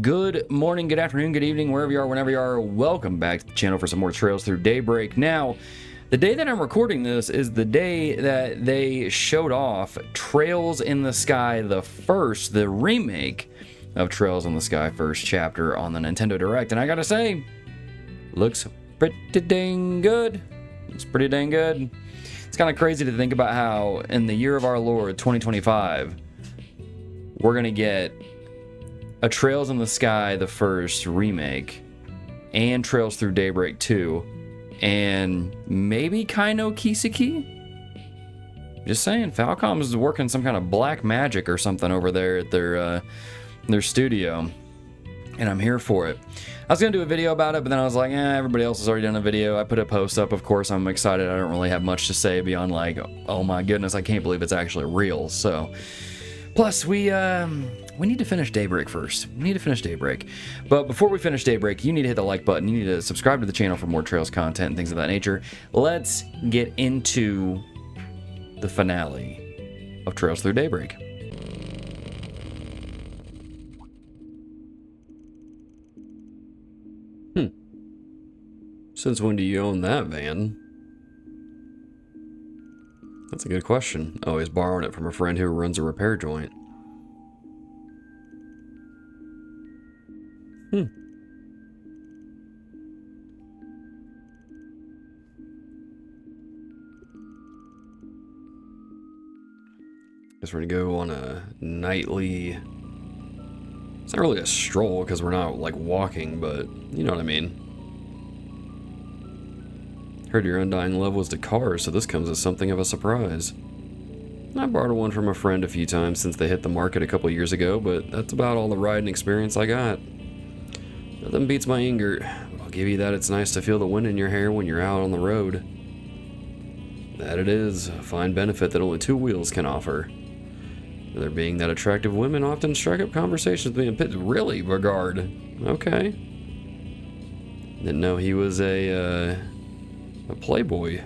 Good morning, good afternoon, good evening, wherever you are, whenever you are. Welcome back to the channel for some more Trails Through Daybreak. Now, the day that I'm recording this is the day that they showed off Trails in the Sky, the remake of Trails in the Sky first chapter on the Nintendo Direct. And I gotta say, looks pretty dang good. It's pretty dang good. It's kind of crazy to think about how in the year of our Lord, 2025, we're gonna get a Trails in the Sky, the first remake, and Trails Through Daybreak 2, and maybe Kaino Kiseki? Just saying, Falcom is working some kind of black magic or something over there at their studio, and I'm here for it. I was going to do a video about it, but then I was like, everybody else has already done a video. I put a post up, of course, I'm excited. I don't really have much to say beyond like, oh my goodness, I can't believe it's actually real, so... Plus, we need to finish Daybreak first. We need to finish Daybreak. But before we finish Daybreak, you need to hit the like button. You need to subscribe to the channel for more Trails content and things of that nature. Let's get into the finale of Trails Through Daybreak. Since when do you own that van? That's a good question. Oh, he's borrowing it from a friend who runs a repair joint. Guess we're gonna go on a nightly... It's not really a stroll because we're not like walking, but you know what I mean. Heard your undying love was to cars, so this comes as something of a surprise. I borrowed one from a friend a few times since they hit the market a couple years ago, but that's about all the riding experience I got. Nothing beats my Ingert. I'll give you that it's nice to feel the wind in your hair when you're out on the road. That it is, a fine benefit that only two wheels can offer. There being that attractive women often strike up conversations with me in pit. Really, regard? Okay. Didn't know he was a playboy.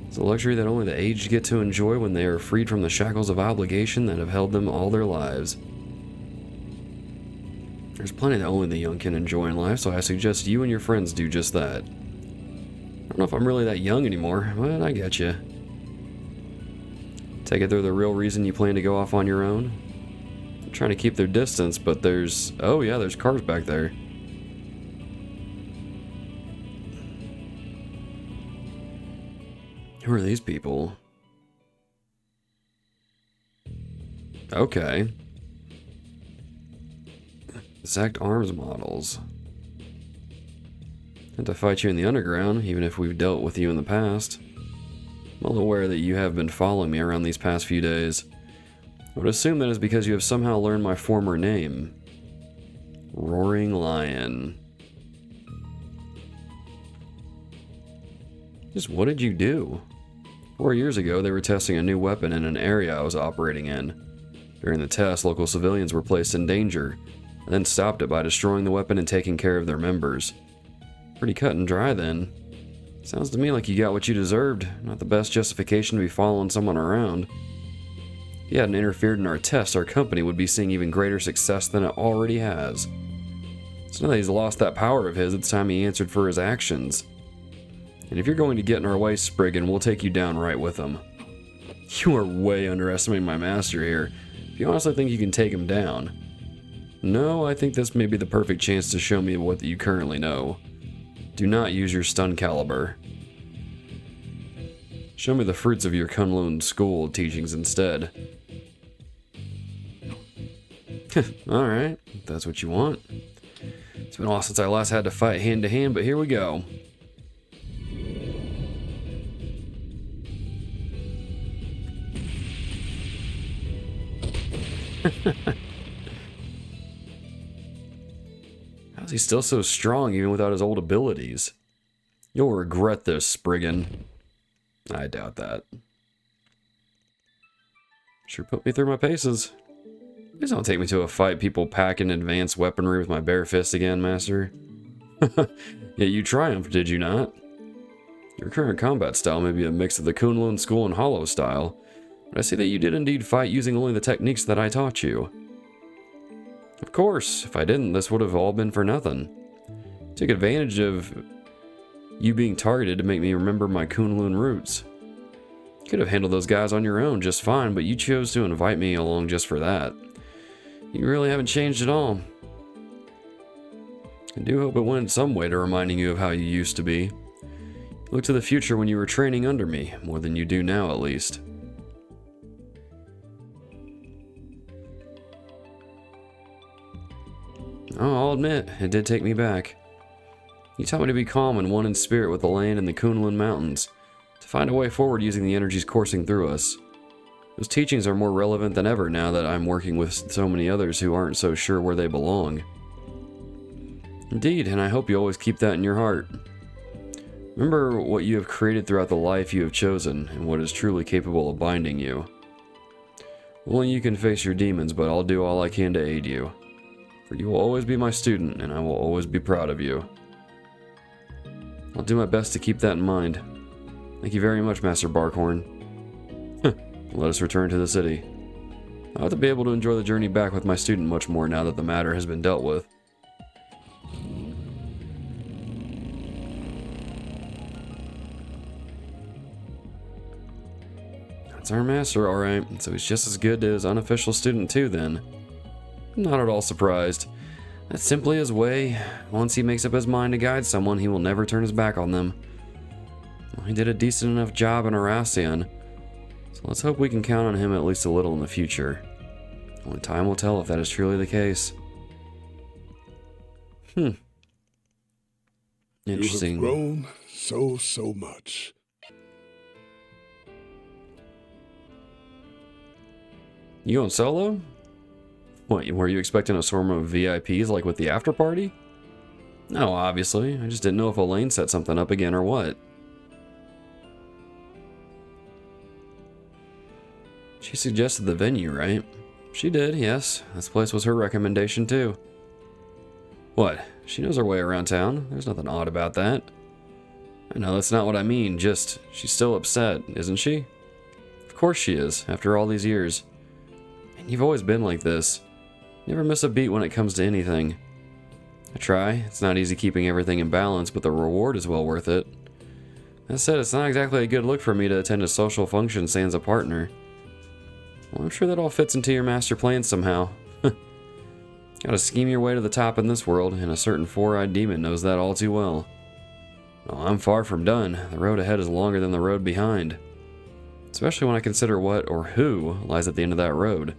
It's a luxury that only the aged get to enjoy when they are freed from the shackles of obligation that have held them all their lives. There's plenty that only the young can enjoy in life, so I suggest you and your friends do just that. I don't know if I'm really that young anymore, but I get you. Take it they're the real reason you plan to go off on your own? I'm trying to keep their distance, but there's... Oh yeah, there's cars back there. Who are these people? Okay. Exact arms models. Had to fight you in the underground, even if we've dealt with you in the past. I'm well aware that you have been following me around these past few days. I would assume that is because you have somehow learned my former name. Roaring Lion. Just what did you do? 4 years ago, they were testing a new weapon in an area I was operating in. During the test, local civilians were placed in danger, and then stopped it by destroying the weapon and taking care of their members. Pretty cut and dry then. Sounds to me like you got what you deserved. Not the best justification to be following someone around. If you hadn't interfered in our test, our company would be seeing even greater success than it already has. It's not that he's lost that power of his, it's time he answered for his actions. And if you're going to get in our way, Spriggan, we'll take you down right with him. You are way underestimating my master here. If you honestly think you can take him down. No, I think this may be the perfect chance to show me what you currently know. Do not use your stun caliber. Show me the fruits of your Kunlun school teachings instead. Alright, if that's what you want. It's been a while since I last had to fight hand to hand, but here we go. How's he still so strong even without his old abilities? You'll regret this, Spriggan. I doubt that. Sure put me through my paces. Please don't take me to a fight people packing advanced weaponry with my bare fist again, Master. Yet you triumphed, did you not? Your current combat style may be a mix of the Kunlun School and Hollow style, but I see that you did indeed fight using only the techniques that I taught you. Of course, if I didn't, this would have all been for nothing. Took advantage of you being targeted to make me remember my Kunlun roots. You could have handled those guys on your own just fine, but you chose to invite me along just for that. You really haven't changed at all. I do hope it went some way to reminding you of how you used to be. Look to the future when you were training under me, more than you do now at least. Oh, I'll admit, it did take me back. You taught me to be calm and one in spirit with the land and the Kunlun Mountains, to find a way forward using the energies coursing through us. Those teachings are more relevant than ever now that I'm working with so many others who aren't so sure where they belong. Indeed, and I hope you always keep that in your heart. Remember what you have created throughout the life you have chosen, and what is truly capable of binding you. Only you can face your demons, but I'll do all I can to aid you. For you will always be my student, and I will always be proud of you. I'll do my best to keep that in mind. Thank you very much, Master Barkhorn. Let us return to the city. I ought to be able to enjoy the journey back with my student much more now that the matter has been dealt with. That's our master, alright. So he's just as good as his unofficial student too, then. Not at all surprised. That's simply his way. Once he makes up his mind to guide someone, he will never turn his back on them. Well, he did a decent enough job in Aracion, so let's hope we can count on him at least a little in the future. Only time will tell if that is truly the case. Interesting. You have grown so much. You going solo? What, were you expecting a swarm of VIPs like with the after party? No, obviously. I just didn't know if Elaine set something up again or what. She suggested the venue, right? She did, yes. This place was her recommendation too. What? She knows her way around town. There's nothing odd about that. I know that's not what I mean, just she's still upset, isn't she? Of course she is, after all these years. And you've always been like this. Never miss a beat when it comes to anything. I try. It's not easy keeping everything in balance, but the reward is well worth it. That said, it's not exactly a good look for me to attend a social function sans a partner. Well, I'm sure that all fits into your master plan somehow. Gotta scheme your way to the top in this world, and a certain four-eyed demon knows that all too well. Oh, I'm far from done. The road ahead is longer than the road behind. Especially when I consider what or who lies at the end of that road.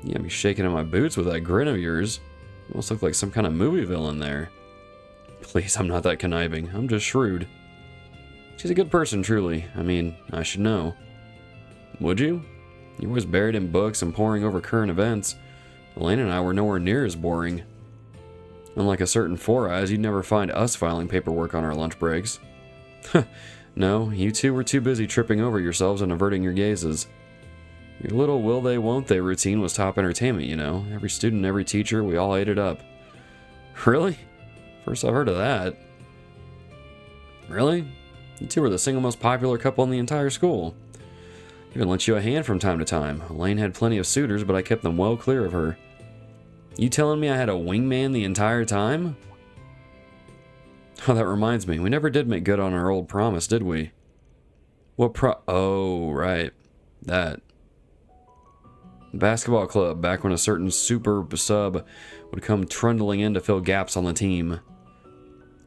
You got me shaking in my boots with that grin of yours. You almost look like some kind of movie villain there. Please, I'm not that conniving. I'm just shrewd. She's a good person, truly. I mean, I should know. Would you? You were always buried in books and poring over current events. Elaine and I were nowhere near as boring. Unlike a certain Four Eyes, you'd never find us filing paperwork on our lunch breaks. No, you two were too busy tripping over yourselves and averting your gazes. Your little will they, won't they routine was top entertainment, you know. Every student, every teacher, we all ate it up. Really? First I've heard of that. Really? You two were the single most popular couple in the entire school. Even lent you a hand from time to time. Elaine had plenty of suitors, but I kept them well clear of her. You telling me I had a wingman the entire time? Oh, that reminds me. We never did make good on our old promise, did we? What Oh, right. That. Basketball club, back when a certain super sub would come trundling in to fill gaps on the team.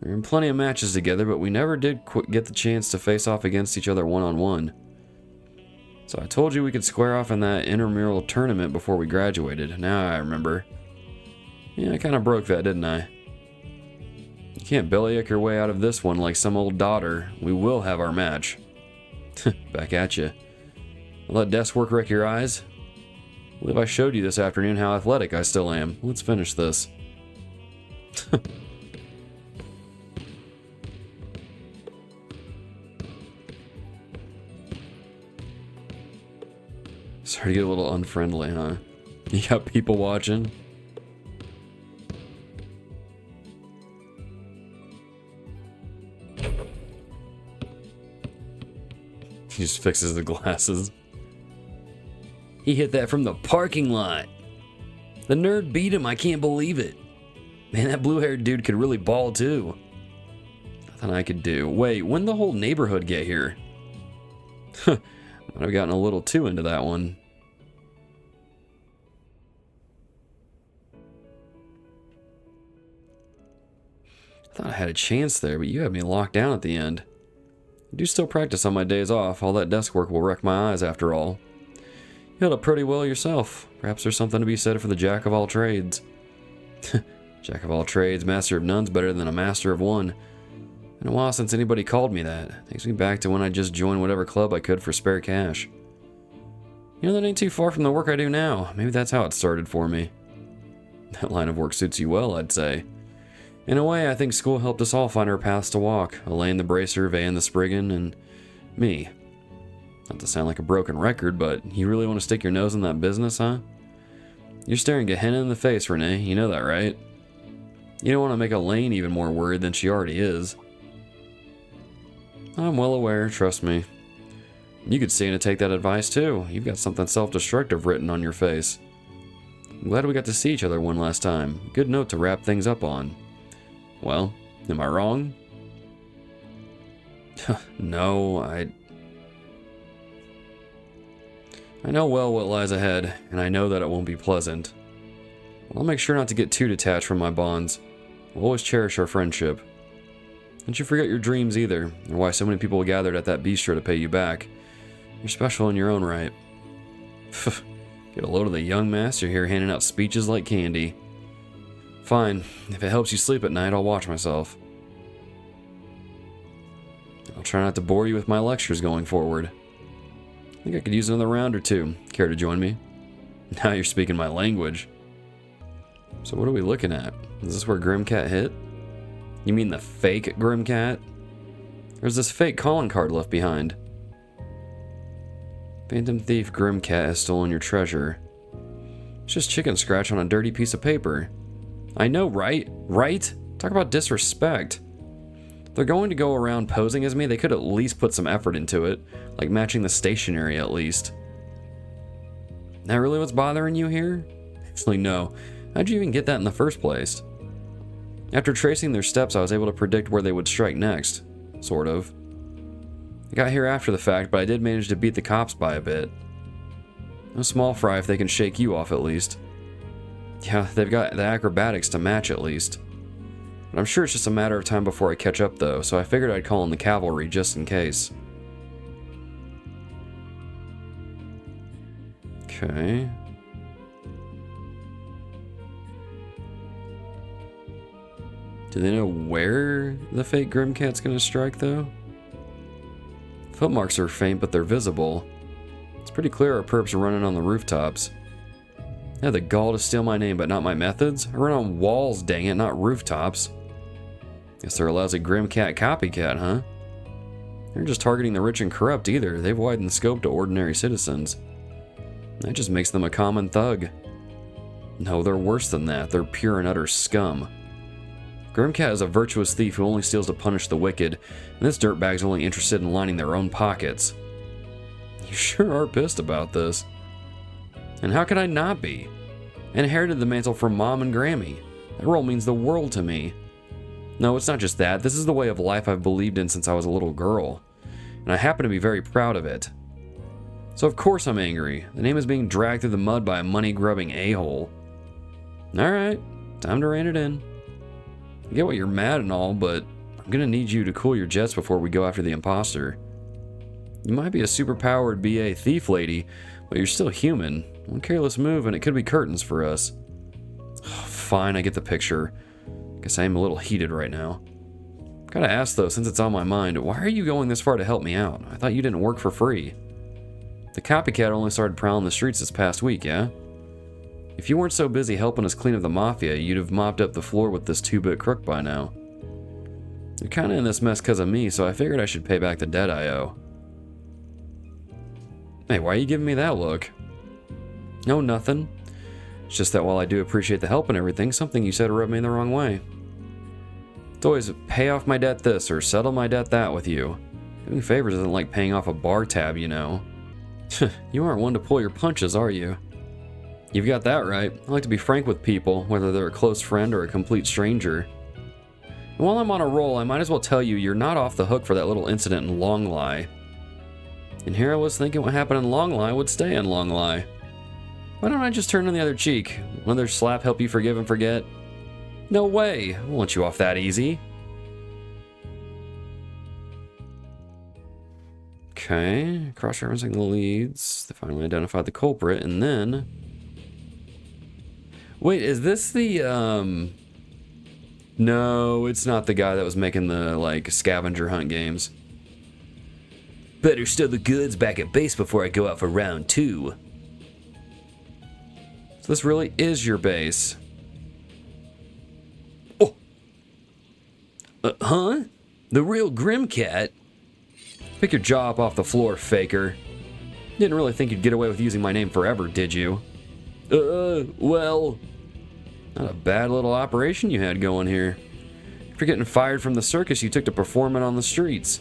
We were in plenty of matches together, but we never did get the chance to face off against each other one-on-one. So I told you we could square off in that intramural tournament before we graduated. Now I remember. Yeah, I kind of broke that, didn't I? You can't bellyache your way out of this one like some old daughter. We will have our match. Back at you. I'll let desk work wreck your eyes. I believe I showed you this afternoon how athletic I still am. Let's finish this. Starting to get a little unfriendly, huh? You got people watching? He just fixes the glasses. He hit that from the parking lot. The nerd beat him, I can't believe it. Man, that blue-haired dude could really ball too. Nothing I could do. Wait, when did the whole neighborhood get here? Might have gotten a little too into that one. I thought I had a chance there, but you had me locked down at the end. I do still practice on my days off. All that desk work will wreck my eyes after all. You held up pretty well yourself. Perhaps there's something to be said for the jack of all trades. Jack of all trades, master of none's better than a master of one. Been a while since anybody called me that. Takes me back to when I just joined whatever club I could for spare cash. You know, that ain't too far from the work I do now. Maybe that's how it started for me. That line of work suits you well, I'd say. In a way, I think school helped us all find our paths to walk. Elaine the Bracer, Van the Spriggan, and me. Not to sound like a broken record, but you really want to stick your nose in that business, huh? You're staring Gehenna in the face, Renee. You know that, right? You don't want to make Elaine even more worried than she already is. I'm well aware, trust me. You could stand to take that advice too. You've got something self-destructive written on your face. I'm glad we got to see each other one last time. Good note to wrap things up on. Well, am I wrong? No, I know well what lies ahead, and I know that it won't be pleasant. I'll make sure not to get too detached from my bonds. We'll always cherish our friendship. Don't you forget your dreams either, or why so many people gathered at that bistro to pay you back. You're special in your own right. Get a load of the young master here handing out speeches like candy. Fine, if it helps you sleep at night, I'll watch myself. I'll try not to bore you with my lectures going forward. I think I could use another round or two. Care to join me? Now you're speaking my language. So what are we looking at? Is this where Grimcat hit? You mean the fake Grimcat? There's this fake calling card left behind. Phantom Thief Grimcat has stolen your treasure. It's just chicken scratch on a dirty piece of paper. I know, right? Right? Talk about disrespect. If they're going to go around posing as me, they could at least put some effort into it, like matching the stationery at least. That really what's bothering you here? Actually, no. How'd you even get that in the first place? After tracing their steps, I was able to predict where they would strike next. Sort of. I got here after the fact, but I did manage to beat the cops by a bit. No small fry if they can shake you off at least. Yeah, they've got the acrobatics to match at least. But I'm sure it's just a matter of time before I catch up though, so I figured I'd call in the cavalry just in case. Okay. Do they know where the fake Grimcat's gonna strike though? Footmarks are faint, but they're visible. It's pretty clear our perps are running on the rooftops. They have the gall to steal my name, but not my methods? I run on walls, dang it, not rooftops. Guess they're a lousy Grimcat copycat, huh? They're just targeting the rich and corrupt either. They've widened the scope to ordinary citizens. That just makes them a common thug. No, they're worse than that. They're pure and utter scum. Grimcat is a virtuous thief who only steals to punish the wicked, and this dirtbag's only interested in lining their own pockets. You sure are pissed about this. And how could I not be? I inherited the mantle from Mom and Grammy. That role means the world to me. No, it's not just that. This is the way of life I've believed in since I was a little girl, and I happen to be very proud of it. So of course I'm angry. The name is being dragged through the mud by a money-grubbing a-hole. Alright, time to rein it in. I get what you're mad and all, but I'm gonna need you to cool your jets before we go after the imposter. You might be a superpowered BA thief lady, but you're still human. One careless move and it could be curtains for us. Fine, I get the picture. Guess I am a little heated right now. Gotta ask though, since it's on my mind, why are you going this far to help me out? I thought you didn't work for free. The copycat only started prowling the streets this past week, yeah? If you weren't so busy helping us clean up the mafia, you'd have mopped up the floor with this 2-bit crook by now. You're kinda in this mess because of me, so I figured I should pay back the debt I owe. Hey, why are you giving me that look? No, nothing. It's just that while I do appreciate the help and everything, something you said rubbed me the wrong way. It's always pay off my debt this or settle my debt that with you. Doing favors isn't like paying off a bar tab, you know. You aren't one to pull your punches, are you? You've got that right. I like to be frank with people, whether they're a close friend or a complete stranger. And while I'm on a roll, I might as well tell you you're not off the hook for that little incident in Longlie. And here I was thinking what happened in Longlie would stay in Longlie. Why don't I just turn on the other cheek? Will another slap help you forgive and forget? No way! I won't let you off that easy. Okay, cross-referencing the leads. They finally identified the culprit, and then... Wait, is this the, No, it's not the guy that was making the, like, scavenger hunt games. Better stow the goods back at base before I go out for round 2. So this really is your base. Oh! Huh? The real Grimcat? Pick your jaw up off the floor, faker. Didn't really think you'd get away with using my name forever, did you? Well... Not a bad little operation you had going here. After getting fired from the circus, you took to performing on the streets.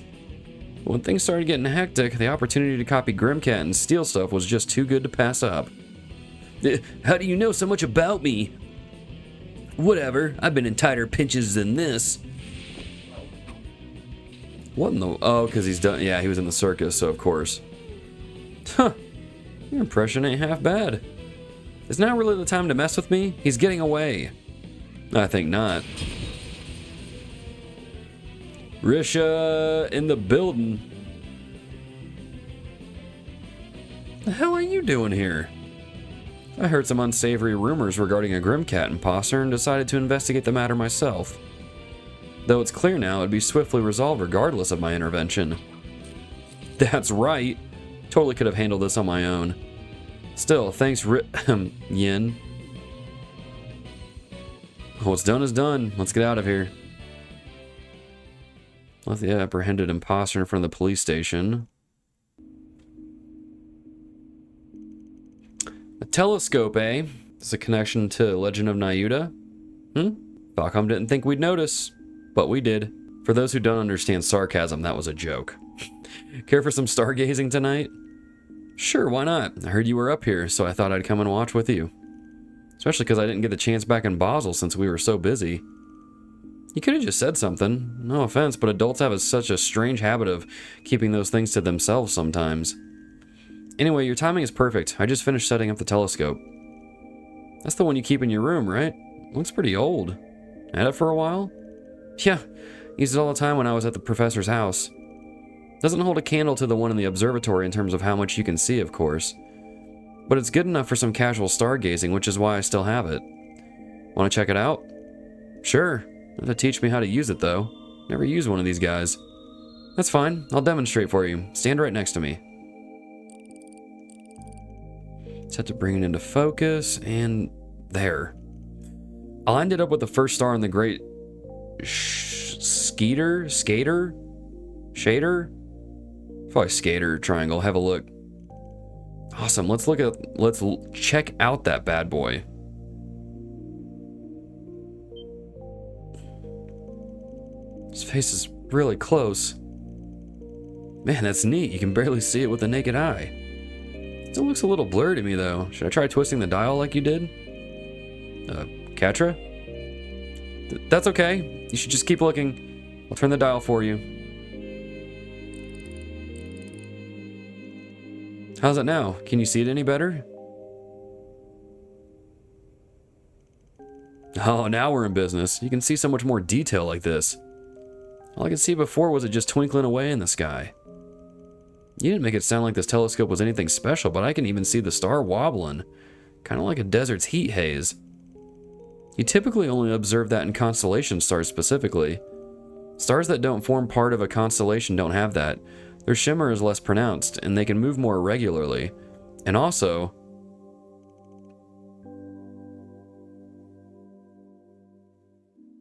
But when things started getting hectic, the opportunity to copy Grimcat and steal stuff was just too good to pass up. How do you know so much about me? Whatever, I've been in tighter pinches than this. What in the... Oh, because he's done... Yeah, he was in the circus, so of course. Huh. Your impression ain't half bad. Is now really the time to mess with me? He's getting away. I think not. Risha in the building. The hell are you doing here? I heard some unsavory rumors regarding a Grimcat imposter and decided to investigate the matter myself. Though it's clear now it'd be swiftly resolved regardless of my intervention. That's right. Totally could have handled this on my own. Still, thanks Yin. What's done is done. Let's get out of here. Left the apprehended imposter in front of the police station. A telescope, eh? It's a connection to Legend of Nyuta? Falcom didn't think we'd notice, but we did. For those who don't understand sarcasm, that was a joke. Care for some stargazing tonight? Sure, why not? I heard you were up here, so I thought I'd come and watch with you. Especially because I didn't get the chance back in Basel since we were so busy. You could have just said something. No offense, but adults have such a strange habit of keeping those things to themselves sometimes. Anyway, your timing is perfect. I just finished setting up the telescope. That's the one you keep in your room, right? Looks pretty old. Had it for a while? Yeah, used it all the time when I was at the professor's house. Doesn't hold a candle to the one in the observatory in terms of how much you can see, of course. But it's good enough for some casual stargazing, which is why I still have it. Want to check it out? Sure. You have to teach me how to use it, though. Never used one of these guys. That's fine. I'll demonstrate for you. Stand right next to me. Set to bring it into focus, and there. I'll end it up with the first star in the great Skater? Shader? Probably Skater triangle. Have a look. Awesome. Let's check out that bad boy. His face is really close. Man, that's neat. You can barely see it with the naked eye. Still looks a little blurry to me, though. Should I try twisting the dial like you did? Katra? That's okay. You should just keep looking. I'll turn the dial for you. How's it now? Can you see it any better? Oh, now we're in business. You can see so much more detail like this. All I could see before was it just twinkling away in the sky. You didn't make it sound like this telescope was anything special, but I can even see the star wobbling. Kind of like a desert's heat haze. You typically only observe that in constellation stars specifically. Stars that don't form part of a constellation don't have that. Their shimmer is less pronounced, and they can move more irregularly. And also...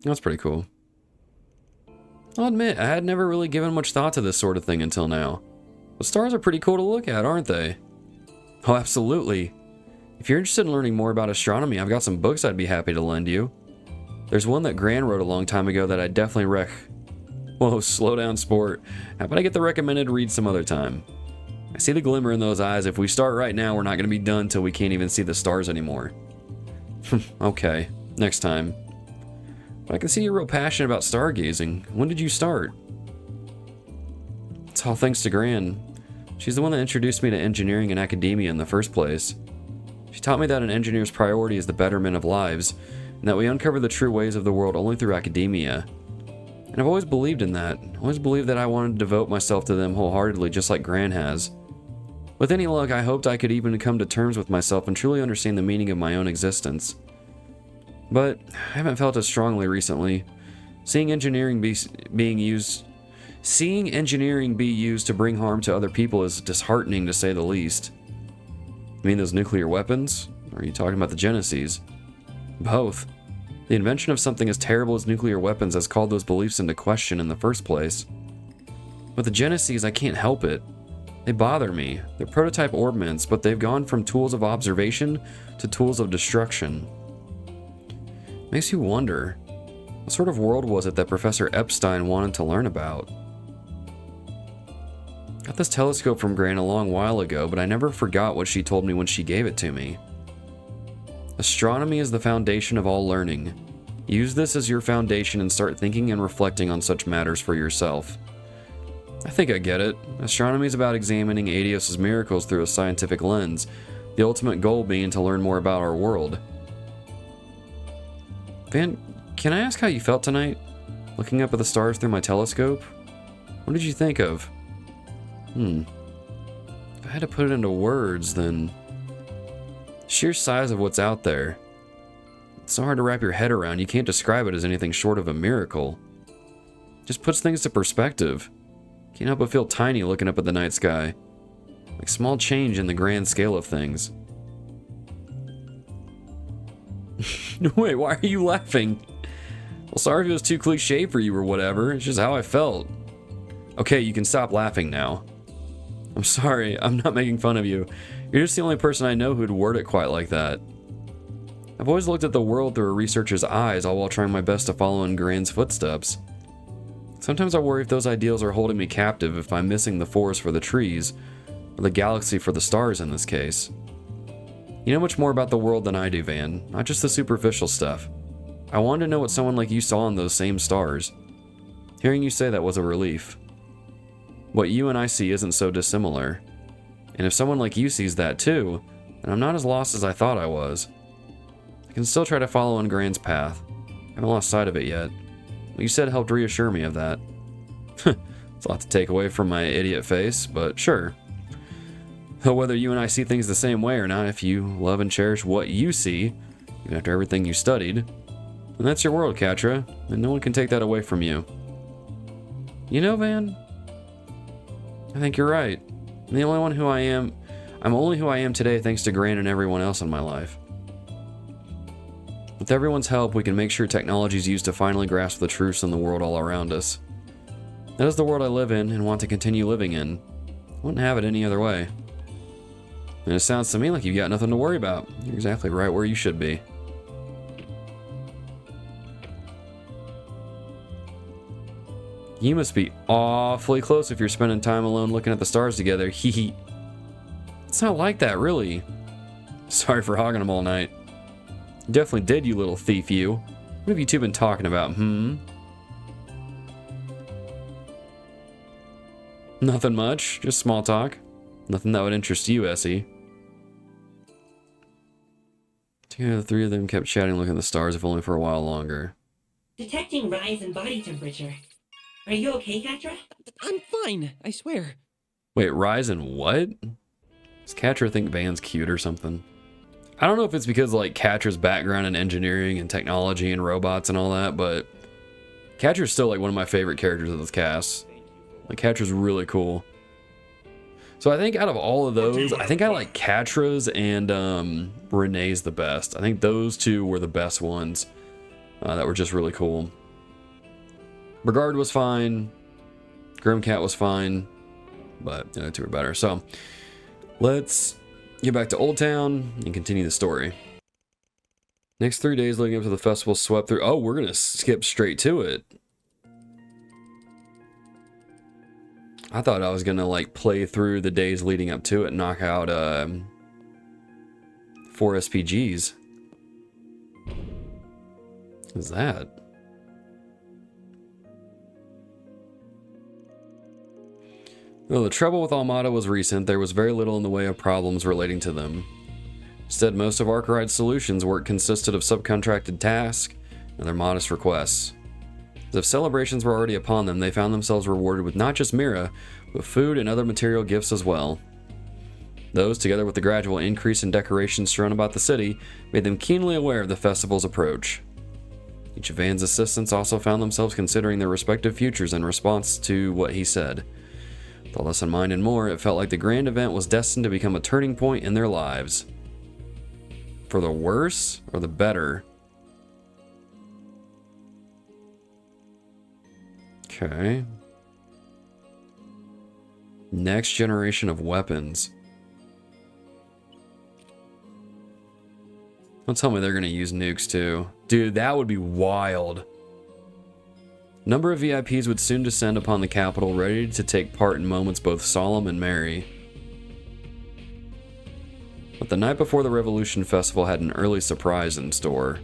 That's pretty cool. I'll admit, I had never really given much thought to this sort of thing until now. But stars are pretty cool to look at, aren't they? Oh, absolutely. If you're interested in learning more about astronomy, I've got some books I'd be happy to lend you. There's one that Gran wrote a long time ago that I definitely Whoa, slow down, sport. How about I get the recommended read some other time? I see the glimmer in those eyes. If we start right now, we're not going to be done till we can't even see the stars anymore. Okay, next time. But I can see you're real passionate about stargazing. When did you start? It's all thanks to Gran. She's the one that introduced me to engineering and academia in the first place. She taught me that an engineer's priority is the betterment of lives, and that we uncover the true ways of the world only through academia. And I've always believed in that. Always believed that I wanted to devote myself to them wholeheartedly, just like Gran has. With any luck, I hoped I could even come to terms with myself and truly understand the meaning of my own existence. But I haven't felt as strongly recently. Seeing engineering be used to bring harm to other people is disheartening, to say the least. You mean those nuclear weapons? Or are you talking about the Genesis? Both. The invention of something as terrible as nuclear weapons has called those beliefs into question in the first place. With the Genesis, I can't help it. They bother me. They're prototype orbments, but they've gone from tools of observation to tools of destruction. Makes you wonder, what sort of world was it that Professor Epstein wanted to learn about? Got this telescope from Gran a long while ago, but I never forgot what she told me when she gave it to me. Astronomy is the foundation of all learning. Use this as your foundation and start thinking and reflecting on such matters for yourself. I think I get it. Astronomy is about examining Adios' miracles through a scientific lens, the ultimate goal being to learn more about our world. Van, can I ask how you felt tonight? Looking up at the stars through my telescope? What did you think of? If I had to put it into words, then... sheer size of what's out there. It's so hard to wrap your head around, you can't describe it as anything short of a miracle. Just puts things to perspective. Can't help but feel tiny looking up at the night sky. Like small change in the grand scale of things. Wait, why are you laughing? Well, sorry if it was too cliche for you or whatever. It's just how I felt. Okay, you can stop laughing now. I'm sorry, I'm not making fun of you. You're just the only person I know who'd word it quite like that. I've always looked at the world through a researcher's eyes, all while trying my best to follow in Gran's footsteps. Sometimes I worry if those ideals are holding me captive, if I'm missing the forest for the trees, or the galaxy for the stars in this case. You know much more about the world than I do, Van, not just the superficial stuff. I wanted to know what someone like you saw in those same stars. Hearing you say that was a relief. What you and I see isn't so dissimilar. And if someone like you sees that too, then I'm not as lost as I thought I was. I can still try to follow in Gran's path. I haven't lost sight of it yet. What you said helped reassure me of that. It's a lot to take away from my idiot face, but sure. Though whether you and I see things the same way or not, if you love and cherish what you see, even after everything you studied, then that's your world, Katra, and no one can take that away from you. You know, Van, I think you're right. I'm the only one who I am. I'm only who I am today thanks to Gran and everyone else in my life. With everyone's help, we can make sure technology is used to finally grasp the truths in the world all around us. That is the world I live in and want to continue living in. I wouldn't have it any other way. And it sounds to me like you've got nothing to worry about. You're exactly right where you should be. You must be awfully close if you're spending time alone looking at the stars together. Hee hee. It's not like that, really. Sorry for hogging them all night. You definitely did, you little thief, you. What have you two been talking about, Nothing much, just small talk. Nothing that would interest you, Essie. Together, the three of them kept chatting, looking at the stars, if only for a while longer. Detecting rise in body temperature. Are you okay, Katra? I'm fine, I swear. Wait, rise in what? Does Katra think Van's cute or something? I don't know if it's because, like, Katra's background in engineering and technology and robots and all that, but Katra's still, like, one of my favorite characters of this cast. Like, Katra's really cool. So I think out of all of those, I think I like Katra's and Renee's the best. I think those two were the best ones that were just really cool. Brigard was fine. Grimcat was fine. But the other two were better. So let's get back to Old Town and continue the story. Next 3 days leading up to the festival swept through. Oh, we're going to skip straight to it. I thought I was gonna like play through the days leading up to it and knock out 4 SPGs. What is that? Though the trouble with Almata was recent, there was very little in the way of problems relating to them. Instead, most of Arkride Solutions' work consisted of subcontracted tasks and their modest requests. As if celebrations were already upon them, they found themselves rewarded with not just Mira, but food and other material gifts as well. Those, together with the gradual increase in decorations strewn about the city, made them keenly aware of the festival's approach. Each of Van's assistants also found themselves considering their respective futures in response to what he said. With all this in mind and more, it felt like the grand event was destined to become a turning point in their lives. For the worse or the better? Okay. Next generation of weapons. Don't tell me they're going to use nukes too. Dude, that would be wild. Number of VIPs would soon descend upon the capital, ready to take part in moments both solemn and merry. But the night before the Revolution Festival had an early surprise in store.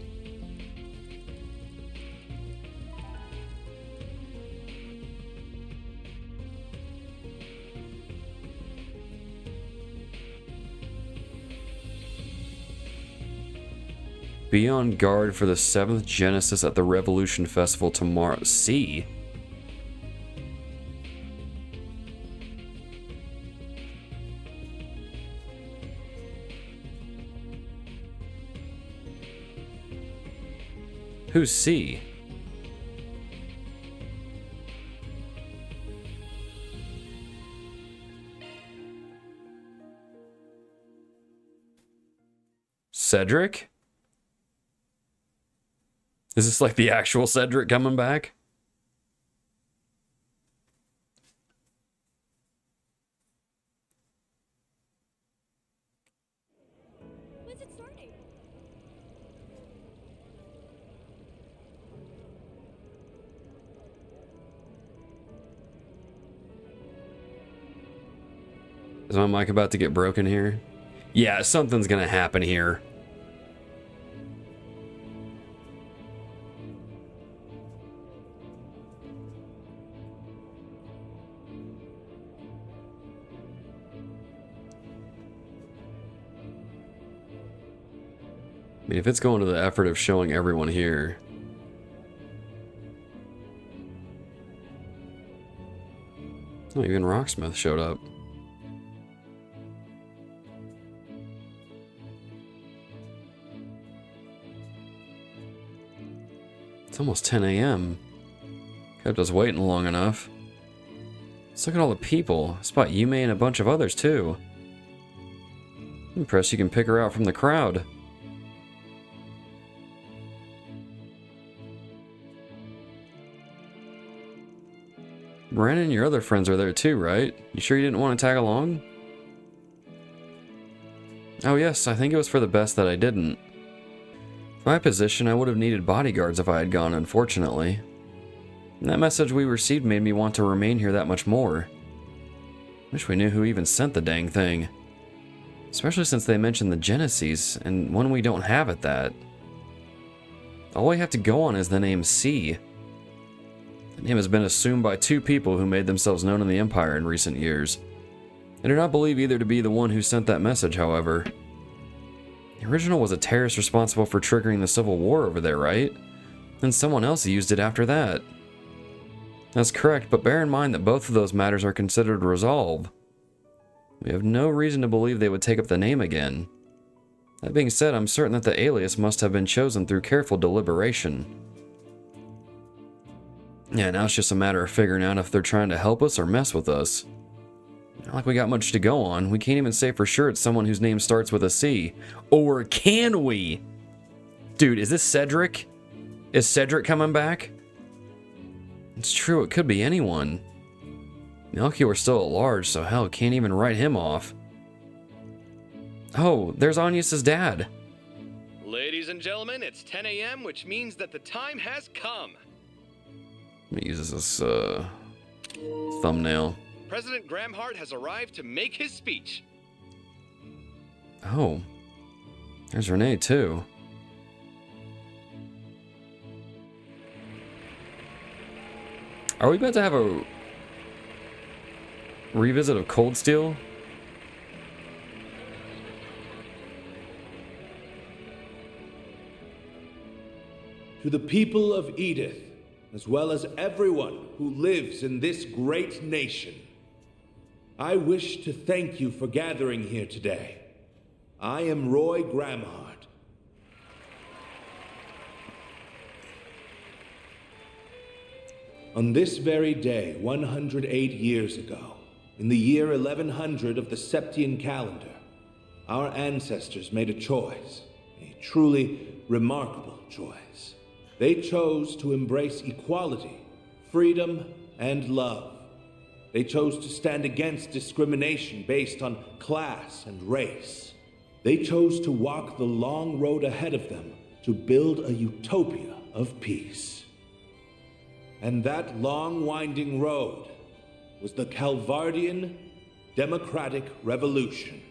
Be on guard for the 7th Genesis at the Revolution Festival tomorrow. See? Who's C? Cedric? Is this like the actual Cedric coming back? When's it starting? Is my mic about to get broken here? Yeah, something's gonna happen here. I mean, if it's going to the effort of showing everyone here. Oh, even Rocksmith showed up. It's almost 10 a.m. Kept us waiting long enough. Let's look at all the people. Spot Yume and a bunch of others too. I'm impressed you can pick her out from the crowd. Brandon and your other friends are there too, right? You sure you didn't want to tag along? Oh yes, I think it was for the best that I didn't. For my position, I would have needed bodyguards if I had gone, unfortunately. And that message we received made me want to remain here that much more. Wish we knew who even sent the dang thing. Especially since they mentioned the Genesis, and one we don't have at that. All we have to go on is the name C. The name has been assumed by 2 people who made themselves known in the Empire in recent years. I do not believe either to be the one who sent that message, however. The original was a terrorist responsible for triggering the Civil War over there, right? Then someone else used it after that. That's correct, but bear in mind that both of those matters are considered resolved. We have no reason to believe they would take up the name again. That being said, I'm certain that the alias must have been chosen through careful deliberation. Yeah, now it's just a matter of figuring out if they're trying to help us or mess with us. Not like we got much to go on. We can't even say for sure it's someone whose name starts with a C. Or can we? Dude, is this Cedric? Is Cedric coming back? It's true, it could be anyone. Melchior's still at large, so hell, can't even write him off. Oh, there's Agnes's dad. Ladies and gentlemen, it's 10 a.m., which means that the time has come. Let me use this thumbnail. President Gramhart has arrived to make his speech. Oh. There's Renee, too. Are we about to have a revisit of Cold Steel? To the people of Edith, as well as everyone who lives in this great nation, I wish to thank you for gathering here today. I am Roy Gramhart. On this very day, 108 years ago, in the year 1100 of the Septian calendar, our ancestors made a choice, a truly remarkable choice. They chose to embrace equality, freedom, and love. They chose to stand against discrimination based on class and race. They chose to walk the long road ahead of them to build a utopia of peace. And that long winding road was the Calvardian Democratic Revolution,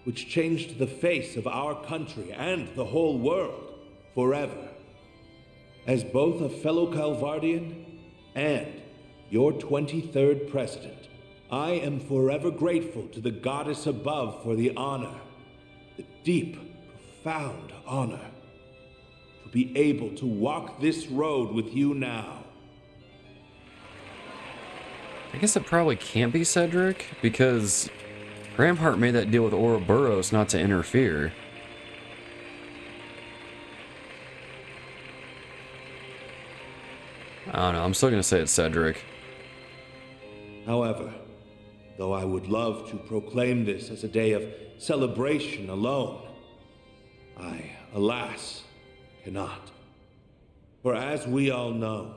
which changed the face of our country and the whole world forever. As both a fellow Calvardian and your 23rd president, I am forever grateful to the goddess above for the honor, the deep, profound honor, to be able to walk this road with you now. I guess it probably can't be Cedric, because Gramhart made that deal with Ouroboros not to interfere. I don't know, I'm still gonna say it's Cedric. However, though I would love to proclaim this as a day of celebration alone, I, alas, cannot. For as we all know,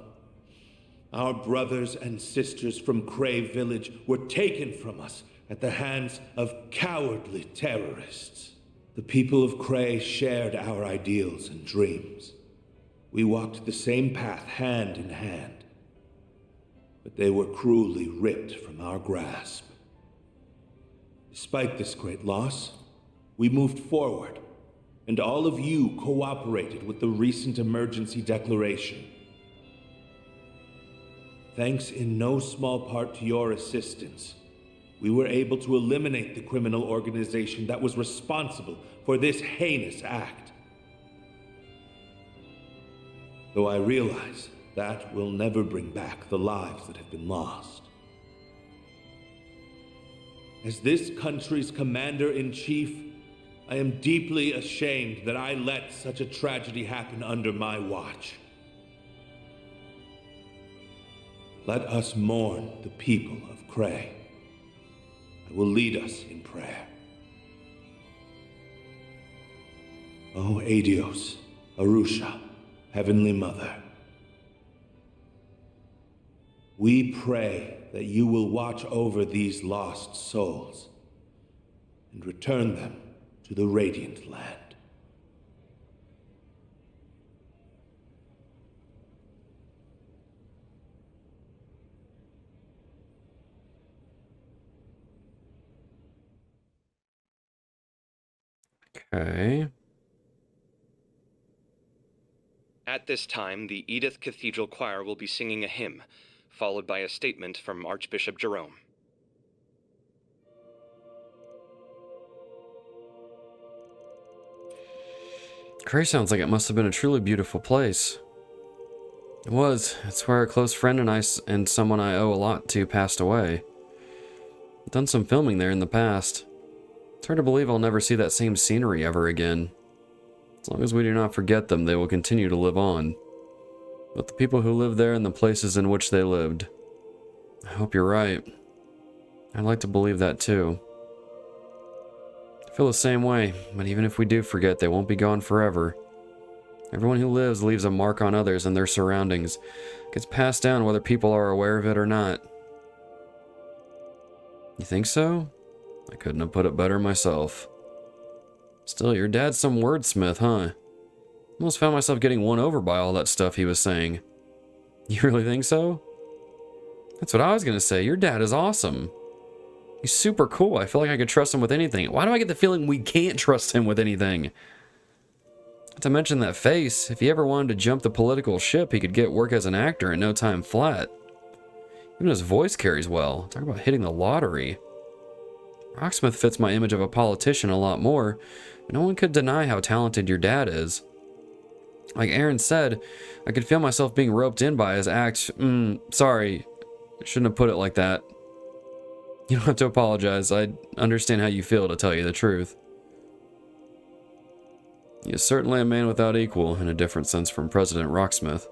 our brothers and sisters from Cray Village were taken from us at the hands of cowardly terrorists. The people of Cray shared our ideals and dreams. We walked the same path hand in hand, but they were cruelly ripped from our grasp. Despite this great loss, we moved forward, and all of you cooperated with the recent emergency declaration. Thanks in no small part to your assistance, we were able to eliminate the criminal organization that was responsible for this heinous act. Though I realize that will never bring back the lives that have been lost. As this country's commander-in-chief, I am deeply ashamed that I let such a tragedy happen under my watch. Let us mourn the people of Cray. I will lead us in prayer. O Adios, Arusha, Heavenly Mother, we pray that you will watch over these lost souls and return them to the Radiant Land. Okay. At this time, the Edith Cathedral Choir will be singing a hymn, followed by a statement from Archbishop Jerome. Cray sounds like it must have been a truly beautiful place. It was. It's where a close friend and someone I owe a lot to passed away. I've done some filming there in the past. It's hard to believe I'll never see that same scenery ever again. As long as we do not forget them, they will continue to live on. But the people who live there and the places in which they lived. I hope you're right. I'd like to believe that too. I feel the same way, but even if we do forget, they won't be gone forever. Everyone who lives leaves a mark on others and their surroundings. It gets passed down whether people are aware of it or not. You think so? I couldn't have put it better myself. Still, your dad's some wordsmith, huh? Almost found myself getting won over by all that stuff he was saying. You really think so? That's what I was gonna say. Your dad is awesome. He's super cool. I feel like I could trust him with anything. Why do I get the feeling we can't trust him with anything? Not to mention that face. If he ever wanted to jump the political ship, he could get work as an actor in no time flat. Even his voice carries well. Talk about hitting the lottery. Rocksmith fits my image of a politician a lot more, but no one could deny how talented your dad is. Like Aaron said, I could feel myself being roped in by his act. Sorry, I shouldn't have put it like that. You don't have to apologize. I understand how you feel, to tell you the truth. He is certainly a man without equal, in a different sense from President Rocksmith.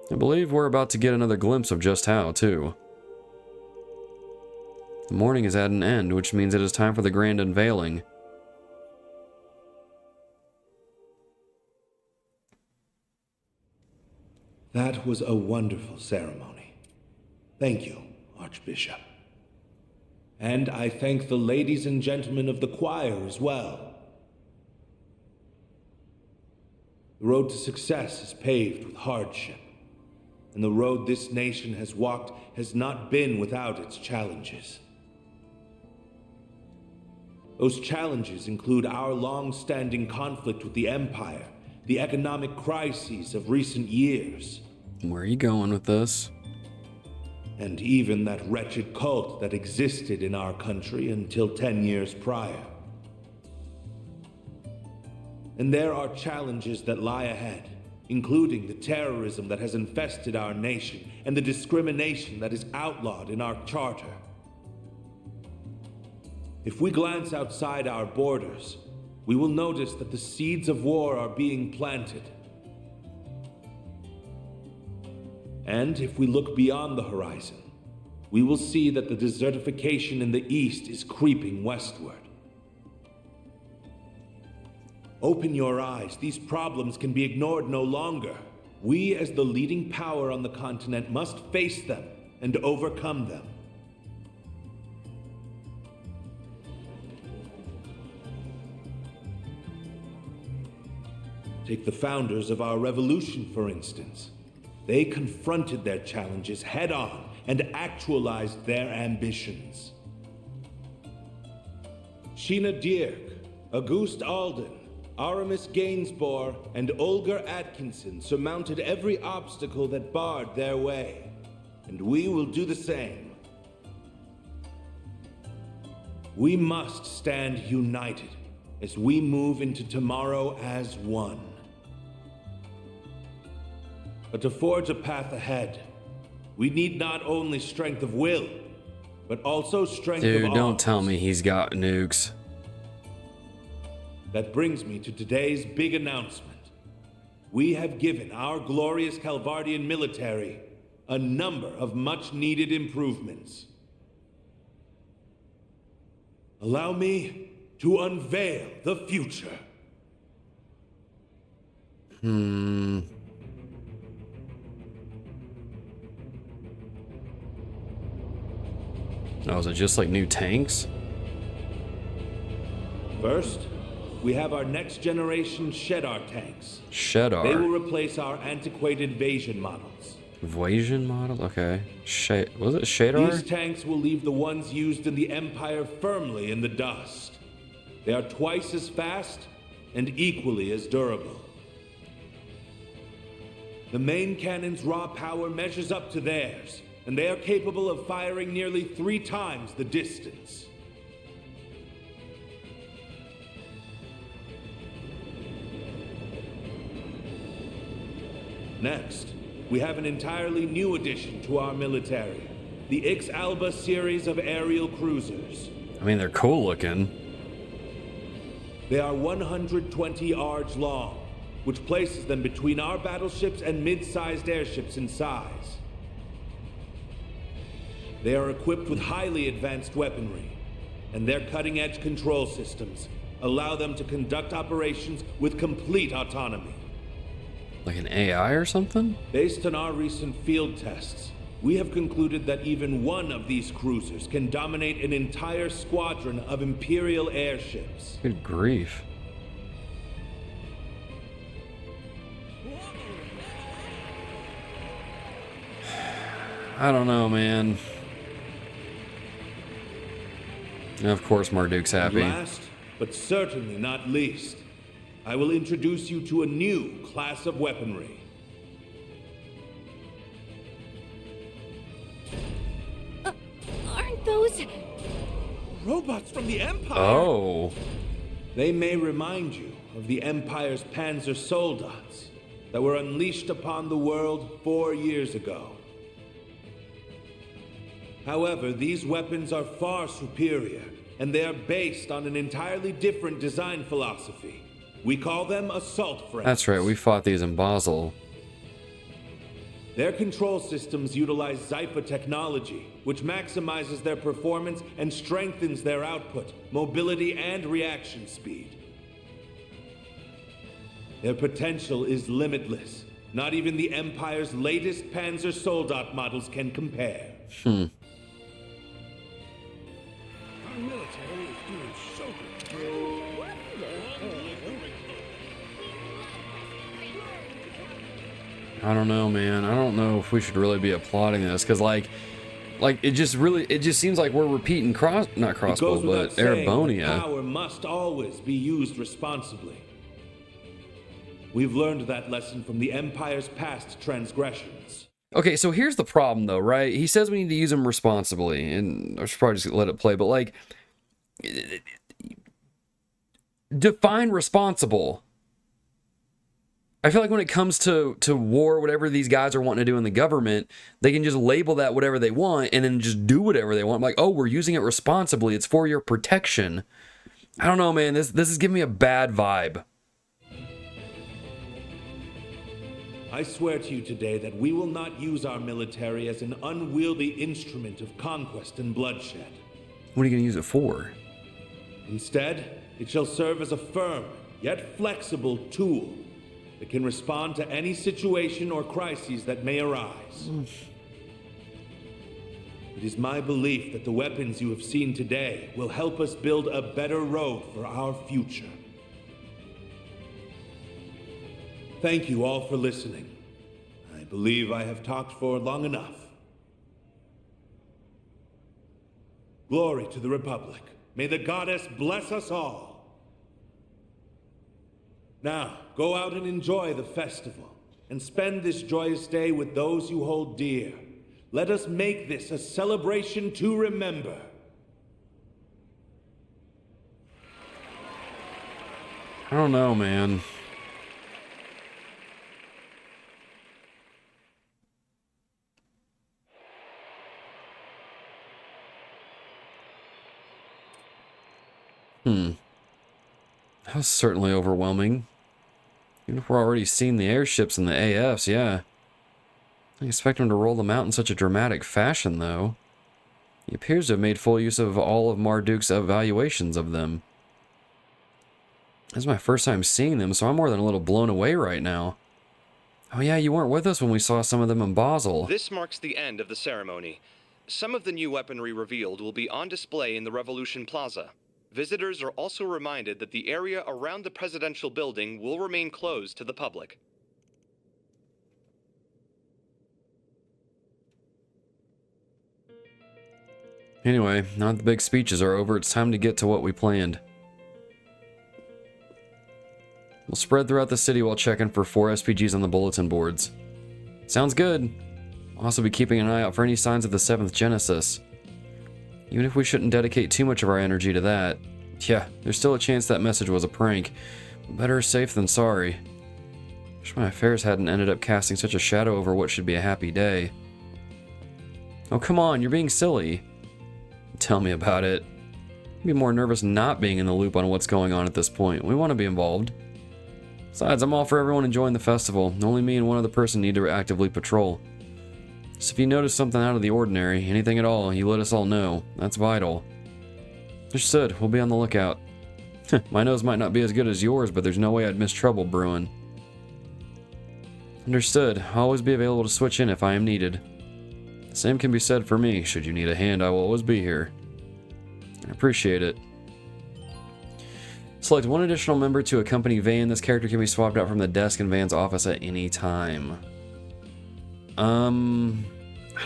I believe we're about to get another glimpse of just how, too. The morning is at an end, which means it is time for the grand unveiling. That was a wonderful ceremony. Thank you, Archbishop. And I thank the ladies and gentlemen of the choir as well. The road to success is paved with hardship, and the road this nation has walked has not been without its challenges. Those challenges include our long-standing conflict with the Empire, the economic crises of recent years. Where are you going with this? And even that wretched cult that existed in our country until 10 years prior. And there are challenges that lie ahead, including the terrorism that has infested our nation and the discrimination that is outlawed in our charter. If we glance outside our borders, we will notice that the seeds of war are being planted. And if we look beyond the horizon, we will see that the desertification in the east is creeping westward. Open your eyes. These problems can be ignored no longer. We, as the leading power on the continent, must face them and overcome them. Take the founders of our revolution, for instance. They confronted their challenges head-on and actualized their ambitions. Sheena Dierk, Auguste Alden, Aramis Gainsborough, and Olga Atkinson surmounted every obstacle that barred their way, and we will do the same. We must stand united as we move into tomorrow as one. But to forge a path ahead, we need not only strength of will, but also strength of arms. Dude, don't tell me he's got nukes. That brings me to today's big announcement. We have given our glorious Calvardian military a number of much-needed improvements. Allow me to unveil the future. Oh, is it just like new tanks? First, we have our next-generation Shedar tanks. Shedar. They will replace our antiquated Vasion models. Vasion model? Okay. Was it Shadar? These tanks will leave the ones used in the Empire firmly in the dust. They are twice as fast and equally as durable. The main cannon's raw power measures up to theirs, and they are capable of firing nearly 3 times the distance. Next, we have an entirely new addition to our military, the Ix Alba series of aerial cruisers. I mean, they're cool looking. They are 120 ards long, which places them between our battleships and mid-sized airships in size. They are equipped with highly advanced weaponry, and their cutting-edge control systems allow them to conduct operations with complete autonomy. Like an AI or something? Based on our recent field tests, we have concluded that even one of these cruisers can dominate an entire squadron of Imperial airships. Good grief. I don't know, man. Of course, Marduk's And happy. last, but certainly not least, I will introduce you to a new class of weaponry. Aren't those... Robots from the Empire! Oh. They may remind you of the Empire's Panzer Soldats that were unleashed upon the world 4 years ago. However, these weapons are far superior, and they are based on an entirely different design philosophy. We call them assault frames. That's right, we fought these in Basel. Their control systems utilize Zypha technology, which maximizes their performance and strengthens their output, mobility, and reaction speed. Their potential is limitless. Not even the Empire's latest Panzer Soldat models can compare. Our military is doing so good. I don't know, man. I don't know if we should really be applauding this, because like it just seems like we're repeating not crossbow, It goes without but saying that Erebonia. power must always be used responsibly. We've learned that lesson from the Empire's past transgressions. Okay, so here's the problem, though, right? He says we need to use them responsibly, and I should probably just let it play, but like, define responsible. I feel like when it comes to war, whatever these guys are wanting to do in the government, they can just label that whatever they want and then just do whatever they want. Like, oh, we're using it responsibly. It's for your protection. I don't know, man. This is giving me a bad vibe. I swear to you today that we will not use our military as an unwieldy instrument of conquest and bloodshed. What are you going to use it for? Instead, it shall serve as a firm, yet flexible tool that can respond to any situation or crises that may arise. It is my belief that the weapons you have seen today will help us build a better road for our future. Thank you all for listening. I believe I have talked for long enough. Glory to the Republic. May the goddess bless us all. Now, go out and enjoy the festival, and spend this joyous day with those you hold dear. Let us make this a celebration to remember. I don't know, man. That was certainly overwhelming. Even if we're already seeing the airships and the AFs, yeah. I expect him to roll them out in such a dramatic fashion, though. He appears to have made full use of all of Marduk's evaluations of them. This is my first time seeing them, so I'm more than a little blown away right now. Oh yeah, you weren't with us when we saw some of them in Basel. This marks the end of the ceremony. Some of the new weaponry revealed will be on display in the Revolution Plaza. Visitors are also reminded that the area around the presidential building will remain closed to the public. Anyway, now that the big speeches are over, it's time to get to what we planned. We'll spread throughout the city while checking for 4 SPGs on the bulletin boards. Sounds good. I'll also be keeping an eye out for any signs of the 7th Genesis. Even if we shouldn't dedicate too much of our energy to that. Yeah, there's still a chance that message was a prank. Better safe than sorry. Wish my affairs hadn't ended up casting such a shadow over what should be a happy day. Oh, come on, you're being silly. Tell me about it. I'd be more nervous not being in the loop on what's going on at this point. We want to be involved. Besides, I'm all for everyone enjoying the festival. Only me and one other person need to actively patrol. So if you notice something out of the ordinary, anything at all, you let us all know. That's vital. Understood. We'll be on the lookout. My nose might not be as good as yours, but there's no way I'd miss trouble brewing. Understood. I'll always be available to switch in if I am needed. The same can be said for me. Should you need a hand, I will always be here. I appreciate it. Select one additional member to accompany Van. This character can be swapped out from the desk in Van's office at any time. I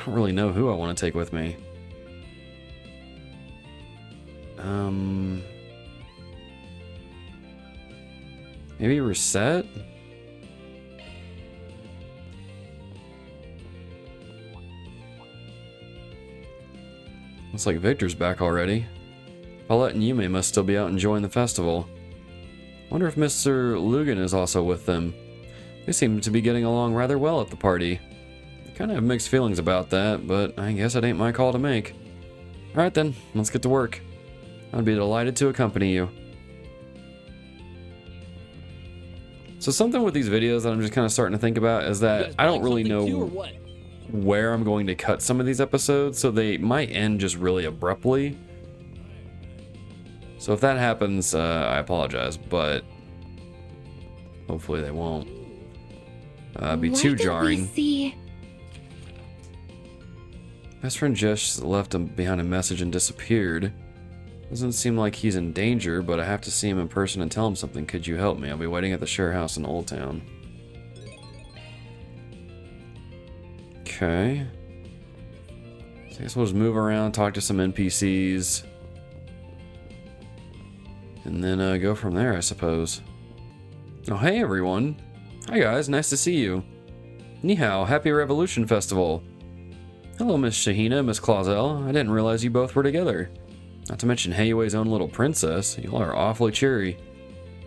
don't really know who I want to take with me. Maybe reset? Looks like Victor's back already. Paulette and Yume must still be out enjoying the festival. Wonder if Mr. Lugan is also with them. They seem to be getting along rather well at the party. I kind of have mixed feelings about that, but I guess it ain't my call to make. Alright then, let's get to work. I'd be delighted to accompany you. So something with these videos that I'm just kind of starting to think about is that I don't really know where I'm going to cut some of these episodes, so they might end just really abruptly. So if that happens, I apologize, but hopefully they won't be too jarring. Best friend Jess left him behind a message and disappeared. Doesn't seem like he's in danger, but I have to see him in person and tell him something. Could you help me? I'll be waiting at the share house in Old Town. Okay. So I guess we'll just move around, talk to some NPCs. And then go from there, I suppose. Oh, hey everyone. Hi guys, nice to see you. Ni hao, happy Revolution Festival. Hello, Miss Shahina, Miss Clausel. I didn't realize you both were together. Not to mention Heiwei's own little princess. Y'all are awfully cheery.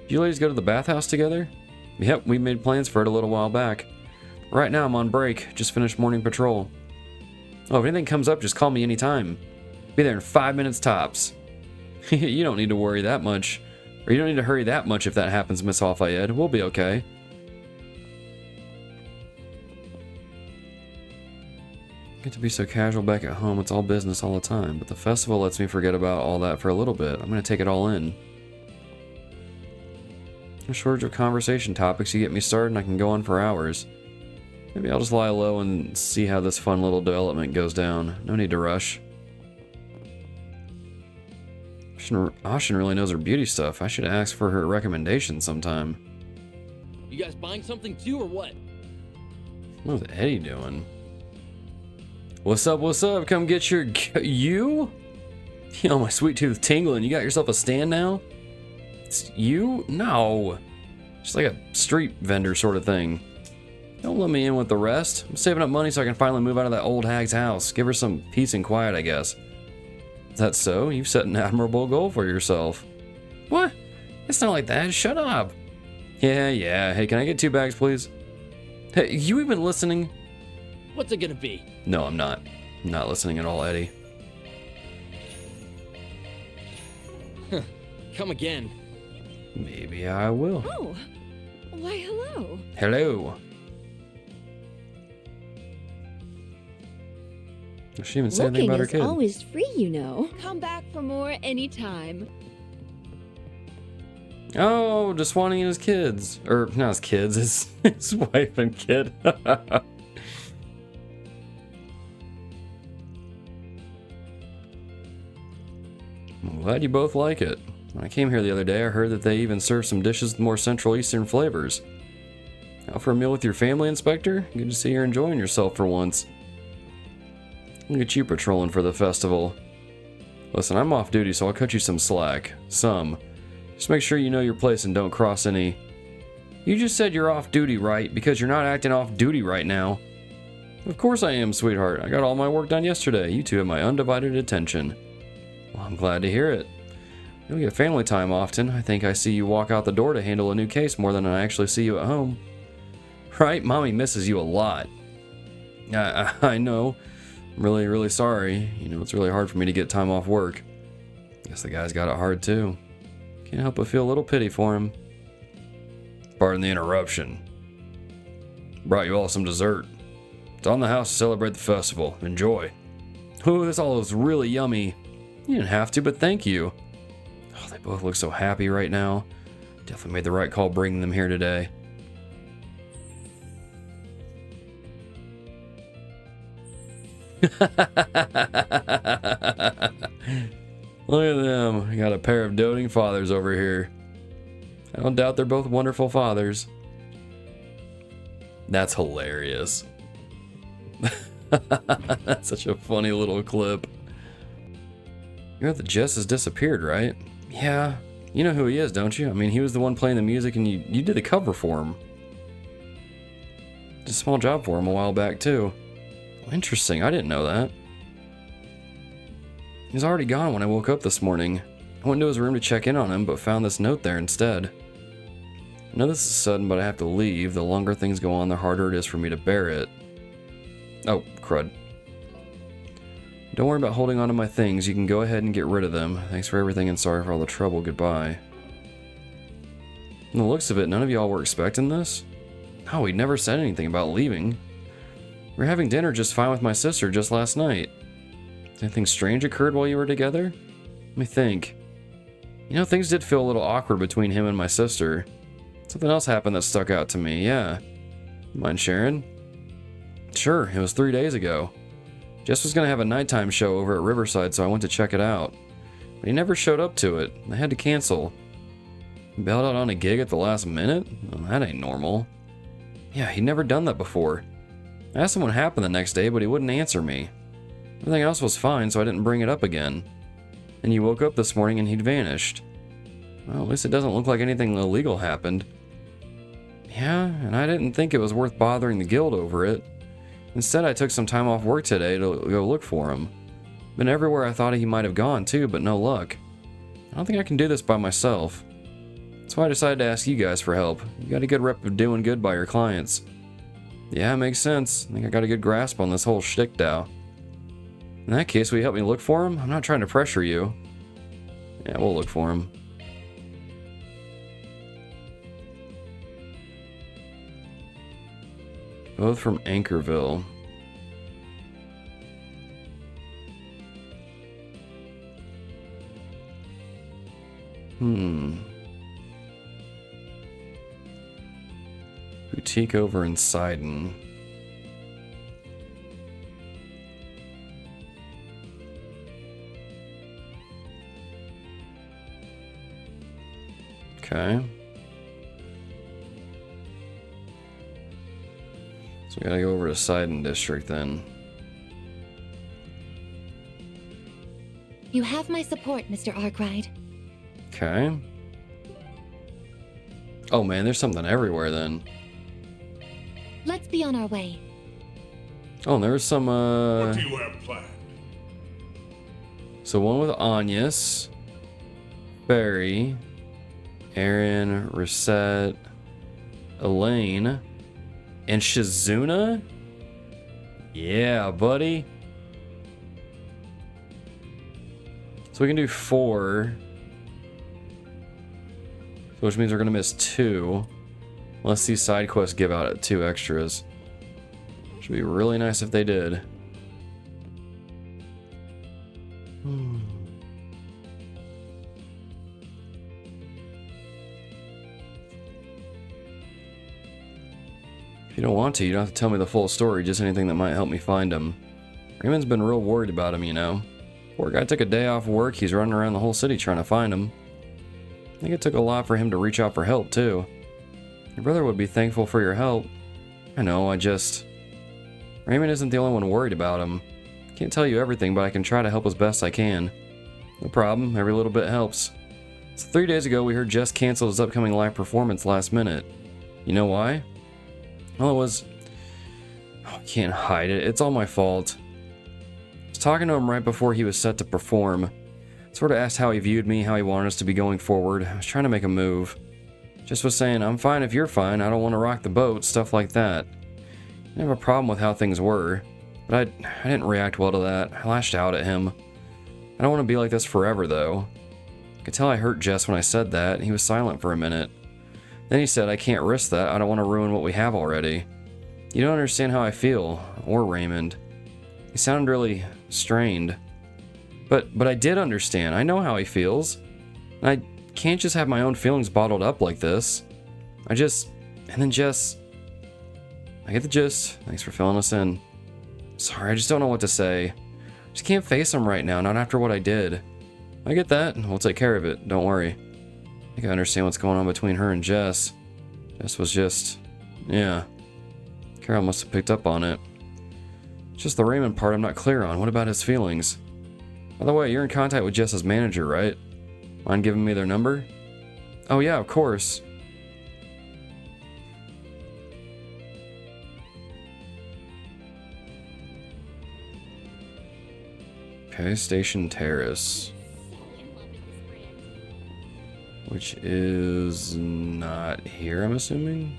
Did you ladies go to the bathhouse together? Yep, we made plans for it a little while back. Right now I'm on break. Just finished morning patrol. Oh, if anything comes up, just call me anytime. Be there in 5 minutes tops. You don't need to worry that much. Or you don't need to hurry that much if that happens, Miss Al-Fayed. We'll be okay. Get to be so casual back at home. It's all business all the time. But the festival lets me forget about all that for a little bit. I'm going to take it all in. A shortage of conversation topics. You get me started and I can go on for hours. Maybe I'll just lie low and see how this fun little development goes down. No need to rush. Ashin really knows her beauty stuff. I should ask for her recommendation sometime. You guys buying something too, or what? What is Eddie doing? What's up, what's up? Come get your... You? You know, my sweet tooth tingling. You got yourself a stand now? It's you? No. Just like a street vendor sort of thing. Don't let me in with the rest. I'm saving up money so I can finally move out of that old hag's house. Give her some peace and quiet, I guess. Is that so? You've set an admirable goal for yourself. What? It's not like that. Shut up. Yeah. Hey, can I get 2 bags, please? Hey, you even listening? What's it gonna be? No, I'm not. I'm not listening at all, Eddie. Come again. Maybe I will. Oh, why hello. Hello. Does she even say anything Looking about her is kid? always free, you know. Come back for more anytime. Oh, just wanting his kids. Or, not his kids, his wife and kid. I'm glad you both like it. When I came here the other day, I heard that they even serve some dishes with more Central Eastern flavors. Out for a meal with your family, Inspector? Good to see you're enjoying yourself for once. Look at you patrolling for the festival. Listen, I'm off duty, so I'll cut you some slack. Some. Just make sure you know your place and don't cross any. You just said you're off duty, right? Because you're not acting off duty right now. Of course I am, sweetheart. I got all my work done yesterday. You two have my undivided attention. Well, I'm glad to hear it. You don't get family time often. I think I see you walk out the door to handle a new case more than I actually see you at home. Right? Mommy misses you a lot. I know. I'm really sorry. You know, it's really hard for me to get time off work. Guess the guy's got it hard too. Can't help but feel a little pity for him. Pardon the interruption. Brought you all some dessert. It's on the house to celebrate the festival. Enjoy. Ooh, this all is really yummy. You didn't have to, but thank you. Oh, they both look so happy right now. Definitely made the right call bringing them here today. Look at them. I got a pair of doting fathers over here. I don't doubt they're both wonderful fathers. That's hilarious. That's such a funny little clip. You know that Jess has disappeared, right? Yeah. You know who he is, don't you? I mean, he was the one playing the music and you did the cover for him. Did a small job for him a while back, too. Interesting, I didn't know that. He was already gone when I woke up this morning. I went into his room to check in on him, but found this note there instead. I know this is sudden, but I have to leave. The longer things go on, the harder it is for me to bear it. Oh, crud. Don't worry about holding on to my things. You can go ahead and get rid of them. Thanks for everything and sorry for all the trouble. Goodbye. From the looks of it, none of y'all were expecting this? No, he never said anything about leaving. We were having dinner just fine with my sister just last night. Anything strange occurred while you were together? Let me think. You know, things did feel a little awkward between him and my sister. Something else happened that stuck out to me, yeah. Mind sharing? Sure, it was 3 days ago. Jess was going to have a nighttime show over at Riverside, so I went to check it out. But he never showed up to it. I had to cancel. He bailed out on a gig at the last minute? Well, that ain't normal. Yeah, he'd never done that before. I asked him what happened the next day, but he wouldn't answer me. Everything else was fine, so I didn't bring it up again. And you woke up this morning and he'd vanished. Well, at least it doesn't look like anything illegal happened. Yeah, and I didn't think it was worth bothering the guild over it. Instead, I took some time off work today to go look for him. Been everywhere I thought he might have gone too, but no luck. I don't think I can do this by myself. That's why I decided to ask you guys for help. You got a good rep of doing good by your clients. Yeah, makes sense. I think I got a good grasp on this whole shtick now. In that case, will you help me look for him? I'm not trying to pressure you. Yeah, we'll look for him. Both from Anchorville. Boutique over in Sidon. Okay. So we gotta go over to Sidon District then. You have my support, Mr. Arkride. Okay. Oh man, there's something everywhere then. Let's be on our way. Oh, and there was some, What do you have planned? So one with Anyas, Barry, Aaron, Reset, Elaine, and Shizuna? Yeah, buddy. So we can do 4. Which means we're going to miss 2. Unless these side quests give out 2 extras. Should be really nice if they did. If you don't want to, you don't have to tell me the full story, just anything that might help me find him. Raymond's been real worried about him, you know. Poor guy took a day off work, he's running around the whole city trying to find him. I think it took a lot for him to reach out for help, too. Your brother would be thankful for your help. I know, Raymond isn't the only one worried about him. Can't tell you everything, but I can try to help as best I can. No problem, every little bit helps. So 3 days ago, we heard Jess canceled his upcoming live performance last minute. You know why? Well, it was... Oh, I can't hide it, it's all my fault. I was talking to him right before he was set to perform. Sort of asked how he viewed me, how he wanted us to be going forward. I was trying to make a move. Just was saying, I'm fine if you're fine, I don't want to rock the boat, stuff like that. I didn't have a problem with how things were, but I didn't react well to that. I lashed out at him. I don't want to be like this forever, though. I could tell I hurt Jess when I said that, and he was silent for a minute. Then he said, I can't risk that, I don't want to ruin what we have already. You don't understand how I feel, or Raymond. He sounded really strained. But I did understand. I know how he feels. And I can't just have my own feelings bottled up like this. And then Jess... I get the gist. Thanks for filling us in. Sorry, I just don't know what to say. I just can't face him right now, not after what I did. I get that, and we'll take care of it, don't worry. I think I understand what's going on between her and Jess. Jess was just... yeah. Carol must have picked up on it. It's just the Raymond part I'm not clear on. What about his feelings? By the way, you're in contact with Jess's manager, right? Mind giving me their number? Oh yeah, of course. Okay, Station Terrace. Which is not here, I'm assuming?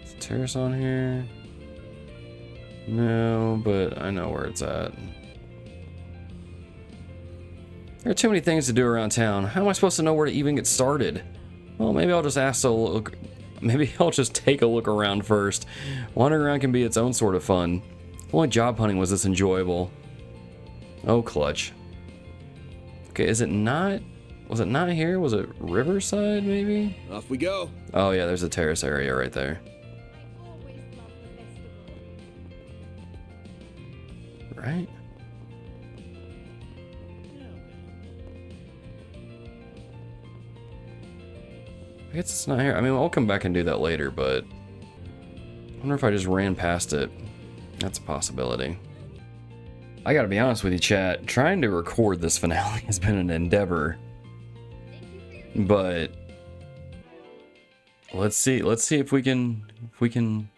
Is Terrace on here? No, but I know where it's at. There are too many things to do around town. How am I supposed to know where to even get started? Well, maybe I'll just ask to look. Maybe I'll just take a look around first. Wandering around can be its own sort of fun. If only job hunting was this enjoyable. Oh, clutch. Okay, is it not? Was it not here? Was it Riverside, maybe? Off we go. Oh, yeah, there's a terrace area right there. Right? I guess it's not here. I mean, I'll come back and do that later, but I wonder if I just ran past it. That's a possibility. I gotta be honest with you, chat. Trying to record this finale has been an endeavor. But let's see if we can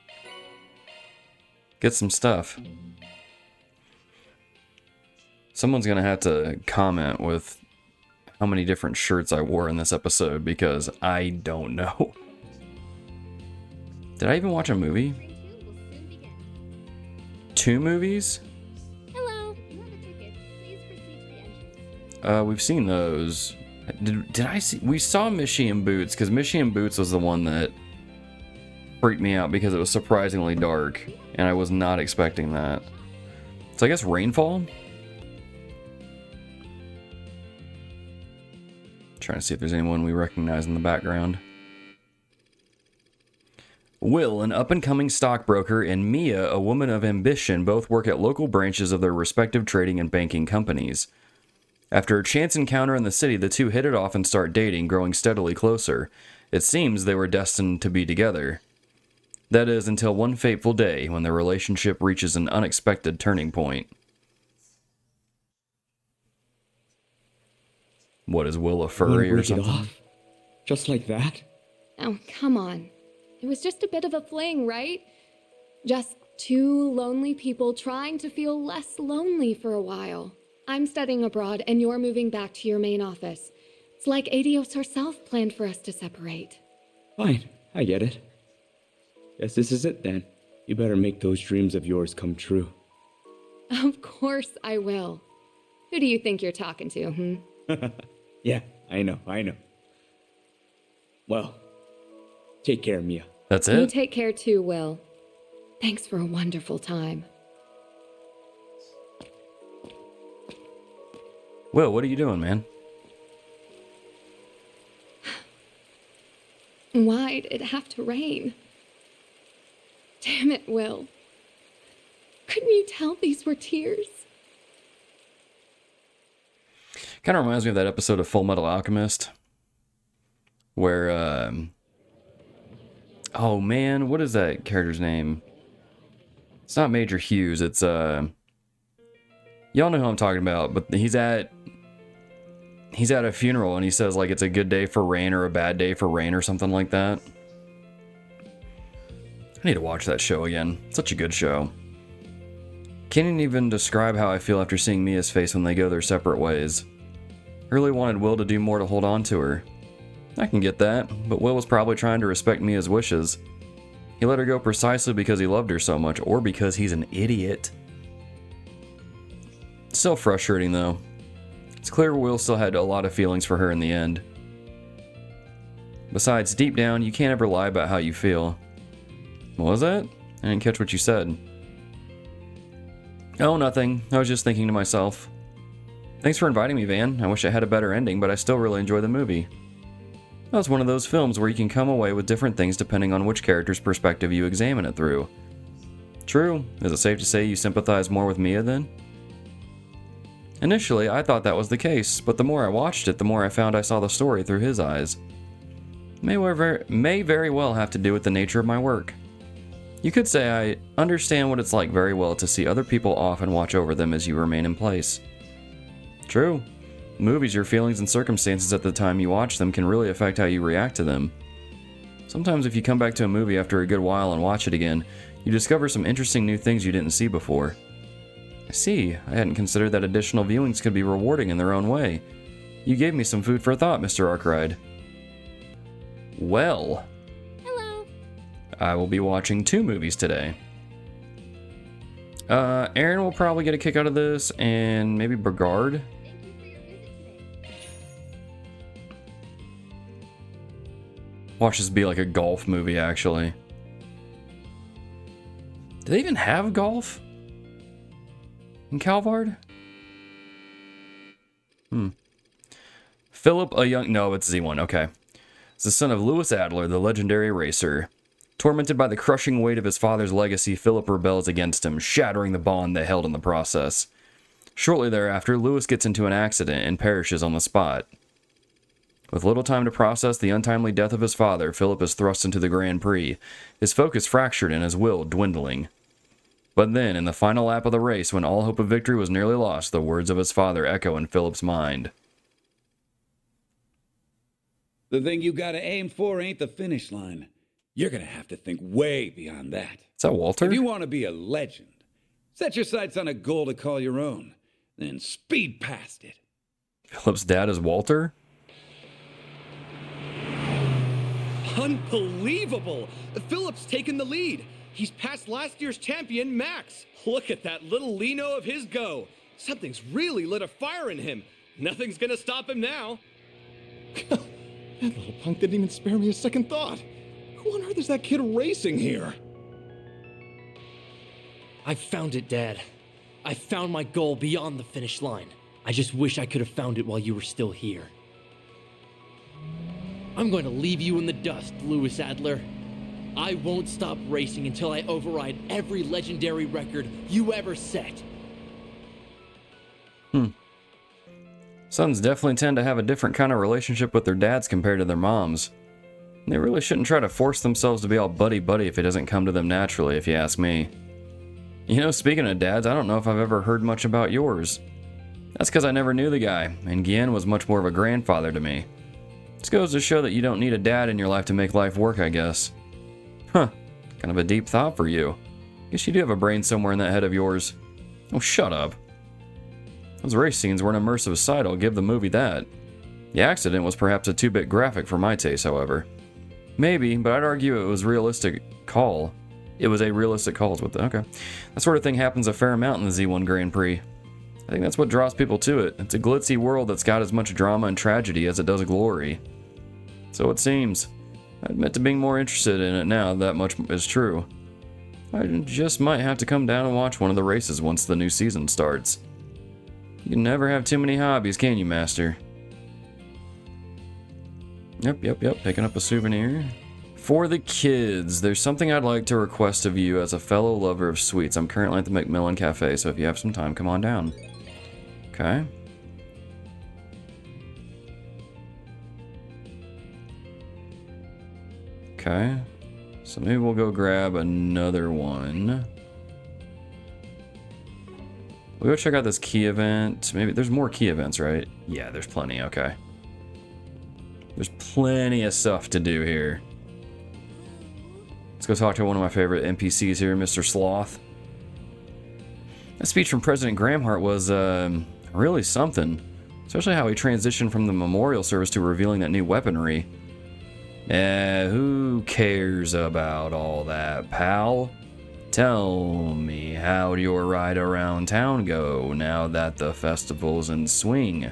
get some stuff. Someone's gonna have to comment with how many different shirts I wore in this episode, because I don't know. Did I even watch a movie? 2 movies? Hello. You have a ticket. Please proceed to the entrance. We've seen those. Did I see? We saw Mishy and Boots, because Mishy and Boots was the one that freaked me out because it was surprisingly dark, and I was not expecting that. So I guess Rainfall? Trying to see if there's anyone we recognize in the background. Will, an up-and-coming stockbroker, and Mia, a woman of ambition, both work at local branches of their respective trading and banking companies. After a chance encounter in the city, the two hit it off and start dating, growing steadily closer. It seems they were destined to be together. That is, until one fateful day, when their relationship reaches an unexpected turning point. What, is Will a furry or something? Off? Just like that? Oh, come on. It was just a bit of a fling, right? Just two lonely people trying to feel less lonely for a while. I'm studying abroad, and you're moving back to your main office. It's like Adios herself planned for us to separate. Fine, I get it. Guess this is it then. You better make those dreams of yours come true. Of course I will. Who do you think you're talking to, Yeah, I know. Well, take care, Mia. That's You it? take care too, Will. Thanks for a wonderful time. Will, what are you doing, man? Why'd it have to rain? Damn it, Will. Couldn't you tell these were tears? Kind of reminds me of that episode of Full Metal Alchemist where, oh man, what is that character's name? It's not Major Hughes, it's, y'all know who I'm talking about, but he's at a funeral and he says, like, it's a good day for rain or a bad day for rain or something like that. I need to watch that show again. Such a good show. Can't even describe how I feel after seeing Mia's face when they go their separate ways. I really wanted Will to do more to hold on to her. I can get that, but Will was probably trying to respect Mia's wishes. He let her go precisely because he loved her so much, or because he's an idiot. Still frustrating though. It's clear Will still had a lot of feelings for her in the end. Besides, deep down, you can't ever lie about how you feel. What was that? I didn't catch what you said. Oh, nothing. I was just thinking to myself. Thanks for inviting me, Van. I wish I had a better ending, but I still really enjoy the movie. That was one of those films where you can come away with different things depending on which character's perspective you examine it through. True. Is it safe to say you sympathize more with Mia then? Initially, I thought that was the case, but the more I watched it, the more I found I saw the story through his eyes. May very well have to do with the nature of my work. You could say I understand what it's like very well to see other people off and watch over them as you remain in place. True. Movies, your feelings and circumstances at the time you watch them can really affect how you react to them. Sometimes if you come back to a movie after a good while and watch it again, you discover some interesting new things you didn't see before. I see. I hadn't considered that additional viewings could be rewarding in their own way. You gave me some food for thought, Mr. Arkride. Well, Hello. I will be watching 2 movies today. Aaron will probably get a kick out of this, and maybe Burgard. Thank you for your visit today. Watch this be like a golf movie, actually. Do they even have golf in Calvard? Philip, no, it's Z1, okay. It's the son of Louis Adler, the legendary racer. Tormented by the crushing weight of his father's legacy, Philip rebels against him, shattering the bond they held in the process. Shortly thereafter, Louis gets into an accident and perishes on the spot. With little time to process the untimely death of his father, Philip is thrust into the Grand Prix, his focus fractured and his will dwindling. But then, in the final lap of the race, when all hope of victory was nearly lost, the words of his father echo in Philip's mind. The thing you gotta aim for ain't the finish line. You're gonna have to think way beyond that. Is that Walter? If you want to be a legend, set your sights on a goal to call your own, then speed past it. Philip's dad is Walter? Unbelievable! Philip's taken the lead. He's past last year's champion, Max. Look at that little Lino of his go. Something's really lit a fire in him. Nothing's gonna stop him now. That little punk didn't even spare me a second thought. Who on earth is that kid racing here? I found it, Dad. I found my goal beyond the finish line. I just wish I could have found it while you were still here. I'm going to leave you in the dust, Louis Adler. I won't stop racing until I override every legendary record you ever set. Sons definitely tend to have a different kind of relationship with their dads compared to their moms. They really shouldn't try to force themselves to be all buddy-buddy if it doesn't come to them naturally, if you ask me. You know, speaking of dads, I don't know if I've ever heard much about yours. That's because I never knew the guy, and Guillen was much more of a grandfather to me. This goes to show that you don't need a dad in your life to make life work, I guess. Huh, kind of a deep thought for you. Guess you do have a brain somewhere in that head of yours. Oh, shut up. Those race scenes were an immersive sight, I'll give the movie that. The accident was perhaps a 2-bit graphic for my taste, however. Maybe, but I'd argue it was a realistic call. It was a realistic call, is what the, okay. That sort of thing happens a fair amount in the Z1 Grand Prix. I think that's what draws people to it. It's a glitzy world that's got as much drama and tragedy as it does glory. So it seems. I admit to being more interested in it now, that much is true. I just might have to come down and watch one of the races once the new season starts. You can never have too many hobbies, can you, Master? Yep, picking up a souvenir. For the kids, there's something I'd like to request of you as a fellow lover of sweets. I'm currently at the Macmillan Cafe, so if you have some time, come on down. Okay. Okay. So maybe we'll go grab another one. We'll go check out this key event. Maybe there's more key events, right? Yeah, there's plenty, okay. There's plenty of stuff to do here. Let's go talk to one of my favorite NPCs here, Mr. Sloth. That speech from President Gramhart was really something. Especially how he transitioned from the memorial service to revealing that new weaponry. Who cares about all that, pal? Tell me, how'd your ride around town go now that the festival's in swing?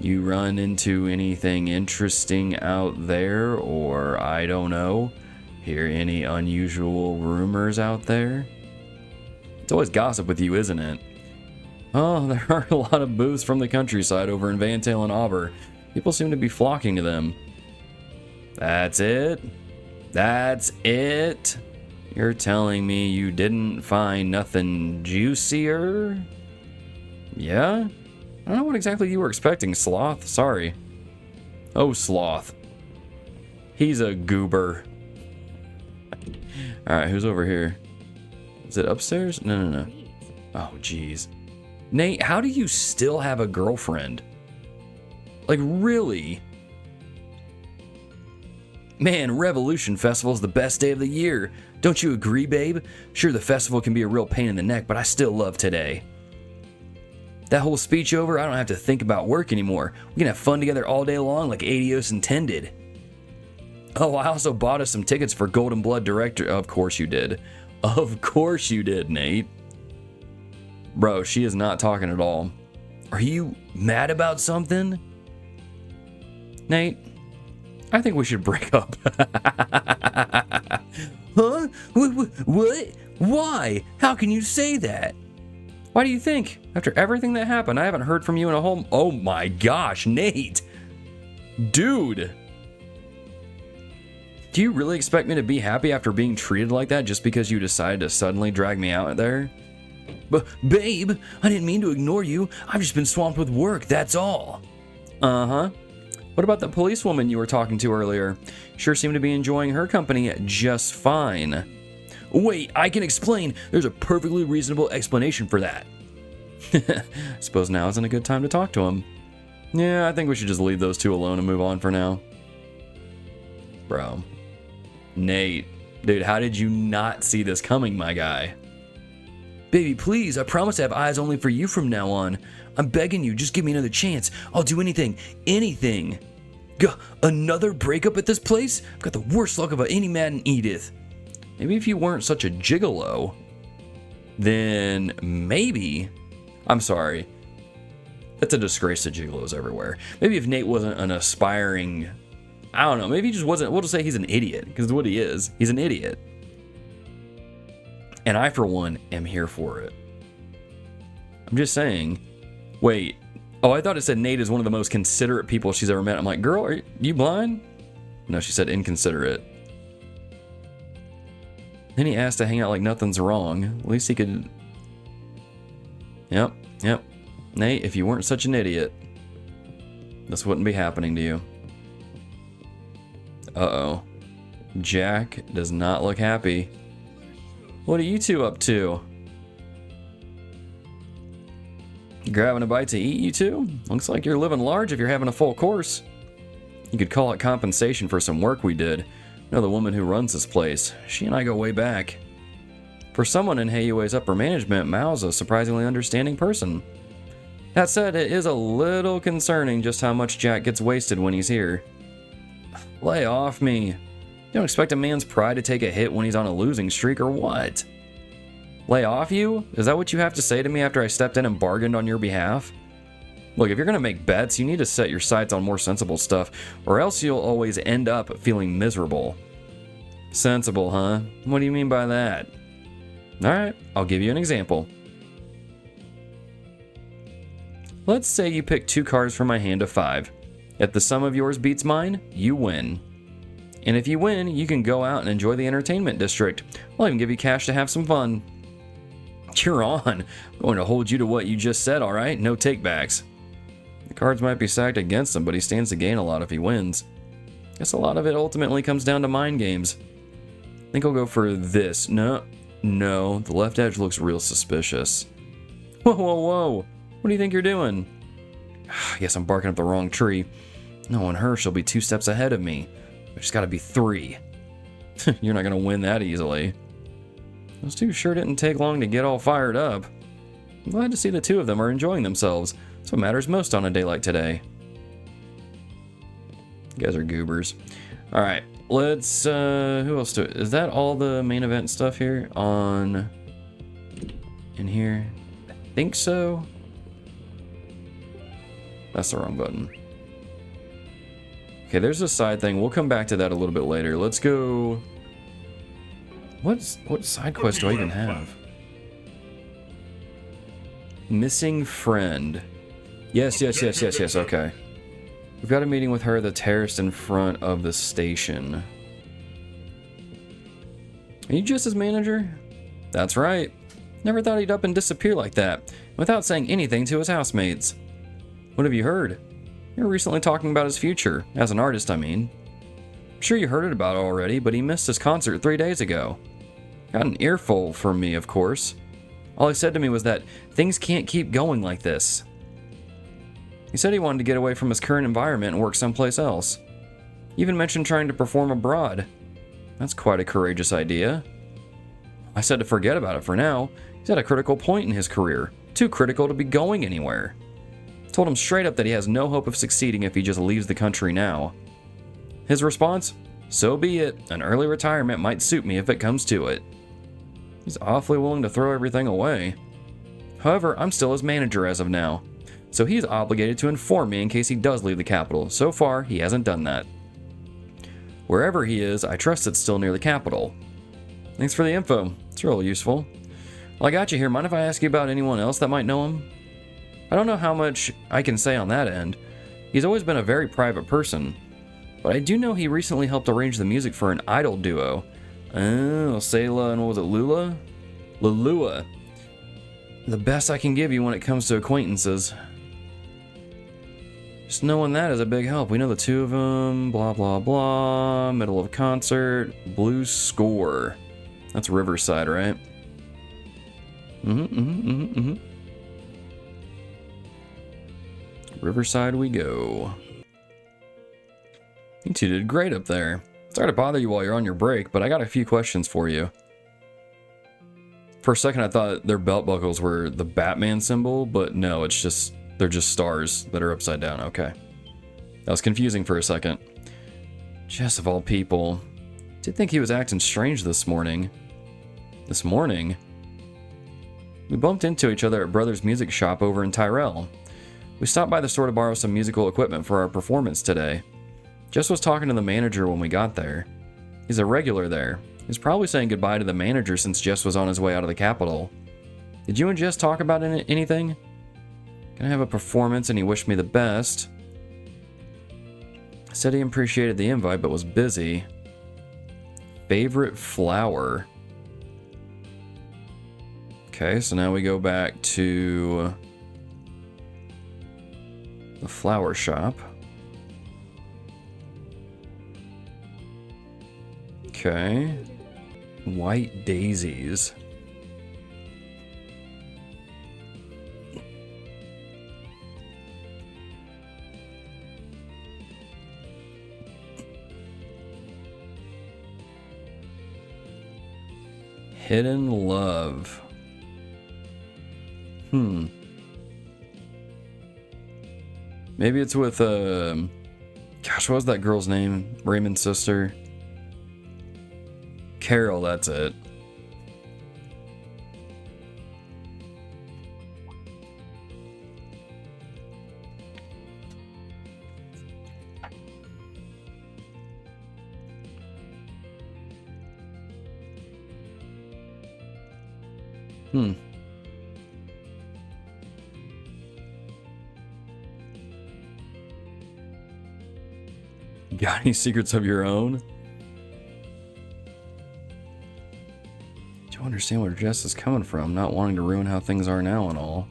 You run into anything interesting out there, or I don't know, hear any unusual rumors out there? It's always gossip with you, isn't it? Oh, there are a lot of booths from the countryside over in Van Tail and Auber. People seem to be flocking to them. That's it? That's it? You're telling me you didn't find nothing juicier? Yeah? I don't know what exactly you were expecting, Sloth. Sorry. Oh, Sloth. He's a goober. Alright, who's over here? Is it upstairs? No. Oh, jeez. Nate, how do you still have a girlfriend? Like, really? Man, Revolution Festival's the best day of the year. Don't you agree, babe? Sure, the festival can be a real pain in the neck, but I still love today. That whole speech over, I don't have to think about work anymore. We can have fun together all day long like Adios intended. Oh, I also bought us some tickets for Golden Blood Director. Of course you did. Of course you did, Nate. Bro, she is not talking at all. Are you mad about something? Nate, I think we should break up. Huh? What? Why? How can you say that? Why do you think? After everything that happened, I haven't heard from you in a whole... Oh my gosh, Nate. Dude. Do you really expect me to be happy after being treated like that just because you decided to suddenly drag me out there? But, babe, I didn't mean to ignore you. I've just been swamped with work, that's all. Uh-huh. What about the policewoman you were talking to earlier? Sure seemed to be enjoying her company just fine. Wait, I can explain. There's a perfectly reasonable explanation for that. Suppose now isn't a good time to talk to him. Yeah, I think we should just leave those two alone and move on for now. Bro. Nate. Dude, how did you not see this coming, my guy? Baby, please, I promise to have eyes only for you from now on. I'm begging you, just give me another chance. I'll do anything. Anything. Another breakup at this place? I've got the worst luck of any man in Edith. Maybe if you weren't such a gigolo, then maybe... I'm sorry. That's a disgrace to gigolos everywhere. Maybe if Nate wasn't an aspiring... I don't know, maybe he just wasn't... We'll just say he's an idiot, because what he is. He's an idiot. And I, for one, am here for it. I'm just saying. Wait. Oh, I thought it said Nate is one of the most considerate people she's ever met. I'm like, girl, are you blind? No, she said inconsiderate. Then he asked to hang out like nothing's wrong. At least he could... Yep. Nate, if you weren't such an idiot, this wouldn't be happening to you. Uh-oh. Jack does not look happy. What are you two up to? Grabbing a bite to eat, you two? Looks like you're living large if you're having a full course. You could call it compensation for some work we did. You know the woman who runs this place. She and I go way back. For someone in Heiyue's upper management, Mao's a surprisingly understanding person. That said, it is a little concerning just how much Jack gets wasted when he's here. Lay off me. You don't expect a man's pride to take a hit when he's on a losing streak or what? Lay off you? Is that what you have to say to me after I stepped in and bargained on your behalf? Look, if you're gonna make bets, you need to set your sights on more sensible stuff, or else you'll always end up feeling miserable. Sensible, huh? What do you mean by that? Alright, I'll give you an example. Let's say you pick 2 cards from my hand of 5. If the sum of yours beats mine, you win. And if you win, you can go out and enjoy the entertainment district. I'll even give you cash to have some fun. You're on. I'm going to hold you to what you just said, alright? No takebacks. The cards might be stacked against him, but he stands to gain a lot if he wins. Guess a lot of it ultimately comes down to mind games. I think I'll go for this. No, the left edge looks real suspicious. Whoa. What do you think you're doing? I guess I'm barking up the wrong tree. Knowing her, she'll be 2 steps ahead of me. There's gotta be 3. You're not gonna win that easily. Those 2 sure didn't take long to get all fired up. I'm glad to see the 2 of them are enjoying themselves. That's what matters most on a day like today. You guys are goobers. Alright, let's, who else is that all the main event stuff here on... in here? I think so. That's the wrong button. Okay, there's a side thing. We'll come back to that a little bit later. Let's go... What side quest do I even have? Missing friend. Yes, okay. We've got a meeting with her at the terrace in front of the station. Are you Jess's manager? That's right. Never thought he'd up and disappear like that, without saying anything to his housemates. What have you heard? You're recently talking about his future, as an artist, I mean. I'm sure you heard it about it already, but he missed his concert 3 days ago. Got an earful from me, of course. All he said to me was that things can't keep going like this. He said he wanted to get away from his current environment and work someplace else. He even mentioned trying to perform abroad. That's quite a courageous idea. I said to forget about it for now. He's at a critical point in his career. Too critical to be going anywhere. Told him straight up that he has no hope of succeeding if he just leaves the country now. His response? So be it. An early retirement might suit me if it comes to it. He's awfully willing to throw everything away. However, I'm still his manager as of now, so he's obligated to inform me in case he does leave the capital. So far, he hasn't done that. Wherever he is, I trust it's still near the capital. Thanks for the info. It's real useful. Well, I got you here. Mind if I ask you about anyone else that might know him? I don't know how much I can say on that end. He's always been a very private person, but I do know he recently helped arrange the music for an idol duo. Oh, Sayla and what was it, Lula? Lalua. The best I can give you when it comes to acquaintances. Just knowing that is a big help. We know the two of them, blah, blah, blah, middle of concert, blue score. That's Riverside, right? Riverside we go. You two did great up there. Sorry to bother you while you're on your break, but I got a few questions for you. For a second I thought their belt buckles were the Batman symbol, but no, they're just stars that are upside down. Okay. That was confusing for a second. Jess of all people. Did think he was acting strange this morning. This morning? We bumped into each other at Brothers Music Shop over in Tyrell. We stopped by the store to borrow some musical equipment for our performance today. Jess was talking to the manager when we got there. He's a regular there. He's probably saying goodbye to the manager since Jess was on his way out of the capital. Did you and Jess talk about anything? Gonna have a performance and he wished me the best. Said he appreciated the invite but was busy. Favorite flower. Okay, so now we go back to the flower shop. Okay. White daisies. Hidden love. Maybe it's with, gosh, what was that girl's name? Raymond's sister? Carol, that's it. Got any secrets of your own? Do you understand where Jess is coming from, not wanting to ruin how things are now and all?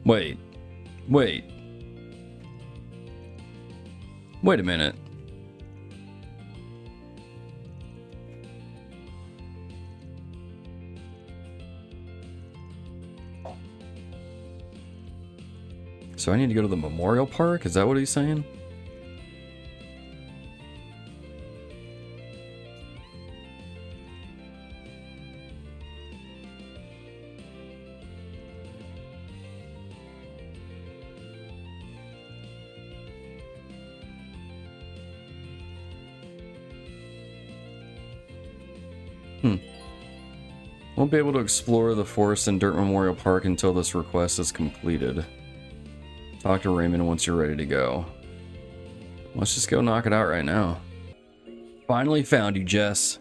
Wait a minute. So I need to go to the memorial park? Is that what he's saying? Won't be able to explore the Forest and Dirt Memorial Park until this request is completed. Talk to Raymond once you're ready to go. Let's just go knock it out right now. Finally found you, Jess.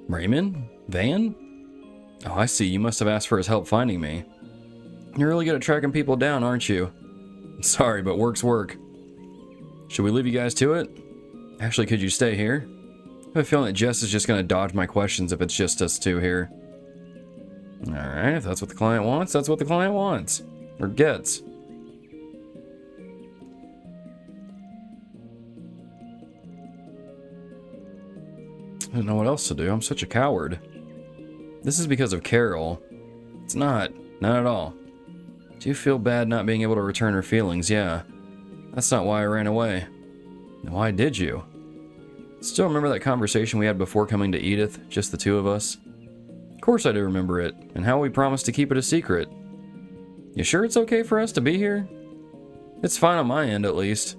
Raymond? Van? Oh, I see. You must have asked for his help finding me. You're really good at tracking people down, aren't you? Sorry, but work's work. Should we leave you guys to it? Actually, could you stay here? I have a feeling that Jess is just going to dodge my questions if it's just us two here. Alright, if that's what the client wants, that's what the client wants. Or gets. I don't know what else to do. I'm such a coward. This is because of Carol. It's not. Not at all. Do you feel bad not being able to return her feelings? Yeah. That's not why I ran away. Why did you? Still remember that conversation we had before coming to Edith? Just the two of us? Of course I do remember it, and how we promised to keep it a secret. You sure it's okay for us to be here? It's fine on my end, at least.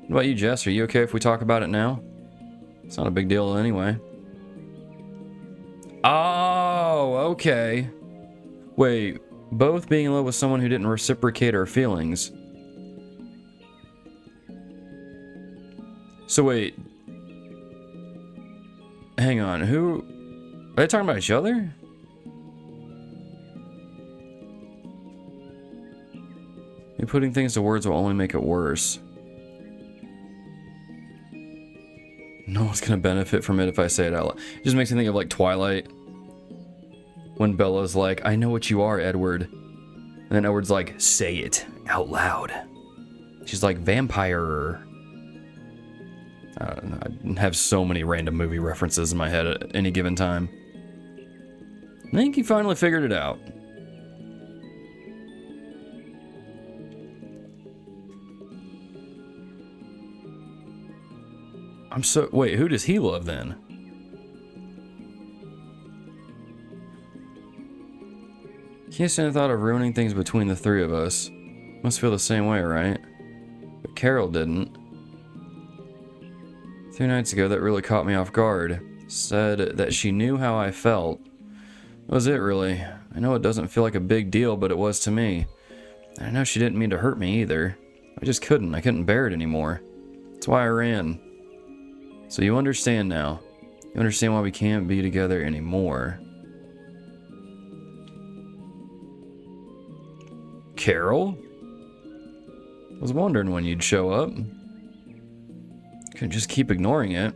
What about you, Jess? Are you okay if we talk about it now? It's not a big deal anyway. Oh, okay. Wait, both being in love with someone who didn't reciprocate our feelings. So wait. Hang on, who... Are they talking about each other? You're putting things to words will only make it worse. No one's gonna benefit from it if I say it out loud. It just makes me think of like Twilight. When Bella's like, I know what you are, Edward. And then Edward's like, say it out loud. She's like, vampire. I don't know, I have so many random movie references in my head at any given time. I think he finally figured it out. Wait, who does he love then? Can't stand the thought of ruining things between the three of us. Must feel the same way, right? But Carol didn't. 2 nights ago, that really caught me off guard. Said that she knew how I felt. That was it, really. I know it doesn't feel like a big deal, but it was to me. And I know she didn't mean to hurt me either. I just couldn't. I couldn't bear it anymore. That's why I ran. So you understand now. You understand why we can't be together anymore. Carol? I was wondering when you'd show up. Couldn't just keep ignoring it.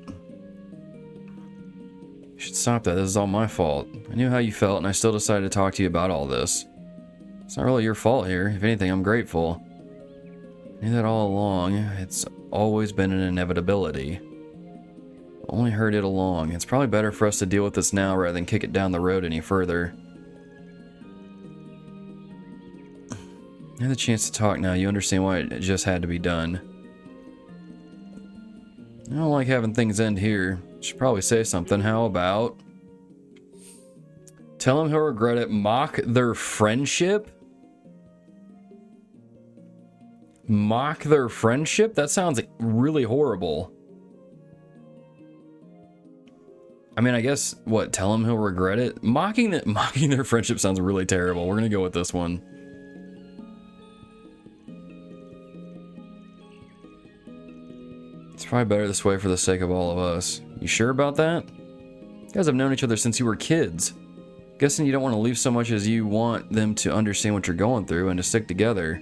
You should stop that. This is all my fault. I knew how you felt, and I still decided to talk to you about all this. It's not really your fault here. If anything, I'm grateful. I knew that all along. It's always been an inevitability. Only heard it along. It's probably better for us to deal with this now rather than kick it down the road any further. You have the chance to talk now. You understand why it just had to be done. I don't like having things end here. Should probably say something. How about... Tell him he'll regret it. Mock their friendship? Mock their friendship? That sounds really horrible. I mean, I guess, what, tell him he'll regret it? Mocking their friendship sounds really terrible. We're gonna go with this one. It's probably better this way for the sake of all of us. You sure about that? You guys have known each other since you were kids. Guessing you don't want to leave so much as you want them to understand what you're going through and to stick together.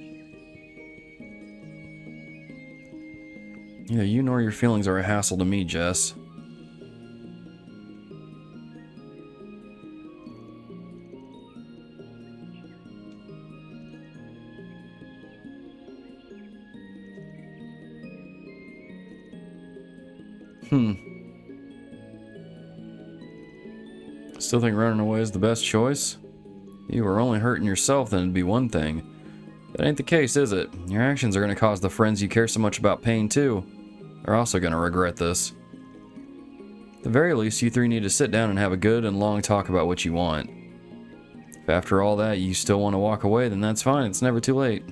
Neither you nor your feelings are a hassle to me, Jess. Still think running away is the best choice? If you were only hurting yourself, then it'd be one thing. That ain't the case, is it? Your actions are going to cause the friends you care so much about pain, too. They're also going to regret this. At the very least, you three need to sit down and have a good and long talk about what you want. If after all that you still want to walk away, then that's fine. It's never too late.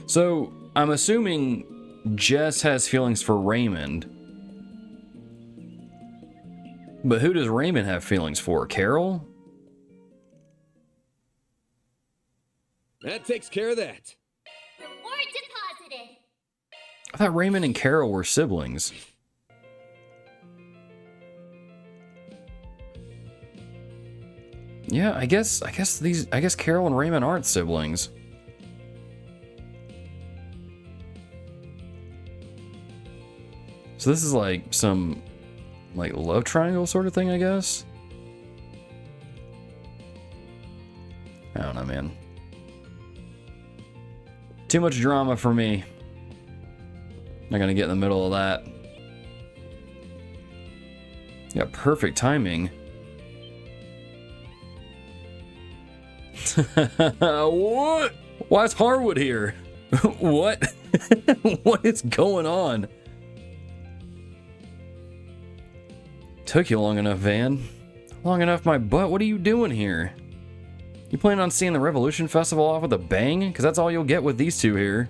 So, I'm assuming Jess has feelings for Raymond. But who does Raymond have feelings for? Carol? That takes care of that. Reward deposited. I thought Raymond and Carol were siblings. Yeah, I guess Carol and Raymond aren't siblings. So this is like some like love triangle sort of thing, I guess. I don't know, man. Too much drama for me. Not gonna get in the middle of that. Yeah, perfect timing. What? Why is Harwood here? What? What is going on? Took you long enough, Van. Long enough, my butt. What are you doing here? You planning on seeing the Revolution Festival off with a bang? Because that's all you'll get with these two here.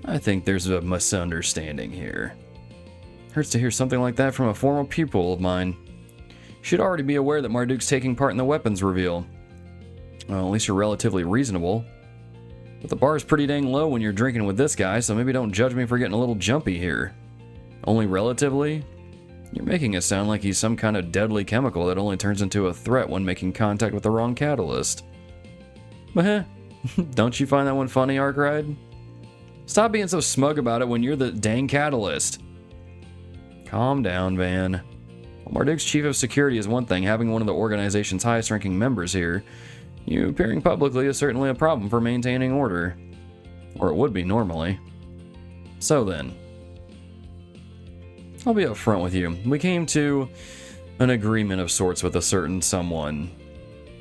I think there's a misunderstanding here. Hurts to hear something like that from a former pupil of mine. You should already be aware that Marduk's taking part in the weapons reveal. Well, at least you're relatively reasonable. But the bar is pretty dang low when you're drinking with this guy, so maybe don't judge me for getting a little jumpy here. Only relatively? You're making it sound like he's some kind of deadly chemical that only turns into a threat when making contact with the wrong catalyst. Meh. Don't you find that one funny, Arkride? Stop being so smug about it when you're the dang catalyst. Calm down, Van. While Marduk's chief of security is one thing, having one of the organization's highest-ranking members here, you appearing publicly is certainly a problem for maintaining order. Or it would be normally. So then, I'll be upfront with you. We came to an agreement of sorts with a certain someone.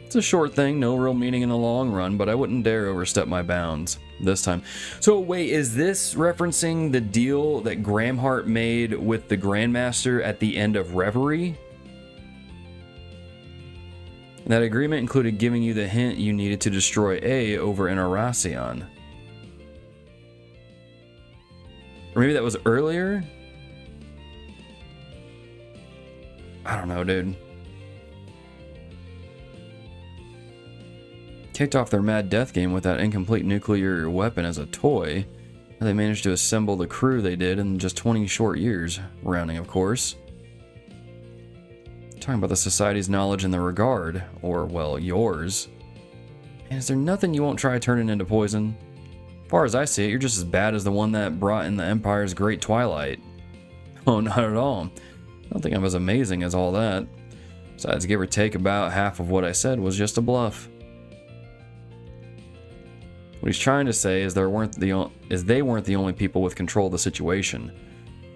It's a short thing, no real meaning in the long run, but I wouldn't dare overstep my bounds this time. So wait, is this referencing the deal that Gramhart made with the Grandmaster at the end of Reverie? That agreement included giving you the hint you needed to destroy A over in Arasion. Or maybe that was earlier? I don't know, dude. Kicked off their mad death game with that incomplete nuclear weapon as a toy. They managed to assemble the crew they did in just 20 short years. Rounding, of course. Talking about the Society's knowledge in the regard, or, well, yours. And is there nothing you won't try turning into poison? As far as I see it, you're just as bad as the one that brought in the Empire's Great Twilight. Oh, not at all. I don't think I'm as amazing as all that. Besides, give or take about half of what I said was just a bluff. What he's trying to say is they weren't the only people with control of the situation.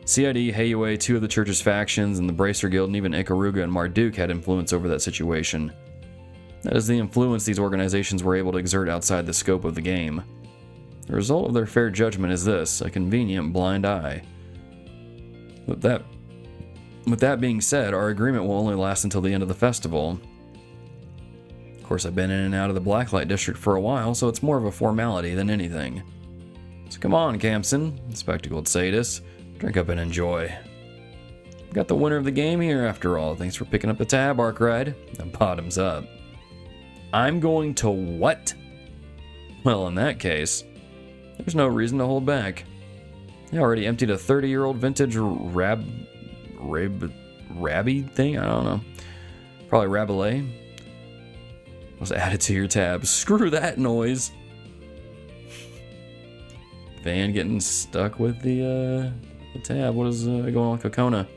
CID, Heiyue, two of the church's factions, and the Bracer Guild, and even Ikaruga and Marduk had influence over that situation. That is the influence these organizations were able to exert outside the scope of the game. The result of their fair judgment is this, a convenient blind eye. With that being said, our agreement will only last until the end of the festival. Of course, I've been in and out of the Blacklight District for a while, so it's more of a formality than anything. So come on, Campson, spectacled sadist. Drink up and enjoy. Got the winner of the game here, after all. Thanks for picking up the tab, Arkride. The bottom's up. I'm going to what? Well, in that case, there's no reason to hold back. They already emptied a 30-year-old vintage Rabby thing? I don't know. Probably Rabelais. Was added to your tab. Screw that noise. Van getting stuck with the tab. What is going on with Kokona?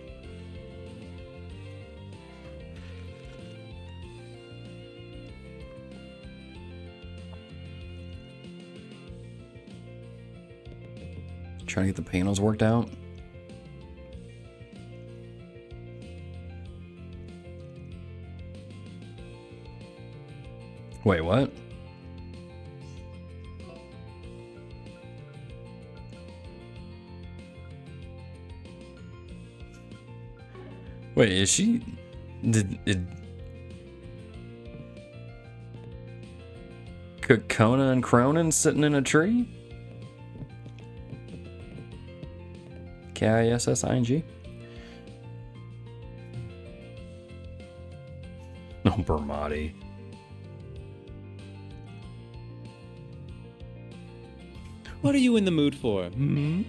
Trying to get the panels worked out. Wait, what? Wait, is she... Did Kokona and Cronin sitting in a tree? K-I-S-S-I-N-G? No, Bermati. What are you in the mood for? Hmm?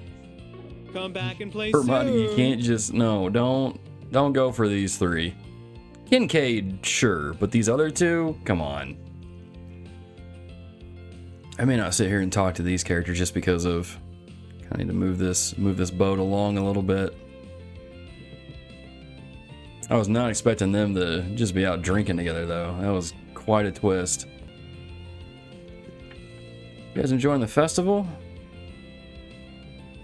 Come back and play Bermati, soon. you can't just... No, don't go for these three. Kincaid, sure, but these other two? Come on. I may not sit here and talk to these characters just because of... I need to move this boat along a little bit. I was not expecting them to just be out drinking together, though. That was quite a twist. You guys enjoying the festival?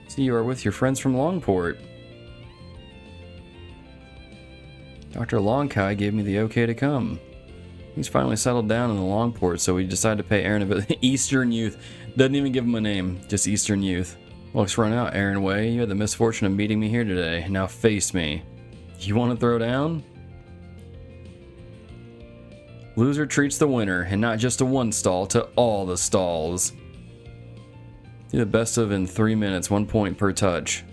See, you are with your friends from Longport. Dr. Longkai gave me the okay to come. He's finally settled down in the Longport, so we decided to pay Aaron a bit. Eastern Youth. Doesn't even give him a name, just Eastern Youth. Well, let's run out, Aaron Way. You had the misfortune of meeting me here today. Now face me. You want to throw down? Loser treats the winner, and not just to one stall, to all the stalls. Do the best of in 3 minutes, 1 point per touch.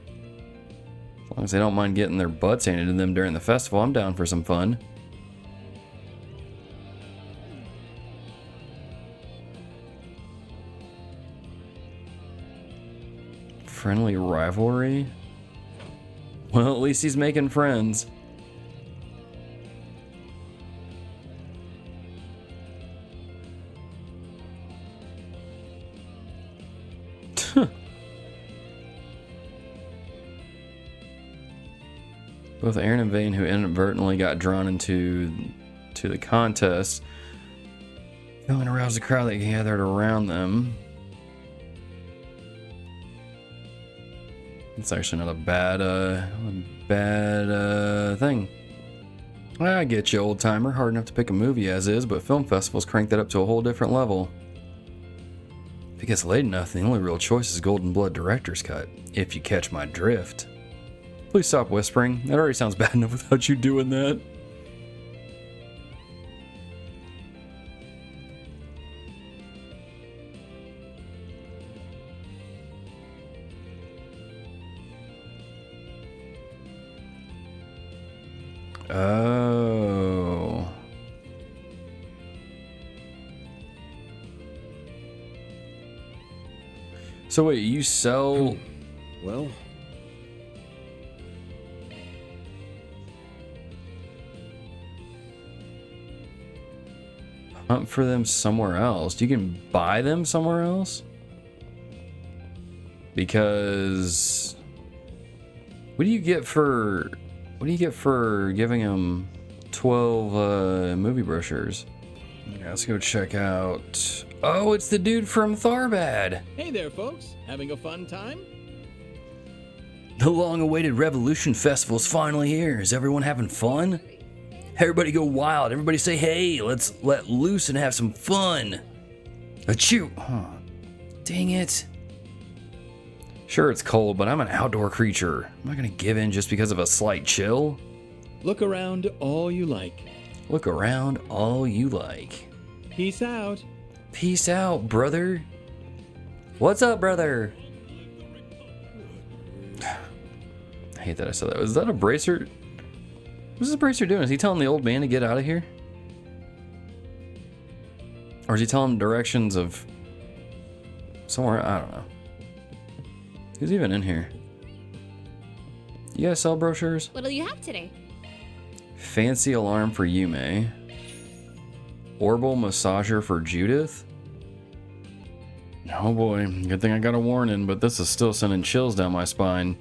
As long as they don't mind getting their butts handed to them during the festival, I'm down for some fun. Friendly rivalry? Well, at least he's making friends. Both Aaron and Vane, who inadvertently got drawn into the contest, going to arouse the crowd that gathered around them. It's actually not a bad thing. I get you, old timer. Hard enough to pick a movie as is, but film festivals crank that up to a whole different level. If it gets late enough, the only real choice is Golden Blood Director's Cut, if you catch my drift. Please stop whispering. That already sounds bad enough without you doing that. Oh. So wait, you sell... Well... Hunt for them somewhere else. You can buy them somewhere else? Because... What do you get for giving them 12 movie brochures? Yeah, let's go check out... Oh, it's the dude from Tharbad! Hey there, folks. Having a fun time? The long-awaited Revolution Festival's finally here. Is everyone having fun? Everybody go wild. Everybody say, hey, let's let loose and have some fun. Achoo! Huh. Dang it. Sure, it's cold, but I'm an outdoor creature. I'm not gonna give in just because of a slight chill. Look around all you like. Look around all you like. Peace out. Peace out, brother. What's up, brother? I hate that I said that. Was that a bracer? What's this bracer doing? Is he telling the old man to get out of here? Or is he telling him directions of somewhere? I don't know. Who's even in here? You guys sell brochures? What'll you have today? Fancy alarm for Yume. Orbal massager for Judith. Oh boy, good thing I got a warning, but this is still sending chills down my spine.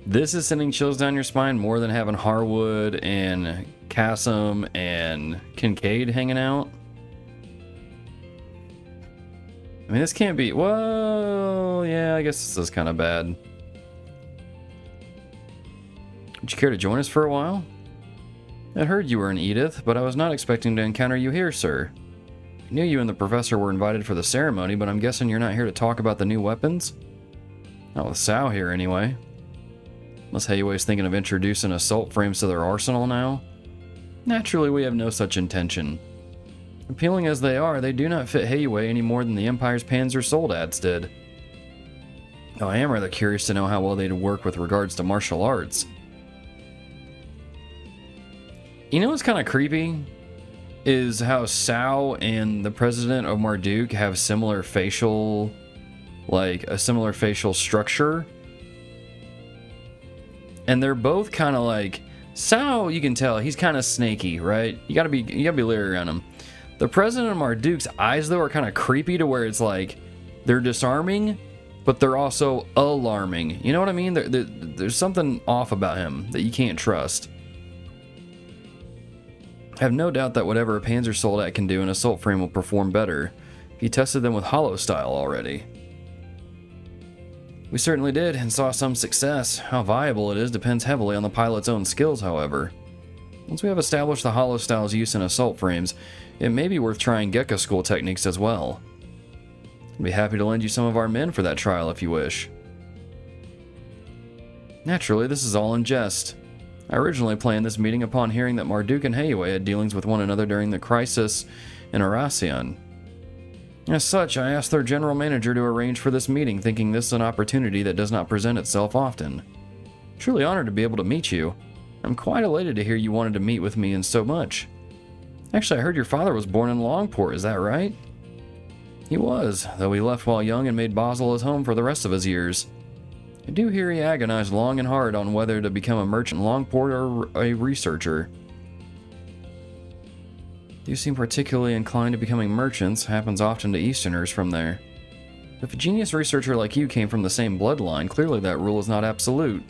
This is sending chills down your spine more than having Harwood and Cassim and Kincaid hanging out. I mean, this can't be... Well, yeah, I guess this is kind of bad. Would you care to join us for a while? I heard you were in Edith, but I was not expecting to encounter you here, sir. I knew you and the professor were invited for the ceremony, but I'm guessing you're not here to talk about the new weapons? Not with Sao here, anyway. Unless Hayway's thinking of introducing assault frames to their arsenal now? Naturally, we have no such intention. Appealing as they are, they do not fit Hayway any more than the Empire's Panzer Soldads did. Though I am rather curious to know how well they'd work with regards to martial arts. You know what's kind of creepy? Is how Sao and the president of Marduk have similar facial... like, a similar facial structure. And they're both kind of like... Sao, you can tell, he's kind of snaky, right? You gotta be leery around him. The president of Marduk's eyes, though, are kind of creepy to where it's like... they're disarming, but they're also alarming. You know what I mean? There's something off about him that you can't trust. I have no doubt that whatever a Panzer Soldat can do, an assault frame will perform better. He tested them with hollow style already. We certainly did, and saw some success. How viable it is depends heavily on the pilot's own skills, however. Once we have established the hollow style's use in assault frames, it may be worth trying Gecko School techniques as well. I'd be happy to lend you some of our men for that trial if you wish. Naturally, this is all in jest. I originally planned this meeting upon hearing that Marduk and Heiue had dealings with one another during the crisis in Aracion. As such, I asked their general manager to arrange for this meeting, thinking this an opportunity that does not present itself often. Truly honored to be able to meet you. I'm quite elated to hear you wanted to meet with me and so much. Actually, I heard your father was born in Longport, is that right? He was, though he left while young and made Basel his home for the rest of his years. I do hear he agonized long and hard on whether to become a merchant in Longport or a researcher. You seem particularly inclined to becoming merchants, happens often to Easterners from there. If a genius researcher like you came from the same bloodline, clearly that rule is not absolute.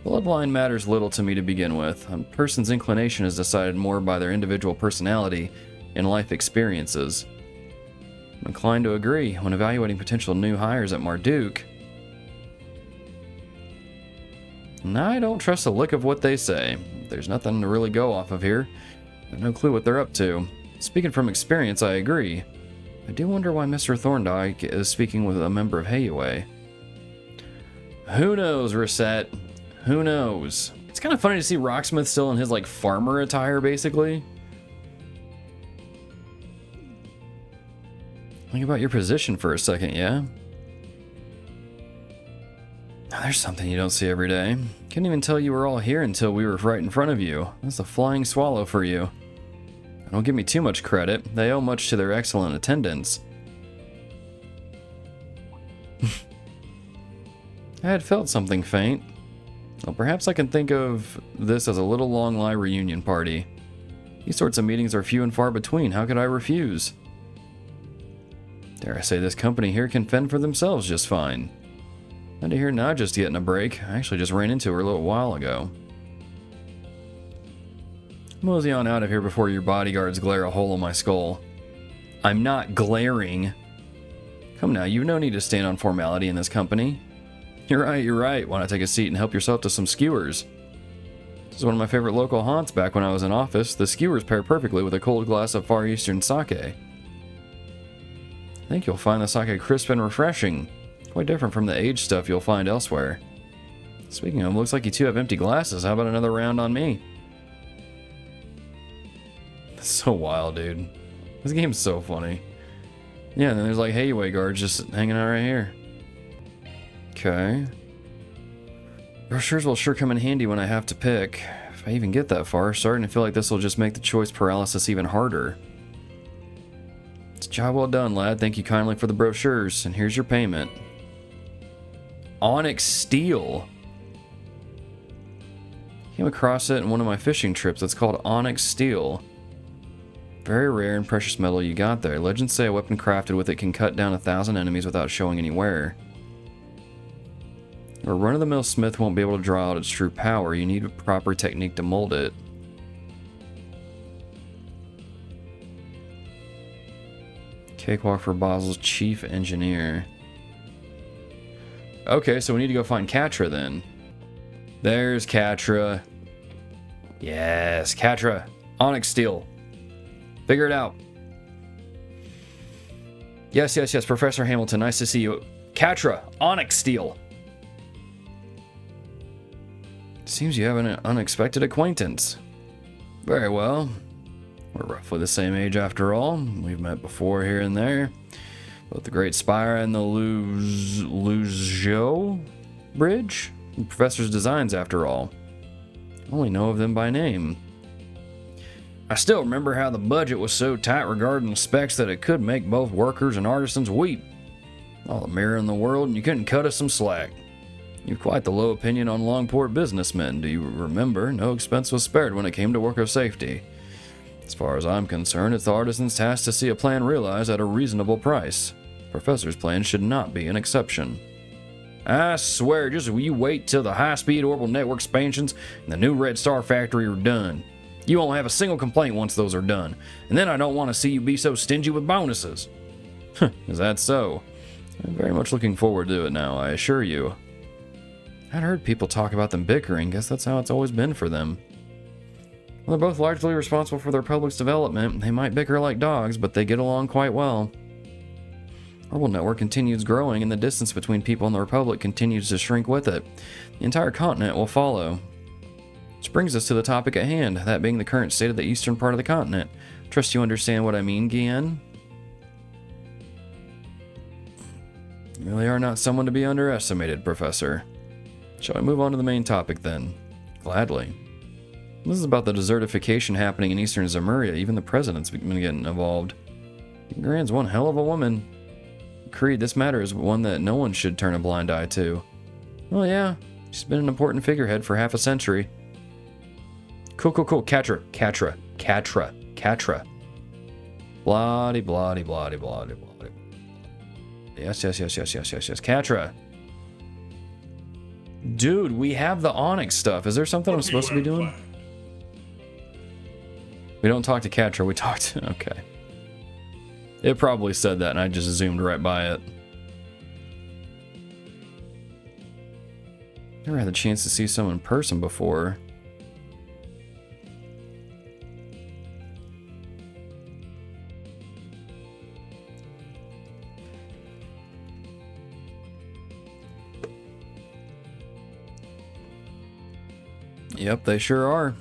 Bloodline matters little to me to begin with. A person's inclination is decided more by their individual personality and life experiences. I'm inclined to agree. When evaluating potential new hires at Marduk, I don't trust a lick of what they say. There's nothing to really go off of here. I have no clue what they're up to. Speaking from experience, I agree. I do wonder why Mr. Thorndyke is speaking with a member of Heiue. Who knows, Reset? Who knows? It's kind of funny to see Rocksmith still in his, like, farmer attire, basically. Think about your position for a second, yeah? There's something you don't see every day. Couldn't even tell you were all here until we were right in front of you. That's a flying swallow for you. Don't give me too much credit. They owe much to their excellent attendance. I had felt something faint. Well, perhaps I can think of this as a little long lie reunion party. These sorts of meetings are few and far between. How could I refuse? Dare I say this company here can fend for themselves just fine. Glad to hear Naja's getting a break. I actually just ran into her a little while ago. Mosey on out of here before your bodyguards glare a hole in my skull. I'm not glaring. Come now, you've no need to stand on formality in this company. You're right. Why not take a seat and help yourself to some skewers? This is one of my favorite local haunts back when I was in office. The skewers pair perfectly with a cold glass of Far Eastern sake. I think you'll find the sake crisp and refreshing. Quite different from the aged stuff you'll find elsewhere. Speaking of, looks like you two have empty glasses. How about another round on me? That's so wild, dude. This game's so funny. Yeah, and then there's like Heiue guards just hanging out right here. Okay. Brochures will sure come in handy when I have to pick. If I even get that far, starting to feel like this will just make the choice paralysis even harder. It's a job well done, lad. Thank you kindly for the brochures, and here's your payment. Onyx Steel. Came across it in one of my fishing trips. It's called Onyx Steel. Very rare and precious metal you got there. Legends say a weapon crafted with it can cut down 1,000 enemies without showing any wear. A run-of-the-mill smith won't be able to draw out its true power. You need a proper technique to mold it. Cakewalk for Basel's chief engineer. Okay, so we need to go find Catra then. There's Catra. Yes, Catra. Onyx Steel. Figure it out. Yes, Professor Hamilton. Nice to see you. Catra. Onyx Steel. Seems you have an unexpected acquaintance. Very well. We're roughly the same age after all. We've met before here and there. Both the Great Spire and the Luzhou Bridge. The Professor's designs, after all. I only know of them by name. I still remember how the budget was so tight regarding the specs that it could make both workers and artisans weep. All the mirror in the world, and you couldn't cut us some slack. You've quite the low opinion on Longport businessmen. Do you remember? No expense was spared when it came to worker safety. As far as I'm concerned, it's the artisan's task to see a plan realized at a reasonable price. Professor's plan should not be an exception. I swear, just you wait till the high-speed orbital network expansions and the new Red Star factory are done. You won't have a single complaint once those are done, and then I don't want to see you be so stingy with bonuses. Is that so? I'm very much looking forward to it now, I assure you. I'd heard people talk about them bickering. Guess that's how it's always been for them. Well, they're both largely responsible for their republic's development. They might bicker like dogs, but they get along quite well. Orbital network continues growing, and the distance between people and the Republic continues to shrink with it. The entire continent will follow. Which brings us to the topic at hand, that being the current state of the eastern part of the continent. Trust you understand what I mean, Guian? You really are not someone to be underestimated, Professor. Shall we move on to the main topic then? Gladly. This is about the desertification happening in eastern Zemuria. Even the president's been getting involved. Gran's one hell of a woman. Creed, this matter is one that no one should turn a blind eye to. Well, yeah, she's been an important figurehead for half a century. Cool. Catra. Bloody. Yes. Catra. Dude, we have the Onyx stuff. Is there something I'm supposed to be doing? We don't talk to Catra, we talk to... Okay. It probably said that and I just zoomed right by it. Never had the chance to see someone in person before. Yep, they sure are.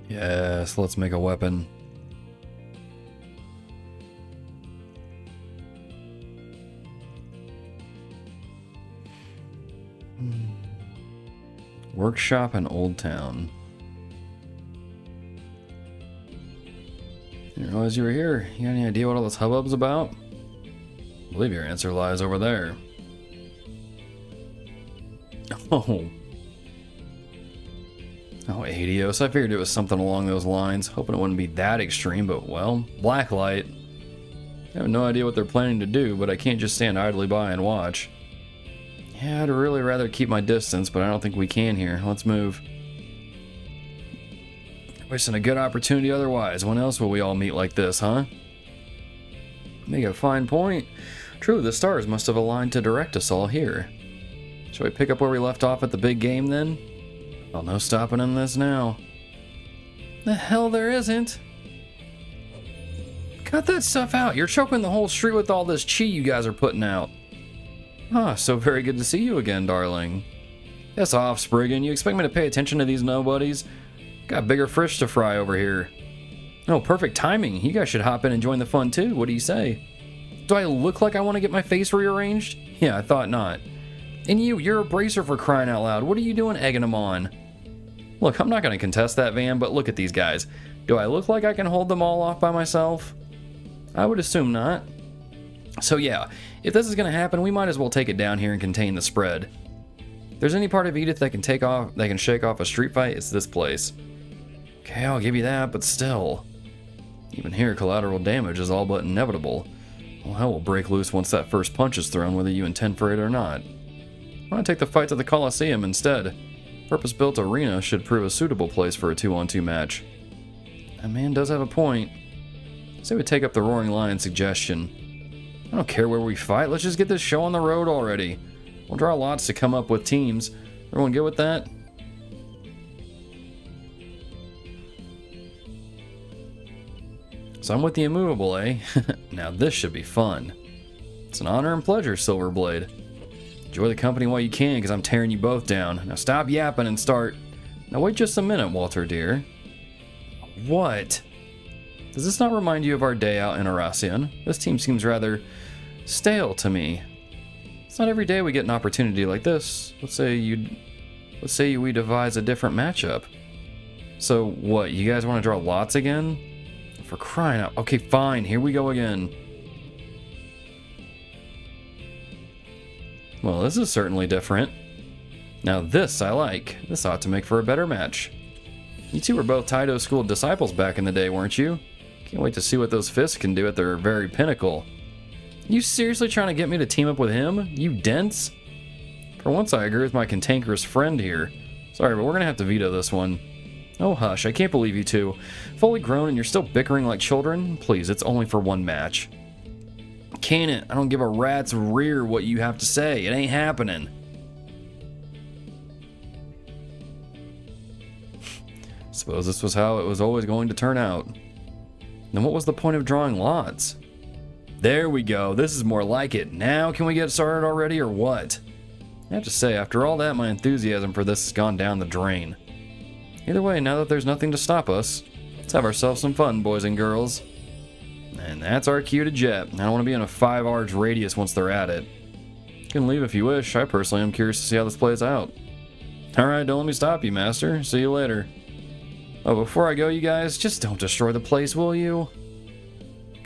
Yes, let's make a weapon. Workshop in Old Town. Didn't realize you were here. You got any idea what all this hubbub's about? I believe your answer lies over there. Oh, Adios. I figured it was something along those lines. Hoping it wouldn't be that extreme, but well, blacklight. I have no idea what they're planning to do, but I can't just stand idly by and watch. Yeah, I'd really rather keep my distance, but I don't think we can here. Let's move. Wasting a good opportunity otherwise. When else will we all meet like this, huh? Make a fine point. True, the stars must have aligned to direct us all here. Shall we pick up where we left off at the big game then? Well, no stopping in this now. The hell there isn't. Cut that stuff out. You're choking the whole street with all this chi you guys are putting out. Ah, so very good to see you again, darling. Yes, off, Spriggan. You expect me to pay attention to these nobodies? Got bigger fish to fry over here. Oh, perfect timing. You guys should hop in and join the fun too. What do you say? Do I look like I want to get my face rearranged? Yeah, I thought not. And you're a bracer for crying out loud. What are you doing egging them on? Look, I'm not going to contest that, Van, but look at these guys. Do I look like I can hold them all off by myself? I would assume not. So yeah, if this is going to happen, we might as well take it down here and contain the spread. If there's any part of Edith that can shake off a street fight, it's this place. Okay, I'll give you that, but still. Even here, collateral damage is all but inevitable. Well, hell will break loose once that first punch is thrown, whether you intend for it or not. I want to take the fight to the Coliseum instead. Purpose-built arena should prove a suitable place for a 2-on-2 match. That man does have a point. Say we take up the Roaring Lion suggestion. I don't care where we fight, let's just get this show on the road already. We'll draw lots to come up with teams. Everyone good with that? So I'm with the immovable, eh? Now this should be fun. It's an honor and pleasure, Silverblade. Enjoy the company while you can, because I'm tearing you both down. Now stop yapping and start. Now wait just a minute, Walter dear. What? Does this not remind you of our day out in Aracian? This team seems rather stale to me. It's not every day we get an opportunity like this. Let's say we devise a different matchup. So what, you guys want to draw lots again? For crying out. Okay, fine, here we go again. Well, this is certainly different. Now this I like. This ought to make for a better match. You two were both Taito School disciples back in the day, weren't you? Can't wait to see what those fists can do at their very pinnacle. You seriously trying to get me to team up with him? You dense? For once I agree with my cantankerous friend here. Sorry, but we're gonna have to veto this one. Oh hush, I can't believe you two. Fully grown and you're still bickering like children? Please, it's only for one match. Can it? I don't give a rat's rear what you have to say. It ain't happening. Suppose this was how it was always going to turn out. Then what was the point of drawing lots? There we go. This is more like it. Now can we get started already or what? I have to say, after all that, my enthusiasm for this has gone down the drain. Either way, now that there's nothing to stop us, let's have ourselves some fun, boys and girls. And that's our cue to jet. I don't want to be in a 5-arch radius once they're at it. You can leave if you wish. I personally am curious to see how this plays out. Alright, don't let me stop you, Master. See you later. Oh, before I go, you guys, just don't destroy the place, will you?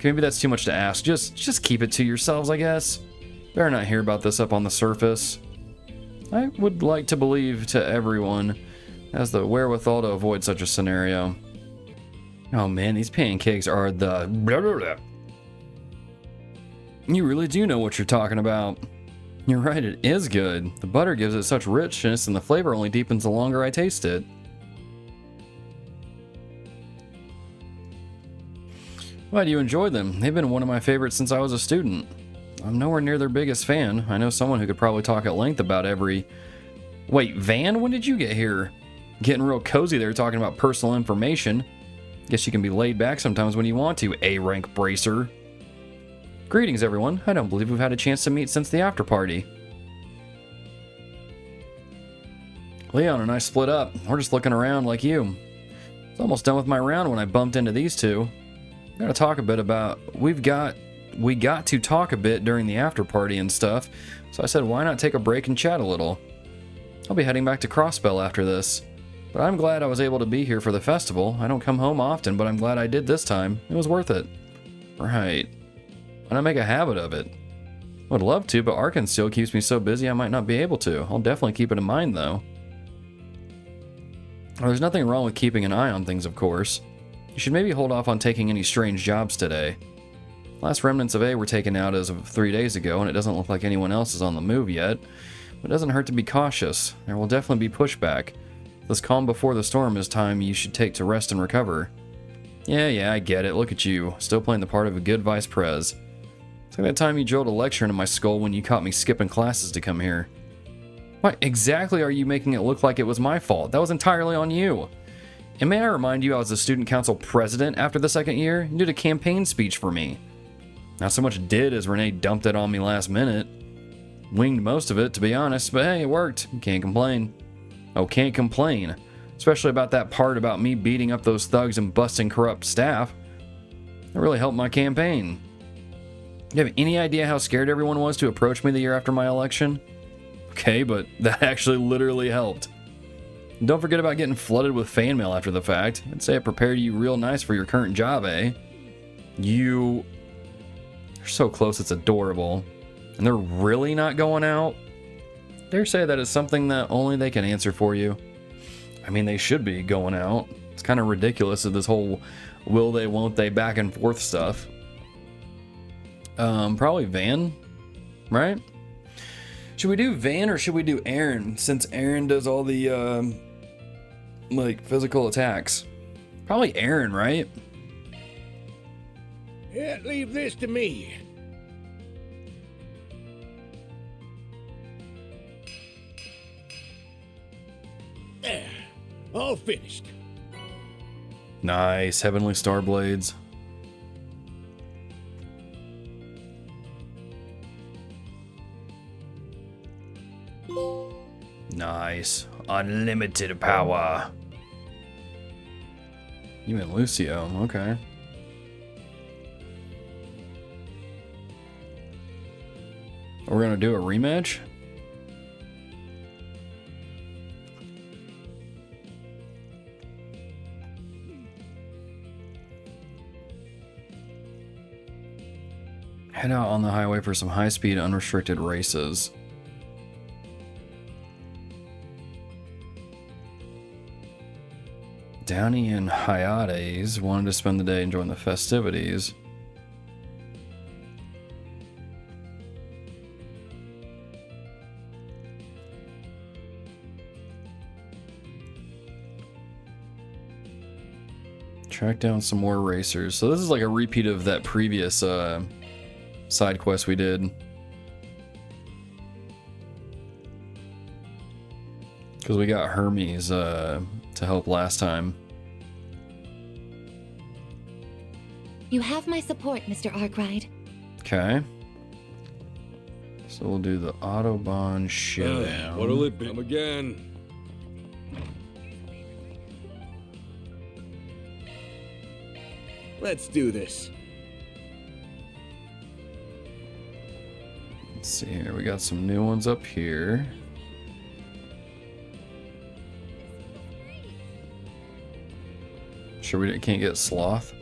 Maybe that's too much to ask. Just keep it to yourselves, I guess. Better not hear about this up on the surface. I would like to believe to everyone has the wherewithal to avoid such a scenario. Oh man, these pancakes are the... blah, blah, blah. You really do know what you're talking about. You're right, it is good. The butter gives it such richness and the flavor only deepens the longer I taste it. Why do you enjoy them? They've been one of my favorites since I was a student. I'm nowhere near their biggest fan. I know someone who could probably talk at length about every... Wait, Van, when did you get here? Getting real cozy there talking about personal information. Guess you can be laid back sometimes when you want to, A-rank bracer. Greetings, everyone. I don't believe we've had a chance to meet since the after party. Leon and I split up. We're just looking around like you. I was almost done with my round when I bumped into these two. Gotta talk a bit about... We got to talk a bit during the after party and stuff, so I said why not take a break and chat a little. I'll be heading back to Crossbell after this, but I'm glad I was able to be here for the festival. I don't come home often, but I'm glad I did this time. It was worth it. Right. Why not make a habit of it? Would love to, but Arkan still keeps me so busy I might not be able to. I'll definitely keep it in mind though. Well, there's nothing wrong with keeping an eye on things, of course. You should maybe hold off on taking any strange jobs today. Last remnants of A were taken out as of 3 days ago, and it doesn't look like anyone else is on the move yet. But it doesn't hurt to be cautious. There will definitely be pushback. This calm before the storm is time you should take to rest and recover. Yeah, I get it. Look at you, still playing the part of a good vice prez. It's like that time you drilled a lecture into my skull when you caught me skipping classes to come here. Why exactly are you making it look like it was my fault? That was entirely on you. And may I remind you, I was the student council president after the second year. You did a campaign speech for me. Not so much did as Renee dumped it on me last minute. Winged most of it, to be honest, but hey, it worked. Can't complain. Oh, can't complain. Especially about that part about me beating up those thugs and busting corrupt staff. That really helped my campaign. You have any idea how scared everyone was to approach me the year after my election? Okay, but that actually literally helped. And don't forget about getting flooded with fan mail after the fact. I'd say it prepared you real nice for your current job, eh? You're so close, it's adorable. And they're really not going out? Dare say that is something that only they can answer for you. I mean, they should be going out. It's kind of ridiculous of this whole will they, won't they, back and forth stuff. Probably Van, right? Should we do Van or should we do Aaron, since Aaron does all the, like, physical attacks? Probably Aaron, right? Yeah, leave this to me. There, all finished. Nice, Heavenly Star Blades. Nice. Unlimited power. You mean Lucio, okay. We're gonna do a rematch? Head out on the highway for some high-speed, unrestricted races. Downey and Hyades wanted to spend the day enjoying the festivities. Track down some more racers. So this is like a repeat of that previous side quest we did. Because we got Hermes to help last time. You have my support, Mr. Arkride. Okay. So we'll do the Autobahn showdown. What'll it be? Come again. Let's do this. Let's see here. We got some new ones up here. Sure we can't get Sloth?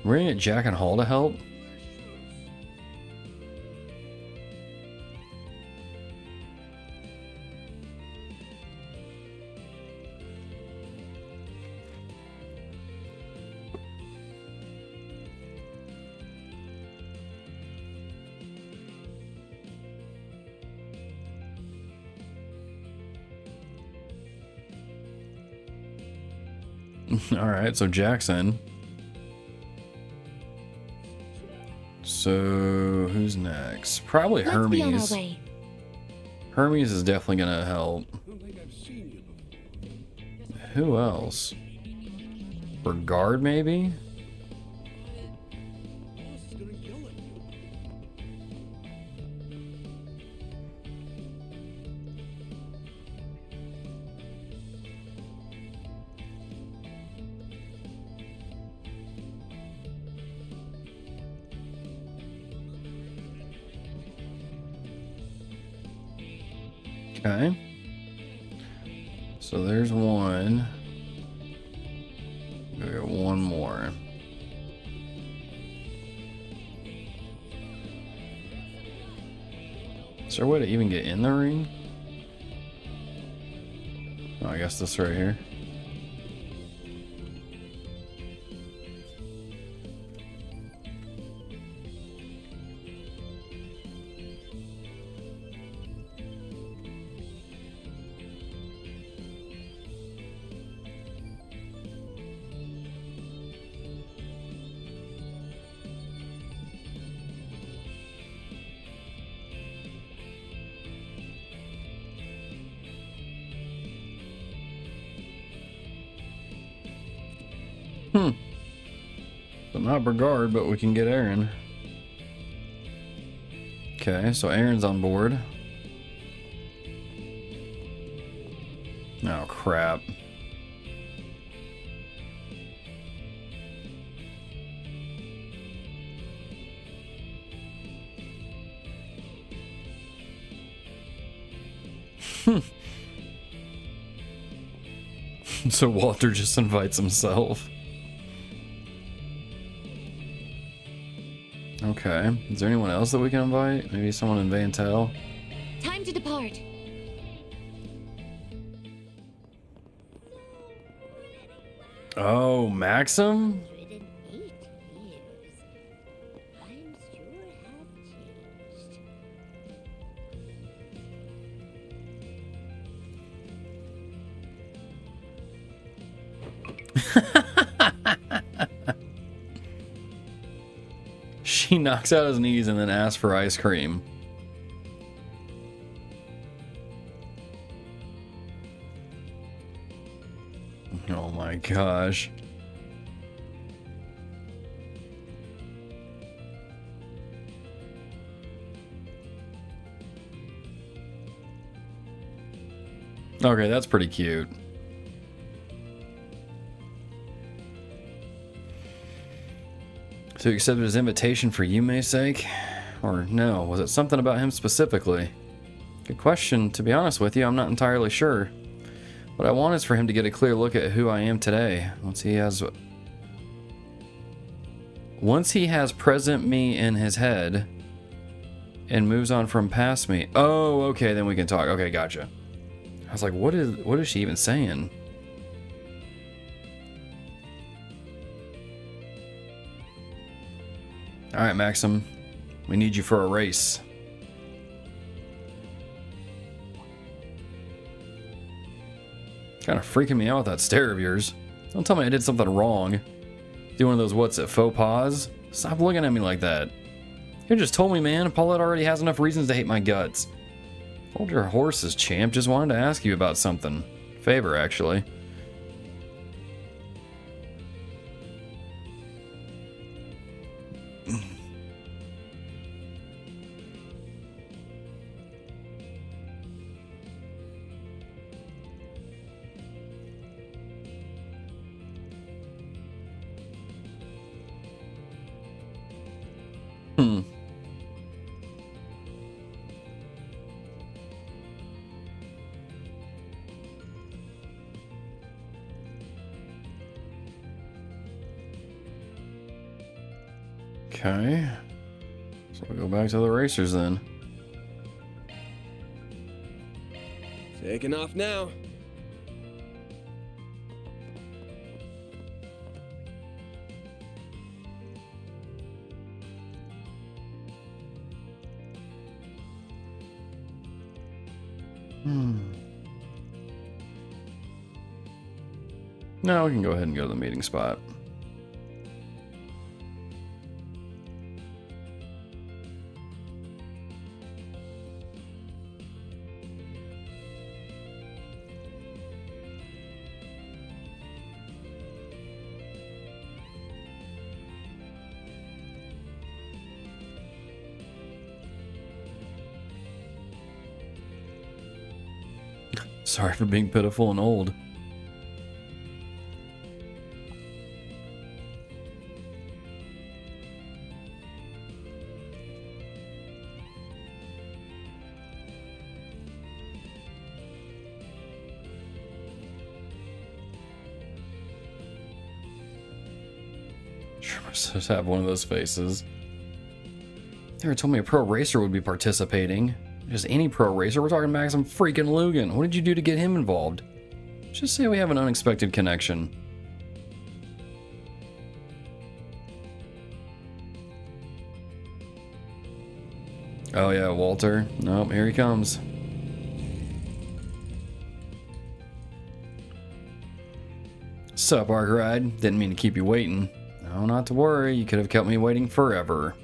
We're gonna get Jack and Hall to help? Alright, so Jackson. So who's next? Probably Let's be on our Hermes. way. Hermes is definitely gonna help. Who else? Regard maybe? Okay. So there's one. We got one more. Is there a way to even get in the ring? Oh, I guess this right here. So not Brigard, but we can get Aaron. Okay, so Aaron's on board. Oh, crap. So Walter just invites himself. Okay. Is there anyone else that we can invite? Maybe someone in Vantel? Time to depart. Oh, Maxim? She knocks out his knees and then asks for ice cream. Oh my gosh. Okay, that's pretty cute. So you accepted his invitation for Yume's sake? Or no, was it something about him specifically? Good question. To be honest with you, I'm not entirely sure. What I want is for him to get a clear look at who I am today. Once he has Once he has present me in his head and moves on from past me. Oh, okay, then we can talk. Okay, gotcha. I was like, what is she even saying? All right, Maxim. We need you for a race. Kind of freaking me out with that stare of yours. Don't tell me I did something wrong. Do one of those what's it, faux pas? Stop looking at me like that. You just told me, man. Paulette already has enough reasons to hate my guts. Hold your horses, champ. Just wanted to ask you about something. Favor, actually. Okay. So we go back to the racers then. Taking off now. No, we can go ahead and go to the meeting spot. Sorry for being pitiful and old. Sure must just have one of those faces. Never told me a pro racer would be participating. Just any pro racer. We're talking Maxim freaking Lugan. What did you do to get him involved? Just say we have an unexpected connection. Oh yeah, Walter. Nope, here he comes. Sup, Arkride? Didn't mean to keep you waiting. No, not to worry. You could have kept me waiting forever.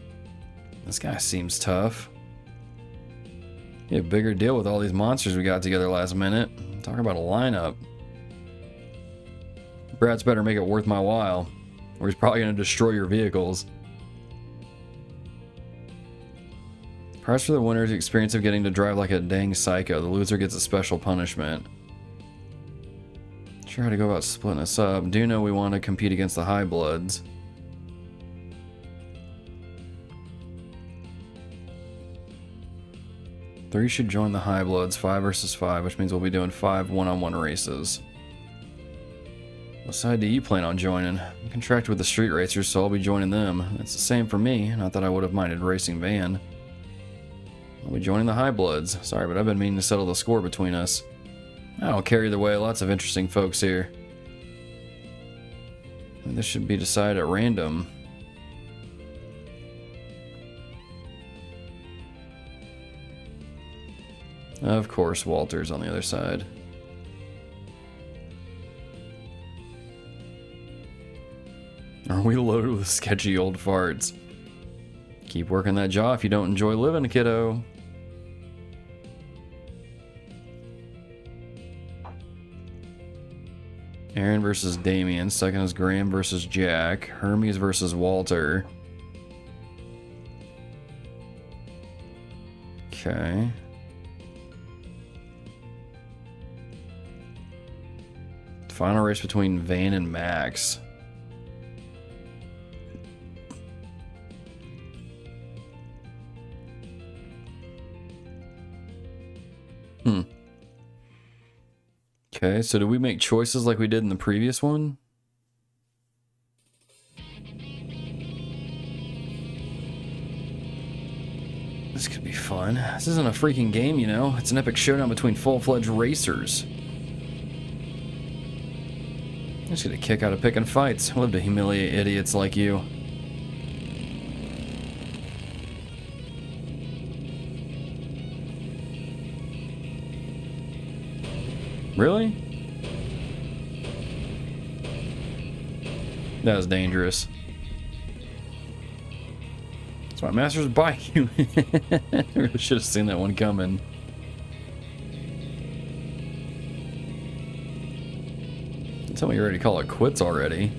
This guy seems tough. Yeah, bigger deal with all these monsters we got together last minute. Talking about a lineup. Brad's better make it worth my while, or he's probably going to destroy your vehicles. Prize for the winner is the experience of getting to drive like a dang psycho. The loser gets a special punishment. Sure how to go about splitting us up. Do know we want to compete against the High Bloods. Three should join the High Bloods, 5 versus 5, which means we'll be doing 5 one-on-one races. What side do you plan on joining? I'm contracted with the Street Racers, so I'll be joining them. It's the same for me, not that I would have minded racing Van. I'll be joining the High Bloods. Sorry, but I've been meaning to settle the score between us. I don't care either way, lots of interesting folks here. This should be decided at random. Of course, Walter's on the other side. Are we loaded with sketchy old farts? Keep working that jaw if you don't enjoy living, kiddo. Aaron versus Damien. Second is Graham versus Jack. Hermes versus Walter. Okay. Final race between Van and Max. Okay, so do we make choices like we did in the previous one? fun. This isn't a freaking game, you know. It's an epic showdown between full-fledged racers. I just get a kick out of picking fights. I love to humiliate idiots like you. Really? That was dangerous. That's why masters buy you. I really should have seen that one coming. Tell me you're ready to call it quits already.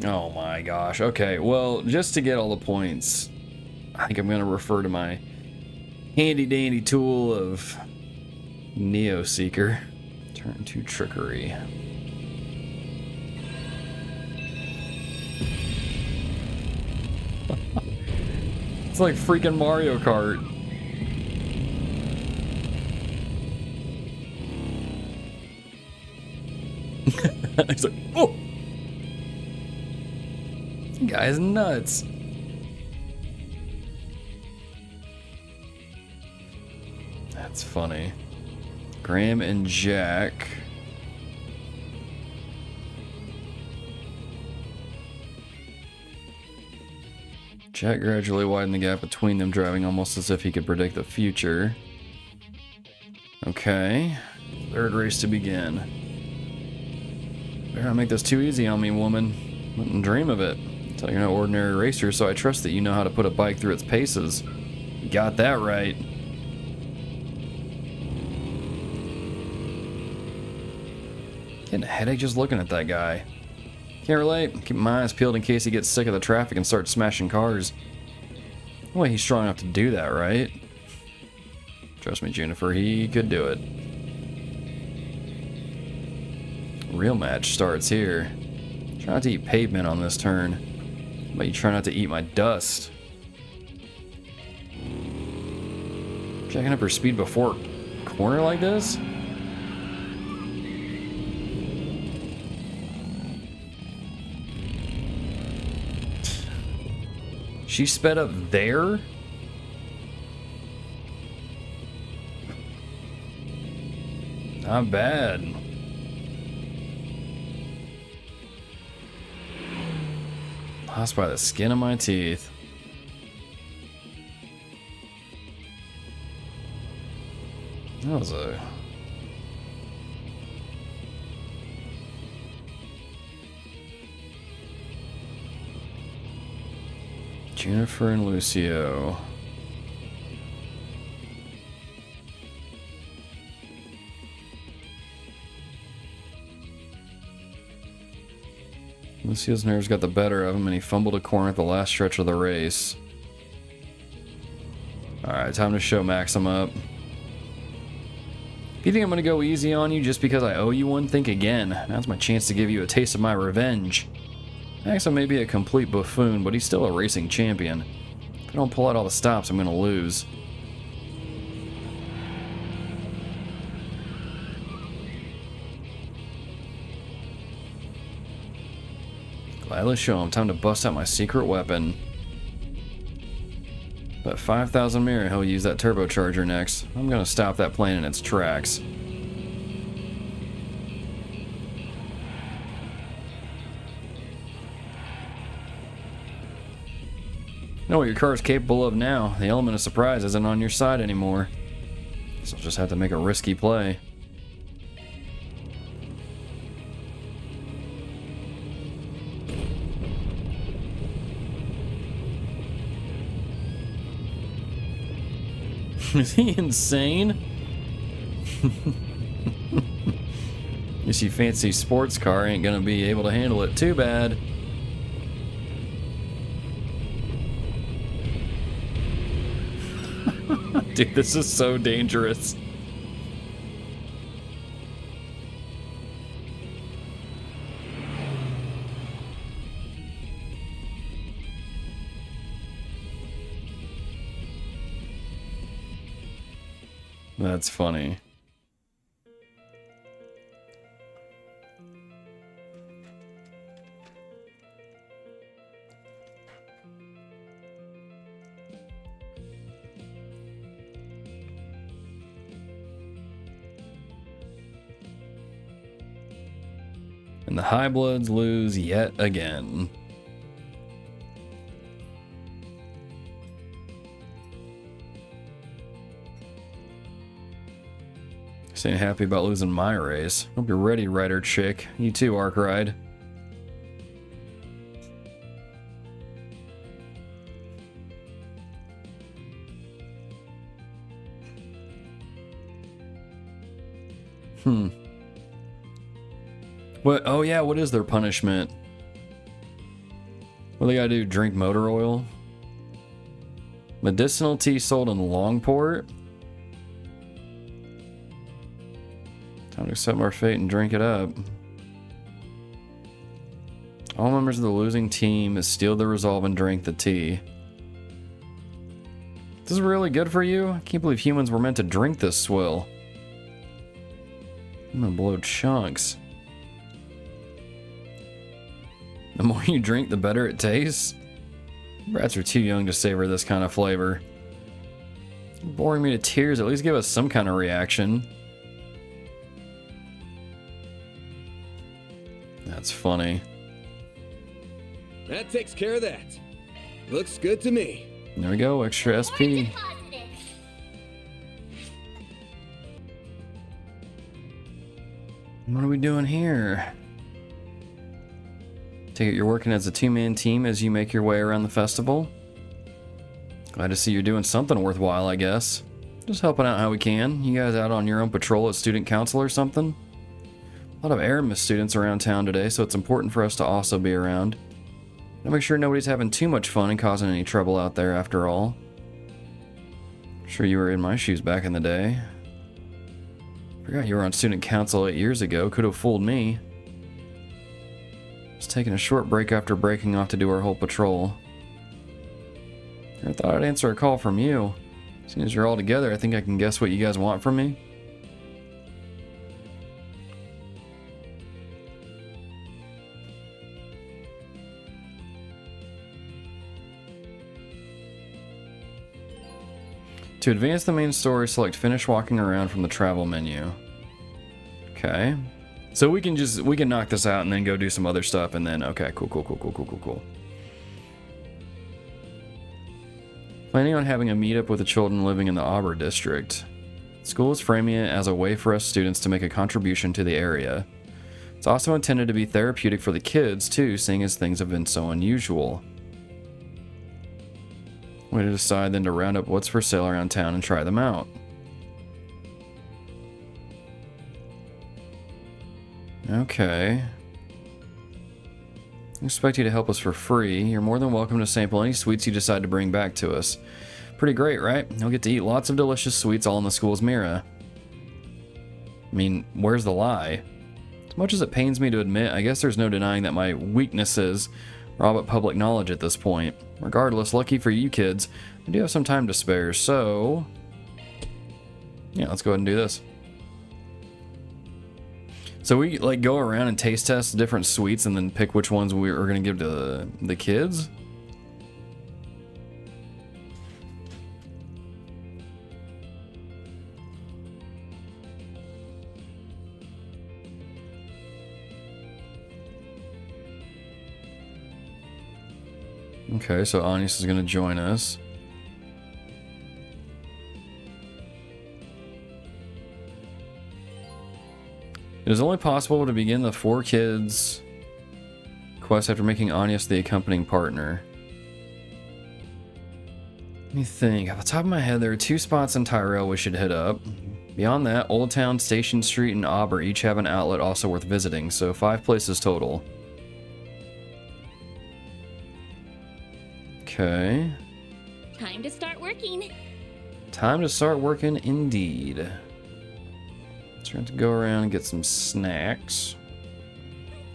Oh my gosh. Okay, well, just to get all the points, I think I'm going to refer to my handy dandy tool of Neo Seeker. Turn to trickery. It's like freaking Mario Kart. He's like, oh! This guy's nuts. That's funny. Graham and Jack. Jack gradually widened the gap between them, driving almost as if he could predict the future. Okay. Third race to begin. Better not make this too easy on me, woman. Wouldn't dream of it. Tell you're no ordinary racer, so I trust that you know how to put a bike through its paces. You got that right. Getting a headache just looking at that guy. Can't relate. Keep my eyes peeled in case he gets sick of the traffic and starts smashing cars. Well, he's strong enough to do that, right? Trust me, Juniper, he could do it. Real match starts here. Try not to eat pavement on this turn. But you try not to eat my dust. Jacking up her speed before a corner like this? She sped up there? Not bad. Lost by the skin of my teeth. That was a... Jennifer and Lucio. Lucio's nerves got the better of him and he fumbled a corner at the last stretch of the race. Alright, time to show Maxim up. If you think I'm going to go easy on you just because I owe you one, think again. Now's my chance to give you a taste of my revenge. Maxim may be a complete buffoon, but he's still a racing champion. If I don't pull out all the stops, I'm going to lose. Gladly show him. Time to bust out my secret weapon. But 5,000 mirror, he'll use that turbocharger next. I'm going to stop that plane in its tracks. Know what your car is capable of now. The element of surprise isn't on your side anymore. So I'll just have to make a risky play. Is he insane? Guess your fancy sports car ain't gonna be able to handle it too bad. Dude, this is so dangerous. That's funny. And the High Bloods lose yet again. Ain't happy about losing my race. Hope you're ready, Rider Chick. You too, Arkride. What? Oh yeah, what is their punishment? What do they gotta do? Drink motor oil? Medicinal tea sold in Longport? Time to accept our fate and drink it up. All members of the losing team steal the resolve and drink the tea. This is really good for you? I can't believe humans were meant to drink this swill. I'm gonna blow chunks. The more you drink, the better it tastes? Rats are too young to savor this kind of flavor. You're boring me to tears, at least give us some kind of reaction. That's funny. That takes care of that. Looks good to me. There we go, extra SP. What are we doing here? Take it you're working as a two-man team as you make your way around the festival. Glad to see you're doing something worthwhile, I guess. Just helping out how we can. You guys out on your own patrol at student council or something? A lot of Aramis students around town today, so it's important for us to also be around. Gotta make sure nobody's having too much fun and causing any trouble out there after all. I'm sure you were in my shoes back in the day. Forgot you were on student council 8 years ago, could have fooled me. Just taking a short break after breaking off to do our whole patrol. I thought I'd answer a call from you. As soon as you're all together, I think I can guess what you guys want from me. To advance the main story, select finish walking around from the travel menu. Okay. So we can knock this out and then go do some other stuff and then, okay, cool. Planning on having a meetup with the children living in the Auburn district. School is framing it as a way for us students to make a contribution to the area. It's also intended to be therapeutic for the kids too, seeing as things have been so unusual. Way to decide then to round up what's for sale around town and try them out. Okay. I expect you to help us for free. You're more than welcome to sample any sweets you decide to bring back to us. Pretty great, right? You'll get to eat lots of delicious sweets all in the school's mirror. I mean, where's the lie? As much as it pains me to admit, I guess there's no denying that my weaknesses are all but public knowledge at this point. Regardless, lucky for you kids, I do have some time to spare, so... yeah, let's go ahead and do this. So we, like, go around and taste test different sweets and then pick which ones we are going to give to the kids? Okay, so Anius is going to join us. It is only possible to begin the 4 kids quest after making Anius the accompanying partner. Let me think. Off the top of my head, there are 2 spots in Tyrell we should hit up. Beyond that, Old Town, Station Street, and Auburn each have an outlet also worth visiting, so 5 places total. Okay. Time to start working. Time to start working indeed. Trying to go around and get some snacks.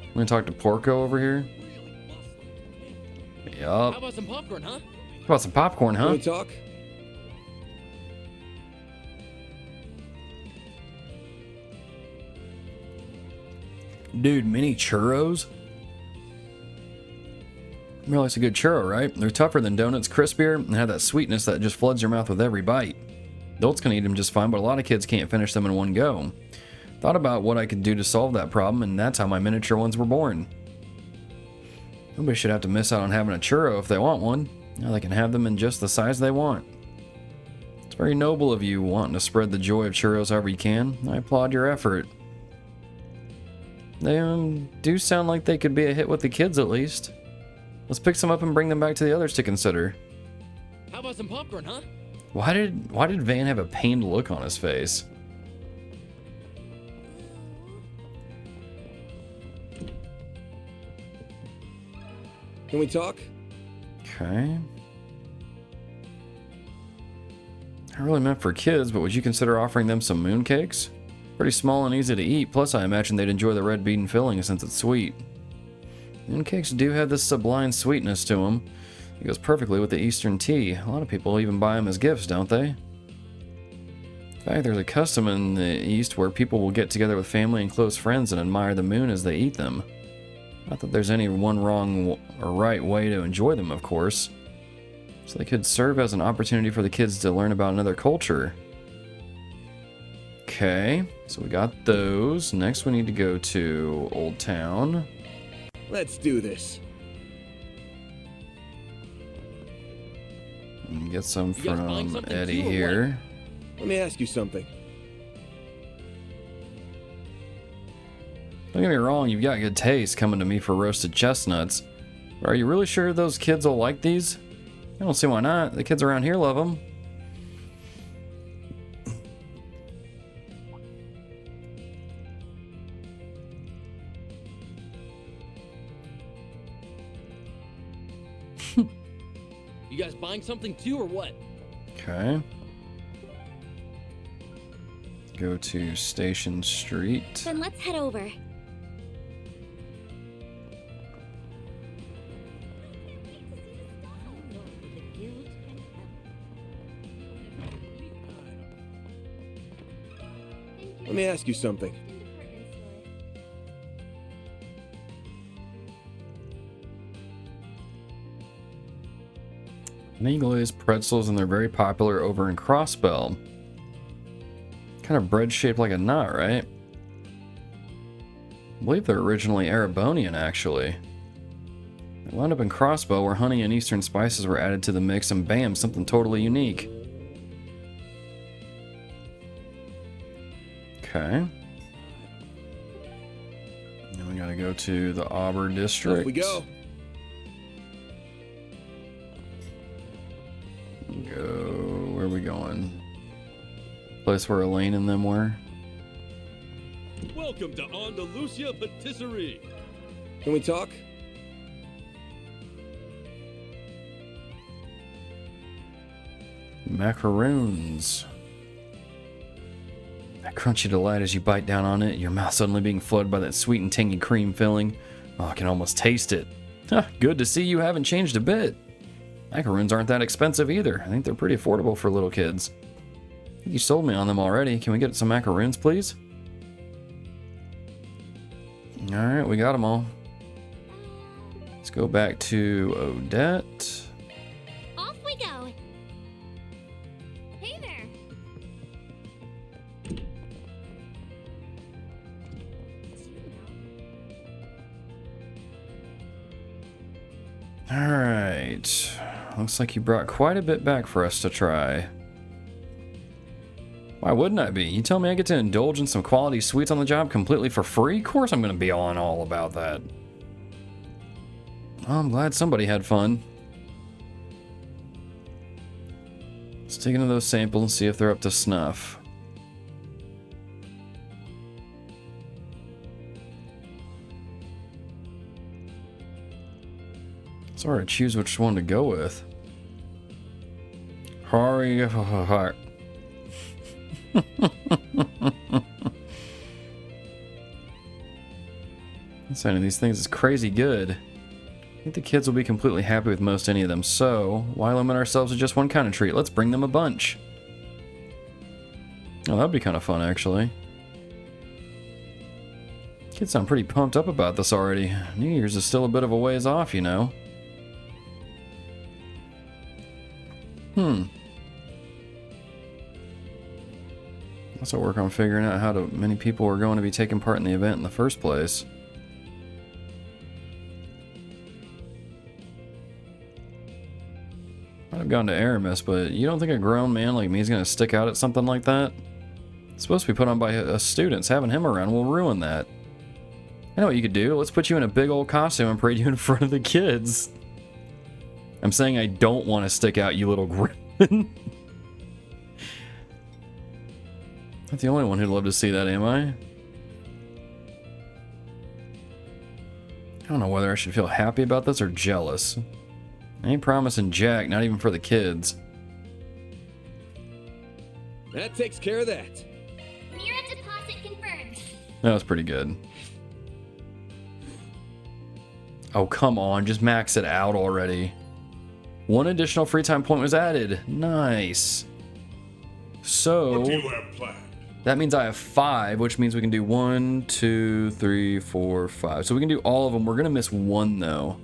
I'm gonna talk to Porco over here. Yup. How about some popcorn, huh? How about some popcorn, huh? Wanna talk? Dude, mini churros? You realize a good churro, right? They're tougher than donuts, crispier, and have that sweetness that just floods your mouth with every bite. Adults can eat them just fine, but a lot of kids can't finish them in one go. Thought about what I could do to solve that problem, and that's how my miniature ones were born. Nobody should have to miss out on having a churro if they want one. Now they can have them in just the size they want. It's very noble of you wanting to spread the joy of churros however you can. I applaud your effort. They do sound like they could be a hit with the kids at least. Let's pick some up and bring them back to the others to consider. How about some popcorn, huh? Why did Van have a pained look on his face? Can we talk? Okay. Not really meant for kids, but would you consider offering them some mooncakes? Pretty small and easy to eat, plus I imagine they'd enjoy the red bean filling since it's sweet. Mooncakes do have this sublime sweetness to them. It goes perfectly with the Eastern tea. A lot of people even buy them as gifts, don't they? In fact, there's a custom in the East where people will get together with family and close friends and admire the moon as they eat them. Not that there's any one wrong or right way to enjoy them, of course. So they could serve as an opportunity for the kids to learn about another culture. Okay, so we got those. Next we need to go to Old Town. Let's do this. And get some from Eddie here. Let me ask you something. Don't get me wrong, you've got good taste coming to me for roasted chestnuts. But are you really sure those kids will like these? I don't see why not. The kids around here love them. You guys buying something too, or what? Okay. Go to Station Street. Then let's head over. Let me ask you something. Glazed pretzels, and they're very popular over in Crossbell. Kind of bread shaped like a nut, right? I believe they're originally Erebonian, actually. They wound up in Crossbow, where honey and eastern spices were added to the mix, and bam, something totally unique. Okay. Now we gotta go to the Auburn district. Off we go. Where are we going? Place where Elaine and them were? Welcome to Andalusia Patisserie. Can we talk? Macaroons. That crunchy delight as you bite down on it, your mouth suddenly being flooded by that sweet and tangy cream filling. Oh, I can almost taste it. Good to see you haven't changed a bit. Macaroons aren't that expensive either. I think they're pretty affordable for little kids. I think you sold me on them already. Can we get some macaroons, please? Alright, we got them all. Let's go back to Odette. Off we go. Hey there. Alright. Looks like you brought quite a bit back for us to try. Why wouldn't I be? You tell me I get to indulge in some quality sweets on the job completely for free? Of course I'm going to be on all about that. Oh, I'm glad somebody had fun. Let's take into those samples and see if they're up to snuff. It's hard to choose which one to go with. Hurry, heart. Inside of these things is crazy good. I think the kids will be completely happy with most any of them, so why limit ourselves to just one kind of treat? Let's bring them a bunch. Oh, that'd be kind of fun, actually. Kids sound pretty pumped up about this already. New Year's is still a bit of a ways off, you know. Also work on figuring out how many people are going to be taking part in the event in the first place. Might have gone to Aramis, but you don't think a grown man like me is going to stick out at something like that? It's supposed to be put on by us students. Having him around will ruin that. I know what you could do. Let's put you in a big old costume and parade you in front of the kids. I'm saying I don't want to stick out, you little gremlin. Not the only one who'd love to see that, am I? I don't know whether I should feel happy about this or jealous. I ain't promising jack, not even for the kids. That takes care of that. Mirror deposit confirmed. That was pretty good. Oh, come on, just max it out already. One additional free time point was added. Nice. So, What do you have planned? That means I have 5, which means we can do 1, 2, 3, 4, 5. So we can do all of them. We're gonna miss 1 though.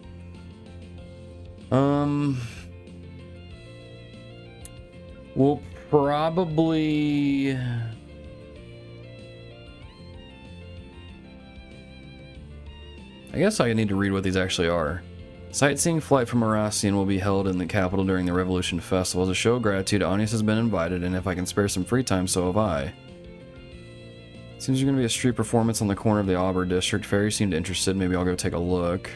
We'll probably... I guess I need to read what these actually are. Sightseeing flight from Arassian will be held in the capital during the Revolution Festival. As a show of gratitude, Anius has been invited, and if I can spare some free time, so have I. Seems there's going to be a street performance on the corner of the Auburn district. Fairies seemed interested. Maybe I'll go take a look.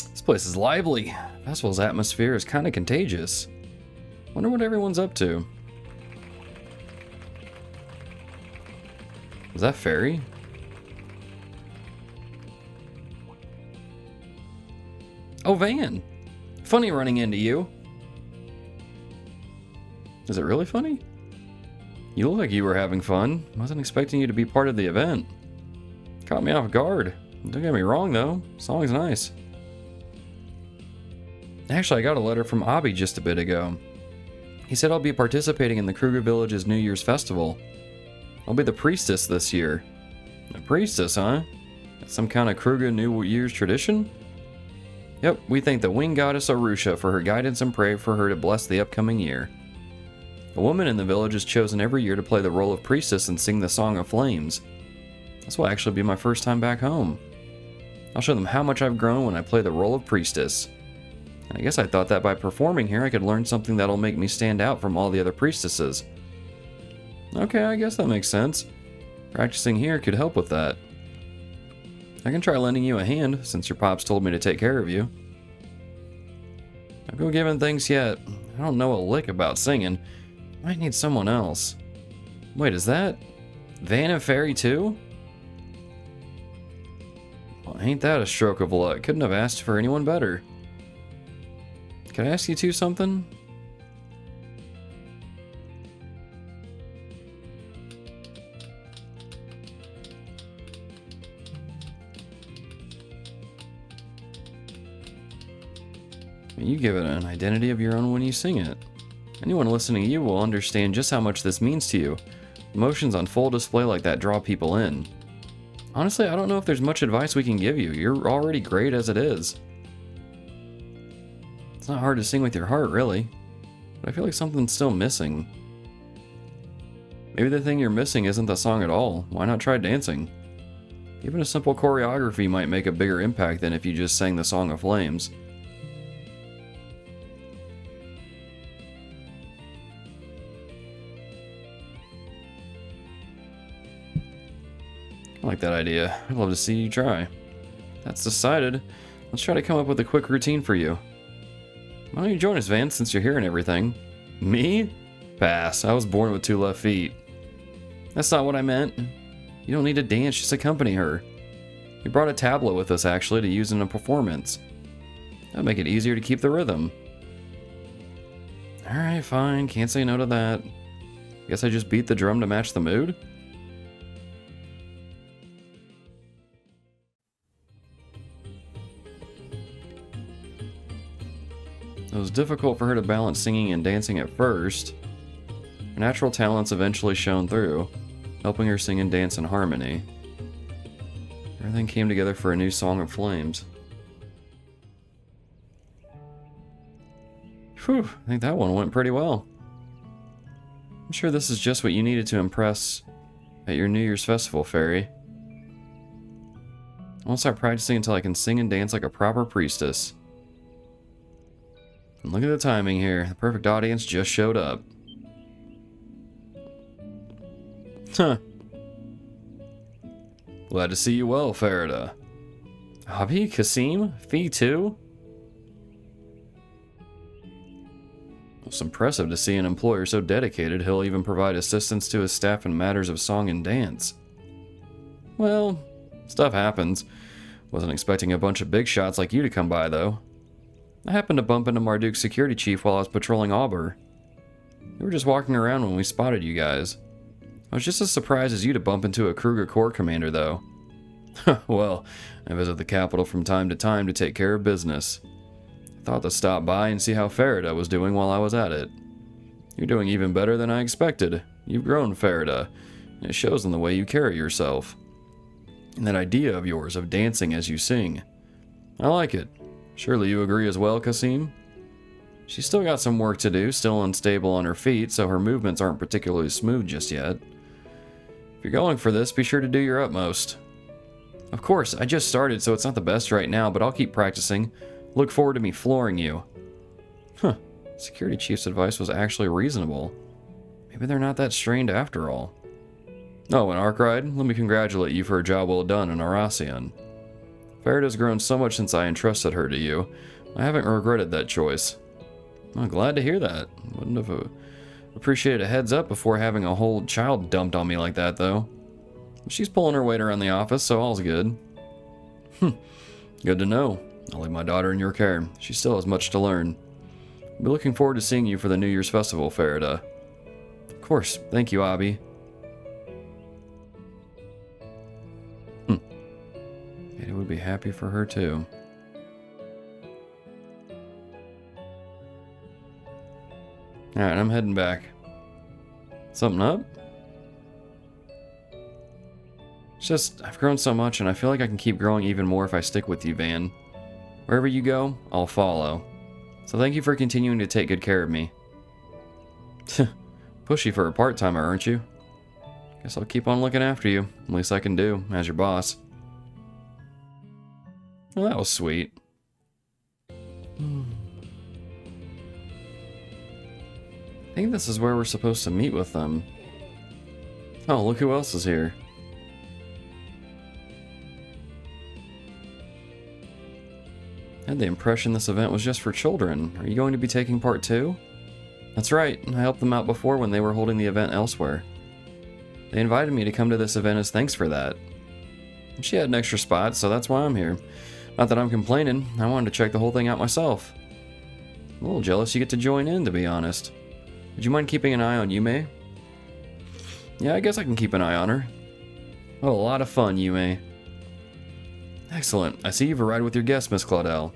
This place is lively. Festival's atmosphere is kind of contagious. Wonder what everyone's up to. Was that Fairy? Oh, Van. Funny running into you. Is it really funny? You look like you were having fun. Wasn't expecting you to be part of the event. Caught me off guard. Don't get me wrong though, song's nice. Actually, I got a letter from Abby just a bit ago. He said I'll be participating in the Kruger Village's New Year's Festival. I'll be the priestess this year. A priestess, huh? That's some kind of Kruger New Year's tradition? Yep, we thank the winged goddess Arusha for her guidance and pray for her to bless the upcoming year. A woman in the village is chosen every year to play the role of priestess and sing the Song of Flames. This will actually be my first time back home. I'll show them how much I've grown when I play the role of priestess. And I guess I thought that by performing here I could learn something that'll make me stand out from all the other priestesses. Okay, I guess that makes sense. Practicing here could help with that. I can try lending you a hand, since your pops told me to take care of you. Don't go giving thanks yet. I don't know a lick about singing. Might need someone else. Wait, is that Van and Fairy too? Well, ain't that a stroke of luck? Couldn't have asked for anyone better. Can I ask you two something? You give it an identity of your own when you sing it. Anyone listening to you will understand just how much this means to you. Emotions on full display like that draw people in. Honestly, I don't know if there's much advice we can give you. You're already great as it is. It's not hard to sing with your heart, really. But I feel like something's still missing. Maybe the thing you're missing isn't the song at all. Why not try dancing? Even a simple choreography might make a bigger impact than if you just sang the Song of Flames. I like that idea. I'd love to see you try. That's decided. Let's try to come up with a quick routine for you. Why don't you join us, Van, since you're here and everything? Me? Pass. I was born with 2 left feet. That's not what I meant. You don't need to dance, just accompany her. We brought a tablet with us, actually, to use in a performance. That'd make it easier to keep the rhythm. Alright, fine. Can't say no to that. Guess I just beat the drum to match the mood? It was difficult for her to balance singing and dancing at first. Her natural talents eventually shone through, helping her sing and dance in harmony. Everything came together for a new Song of Flames. Whew, I think that one went pretty well. I'm sure this is just what you needed to impress at your New Year's festival, Fairy. I won't start practicing until I can sing and dance like a proper priestess. And look at the timing here. The perfect audience just showed up. Huh. Glad to see you well, Farida. Hobby? Kasim? Fee too? It's impressive to see an employer so dedicated he'll even provide assistance to his staff in matters of song and dance. Well, stuff happens. Wasn't expecting a bunch of big shots like you to come by, though. I happened to bump into Marduk's security chief while I was patrolling Auber. We were just walking around when we spotted you guys. I was just as surprised as you to bump into a Kruger Corps commander, though. Well, I visit the capital from time to time to take care of business. I thought to stop by and see how Farida was doing while I was at it. You're doing even better than I expected. You've grown, Farida. It shows in the way you carry yourself. And that idea of yours of dancing as you sing. I like it. Surely you agree as well, Kasim? She's still got some work to do, still unstable on her feet, so her movements aren't particularly smooth just yet. If you're going for this, be sure to do your utmost. Of course, I just started, so it's not the best right now, but I'll keep practicing. Look forward to me flooring you. Huh. Security Chief's advice was actually reasonable. Maybe they're not that strained after all. Oh, and Arkride, let me congratulate you for a job well done in Arasian. Farida's grown so much since I entrusted her to you. I haven't regretted that choice. I'm glad to hear that. Wouldn't have appreciated a heads up before having a whole child dumped on me like that, though. She's pulling her weight around the office, so all's good. Good to know. I'll leave my daughter in your care. She still has much to learn. I'll be looking forward to seeing you for the New Year's festival, Farida. Of course. Thank you, Abi. Eddie would be happy for her, too. Alright, I'm heading back. Something up? It's just, I've grown so much and I feel like I can keep growing even more if I stick with you, Van. Wherever you go, I'll follow. So thank you for continuing to take good care of me. Pushy for a part-timer, aren't you? Guess I'll keep on looking after you. At least I can do, as your boss. Well, that was sweet. I think this is where we're supposed to meet with them. Oh, look who else is here. I had the impression this event was just for children. Are you going to be taking part too? That's right, I helped them out before when they were holding the event elsewhere. They invited me to come to this event as thanks for that. She had an extra spot, so that's why I'm here. Not that I'm complaining, I wanted to check the whole thing out myself. I'm a little jealous you get to join in, to be honest. Would you mind keeping an eye on Yume? Yeah, I guess I can keep an eye on her. Oh, a lot of fun, Yume. Excellent. I see you've arrived with your guest, Miss Claudel.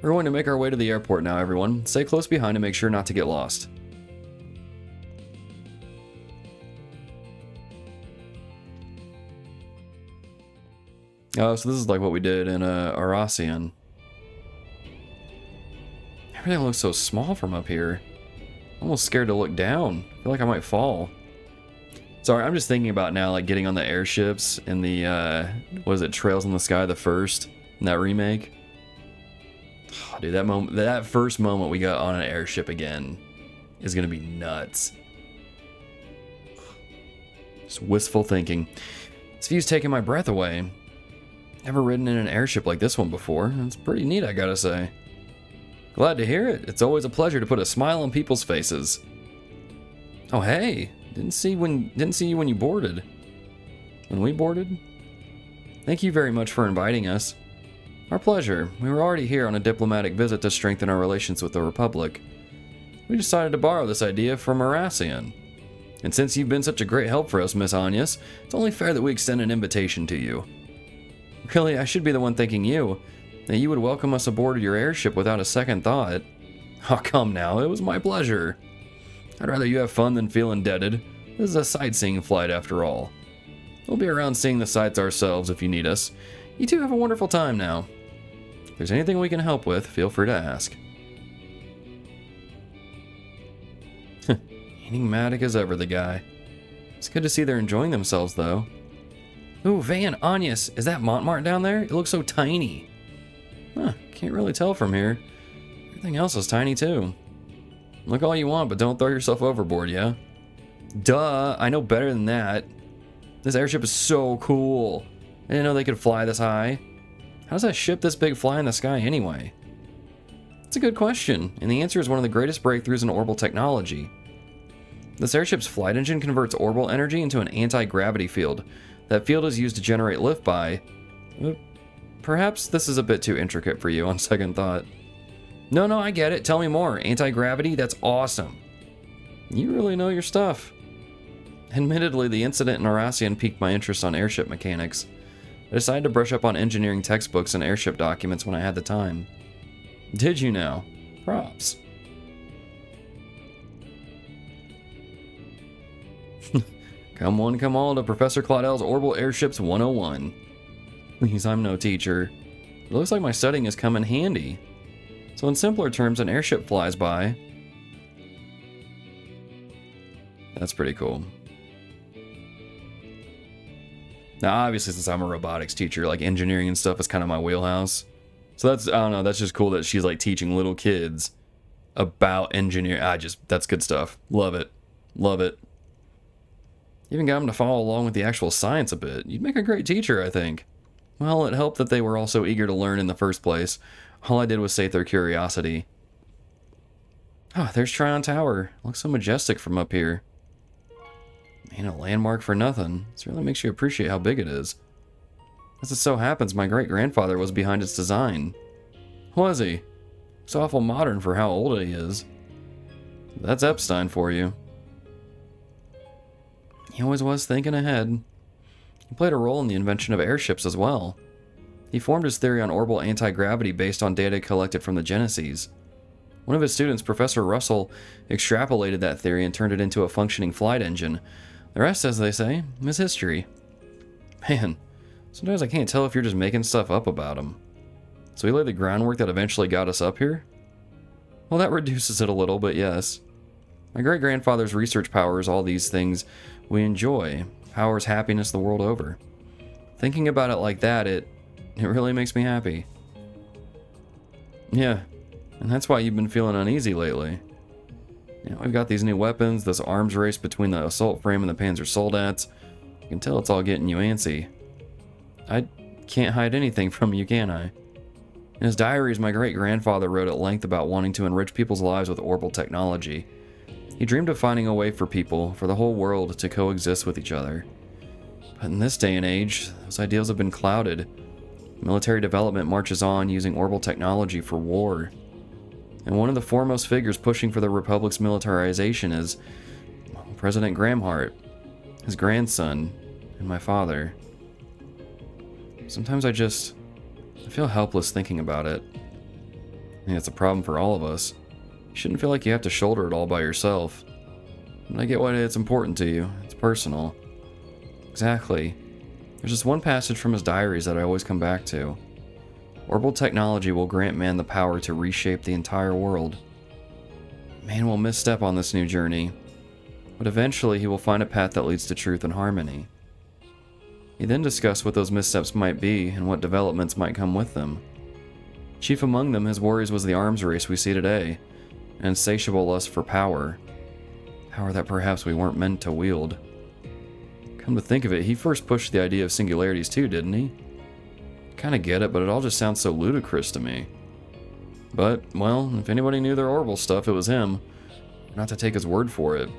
We're going to make our way to the airport now, everyone. Stay close behind and make sure not to get lost. Oh, so this is like what we did in Arasian. Everything looks so small from up here. I'm almost scared to look down. I feel like I might fall. Sorry, I'm just thinking about now, like, getting on the airships in the, was it Trails in the Sky, the first, in that remake? Oh, dude, that first moment we got on an airship again is gonna be nuts. Just wistful thinking. This view's taking my breath away. Never ridden in an airship like this one before. It's pretty neat, I gotta say. Glad to hear it. It's always a pleasure to put a smile on people's faces. Oh, hey. Didn't see you when you boarded. When we boarded? Thank you very much for inviting us. Our pleasure. We were already here on a diplomatic visit to strengthen our relations with the Republic. We decided to borrow this idea from Arasian. And since you've been such a great help for us, Miss Agnes, it's only fair that we extend an invitation to you. Really, I should be the one thanking you. That you would welcome us aboard your airship without a second thought. Oh, come now, it was my pleasure. I'd rather you have fun than feel indebted. This is a sightseeing flight after all. We'll be around seeing the sights ourselves if you need us. You two have a wonderful time now. If there's anything we can help with, feel free to ask. Enigmatic as ever, the guy. It's good to see they're enjoying themselves, though. Ooh, Van, Agnes, is that Montmartre down there? It looks so tiny. Huh, can't really tell from here. Everything else is tiny, too. Look all you want, but don't throw yourself overboard, yeah? Duh, I know better than that. This airship is so cool. I didn't know they could fly this high. How does that ship this big fly in the sky anyway? It's a good question, and the answer is one of the greatest breakthroughs in orbital technology. This airship's flight engine converts orbital energy into an anti-gravity field. That field is used to generate lift by... Perhaps this is a bit too intricate for you on second thought. No, I get it. Tell me more. Anti-gravity? That's awesome. You really know your stuff. Admittedly, the incident in Horacian piqued my interest on airship mechanics. I decided to brush up on engineering textbooks and airship documents when I had the time. Did you now? Props. Come all to Professor Claudel's Orbital Airships 101. Please, I'm no teacher. It looks like my studying has come in handy. So in simpler terms, an airship flies by. That's pretty cool. Now, obviously, since I'm a robotics teacher, like engineering and stuff is kind of my wheelhouse. So that's, I don't know, that's just cool that she's like teaching little kids about engineering. That's good stuff. Love it. Love it. Even got them to follow along with the actual science a bit. You'd make a great teacher, I think. Well, it helped that they were all so eager to learn in the first place. All I did was sate their curiosity. Ah, there's Tryon Tower. Looks so majestic from up here. Ain't a landmark for nothing. This really makes you appreciate how big it is. As it so happens, my great-grandfather was behind its design. Was he? It's awful modern for how old he is. That's Epstein for you. He always was thinking ahead. He played a role in the invention of airships as well. He formed his theory on orbital anti-gravity based on data collected from the Genesis. One of his students, Professor Russell, extrapolated that theory and turned it into a functioning flight engine. The rest, as they say, is history. Man, sometimes I can't tell if you're just making stuff up about him. So he laid the groundwork that eventually got us up here? Well, that reduces it a little, but yes. My great-grandfather's research powers all these things we enjoy, powers happiness the world over. Thinking about it like that, it really makes me happy. Yeah, and that's why you've been feeling uneasy lately. You know, we've got these new weapons, this arms race between the assault frame and the Panzer Soldats. You can tell it's all getting you antsy. I can't hide anything from you, can I? In his diaries, my great-grandfather wrote at length about wanting to enrich people's lives with orbital technology. He dreamed of finding a way for people, for the whole world, to coexist with each other. But in this day and age, those ideals have been clouded. Military development marches on using orbital technology for war. And one of the foremost figures pushing for the Republic's militarization is President Gramhart, his grandson, and my father. Sometimes I feel helpless thinking about it. I think it's a problem for all of us. You shouldn't feel like you have to shoulder it all by yourself. And I get why it's important to you. It's personal. Exactly. There's just one passage from his diaries that I always come back to. Orbital technology will grant man the power to reshape the entire world. Man will misstep on this new journey, but eventually he will find a path that leads to truth and harmony. He then discussed what those missteps might be and what developments might come with them. Chief among them, his worries was the arms race we see today, an insatiable lust for power. Power that perhaps we weren't meant to wield. Come to think of it, he first pushed the idea of singularities too, didn't he? Kinda get it, but it all just sounds so ludicrous to me. But, well, if anybody knew their orbital stuff, it was him. Not to take his word for it.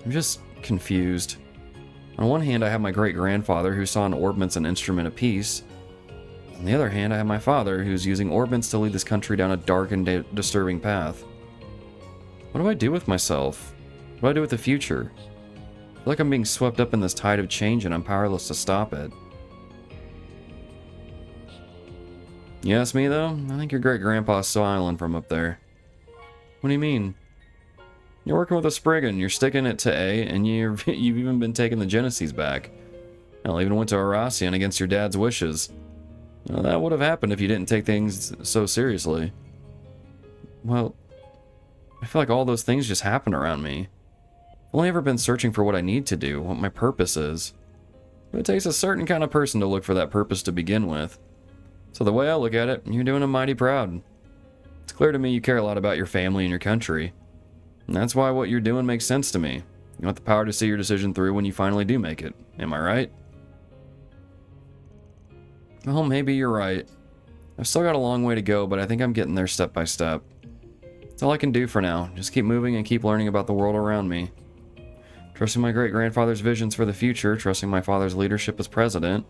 I'm just confused. On one hand, I have my great-grandfather who saw in orbments an instrument of peace. On the other hand, I have my father who's using orbments to lead this country down a dark and disturbing path. What do I do with myself? What do I do with the future? I feel like I'm being swept up in this tide of change and I'm powerless to stop it. You ask me, though? I think your great-grandpa's smiling from up there. What do you mean? You're working with a Spriggan, you're sticking it to A, and you've even been taking the Genesis back. Hell, even went to Horacian against your dad's wishes. Well, that would have happened if you didn't take things so seriously. Well, I feel like all those things just happen around me. I've only ever been searching for what I need to do, what my purpose is. But it takes a certain kind of person to look for that purpose to begin with. So the way I look at it, you're doing them mighty proud. It's clear to me you care a lot about your family and your country. And that's why what you're doing makes sense to me. You want the power to see your decision through when you finally do make it. Am I right? Well, maybe you're right. I've still got a long way to go, but I think I'm getting there step by step. That's all I can do for now. Just keep moving and keep learning about the world around me. Trusting my great-grandfather's visions for the future, trusting my father's leadership as president,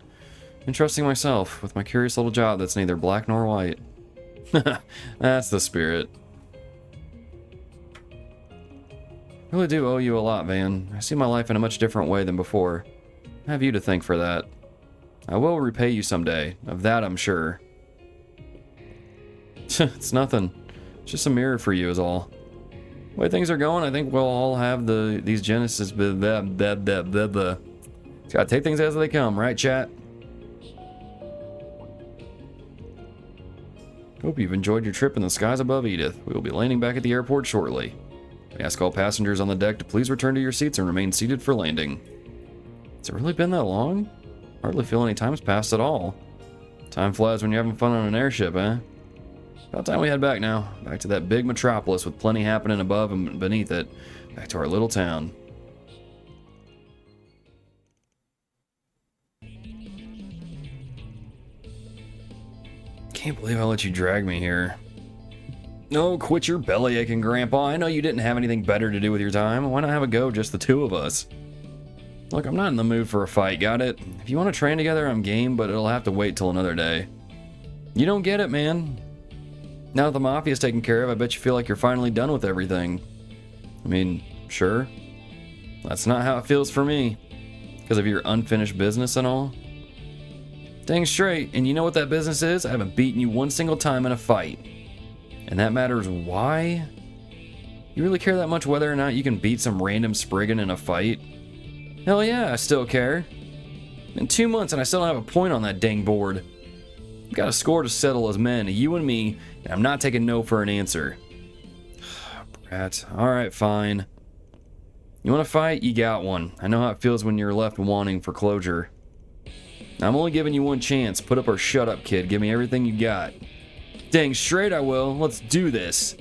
and trusting myself with my curious little job that's neither black nor white. That's the spirit. I really do owe you a lot, Van. I see my life in a much different way than before. I have you to thank for that. I will repay you someday, of that I'm sure. It's nothing. It's just a mirror for you is all. The way things are going, I think we'll all have these Genesis Gotta take things as they come, right, chat? Hope you've enjoyed your trip in the skies above Edith. We will be landing back at the airport shortly. We ask all passengers on the deck to please return to your seats and remain seated for landing. Has it really been that long? Hardly feel any time's passed at all. Time flies when you're having fun on an airship, eh? About time we head back now. Back to that big metropolis with plenty happening above and beneath it. Back to our little town. Can't believe I let you drag me here. No, quit your belly aching, Grandpa. I know you didn't have anything better to do with your time. Why not have a go, just the two of us? Look, I'm not in the mood for a fight, got it? If you want to train together, I'm game, but it'll have to wait till another day. You don't get it, man. Now that the Mafia's taken care of, I bet you feel like you're finally done with everything. I mean, sure. That's not how it feels for me. Because of your unfinished business and all. Dang straight, and you know what that business is? I haven't beaten you one single time in a fight. And that matters why? You really care that much whether or not you can beat some random Spriggan in a fight? Hell yeah, I still care. In 2 months and I still don't have a point on that dang board. We've got a score to settle as men, you and me, and I'm not taking no for an answer. Brat, alright, fine. You want to fight? You got one. I know how it feels when you're left wanting for closure. I'm only giving you one chance. Put up or shut up, kid. Give me everything you got. Dang straight I will. Let's do this.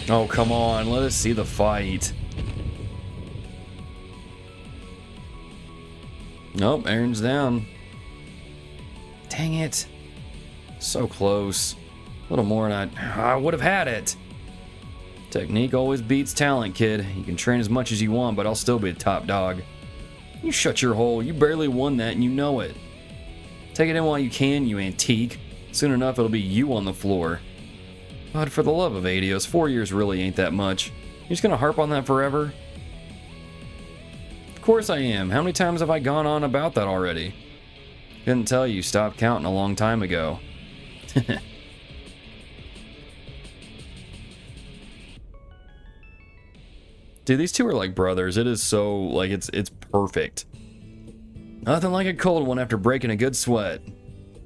Oh, come on. Let us see the fight. Nope, Aaron's down. Dang it. So close. A little more and I would have had it. Technique always beats talent, kid. You can train as much as you want, but I'll still be the top dog. You shut your hole. You barely won that and you know it. Take it in while you can, you antique. Soon enough, it'll be you on the floor. But for the love of Adios, 4 years really ain't that much. You're just gonna harp on that forever? Of course I am. How many times have I gone on about that already? Couldn't tell you, stopped counting a long time ago. Dude, these two are like brothers. It is so, like, it's perfect. Nothing like a cold one after breaking a good sweat.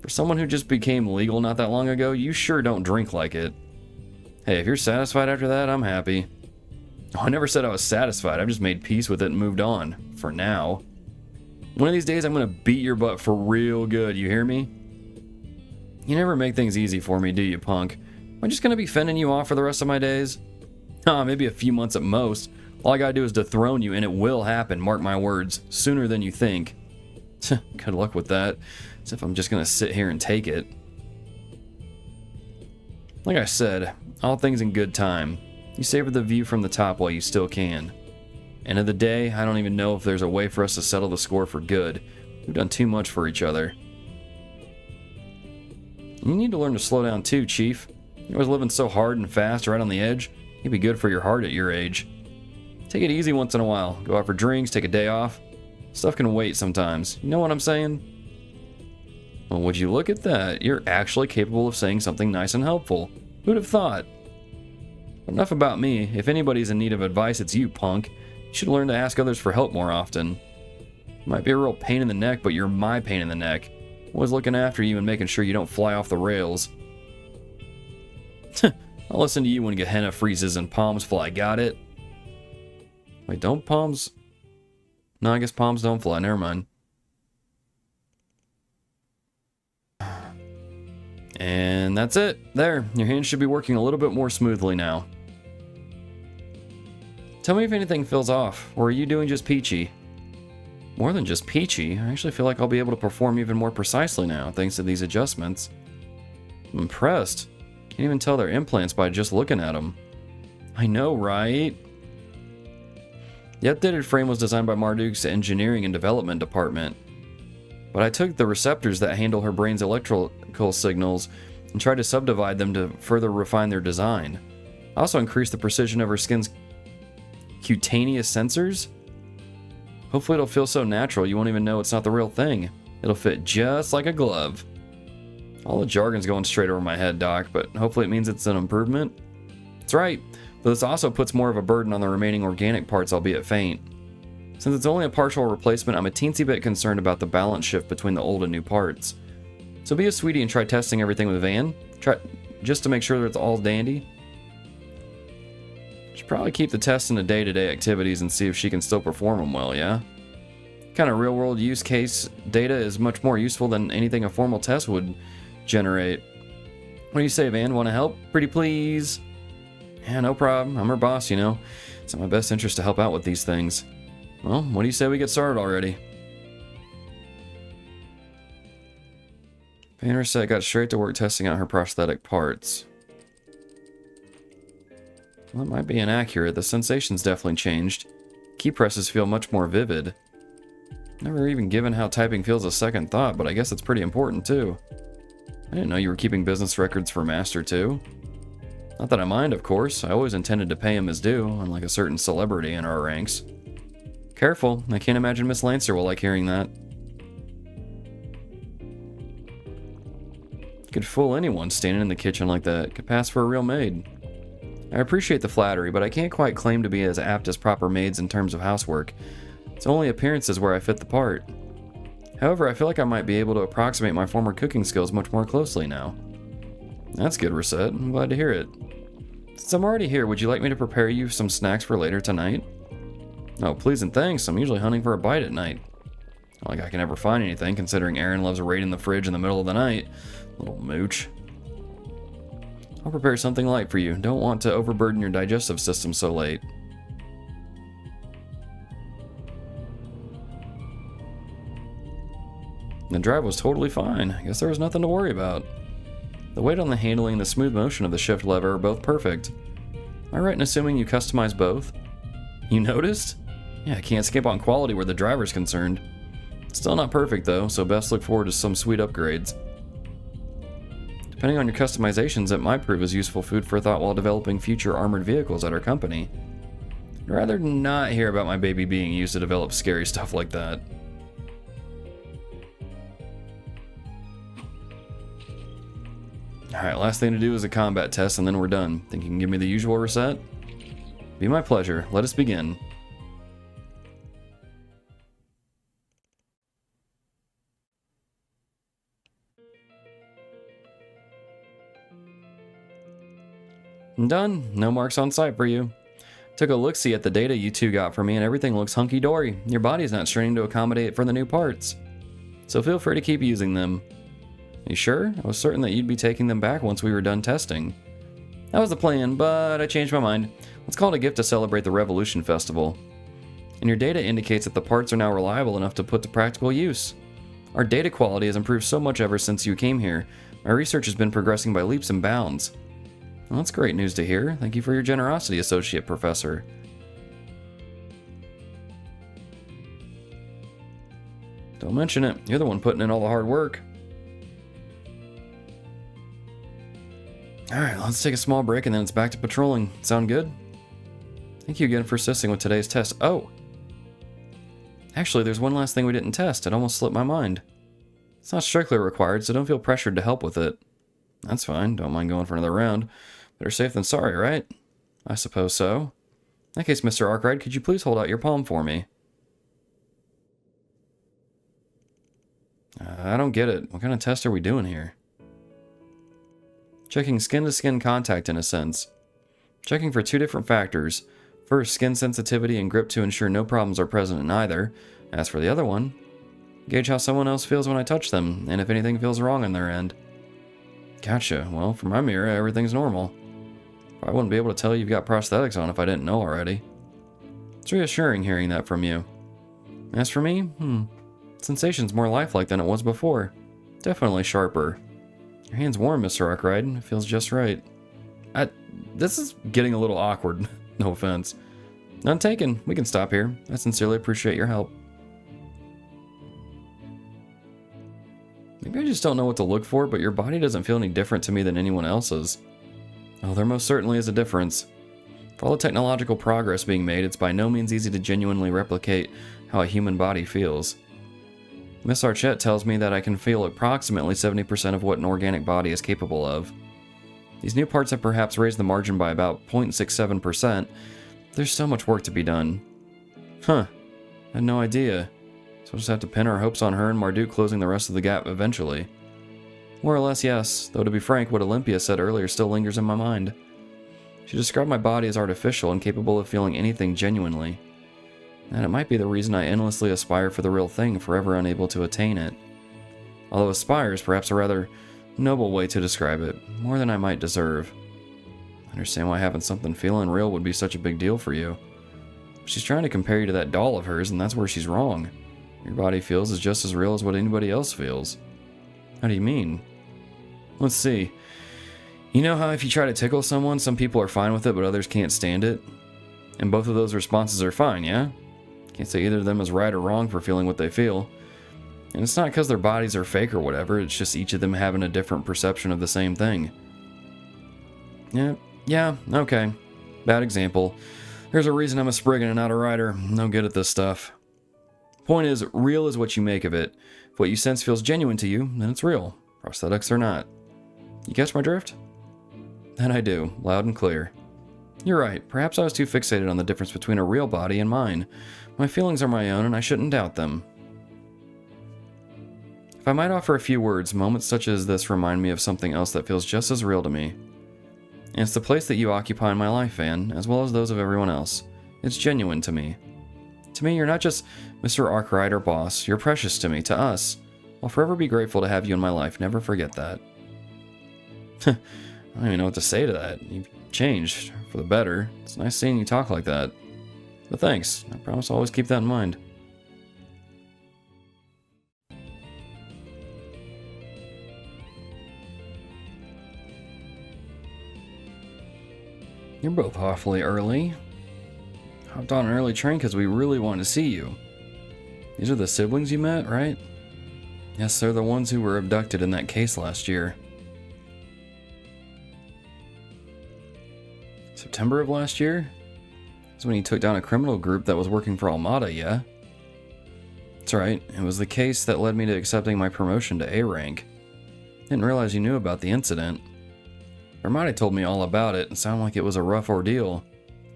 For someone who just became legal not that long ago, you sure don't drink like it. Hey, if you're satisfied after that, I'm happy. Oh, I never said I was satisfied. I've just made peace with it and moved on. For now. One of these days, I'm gonna beat your butt for real good, you hear me? You never make things easy for me, do you, punk? Am I just gonna be fending you off for the rest of my days? Maybe a few months at most. All I gotta do is dethrone you, and it will happen, mark my words. Sooner than you think. Good luck with that. As if I'm just gonna sit here and take it. Like I said, all things in good time. You savor the view from the top while you still can. End of the day, I don't even know if there's a way for us to settle the score for good. We've done too much for each other. You need to learn to slow down too, Chief. You're always living so hard and fast right on the edge. It'd be good for your heart at your age. Take it easy once in a while. Go out for drinks, take a day off. Stuff can wait sometimes. You know what I'm saying? Well, would you look at that? You're actually capable of saying something nice and helpful. Who'd have thought? Enough about me. If anybody's in need of advice, it's you, punk. You should learn to ask others for help more often. You might be a real pain in the neck, but you're my pain in the neck. Always looking after you and making sure you don't fly off the rails. I'll listen to you when Gehenna freezes and palms fly, got it? Wait, don't palms... No, I guess palms don't fly, never mind. And that's it. There, your hands should be working a little bit more smoothly now. Tell me if anything feels off, or are you doing just peachy? More than just peachy, I actually feel like I'll be able to perform even more precisely now, thanks to these adjustments. I'm impressed. Can't even tell they're implants by just looking at them. I know, right? The updated frame was designed by Marduk's engineering and development department. But I took the receptors that handle her brain's electrical signals and tried to subdivide them to further refine their design. I also increased the precision of her skin's cutaneous sensors. Hopefully it'll feel so natural you won't even know it's not the real thing. It'll fit just like a glove. All the jargon's going straight over my head, Doc, but hopefully it means it's an improvement. That's right, though this also puts more of a burden on the remaining organic parts, albeit faint. Since it's only a partial replacement, I'm a teensy bit concerned about the balance shift between the old and new parts. So be a sweetie and try testing everything with Van, just to make sure that it's all dandy. Should probably keep the tests into day-to-day activities and see if she can still perform them well, yeah? Kind of real-world use case data is much more useful than anything a formal test would generate. What do you say, Van? Want to help? Pretty please? Yeah, no problem. I'm her boss, you know. It's in my best interest to help out with these things. Well, what do you say we get started already? Banner said got straight to work testing out her prosthetic parts. Well, that might be inaccurate. The sensations definitely changed. Key presses feel much more vivid. Never even given how typing feels a second thought, but I guess it's pretty important too. I didn't know you were keeping business records for Master too. Not that I mind, of course. I always intended to pay him his due, unlike a certain celebrity in our ranks. Careful, I can't imagine Miss Lancer will like hearing that. Could fool anyone standing in the kitchen like that. Could pass for a real maid. I appreciate the flattery, but I can't quite claim to be as apt as proper maids in terms of housework. It's only appearances where I fit the part. However, I feel like I might be able to approximate my former cooking skills much more closely now. That's good, Reset. I'm glad to hear it. Since I'm already here, would you like me to prepare you some snacks for later tonight? Oh, please and thanks. I'm usually hunting for a bite at night. Not like I can ever find anything, considering Aaron loves raiding the fridge in the middle of the night. Little mooch. I'll prepare something light for you. Don't want to overburden your digestive system so late. The drive was totally fine. I guess there was nothing to worry about. The weight on the handling and the smooth motion of the shift lever are both perfect. Am I right in assuming you customized both? You noticed? Yeah, I can't skip on quality where the driver's concerned. Still not perfect though, so best look forward to some sweet upgrades. Depending on your customizations, it might prove as useful food for thought while developing future armored vehicles at our company. I'd rather not hear about my baby being used to develop scary stuff like that. Alright, last thing to do is a combat test and then we're done. Think you can give me the usual reset? Be my pleasure. Let us begin. Done. No marks on sight for you. Took a look-see at the data you two got for me and everything looks hunky-dory. Your body's not straining to accommodate for the new parts. So feel free to keep using them. You sure? I was certain that you'd be taking them back once we were done testing. That was the plan, but I changed my mind. Let's call it a gift to celebrate the Revolution Festival. And your data indicates that the parts are now reliable enough to put to practical use. Our data quality has improved so much ever since you came here. My research has been progressing by leaps and bounds. Well, that's great news to hear. Thank you for your generosity, Associate Professor. Don't mention it. You're the one putting in all the hard work. Alright, let's take a small break and then it's back to patrolling. Sound good? Thank you again for assisting with today's test. Oh! Actually, there's one last thing we didn't test. It almost slipped my mind. It's not strictly required, so don't feel pressured to help with it. That's fine. Don't mind going for another round. Better safe than sorry, right? I suppose so. In that case, Mr. Arkride, could you please hold out your palm for me? I don't get it. What kind of test are we doing here? Checking skin-to-skin contact in a sense. Checking for two different factors. First, skin sensitivity and grip to ensure no problems are present in either. As for the other one, gauge how someone else feels when I touch them, and if anything feels wrong on their end. Gotcha. Well, from my mirror, everything's normal. I wouldn't be able to tell you've got prosthetics on if I didn't know already. It's reassuring hearing that from you. As for me, sensation's more lifelike than it was before. Definitely sharper. Your hand's warm, Mr. Arkride. It feels just right. This is getting a little awkward. No offense. None taken. We can stop here. I sincerely appreciate your help. Maybe I just don't know what to look for, but your body doesn't feel any different to me than anyone else's. Oh, there most certainly is a difference. For all the technological progress being made, it's by no means easy to genuinely replicate how a human body feels. Miss Archette tells me that I can feel approximately 70% of what an organic body is capable of. These new parts have perhaps raised the margin by about 0.67%. There's so much work to be done. Huh. I had no idea. So we'll just have to pin our hopes on her and Marduk closing the rest of the gap eventually. More or less, yes, though to be frank, what Olympia said earlier still lingers in my mind. She described my body as artificial and capable of feeling anything genuinely. And it might be the reason I endlessly aspire for the real thing, forever unable to attain it. Although aspire is perhaps a rather noble way to describe it, more than I might deserve. I understand why having something feeling real would be such a big deal for you. She's trying to compare you to that doll of hers, and that's where she's wrong. Your body feels is just as real as what anybody else feels. How do you mean? Let's see. You know how if you try to tickle someone, some people are fine with it, but others can't stand it? And both of those responses are fine, yeah? Can't say either of them is right or wrong for feeling what they feel. And it's not because their bodies are fake or whatever, it's just each of them having a different perception of the same thing. Yeah, okay. Bad example. There's a reason I'm a Spriggan and not a writer. No good at this stuff. Point is, real is what you make of it. If what you sense feels genuine to you, then it's real. Prosthetics or not. You catch my drift? Then I do, loud and clear. You're right, perhaps I was too fixated on the difference between a real body and mine. My feelings are my own and I shouldn't doubt them. If I might offer a few words, moments such as this remind me of something else that feels just as real to me. And it's the place that you occupy in my life, Van, as well as those of everyone else. It's genuine to me. To me, you're not just Mr. Arkride or boss, you're precious to me, to us. I'll forever be grateful to have you in my life, never forget that. I don't even know what to say to that. You've changed, for the better. It's nice seeing you talk like that. But thanks, I promise I'll always keep that in mind. You're both awfully early. Hopped on an early train because we really wanted to see you. These are the siblings you met, right? Yes, they're the ones who were abducted in that case last year. September of last year? That's when he took down a criminal group that was working for Almata, yeah? That's right, it was the case that led me to accepting my promotion to A rank. Didn't realize you knew about the incident. Armati told me all about it and sounded like it was a rough ordeal.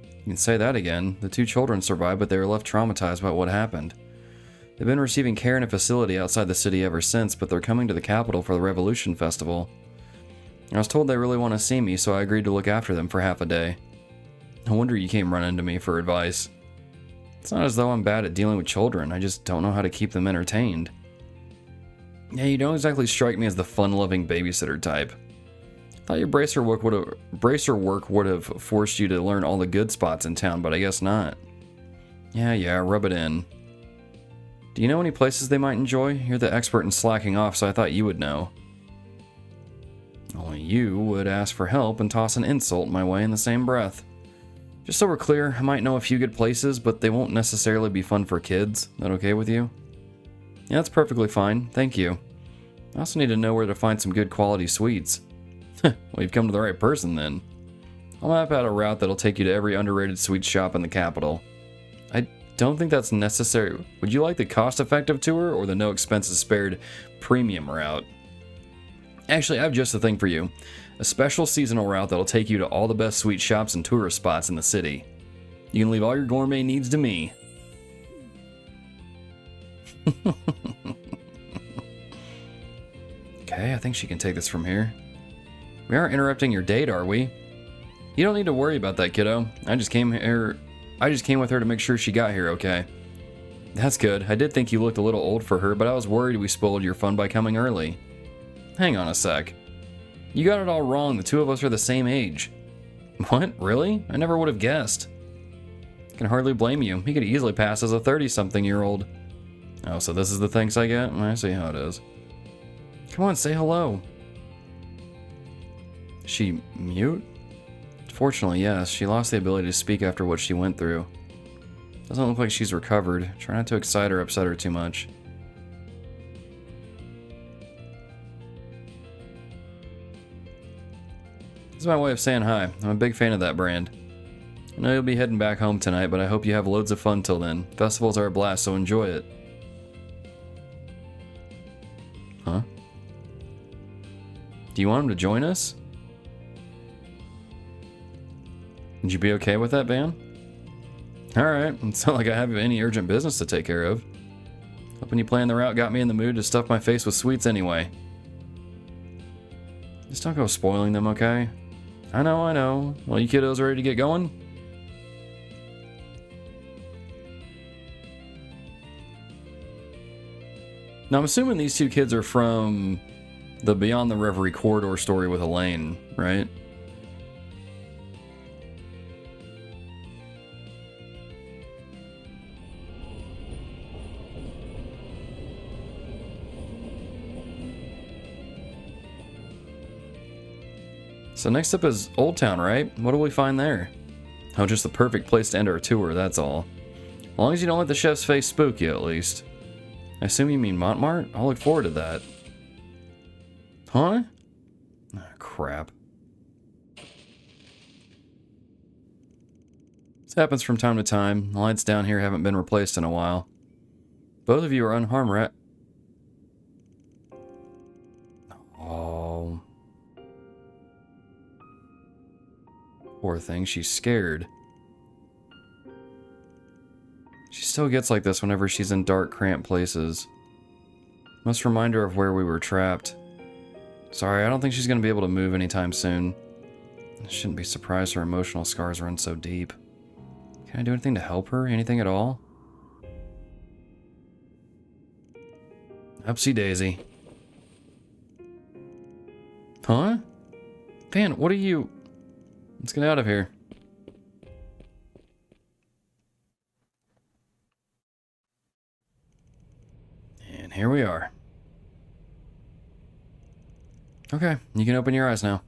You can say that again. The two children survived, but they were left traumatized by what happened. They've been receiving care in a facility outside the city ever since, but they're coming to the capital for the Revolution Festival. I was told they really want to see me, so I agreed to look after them for half a day. No wonder you came running to me for advice. It's not as though I'm bad at dealing with children, I just don't know how to keep them entertained. Yeah, you don't exactly strike me as the fun-loving babysitter type. Thought your bracer work would have forced you to learn all the good spots in town, but I guess not. Yeah, rub it in. Do you know any places they might enjoy? You're the expert in slacking off, so I thought you would know. Only you would ask for help and toss an insult my way in the same breath. Just so we're clear, I might know a few good places, but they won't necessarily be fun for kids. That okay with you? Yeah, that's perfectly fine. Thank you. I also need to know where to find some good quality sweets. Well, you've come to the right person then. I'll map out a route that'll take you to every underrated sweet shop in the capital. I don't think that's necessary. Would you like the cost-effective tour or the no expenses spared premium route? Actually, I have just the thing for you. A special seasonal route that'll take you to all the best sweet shops and tourist spots in the city. You can leave all your gourmet needs to me. Okay, I think she can take this from here. We aren't interrupting your date, are we? You don't need to worry about that, kiddo. I just came with her to make sure she got here okay. That's good. I did think you looked a little old for her, but I was worried we spoiled your fun by coming early. Hang on a sec. You got it all wrong. The two of us are the same age. What? Really? I never would have guessed. I can hardly blame you. He could easily pass as a 30-something-year-old. Oh, so this is the thanks I get? I see how it is. Come on, say hello. Is she mute? Fortunately, yes. She lost the ability to speak after what she went through. Doesn't look like she's recovered. Try not to excite or upset her too much. This is my way of saying hi. I'm a big fan of that brand. I know you'll be heading back home tonight, but I hope you have loads of fun till then. Festivals are a blast, so enjoy it. Huh? Do you want him to join us? Would you be okay with that, Van? Alright, it's not like I have any urgent business to take care of. Hoping you planned the route got me in the mood to stuff my face with sweets anyway. Just don't go spoiling them, okay? I know. Well, you kiddos ready to get going? Now, I'm assuming these two kids are from the Beyond the Reverie corridor story with Elaine, right? So next up is Old Town, right? What do we find there? Oh, just the perfect place to end our tour, that's all. As long as you don't let the chef's face spook you, at least. I assume you mean Montmartre? I'll look forward to that. Huh? Oh, crap. This happens from time to time. The lights down here haven't been replaced in a while. Both of you are unharmed, right? Oh. Poor thing, she's scared. She still gets like this whenever she's in dark, cramped places. Must remind her of where we were trapped. Sorry, I don't think she's going to be able to move anytime soon. I shouldn't be surprised her emotional scars run so deep. Can I do anything to help her? Anything at all? Upsy daisy. Huh? Van, what are you... Let's get out of here. And here we are. Okay, you can open your eyes now.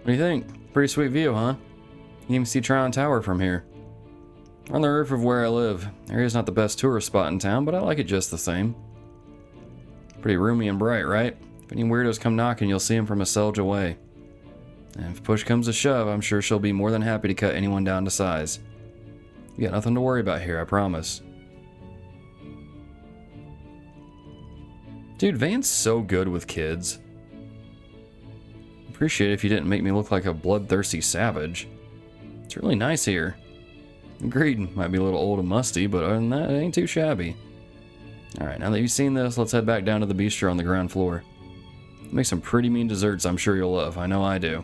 What do you think? Pretty sweet view, huh? You can even see Tryon Tower from here. On the roof of where I live. The area's not the best tourist spot in town, but I like it just the same. Pretty roomy and bright, right? If any weirdos come knocking, you'll see them from a selge away. And if push comes to shove, I'm sure she'll be more than happy to cut anyone down to size. You got nothing to worry about here, I promise. Dude, Van's so good with kids. Appreciate it if you didn't make me look like a bloodthirsty savage. It's really nice here. Agreed, might be a little old and musty, but other than that, it ain't too shabby. Alright, now that you've seen this, let's head back down to the bistro on the ground floor. Make some pretty mean desserts I'm sure you'll love. I know I do.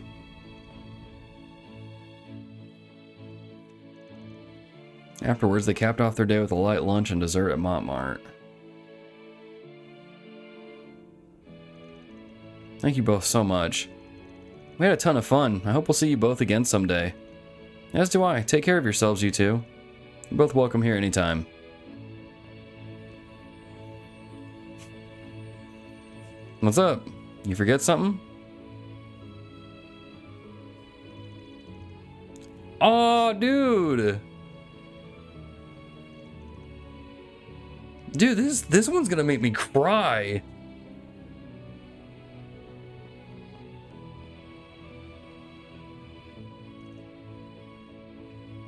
Afterwards, they capped off their day with a light lunch and dessert at Montmartre. Thank you both so much. We had a ton of fun. I hope we'll see you both again someday. As do I. Take care of yourselves, you two. You're both welcome here anytime. What's up? You forget something? Aw, dude! Dude, this one's gonna make me cry.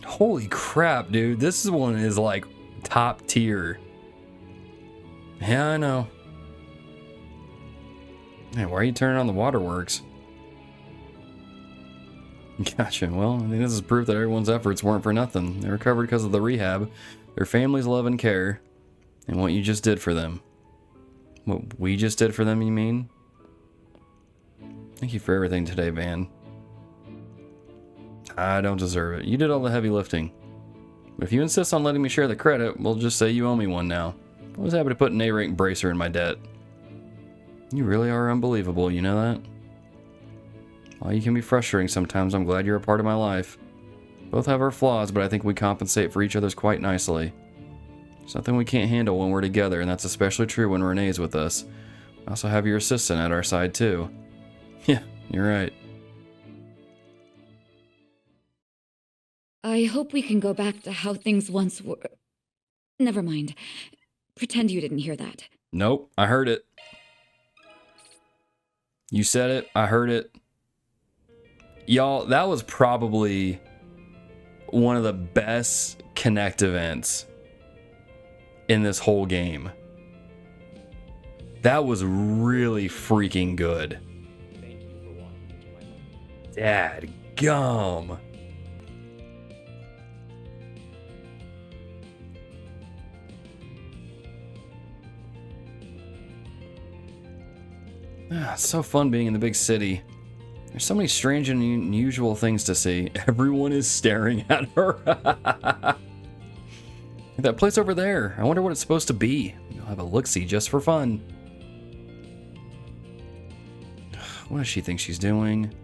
Holy crap, dude. This one is like top tier. Yeah, I know. Hey, why are you turning on the waterworks? Gotcha. Well, I think this is proof that everyone's efforts weren't for nothing. They recovered because of the rehab, their family's love and care, and what you just did for them. What we just did for them, you mean? Thank you for everything today, Van. I don't deserve it. You did all the heavy lifting. But if you insist on letting me share the credit, we'll just say you owe me one now. I was happy to put an A-rank bracer in my debt. You really are unbelievable, you know that? While you can be frustrating sometimes, I'm glad you're a part of my life. Both have our flaws, but I think we compensate for each other's quite nicely. There's nothing we can't handle when we're together, and that's especially true when Renee's with us. I also have your assistant at our side, too. Yeah, you're right. I hope we can go back to how things once were. Never mind. Pretend you didn't hear that. Nope, I heard it. You said it, I heard it. Y'all, that was probably one of the best Connect events in this whole game. That was really freaking good. Dadgum. It's so fun being in the big city. There's so many strange and unusual things to see. Everyone is staring at her. That place over there. I wonder what it's supposed to be. You'll have a look-see just for fun. What does she think she's doing?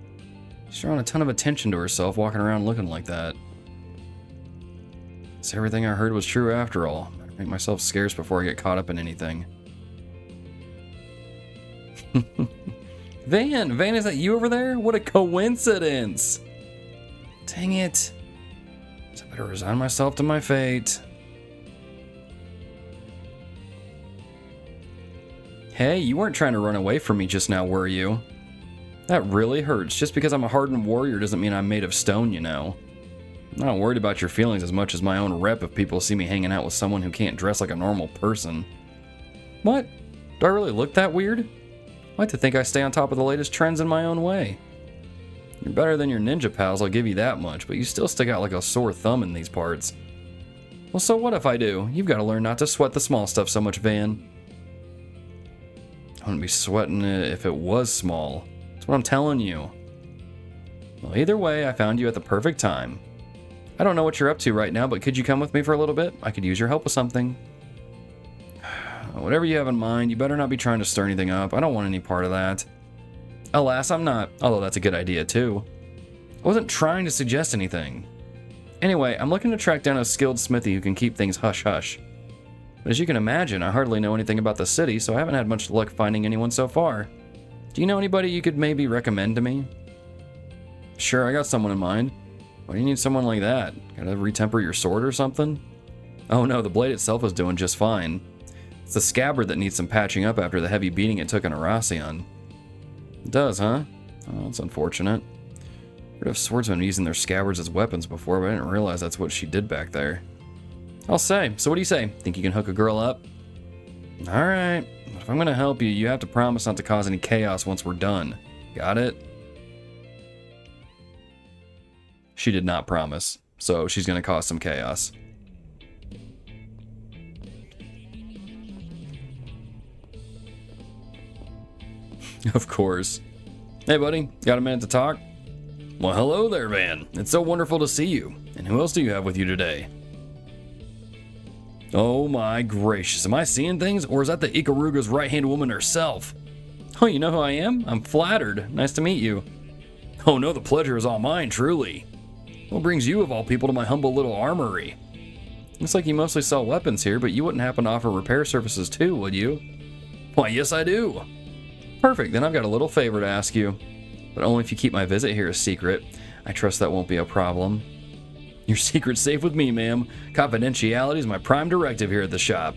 She's drawing a ton of attention to herself walking around looking like that. So everything I heard was true after all. Better make myself scarce before I get caught up in anything. Van, is that you over there? What a coincidence! Dang it. So I better resign myself to my fate. Hey, you weren't trying to run away from me just now, were you? That really hurts. Just because I'm a hardened warrior doesn't mean I'm made of stone, you know. I'm not worried about your feelings as much as my own rep if people see me hanging out with someone who can't dress like a normal person. What? Do I really look that weird? I like to think I stay on top of the latest trends in my own way. You're better than your ninja pals, I'll give you that much, but you still stick out like a sore thumb in these parts. Well, so what if I do? You've got to learn not to sweat the small stuff so much, Van. I wouldn't be sweating it if it was small. That's what I'm telling you. Well, either way, I found you at the perfect time. I don't know what you're up to right now, but could you come with me for a little bit? I could use your help with something. Whatever you have in mind, you better not be trying to stir anything up. I don't want any part of that. Alas, I'm not, although that's a good idea too. I wasn't trying to suggest anything. Anyway, I'm looking to track down a skilled smithy who can keep things hush-hush. But as you can imagine, I hardly know anything about the city, so I haven't had much luck finding anyone so far. Do you know anybody you could maybe recommend to me? Sure, I got someone in mind. Why do you need someone like that? Gotta retemper your sword or something? Oh no, the blade itself is doing just fine. It's the scabbard that needs some patching up after the heavy beating it took in Arasion. It does, huh? Oh, that's unfortunate. I've heard of swordsmen using their scabbards as weapons before, but I didn't realize that's what she did back there. I'll say. So what do you say? Think you can hook a girl up? Alright. If I'm gonna help you, you have to promise not to cause any chaos once we're done. Got it? She did not promise, so she's gonna cause some chaos. Of course. Hey, buddy. Got a minute to talk? Well, hello there, Van. It's so wonderful to see you. And who else do you have with you today? Oh my gracious. Am I seeing things? Or is that the Ikaruga's right-hand woman herself? Oh, you know who I am? I'm flattered. Nice to meet you. Oh no, the pleasure is all mine, truly. What brings you, of all people, to my humble little armory? Looks like you mostly sell weapons here, but you wouldn't happen to offer repair services too, would you? Why, yes I do. Perfect, then I've got a little favor to ask you. But only if you keep my visit here a secret. I trust that won't be a problem. Your secret's safe with me, ma'am. Confidentiality is my prime directive here at the shop.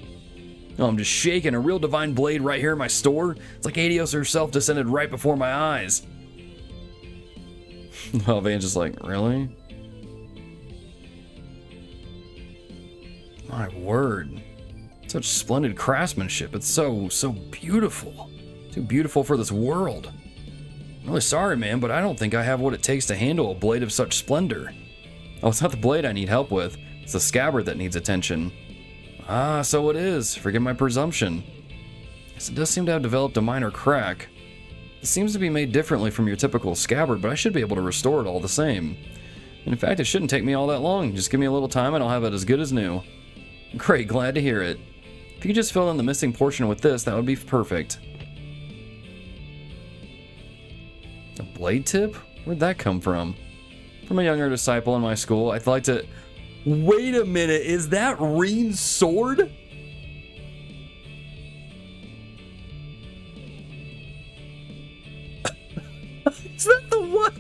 No, I'm just shaking. A real divine blade right here in my store? It's like Adios herself descended right before my eyes. Well, Van's just like, really? My word. Such splendid craftsmanship. It's so beautiful. Too beautiful for this world. I'm really sorry, man, but I don't think I have what it takes to handle a blade of such splendor. Oh, it's not the blade I need help with. It's the scabbard that needs attention. Ah, so it is. Forgive my presumption. Yes, it does seem to have developed a minor crack. It seems to be made differently from your typical scabbard, but I should be able to restore it all the same. And in fact, it shouldn't take me all that long. Just give me a little time and I'll have it as good as new. Great, glad to hear it. If you could just fill in the missing portion with this, that would be perfect. A blade tip? Where'd that come from? From a younger disciple in my school. I'd like to... Wait a minute, is that Reen's sword? Is that the one?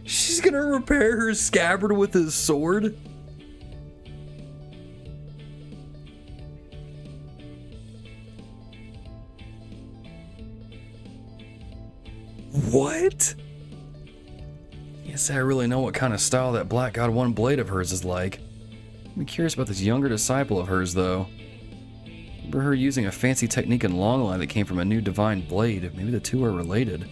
She's gonna repair her scabbard with his sword? What? Can't say I really know what kind of style that Black God 1 blade of hers is like. I'm curious about this younger disciple of hers, though. Remember her using a fancy technique in Longline that came from a new divine blade. Maybe the two are related.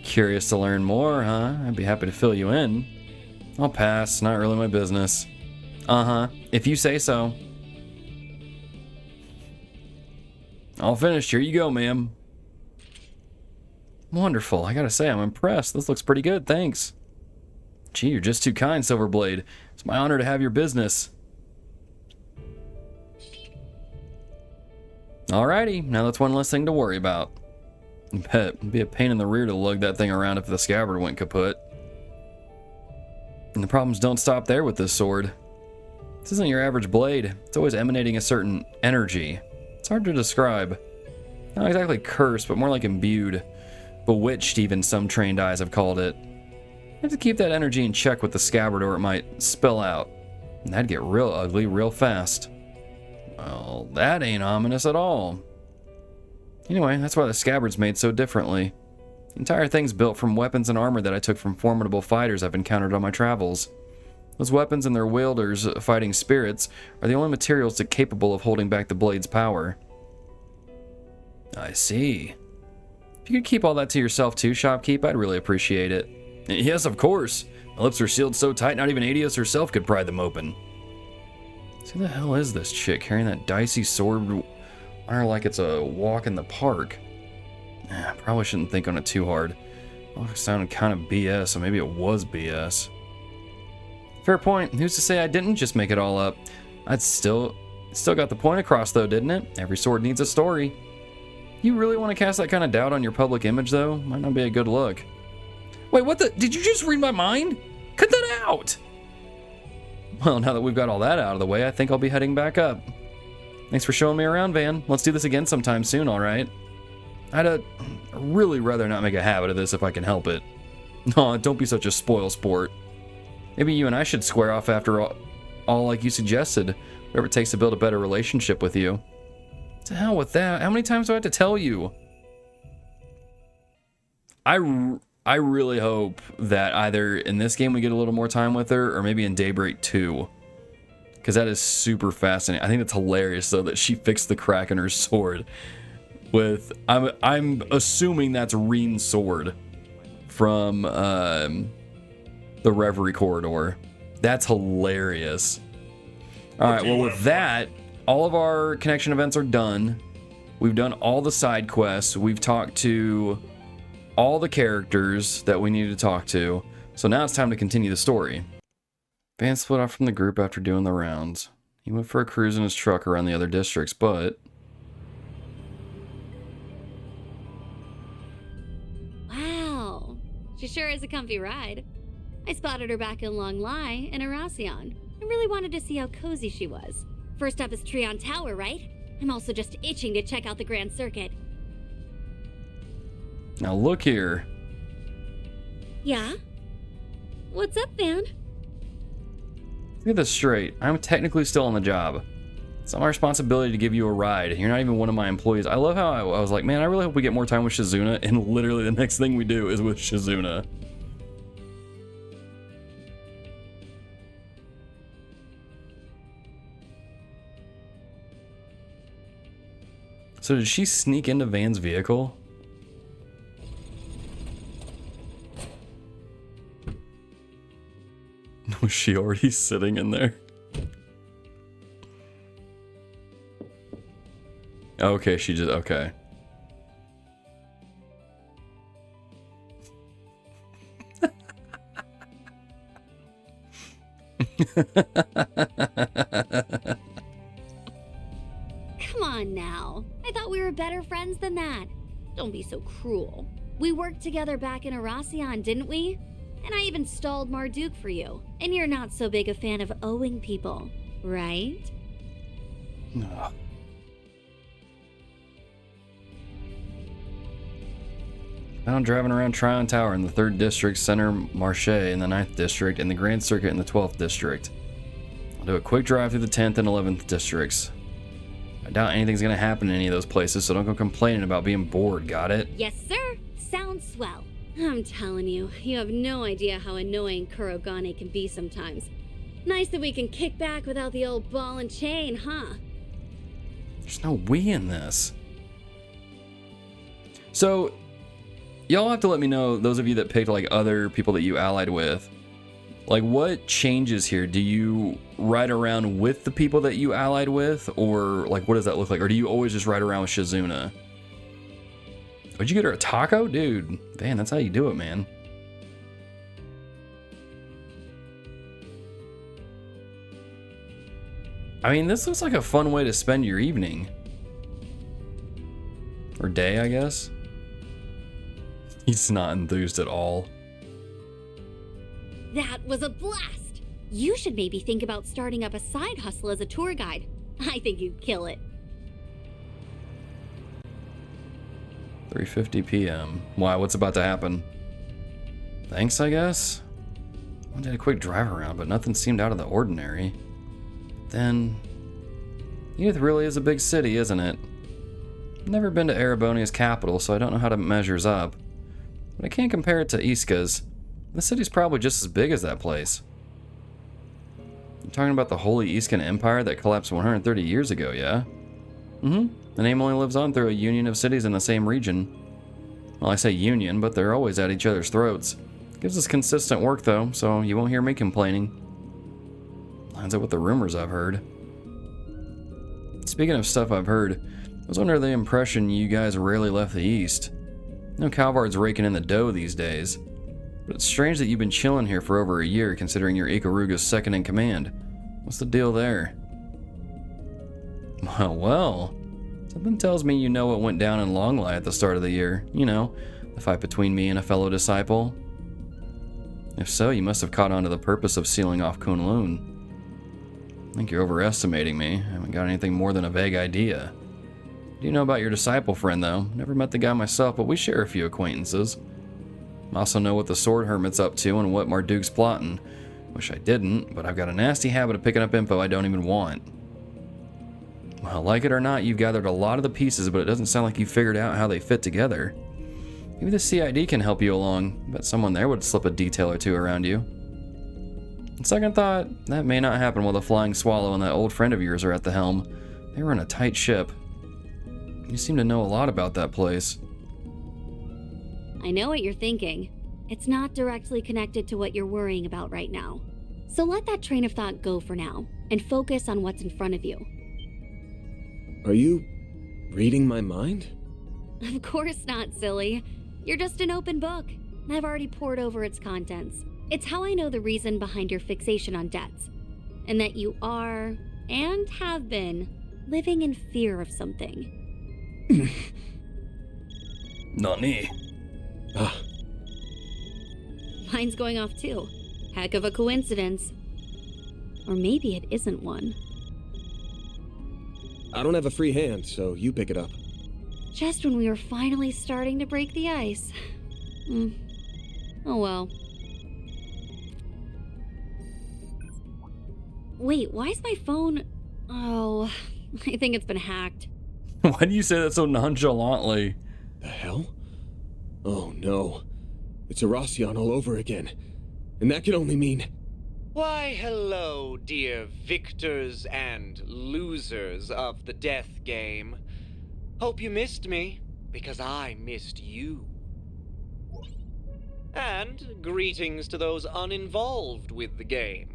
Curious to learn more, huh? I'd be happy to fill you in. I'll pass, not really my business. Uh-huh, if you say so. All finished, here you go, ma'am. Wonderful, I gotta say, I'm impressed. This looks pretty good, thanks. Gee, you're just too kind, Silverblade. It's my honor to have your business. Alrighty, now that's one less thing to worry about. I bet it'd be a pain in the rear to lug that thing around if the scabbard went kaput. And the problems don't stop there with this sword. This isn't your average blade. It's always emanating a certain energy. It's hard to describe. Not exactly cursed, but more like imbued. Bewitched, even some trained eyes have called it. You have to keep that energy in check with the scabbard or it might spill out. And that'd get real ugly real fast. Well, that ain't ominous at all. Anyway, that's why the scabbard's made so differently. The entire thing's built from weapons and armor that I took from formidable fighters I've encountered on my travels. Those weapons and their wielders, fighting spirits, are the only materials capable of holding back the blade's power. I see. If you could keep all that to yourself too, shopkeep, I'd really appreciate it. Yes, of course. My lips are sealed so tight not even Adios herself could pry them open. So who the hell is this chick carrying that dicey sword on her like it's a walk in the park? Probably shouldn't think on it too hard. Oh, it sounded kind of BS, so maybe it was BS. Fair point. Who's to say I didn't just make it all up? I'd still got the point across though, didn't it? Every sword needs a story. You really want to cast that kind of doubt on your public image, though? Might not be a good look. Wait, what the? Did you just read my mind? Cut that out! Well, now that we've got all that out of the way, I think I'll be heading back up. Thanks for showing me around, Van. Let's do this again sometime soon, alright? I'd really rather not make a habit of this if I can help it. Aw, don't be such a spoil sport. Maybe you and I should square off after all like you suggested. Whatever it takes to build a better relationship with you. To hell with that. How many times do I have to tell you? I really hope that either in this game we get a little more time with her, or maybe in Daybreak 2. Because that is super fascinating. I think it's hilarious, though, that she fixed the crack in her sword with... I'm assuming that's Reen's sword from the Reverie Corridor. That's hilarious. Alright, well with that... all of our connection events are done. We've done all the side quests. We've talked to all the characters that we needed to talk to. So now it's time to continue the story. Van split off from the group after doing the rounds. He went for a cruise in his truck around the other districts, but... Wow. She sure is a comfy ride. I spotted her back in Long Lai in Erasion. I really wanted to see how cozy she was. First up is Treon Tower, right? I'm also just itching to check out the Grand Circuit. Now look here. Yeah? What's up, Van? Get this straight. I'm technically still on the job. It's not my responsibility to give you a ride. You're not even one of my employees. I love how I was like, man, I really hope we get more time with Shizuna, and literally the next thing we do is with Shizuna. So did she sneak into Van's vehicle? Was she already sitting in there? Okay, she just, okay. Come on now. I thought we were better friends than that. Don't be so cruel. We worked together back in Aracion, didn't we? And I even stalled Marduk for you. And you're not so big a fan of owing people, right? No. Found driving around Tryon Tower in the 3rd District, Center Marche in the 9th District, and the Grand Circuit in the 12th District. I'll do a quick drive through the 10th and 11th Districts. I doubt anything's gonna happen in any of those places, so don't go complaining about being bored, got it? Yes, sir. Sounds swell. I'm telling you, you have no idea how annoying Kurogane can be sometimes. Nice that we can kick back without the old ball and chain, huh? There's no we in this. So, y'all have to let me know, those of you that picked like other people that you allied with, like what changes here? Do you ride around with the people that you allied with, or like what does that look like? Or do you always just ride around with Shizuna? Would you get her a taco? Dude, man, that's how you do it, man. I mean, this looks like a fun way to spend your evening. Or day, I guess. He's not enthused at all. That was a blast! You should maybe think about starting up a side hustle as a tour guide. I think you'd kill it. 3:50 p.m. Why, what's about to happen? Thanks, I guess? I did a quick drive around, but nothing seemed out of the ordinary. Then, Youth really is a big city, isn't it? I've never been to Erebonia's capital, so I don't know how it measures up. But I can't compare it to Iska's. The city's probably just as big as that place. You're talking about the Holy Iskan Empire that collapsed 130 years ago, yeah? The name only lives on through a union of cities in the same region. Well, I say union, but they're always at each other's throats. Gives us consistent work, though, so you won't hear me complaining. Lines up with the rumors I've heard. Speaking of stuff I've heard, I was under the impression you guys rarely left the East. I know Calvard's raking in the dough these days, but it's strange that you've been chilling here for over a year, considering you're Ikaruga's second in command. What's the deal there? Well, something tells me you know what went down in Longlai at the start of the year. You know, the fight between me and a fellow disciple. If so, you must have caught on to the purpose of sealing off Kunlun. I think you're overestimating me. I haven't got anything more than a vague idea. What do you know about your disciple friend, though? Never met the guy myself, but we share a few acquaintances. I also know what the Sword Hermit's up to and what Marduk's plotting. Wish I didn't, but I've got a nasty habit of picking up info I don't even want. Well, like it or not, you've gathered a lot of the pieces, but it doesn't sound like you figured out how they fit together. Maybe the CID can help you along. I bet someone there would slip a detail or two around you. On second thought, that may not happen while the Flying Swallow and that old friend of yours are at the helm. They run a tight ship. You seem to know a lot about that place. I know what you're thinking. It's not directly connected to what you're worrying about right now. So let that train of thought go for now, and focus on what's in front of you. Are you reading my mind? Of course not, silly. You're just an open book, and I've already poured over its contents. It's how I know the reason behind your fixation on debts, and that you are, and have been, living in fear of something. Nani? Mine's going off too. Heck of a coincidence. Or maybe it isn't one. I don't have a free hand, so you pick it up. Just when we were finally starting to break the ice. Oh well. Wait, why is my phone... Oh, I think it's been hacked. Why do you say that so nonchalantly? The hell? Oh no. It's Arasyon all over again. And that can only mean... Why, hello, dear victors and losers of the death game. Hope you missed me, because I missed you. And greetings to those uninvolved with the game.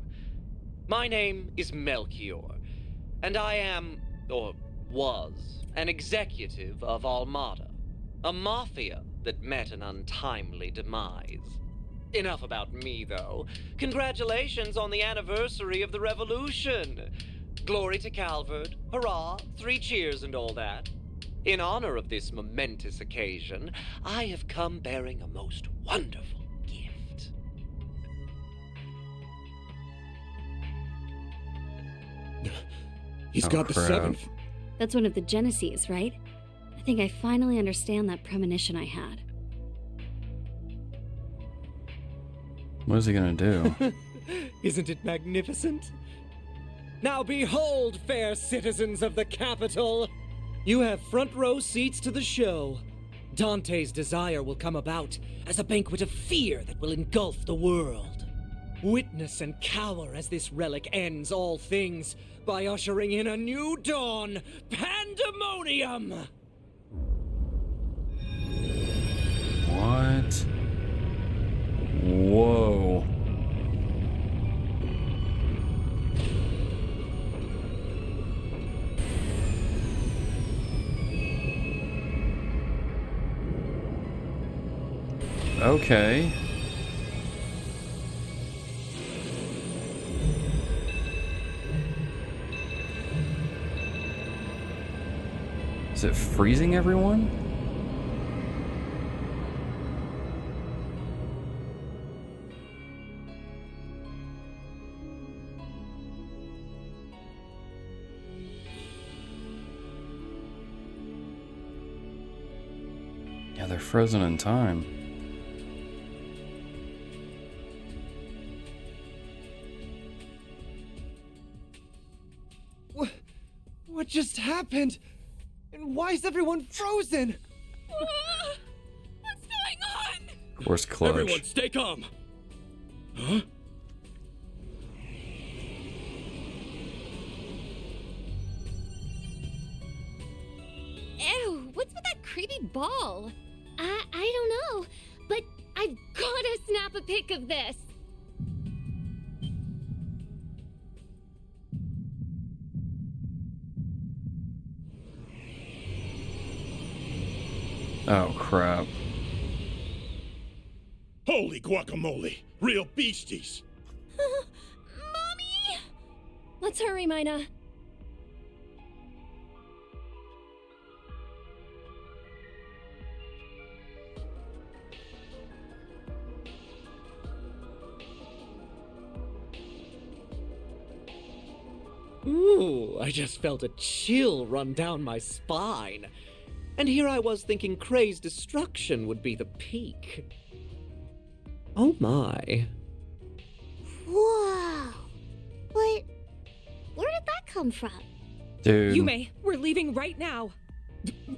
My name is Melchior, and I am, or was, an executive of Almata, a mafia that met an untimely demise. Enough about me, though. Congratulations on the anniversary of the revolution. Glory to Calvard, hurrah, 3 cheers and all that. In honor of this momentous occasion, I have come bearing a most wonderful gift. He's got the 7th. That's one of the Genesees, right? I think I finally understand that premonition I had. What is he gonna do? Isn't it magnificent? Now behold, fair citizens of the capital! You have front row seats to the show. Dante's desire will come about as a banquet of fear that will engulf the world. Witness and cower as this relic ends all things by ushering in a new dawn, Pandemonium! What? Whoa. Okay. Is it freezing everyone? Yeah, they're frozen in time. What just happened? And why is everyone frozen? What's going on? Of course, Clutch. Everyone, stay calm. Huh? Ew, what's with that creepy ball? I don't know, but I've gotta snap a pic of this. Oh, crap. Holy guacamole! Real beasties! Mommy! Let's hurry, Mina. Ooh, I just felt a chill run down my spine. And here I was thinking Kray's destruction would be the peak. Oh my. Whoa. But where did that come from? Dude. Yume, we're leaving right now.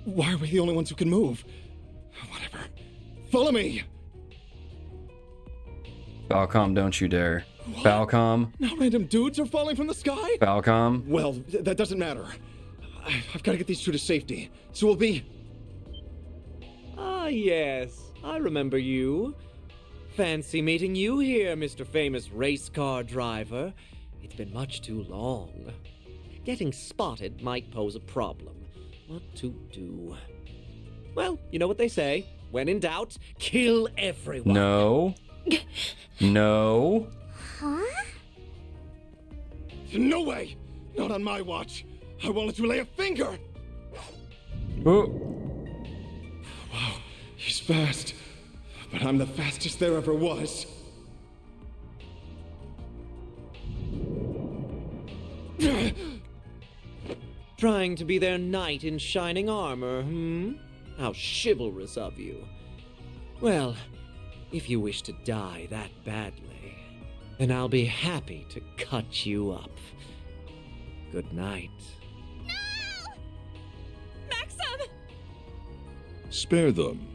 Why are we the only ones who can move? Whatever. Follow me! Falcom, don't you dare. What? Falcom. Now random dudes are falling from the sky? Falcom. Well, that doesn't matter. I've got to get these two to safety, so we'll be... Ah, yes. I remember you. Fancy meeting you here, Mr. Famous Race Car Driver. It's been much too long. Getting spotted might pose a problem. What to do? Well, you know what they say. When in doubt, kill everyone. No. No. Huh? No way! Not on my watch. I won't let you lay a finger! Oh. Wow, he's fast. But I'm the fastest there ever was. Trying to be their knight in shining armor, hmm? How chivalrous of you. Well, if you wish to die that badly, then I'll be happy to cut you up. Good night. Maxim! Spare them.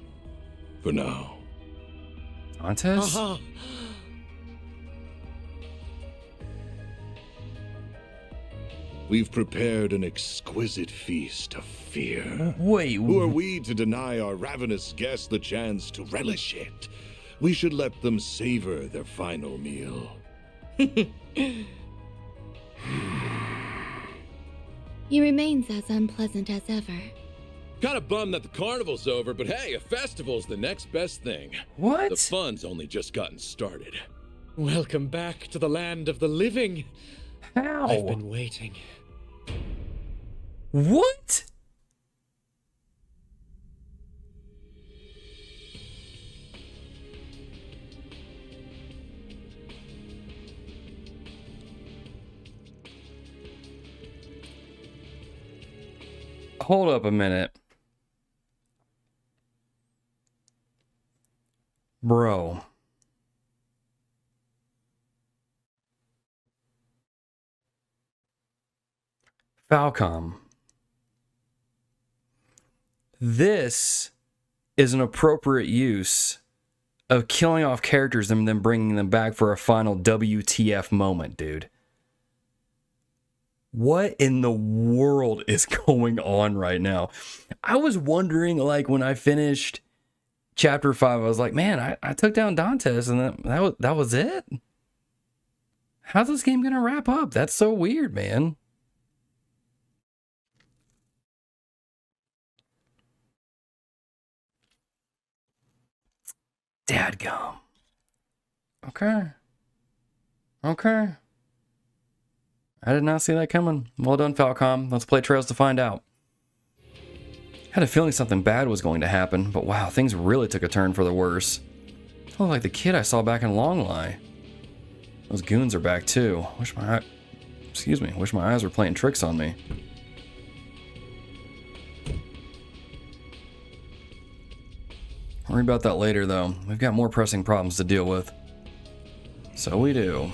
For now. Dantes? Aha! We've prepared an exquisite feast of fear. Wait. Who are we to deny our ravenous guests the chance to relish it? We should let them savor their final meal. He remains as unpleasant as ever. Kinda bummed that the carnival's over, but hey, a festival's the next best thing. What? The fun's only just gotten started. Welcome back to the land of the living. How? I've been waiting. What? Hold up a minute. Bro. Falcom. This is an appropriate use of killing off characters and then bringing them back for a final WTF moment, dude. What in the world is going on right now? I was wondering, like, when I finished Chapter 5, I was like, man, I took down Dantes and that was it? How's this game going to wrap up? That's so weird, man. Dadgum. Okay. I did not see that coming. Well done, Falcom. Let's play Trails to find out. Had a feeling something bad was going to happen, but wow, things really took a turn for the worse. I look like the kid I saw back in Longlie. Those goons are back too. Wish my eyes were playing tricks on me. Worry about that later, though. We've got more pressing problems to deal with. So we do.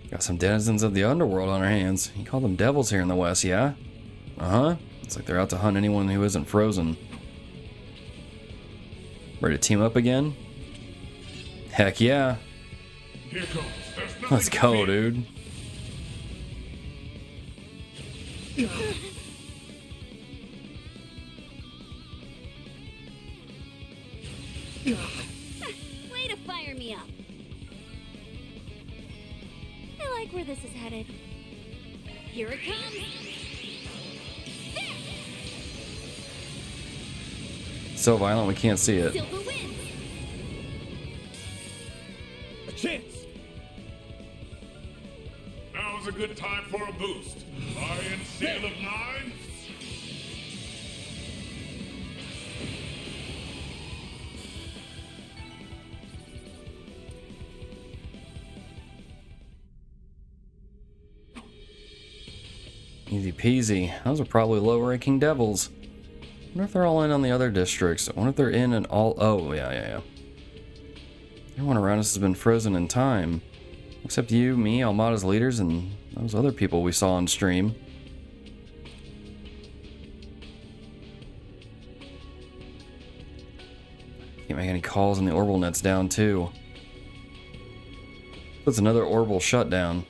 Got some denizens of the underworld on our hands. You call them devils here in the West, yeah? Uh-huh. It's like they're out to hunt anyone who isn't frozen. Ready to team up again? Heck yeah. Here goes. Let's go, dude. Way to fire me up. I like where this is headed. Here it comes. So violent we can't see it. Silver wins. A chance. Now's a good time for a boost. Iron Seal of 9. Easy peasy. Those are probably low-ranking devils. I wonder if they're all in on the other districts. I wonder if they're in all... Oh, yeah. Everyone around us has been frozen in time. Except you, me, Almata's leaders, and those other people we saw on stream. Can't make any calls and the orbital net's down, too. That's another orbital shutdown.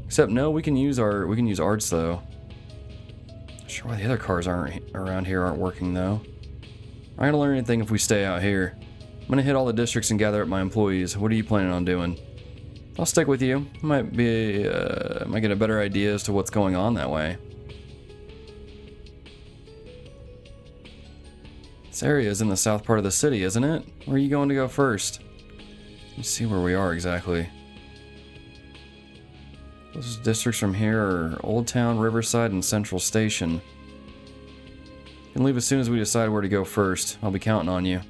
Except no, we can use arts though. Not sure why the other cars around here aren't working though. I'm not gonna learn anything if we stay out here. I'm gonna hit all the districts and gather up my employees. What are you planning on doing? I'll stick with you. Might get a better idea as to what's going on that way. This area is in the south part of the city, isn't it? Where are you going to go first? Let me see where we are exactly. Those districts from here are Old Town, Riverside, and Central Station. You can leave as soon as we decide where to go first. I'll be counting on you.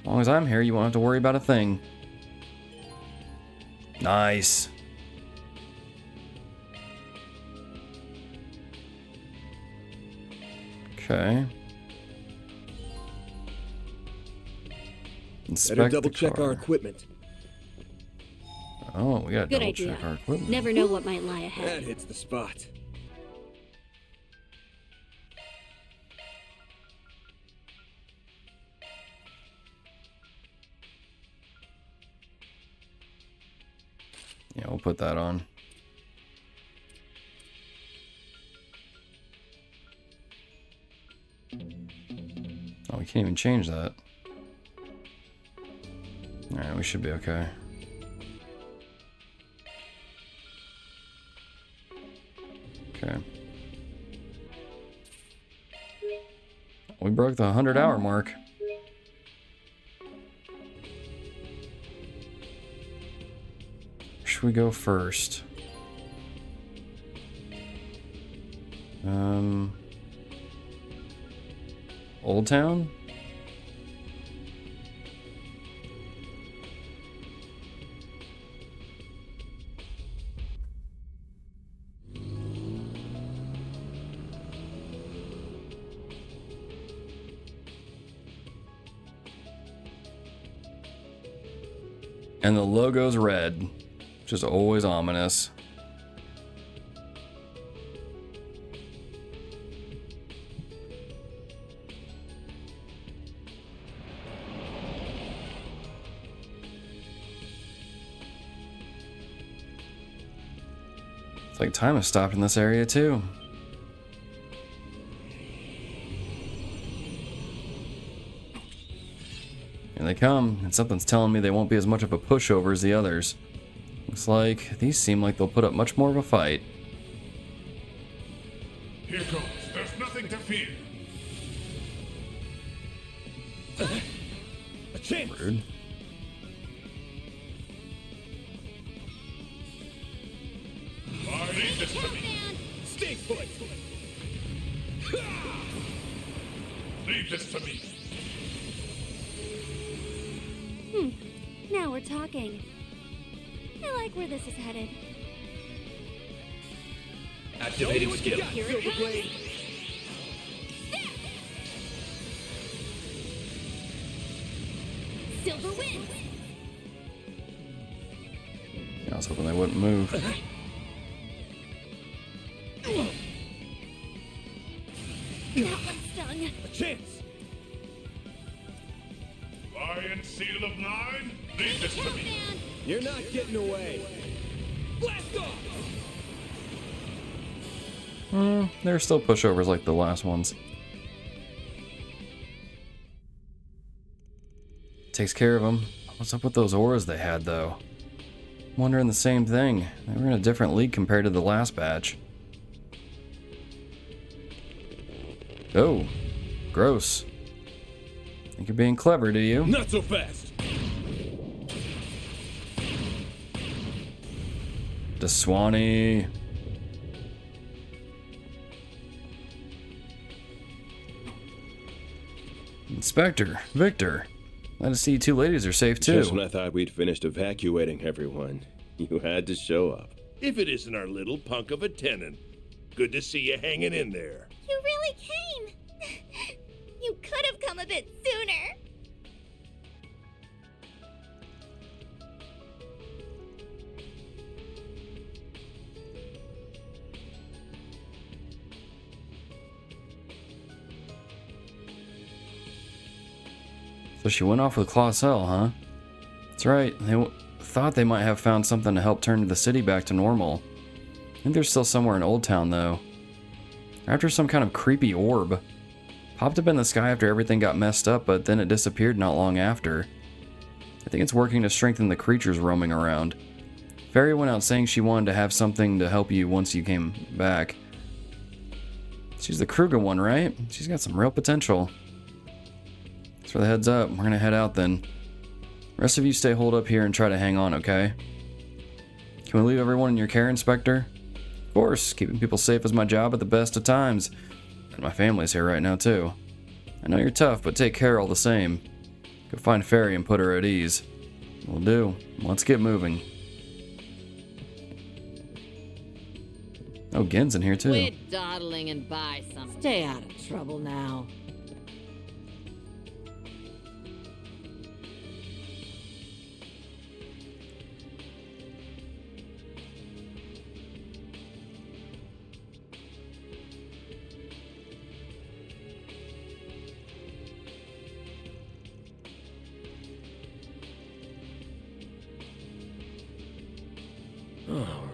As long as I'm here, you won't have to worry about a thing. Nice. Okay. Inspect Better double check car. our equipment. Oh, we gotta Good double idea. check our equipment. Never know what might lie That ahead. hits the spot. Yeah, we'll put that on. Oh, we can't even change that. Alright, we should be okay. Okay. We broke the 100-hour mark. Should we go first? Old Town? And the logo's red, which is always ominous. It's like time has stopped in this area too. Here they come, and something's telling me they won't be as much of a pushover as the others. Looks like these seem like they'll put up much more of a fight. Here goes. There's nothing to fear. A chance. Rude. Leave this to me. Stay put. Leave this to me. Now we're talking. I like where this is headed. Activating skill. Here it comes. Silver wins. I was hoping they wouldn't move. That one stung. A chance. Lion Seal of Nine, leave this to me. You're not getting away. Blast off. They're still pushovers like the last ones. Takes care of them. What's up with those auras they had, though? I'm wondering the same thing. They were in a different league compared to the last batch. Oh, gross. Think you're being clever, do you? Not so fast. Swanee. Inspector, Victor. Glad to see you two ladies are safe too. Just when I thought we'd finished evacuating everyone, you had to show up. If it isn't our little punk of a tenant. Good to see you hanging in there. You really came. You could have come a bit sooner. So she went off with Clausel, huh? That's right. They thought they might have found something to help turn the city back to normal. I think they're still somewhere in Old Town, though. They're after some kind of creepy orb. Popped up in the sky after everything got messed up, but then it disappeared not long after. I think it's working to strengthen the creatures roaming around. Fairy went out saying she wanted to have something to help you once you came back. She's the Kruger one, right? She's got some real potential. Thanks for the heads up. We're gonna head out then. The rest of you stay holed up here and try to hang on, okay? Can we leave everyone in your care, Inspector? Of course, keeping people safe is my job at the best of times. And my family's here right now, too. I know you're tough, but take care all the same. Go find Fairy and put her at ease. Will do. Let's get moving. Oh, Gen's in here, too. Quit dawdling and buy some. Stay out of trouble now.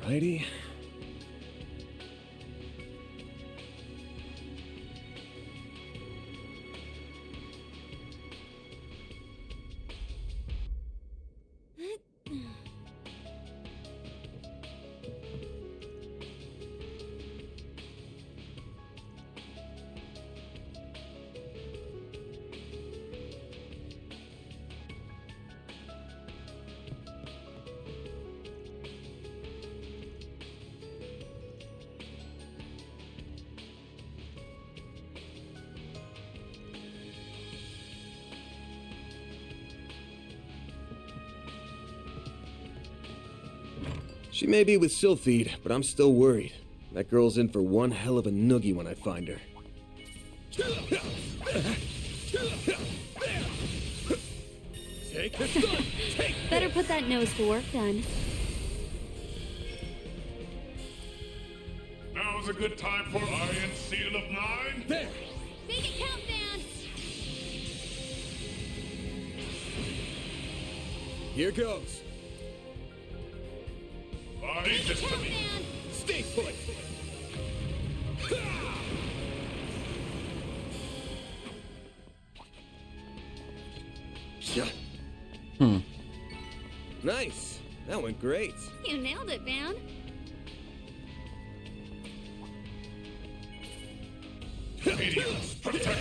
Alrighty. She may be with Sylphide, but I'm still worried. That girl's in for one hell of a noogie when I find her. Take the sun! Better put that nose to work then. Now's a good time for Iron Seal of 9. There! Make it count, man! Here goes. Leave this to me. Stay put! Nice. That went great. You nailed it, man. Meteors, protect.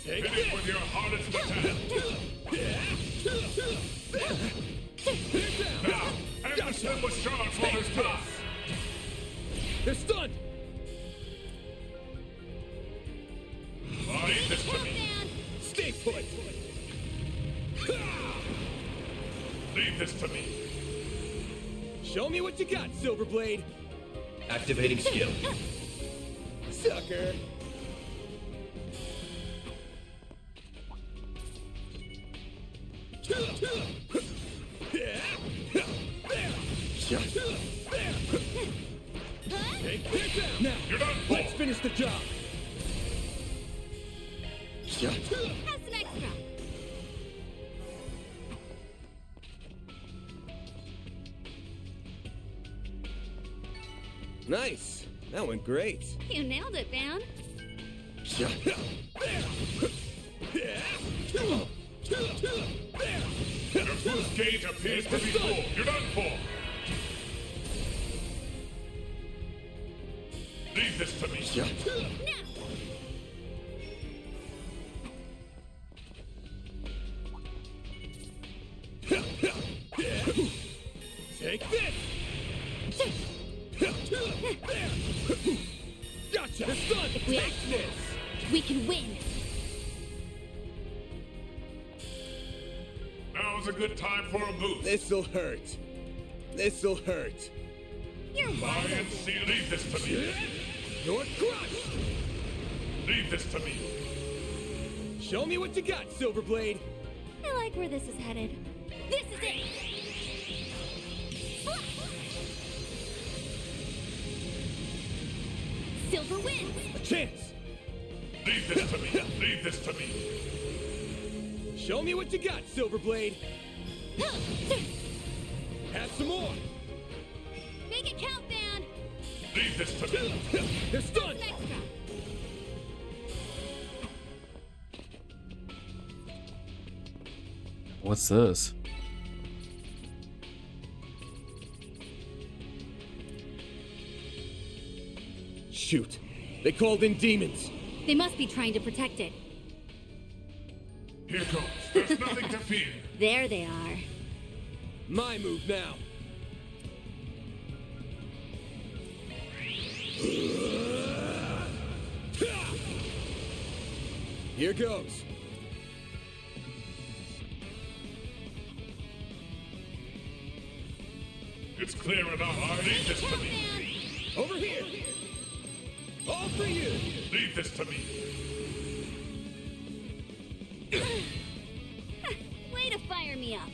Hit it with your hardest attack. Now, end the Silver Charge while there's time. They're stunned! Leave this to me. Stay put! Leave this to me. Show me what you got, Silverblade! Activating skill. Sucker! Take this out! Now, you're done. Let's finish the job! Have some extra. Nice. That went great. You nailed it, man. Your boost gauge appears to be full. You're done for. Leave this to me. Take this! Gotcha! The sun! If we Take act this! We can win. Now's a good time for a move. This'll hurt. This'll hurt. You're Iron wild. Seal, leave this to me. You're crushed! Leave this to me. Show me what you got, Silverblade! I like where this is headed. This is it! Silver wins! A chance! Leave this to me. Leave this to me. Show me what you got, Silverblade! Have some more! Make it count, man! Leave this to me. They're stunned! Some extra. What's this? Shoot. They called in demons. They must be trying to protect it. Here goes. There's nothing to fear. There they are. My move now! Here goes. It's clear enough. Leave this to me. Over here! All for you! Leave this to me. Way to fire me up.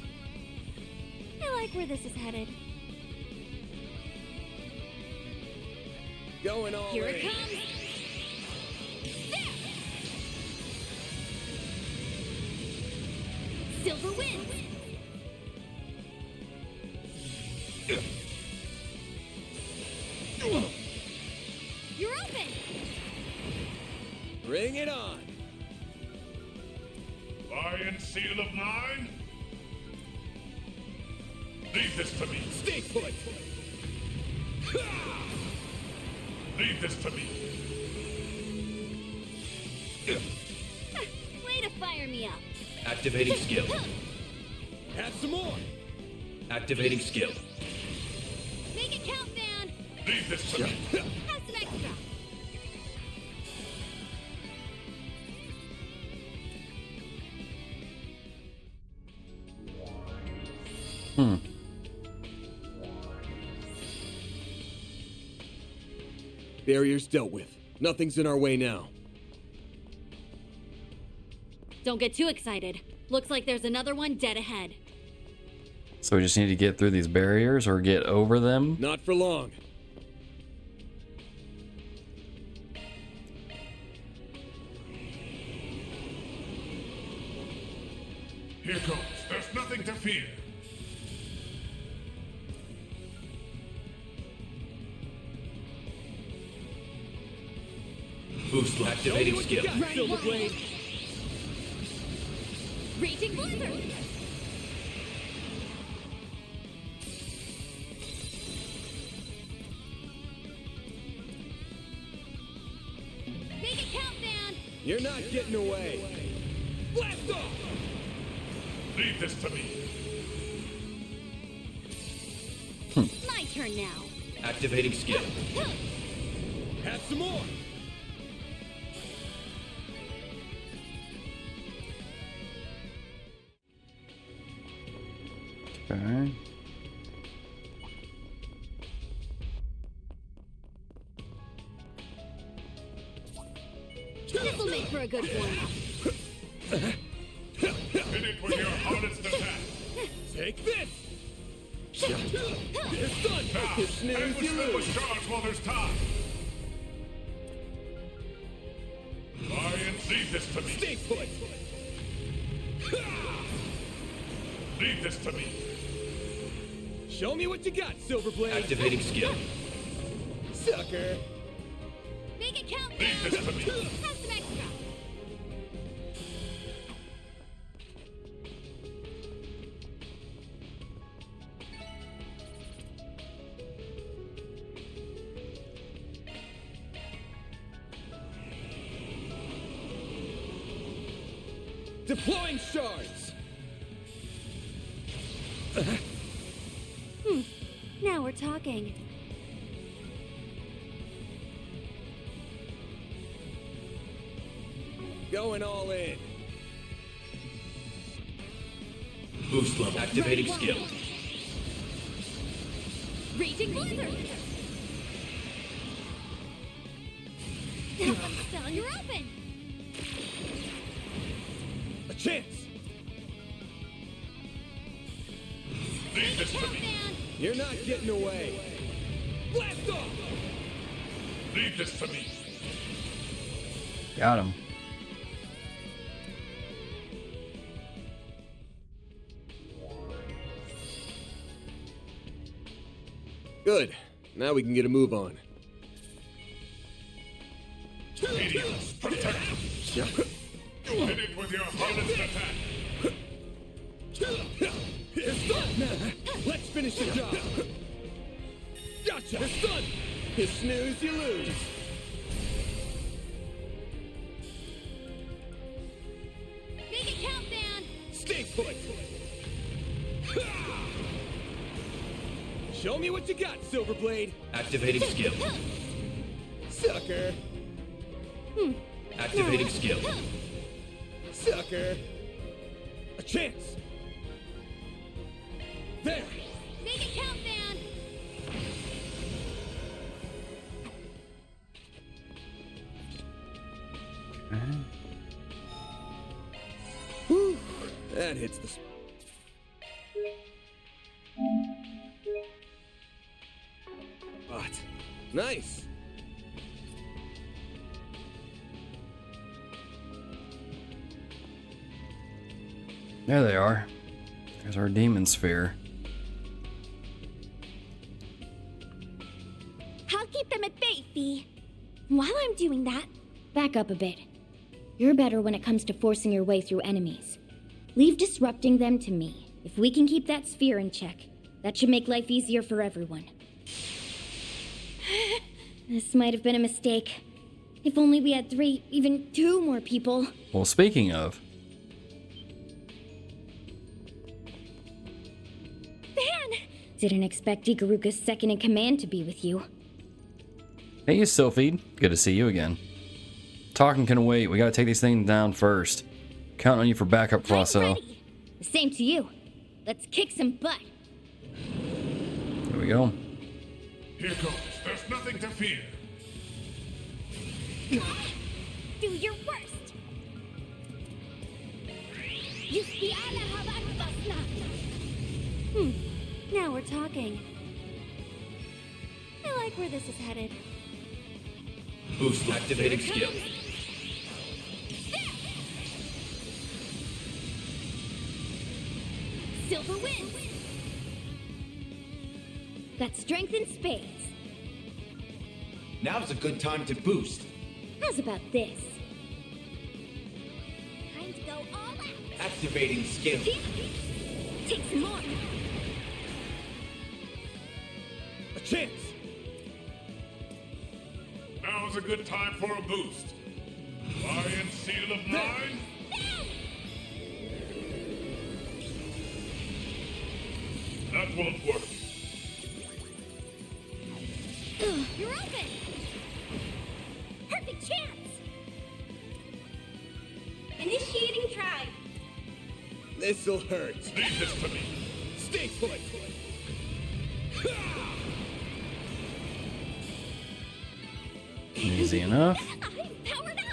I like where this is headed. Going all Here in. it comes. There. Silver wins. Bring it on! Lion Seal of Nine? Leave this to me. Stay put! Leave this to me. Way to fire me up. Activating skill. Have some more! Activating skill. Make it count, Van. Leave this to me. Have some extra. Barriers dealt with. Nothing's in our way now. Don't get too excited. Looks like there's another one dead ahead. So we just need to get through these barriers or get over them? Not for long. Here goes. There's nothing to fear. Boost activating skill. Silver Blade! Raging Blizzard. Make it count, Van. You're not getting away! Blast off! Leave this to me. My turn now. Activating skill. Have some more! Okay. This'll make for a good warm-up. Hit it with your hardest attack. Take this! It's done! Now, You snooze, ambush you them with lose! charge while there's time. Lion, leave this to me. Stay put! Leave this to me. Show me what you got, Silver Blade! Activating skill. Sucker! Make it count, Leave Van. this to me. Have some extra. Deploying shards! Now we're talking. Going all in. Boost level. Activating skill. Raging Blizzard. That one's still, you're open. A chance! Leave this to me. Van. You're not getting away! Blast off! Leave this to me. Got him. Good. Now we can get a move on. Meteors, protect. Hit it with your hardest attack. It's done! Let's finish the job! Gotcha! It's done! You snooze, you lose! Make it count, Van. Stay put! Show me what you got, Silver Blade! Activating skill. Sucker! Activating skill. Sucker! A chance! There! Make it count, Van. Whew. That hits the... But, nice! There they are. There's our demon sphere. I'll keep them at bay, Fee. While I'm doing that, back up a bit. You're better when it comes to forcing your way through enemies. Leave disrupting them to me. If we can keep that sphere in check, that should make life easier for everyone. This might have been a mistake. If only we had 3, even 2 more people. Well, speaking of... Van! Didn't expect Ikaruka's second in command to be with you. Hey, Sylphie. Good to see you again. Talking can wait. We gotta take these things down first. Counting on you for backup, Flosso. The same to you. Let's kick some butt. Here we go. Here goes. There's nothing to fear. Do your worst. Now we're talking. I like where this is headed. Boost activating skill. Silver wins. Got strength in spades. Now's a good time to boost. How's about this? Time to go all out. Activating skill. Take some more. A chance. Now's a good time for a boost. Lion Seal of 9. That won't work. You're open. Perfect chance. Initiating tribe. This'll hurt. Leave this to me. Stay put. Easy enough. I'm powered up.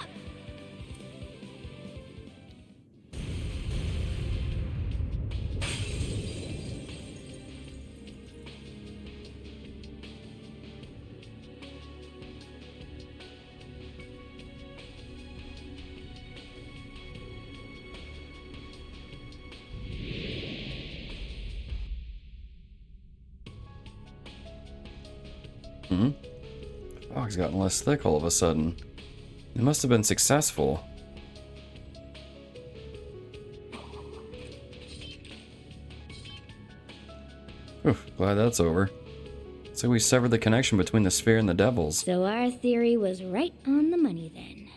Fog's gotten less thick all of a sudden. It must have been successful. Oof, glad that's over. So we severed the connection between the sphere and the devils. So our theory was right on the money then.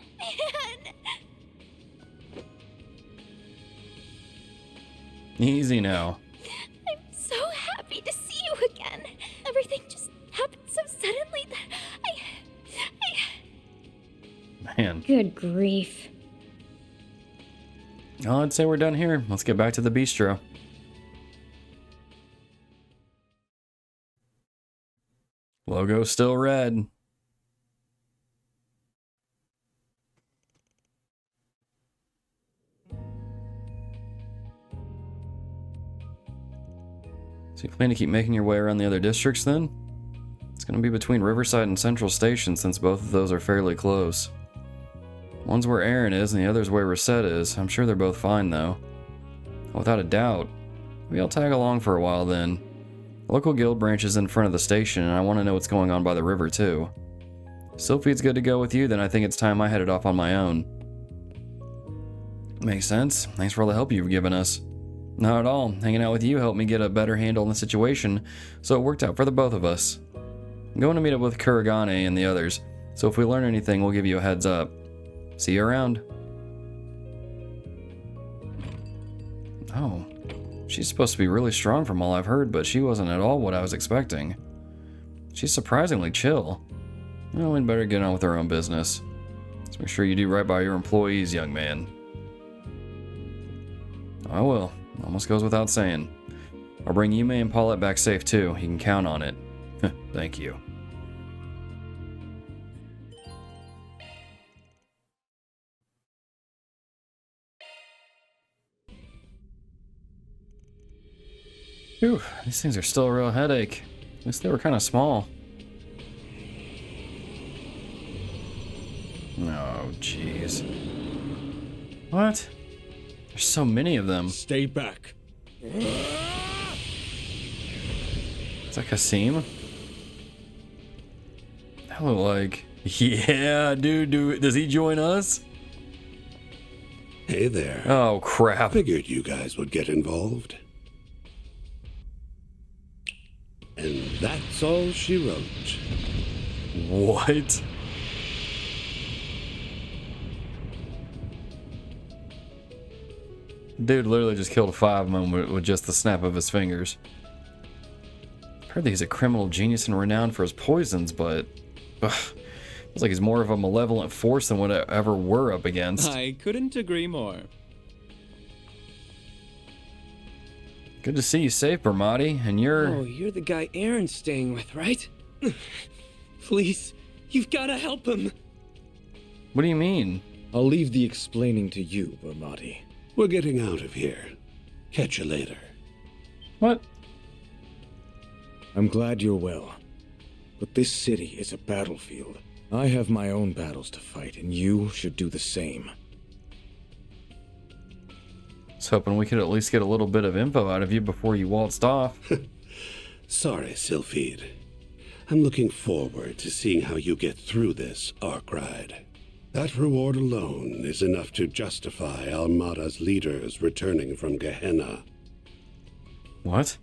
Easy now. I'm so happy to see you again. Everything just happened so suddenly that Man. Good grief. Well, I'd say we're done here. Let's get back to the bistro. Logo still red. So you plan to keep making your way around the other districts then? It's going to be between Riverside and Central Station since both of those are fairly close. One's where Aaron is and the other's where Reset is. I'm sure they're both fine though. Without a doubt. Maybe I'll tag along for a while then. The local guild branch is in front of the station and I want to know what's going on by the river too. Sylphie's good to go with you, then I think it's time I headed off on my own. Makes sense. Thanks for all the help you've given us. Not at all. Hanging out with you helped me get a better handle on the situation, so it worked out for the both of us. I'm going to meet up with Kuragane and the others, so if we learn anything, we'll give you a heads up. See you around. Oh, she's supposed to be really strong from all I've heard, but she wasn't at all what I was expecting. She's surprisingly chill. Well, we'd better get on with our own business. Let's make sure you do right by your employees, young man. I will. Almost goes without saying. I'll bring Yume and Paulette back safe too. You can count on it. Thank you. Whew, these things are still a real headache. At least they were kind of small. Oh, jeez. What? There's so many of them. Stay back. Is that Kasim? That look like... Yeah, dude, does he join us? Hey there. Oh, crap. Figured you guys would get involved. And that's all she wrote. What? Dude literally just killed 5 of them with just the snap of his fingers. I've heard that he's a criminal genius and renowned for his poisons, but... Feels like he's more of a malevolent force than whatever we're up against. I couldn't agree more. Good to see you safe, Bermati, and you're... Oh, you're the guy Aaron's staying with, right? Please, you've got to help him. What do you mean? I'll leave the explaining to you, Bermati. We're getting out of here. Catch you later. What? I'm glad you're well. But this city is a battlefield. I have my own battles to fight, and you should do the same. I was hoping we could at least get a little bit of info out of you before you waltzed off. Sorry, Sylphide. I'm looking forward to seeing how you get through this, Arkride. That reward alone is enough to justify Almata's leaders returning from Gehenna. What?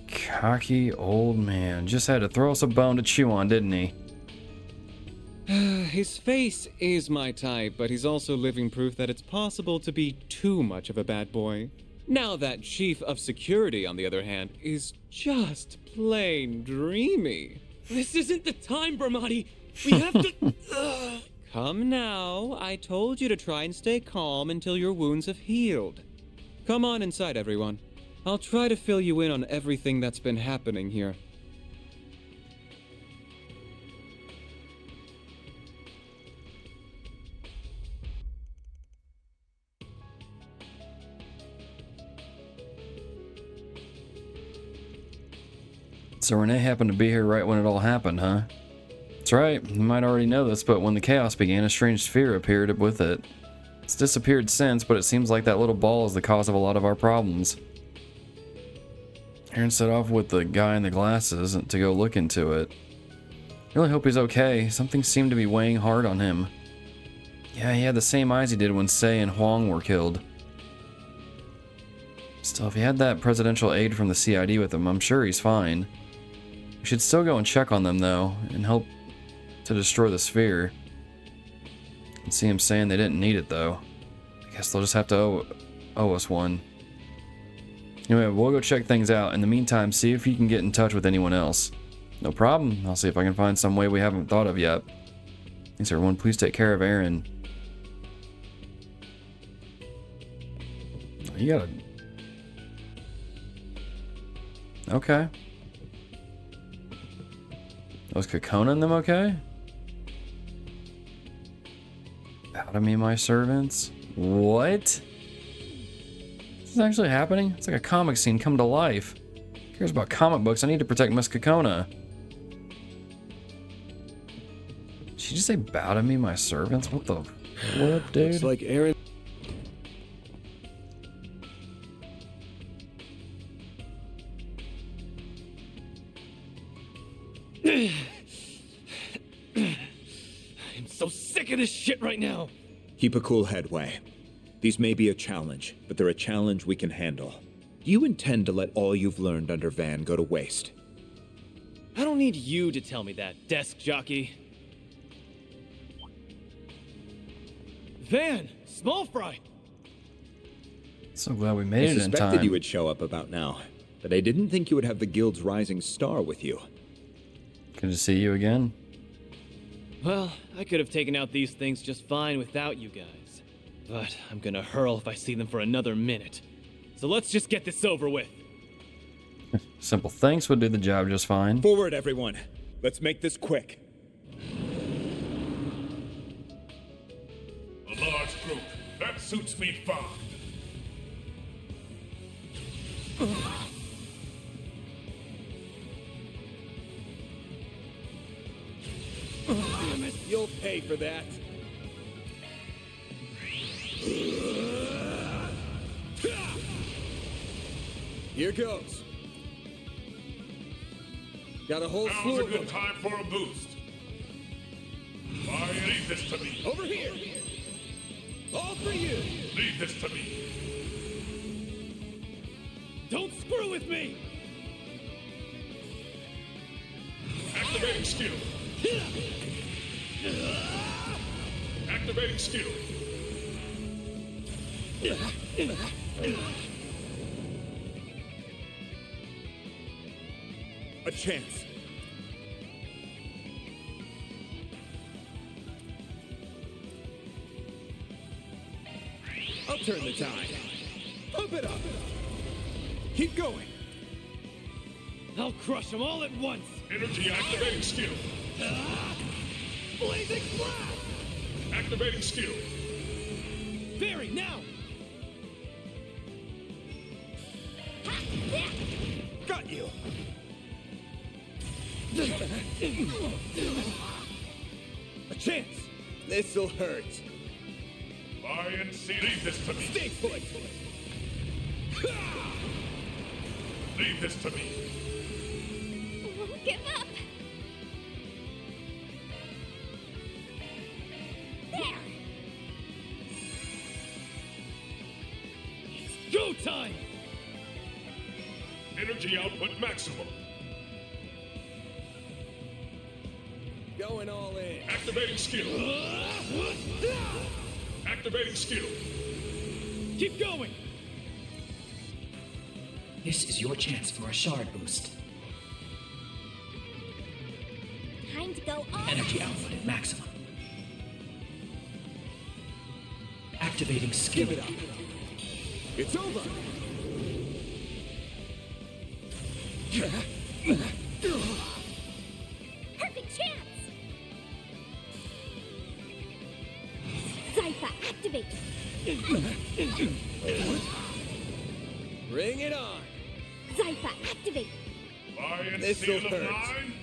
Cocky old man. Just had to throw us a bone to chew on, didn't he? His face is my type, but he's also living proof that it's possible to be too much of a bad boy. Now that Chief of Security, on the other hand, is just plain dreamy. This isn't the time, Bermati. We have to... Come now. I told you to try and stay calm until your wounds have healed. Come on inside, everyone. I'll try to fill you in on everything that's been happening here. So Renee happened to be here right when it all happened, huh? That's right, you might already know this, but when the chaos began, a strange sphere appeared with it. It's disappeared since, but it seems like that little ball is the cause of a lot of our problems. Aaron set off with the guy in the glasses to go look into it. I really hope he's okay. Something seemed to be weighing hard on him. Yeah, he had the same eyes he did when Sei and Huang were killed. Still, if he had that presidential aide from the CID with him, I'm sure he's fine. We should still go and check on them, though, and help to destroy the sphere. I can see him saying they didn't need it, though. I guess they'll just have to owe us one. Anyway, we'll go check things out. In the meantime, see if you can get in touch with anyone else. No problem. I'll see if I can find some way we haven't thought of yet. Thanks, everyone. Please take care of Aaron. You gotta... Okay. Was Kokona and them okay? Out of me, my servants. What? This is actually happening? It's like a comic scene come to life. Who cares about comic books? I need to protect Miss Kokona. Did she just say bow to me, my servants? What the flip, dude? Looks like Aaron... I'm so sick of this shit right now. Keep a cool head, Wei. These may be a challenge, but they're a challenge we can handle. Do you intend to let all you've learned under Van go to waste? I don't need you to tell me that, desk jockey. Van, small fry. So glad we made it in time. I suspected you would show up about now, but I didn't think you would have the guild's rising star with you. Good to see you again. Well, I could have taken out these things just fine without you guys. But I'm gonna hurl if I see them for another minute. So let's just get this over with. Simple thanks would do the job just fine. Forward, everyone. Let's make this quick. A large group. That suits me fine. Damn it, you'll pay for that. Here goes. Got a whole slew Now's a of good them. time for a boost. Leave this to me. Over here. All for you. Leave this to me. Don't screw with me. Activating skill. Activating skill. A chance. I'll turn the tide. Pump it up. Keep going. I'll crush them all at once. Energy activating skill. Blazing blast. Activating skill. Barry, now. Got you. A chance. This'll hurt. Lion Sea. Leave this to me. Stay put. Leave this to me. Won't give up. There. It's go time. Energy output maximum. Going all in. Activating skill. Activating skill. Keep going. This is your chance for a shard boost. Time to go all Energy output at maximum. Activating skill. Give it up. It's over. perfect chance. Zypha activate. Bring it on. Zypha activate. Lion This'll Seal of hurt. 9.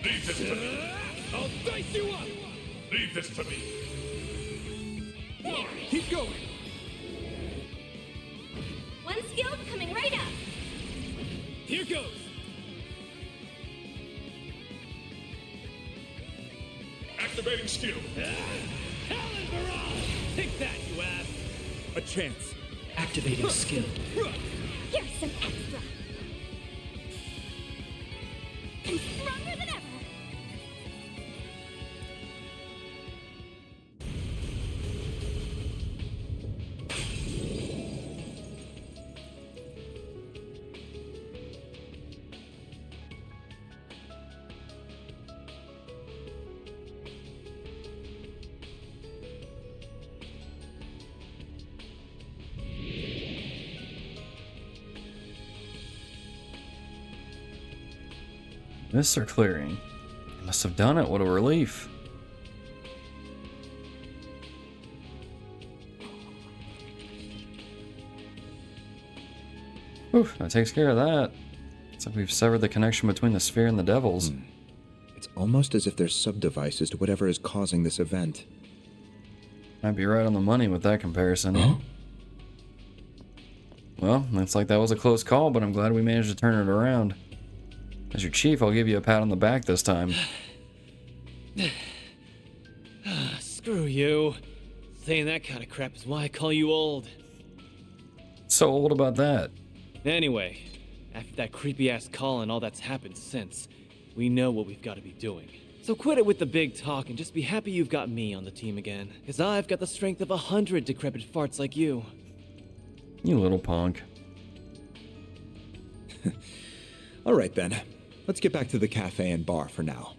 Leave this to me. I'll dice you up. Leave this to me. There. Keep going. One skill coming right up. Here goes. Activating skill. Talon Barrage. Take that, you ass. A chance. Activating skill. Here's some extra. And stronger than ever. Mists are clearing. They must have done it. What a relief. Whew, that takes care of that. It's like we've severed the connection between the sphere and the devils. It's almost as if there's sub-devices to whatever is causing this event. Might be right on the money with that comparison. Huh? Well, looks like that was a close call, but I'm glad we managed to turn it around. As your chief, I'll give you a pat on the back this time. Screw you. Saying that kind of crap is why I call you old. So old about that. Anyway, after that creepy-ass call and all that's happened since, we know what we've got to be doing. So quit it with the big talk and just be happy you've got me on the team again. Because I've got the strength of 100 decrepit farts like you. You little punk. All right then. Let's get back to the cafe and bar for now.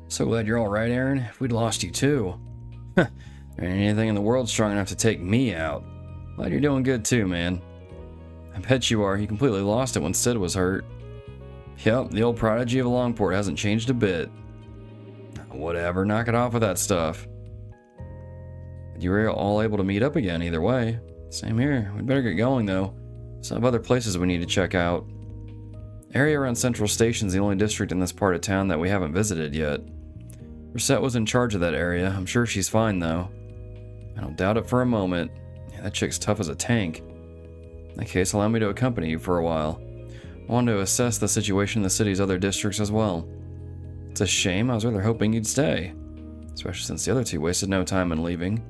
So glad you're all right, Aaron. If we'd lost you too. There ain't anything in the world strong enough to take me out. Glad you're doing good too, man. I bet you are. You completely lost it when Sid was hurt. Yep, the old prodigy of Longport hasn't changed a bit. Whatever, knock it off with that stuff. You were all able to meet up again either way. Same here. We'd better get going though. Some of other places we need to check out. Area around Central Station's the only district in this part of town that we haven't visited yet. Rosette was in charge of that area. I'm sure she's fine, though. I don't doubt it for a moment. Yeah, that chick's tough as a tank. In that case, allow me to accompany you for a while. I want to assess the situation in the city's other districts as well. It's a shame. I was rather hoping you'd stay, especially since the other two wasted no time in leaving.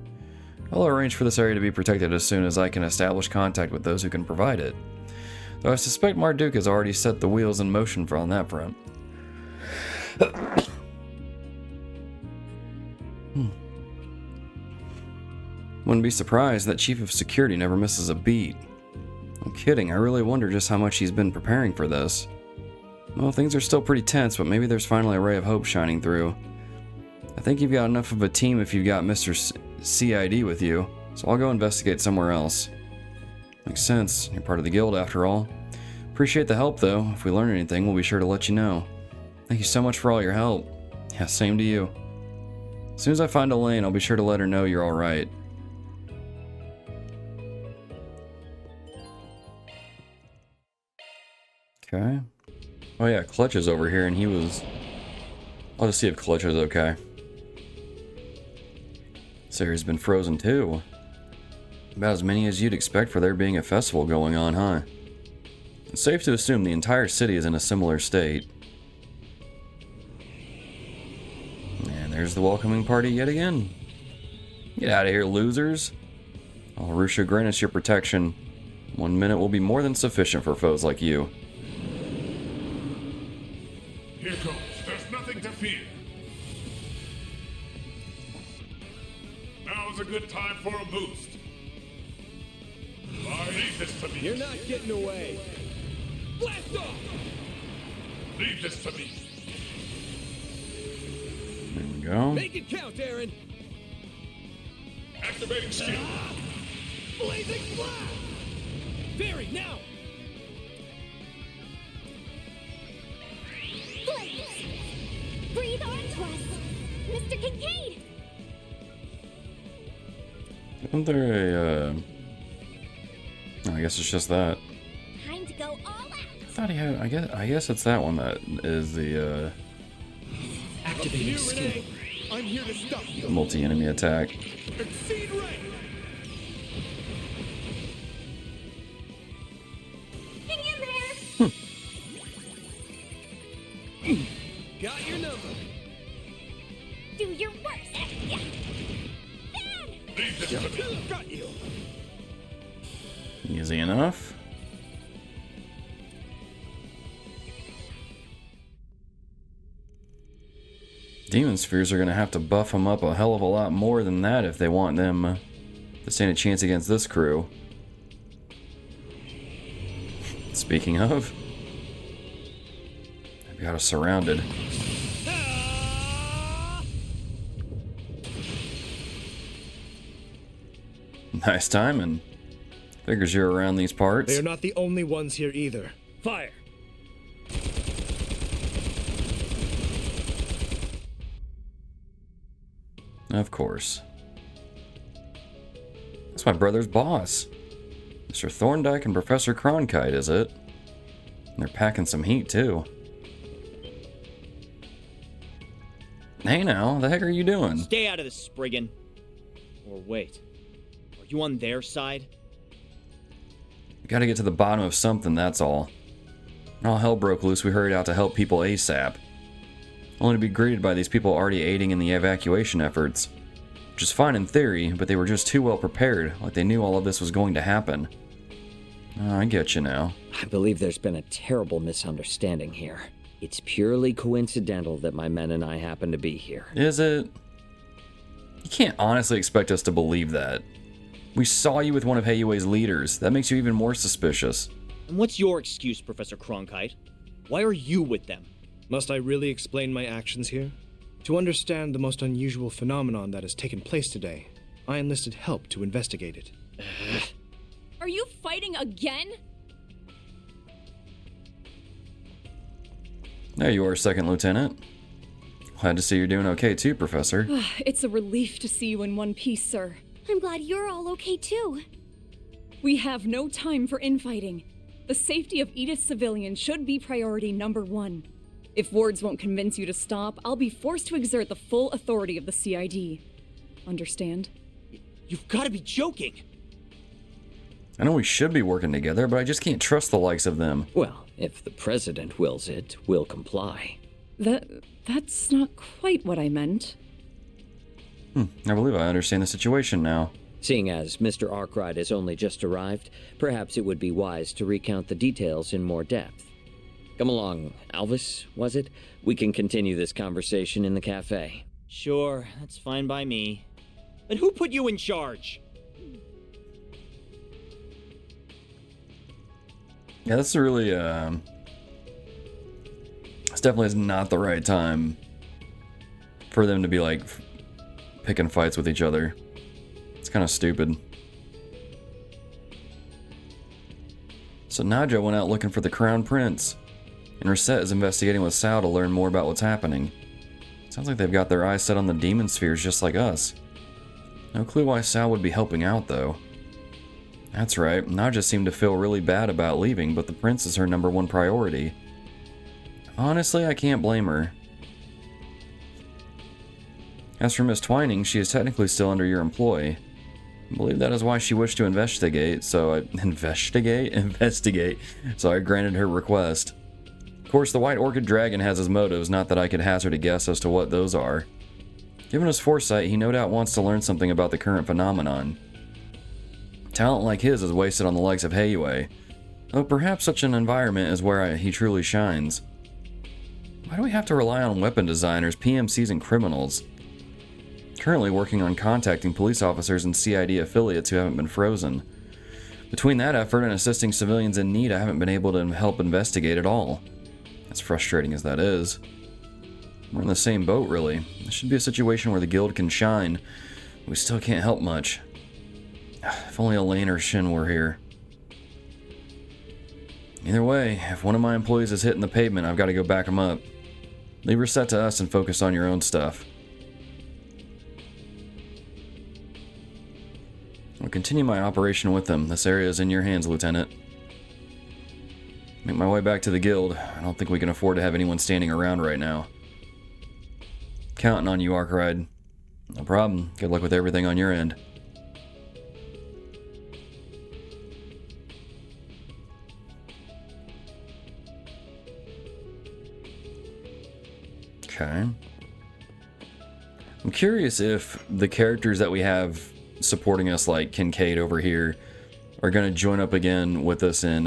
I'll arrange for this area to be protected as soon as I can establish contact with those who can provide it. Though I suspect Marduk has already set the wheels in motion on that front. Wouldn't be surprised that Chief of Security never misses a beat. I'm kidding, I really wonder just how much he's been preparing for this. Well, things are still pretty tense, but maybe there's finally a ray of hope shining through. I think you've got enough of a team if you've got Mr. CID with you, so I'll go investigate somewhere else. Makes sense, you're part of the guild after all. Appreciate the help though. If we learn anything, we'll be sure to let you know. Thank you so much for all your help. Yeah, same to you. As soon as I find Elaine, I'll be sure to let her know you're alright. Okay. Oh yeah, Clutch is over here and he was... I'll just see if Clutch is okay. Sarah's been frozen too. About as many as you'd expect for there being a festival going on, huh? It's safe to assume the entire city is in a similar state. And there's the welcoming party yet again. Get out of here, losers. I'll Rusha grant us your protection. 1 minute will be more than sufficient for foes like you. Here goes. There's nothing to fear. Now's a good time for a boost. Leave this to me. You're not getting away. Blast off! Leave this to me. There we go. Make it count, Aaron. Activating skill. Blazing blast! Barry, now! Blaze! Breathe onto us! Mr. Kincaid! Isn't there a, oh, I guess it's just that. Time to go all out! I thought he had, I guess it's that one that is the, Activating skill. I'm here to stop you. multi-enemy attack. Exceed rank! Hang in there! Got your number. Do your worst! Yeah. Leave this to me. Got you. Easy enough. Demon Spheres are going to have to buff them up a hell of a lot more than that if they want them to stand a chance against this crew. Speaking of, I've got us surrounded. Nice timing. Figures you're around these parts. They are not the only ones here either. Fire! Of course. That's my brother's boss. Mr. Thorndyke and Professor Cronkite, is it? And they're packing some heat, too. Hey now, the heck are you doing? Stay out of this, Spriggan. Or wait. Are you on their side? We gotta get to the bottom of something, that's all. When all hell broke loose, we hurried out to help people ASAP. Only to be greeted by these people already aiding in the evacuation efforts. Which is fine in theory, but they were just too well prepared, like they knew all of this was going to happen. Oh, I get you now. I believe there's been a terrible misunderstanding here. It's purely coincidental that my men and I happen to be here. Is it? You can't honestly expect us to believe that. We saw you with one of Heyue's leaders. That makes you even more suspicious. And what's your excuse, Professor Cronkite? Why are you with them? Must I really explain my actions here? To understand the most unusual phenomenon that has taken place today, I enlisted help to investigate it. Are you fighting again? There you are, Second Lieutenant. Glad to see you're doing okay too, Professor. It's a relief to see you in one piece, sir. I'm glad you're all okay too. We have no time for infighting. The safety of Edith's civilians should be priority number 1. If words won't convince you to stop, I'll be forced to exert the full authority of the CID. Understand? You've got to be joking. I know we should be working together, but I just can't trust the likes of them. Well, if the president wills it, we'll comply. That's not quite what I meant. I believe I understand the situation now. Seeing as Mr. Arkride has only just arrived, perhaps it would be wise to recount the details in more depth. Come along, Alvis, was it? We can continue this conversation in the cafe. Sure, that's fine by me. But who put you in charge? Yeah, this is really, this definitely is not the right time for them to be, like, picking fights with each other. It's kind of stupid. So Nadja went out looking for the Crown Prince, and Reset is investigating with Sal to learn more about what's happening. Sounds like they've got their eyes set on the demon spheres just like us. No clue why Sal would be helping out, though. That's right, Nadja seemed to feel really bad about leaving, but the prince is her #1 priority. Honestly, I can't blame her. As for Miss Twining, she is technically still under your employ. I believe that is why she wished to investigate, so I granted her request. Of course, the White Orchid Dragon has his motives, not that I could hazard a guess as to what those are. Given his foresight, he no doubt wants to learn something about the current phenomenon. Talent like his is wasted on the likes of Heiwei, though perhaps such an environment is where he truly shines. Why do we have to rely on weapon designers, PMCs, and criminals? Currently working on contacting police officers and CID affiliates who haven't been frozen. Between that effort and assisting civilians in need, I haven't been able to help investigate at all. As frustrating as that is. We're in the same boat, really. This should be a situation where the guild can shine. We still can't help much. If only Elaine or Shin were here. Either way, if one of my employees is hitting the pavement, I've got to go back him up. Leave her set to us and focus on your own stuff. I'll continue my operation with them. This area is in your hands, Lieutenant. Make my way back to the guild. I don't think we can afford to have anyone standing around right now. Counting on you, Arkride. No problem. Good luck with everything on your end. Okay. I'm curious if the characters that we have supporting us, like Kincaid over here, are going to join up again with us in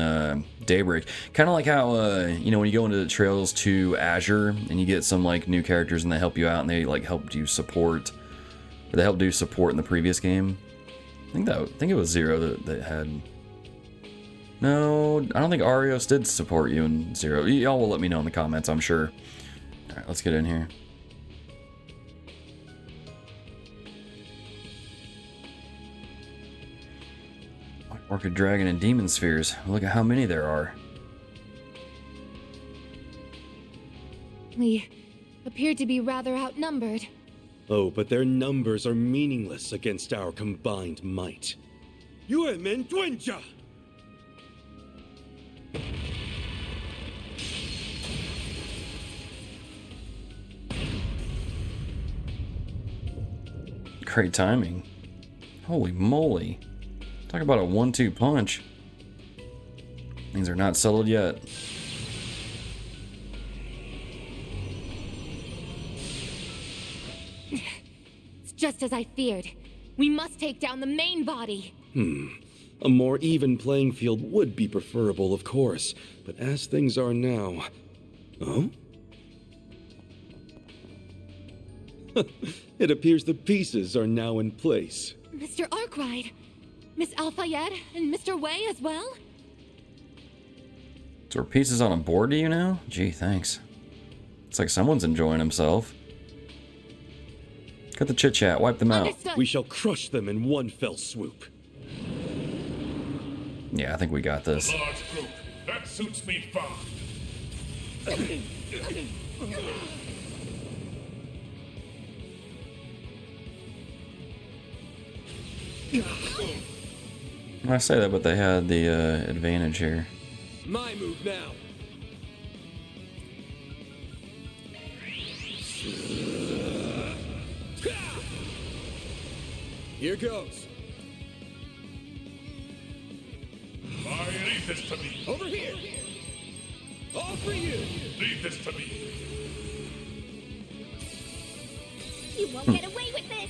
Daybreak. Kind of like how, you know, when you go into the Trails to Azure and you get some like new characters and they help you out and they like helped you support, or they helped do support in the previous game. I think it was Zero that had. No, I don't think Arios did support you in Zero. Y'all will let me know in the comments, I'm sure. All right, let's get in here. Orchid Dragon and Demon Spheres. Look at how many there are. We appear to be rather outnumbered. Oh, but their numbers are meaningless against our combined might. Yuemen-Duenja! Great timing. Holy moly. Talk about a 1-2 punch. Things are not settled yet. It's just as I feared. We must take down the main body. A more even playing field would be preferable, of course, but as things are now... Oh? It appears the pieces are now in place. Mr. Arkride, Miss Alfayed, and Mr. Wei as well? So are pieces on a board, do you know? Gee, thanks. It's like someone's enjoying himself. Cut the chit-chat, wipe them out. Understood. We shall crush them in one fell swoop. Yeah, I think we got this. A large group. That suits me fine. I say that, but they had the advantage here. My move now. Here goes. Leave this to me. Over here. All for you. Leave this to me. You won't get away with this.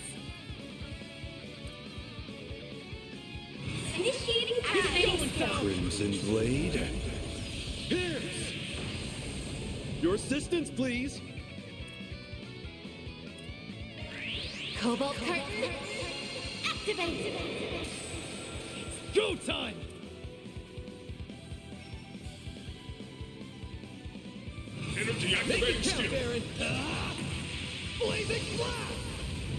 Initiating activation. Crimson Blade. Pierce. Your assistance, please. Cobalt curtain. Activate. Go time. Energy activating skill. Baron. Blazing blast.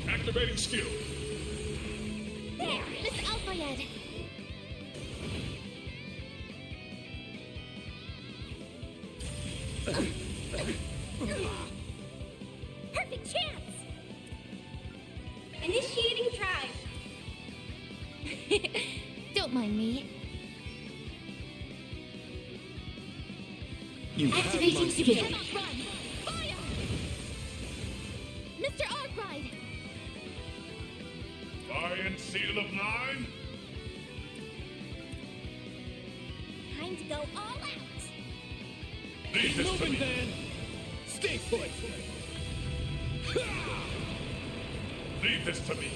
Activating skill. There, Miss Alpha-Ed. Perfect chance. Initiating drive. Don't mind me. Activating skill. Fire! Mr. Arkride! Iron Seal of 9. Time to go all out. Leave this to Moving me. van. Stay put. Leave this to me.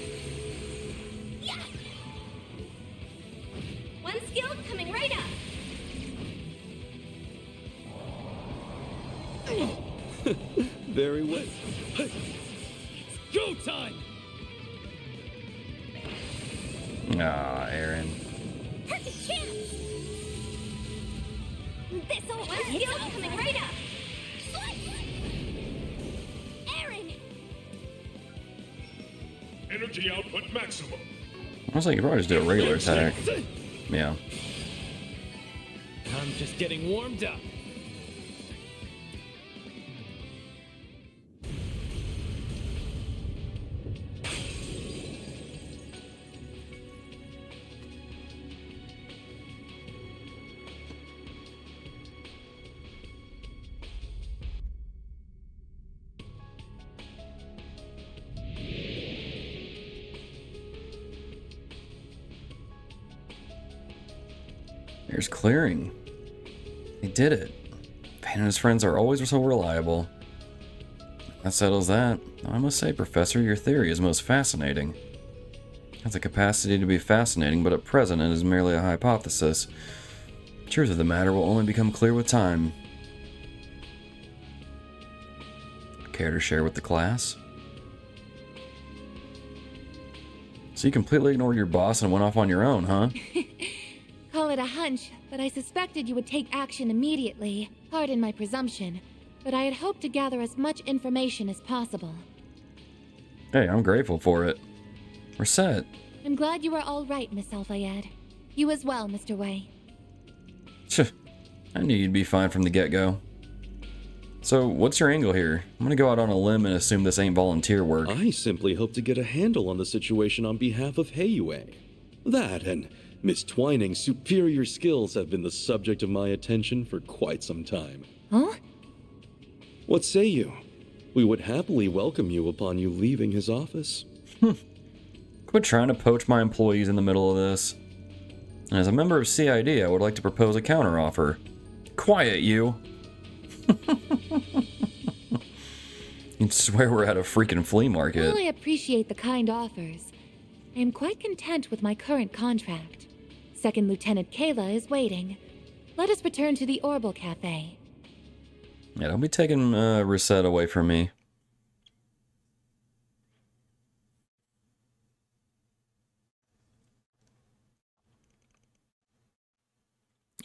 Yeah. One skill coming right up. Very well. Go time. Ah, Aaron. Perfect chance. This'll one skill coming right up. Slice. Aaron. Energy output maximum. I was like, you probably just do a regular attack. Yeah. I'm just getting warmed up. There's clearing. He did it. Van and his friends are always so reliable. That settles that. I must say, Professor, your theory is most fascinating. It has the capacity to be fascinating, but at present it is merely a hypothesis. The truth of the matter will only become clear with time. Care to share with the class? So you completely ignored your boss and went off on your own, huh? Call it a hunch, but I suspected you would take action immediately. Pardon my presumption, but I had hoped to gather as much information as possible. Hey, I'm grateful for it. We're set. I'm glad you were all right, Miss Alpha-Ed. You as well, Mr. Wei. I knew you'd be fine from the get-go. So, what's your angle here? I'm gonna go out on a limb and assume this ain't volunteer work. I simply hope to get a handle on the situation on behalf of Heiyue. That and Miss Twining's superior skills have been the subject of my attention for quite some time. Huh? What say you? We would happily welcome you upon you leaving his office. Quit trying to poach my employees in the middle of this. And as a member of CID, I would like to propose a counteroffer. Quiet, you! You'd swear we're at a freaking flea market. While I appreciate the kind offers, I am quite content with my current contract. Second Lieutenant Kayla is waiting. Let us return to the Orbital Cafe. Yeah, don't be taking Reset away from me.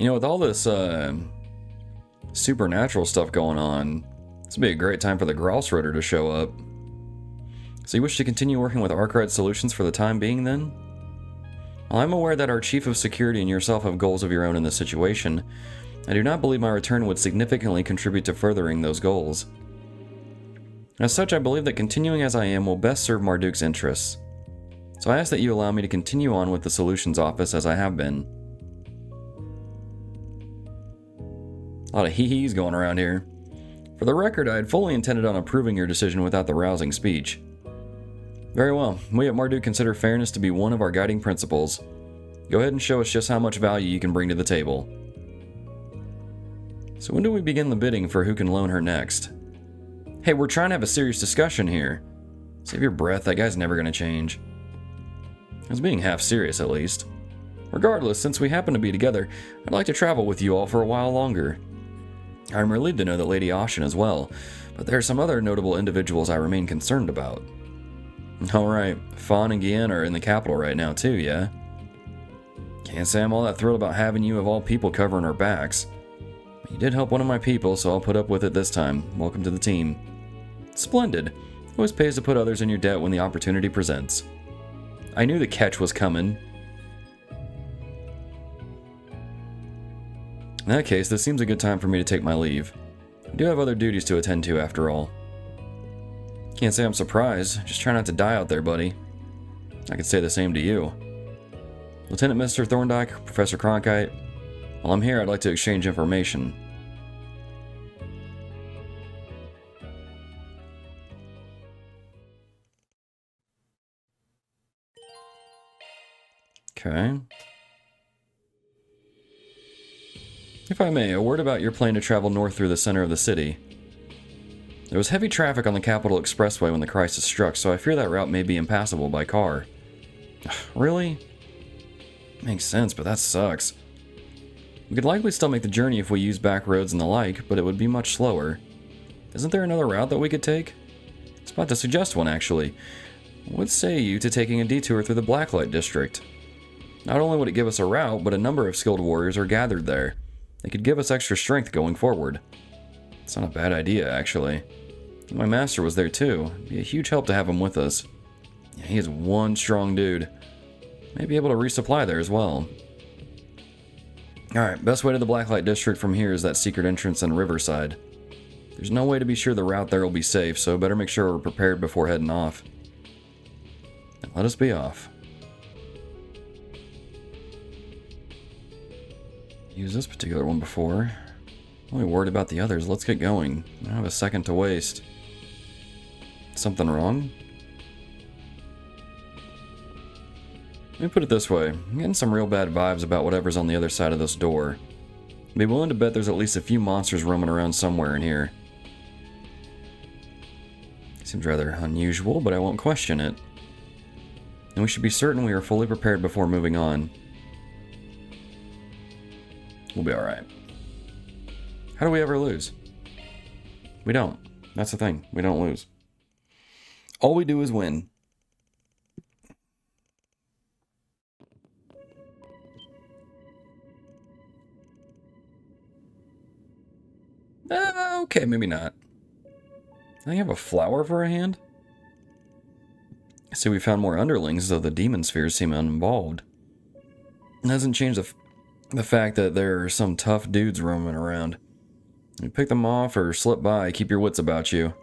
You know, with all this supernatural stuff going on, this would be a great time for the Grossrotor to show up. So you wish to continue working with Arkride Solutions for the time being, then? While I'm aware that our Chief of Security and yourself have goals of your own in this situation, I do not believe my return would significantly contribute to furthering those goals. As such, I believe that continuing as I am will best serve Marduk's interests. So I ask that you allow me to continue on with the Solutions Office as I have been. A lot of hee-hees going around here. For the record, I had fully intended on approving your decision without the rousing speech. Very well. We at Marduk consider fairness to be one of our guiding principles. Go ahead and show us just how much value you can bring to the table. So when do we begin the bidding for who can loan her next? Hey, we're trying to have a serious discussion here. Save your breath, that guy's never going to change. I was being half serious, at least. Regardless, since we happen to be together, I'd like to travel with you all for a while longer. I'm relieved to know that Lady Ashen as well, but there are some other notable individuals I remain concerned about. Alright, Fawn and Guienne are in the capital right now too, yeah? Can't say I'm all that thrilled about having you of all people covering our backs. But you did help one of my people, so I'll put up with it this time. Welcome to the team. Splendid. Always pays to put others in your debt when the opportunity presents. I knew the catch was coming. In that case, this seems a good time for me to take my leave. I do have other duties to attend to after all. Can't say I'm surprised, just try not to die out there, buddy. I could say the same to you. Lieutenant Mr. Thorndyke, Professor Cronkite, while I'm here, I'd like to exchange information. Okay. If I may, a word about your plan to travel north through the center of the city. There was heavy traffic on the Capital Expressway when the crisis struck, so I fear that route may be impassable by car. Really? Makes sense, but that sucks. We could likely still make the journey if we use back roads and the like, but it would be much slower. Isn't there another route that we could take? I was about to suggest one, actually. What say you to taking a detour through the Blacklight District? Not only would it give us a route, but a number of skilled warriors are gathered there. They could give us extra strength going forward. It's not a bad idea, actually. My master was there too. It'd be a huge help to have him with us. Yeah, he is one strong dude. May be able to resupply there as well. Alright, best way to the Blacklight District from here is that secret entrance in Riverside. There's no way to be sure the route there will be safe, so better make sure we're prepared before heading off. And let us be off. Used this particular one before. Only worried about the others. Let's get going. I don't have a second to waste. Something wrong? Let me put it this way. I'm getting some real bad vibes about whatever's on the other side of this door. I'd be willing to bet there's at least a few monsters roaming around somewhere in here. Seems rather unusual, but I won't question it. And we should be certain we are fully prepared before moving on. We'll be alright. How do we ever lose? We don't. That's the thing. We don't lose. All we do is win. Okay, maybe not. I have a flower for a hand? I see we found more underlings, though the demon spheres seem uninvolved. It doesn't change the fact that there are some tough dudes roaming around. You pick them off or slip by, keep your wits about you.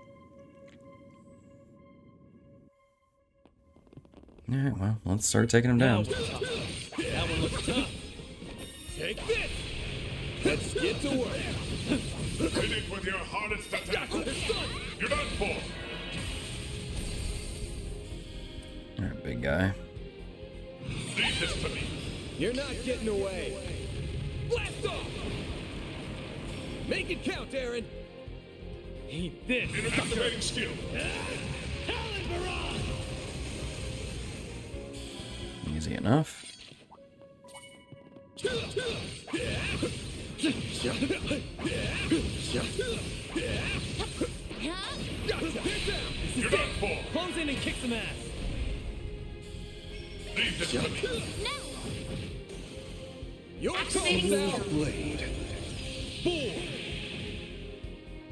Alright, well, let's start taking them down. That one looks tough. Take this! Let's get to work. Hit it with your hardest attack. You're done for. Alright, big guy. Leave this to me. You're not getting away. Blast off! Make it count, Aaron. Eat this. Activating skill. Talon Barrage! Easy enough. You're done for. Close in and kick some ass. Leave this to me. No! Your Activating call skill. blade. Boom!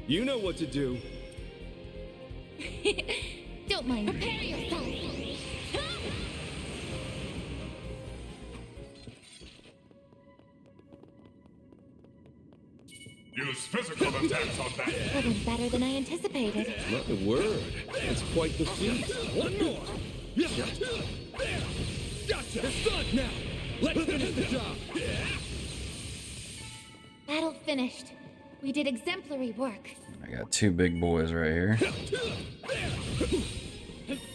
You know what to do. Don't mind. Prepare yourself. Use physical attacks on that. That went better than I anticipated. My word. It's quite the feat. One more. There. Gotcha. It's done now. Let's finish the job. Battle finished. We did exemplary work. I got two big boys right here.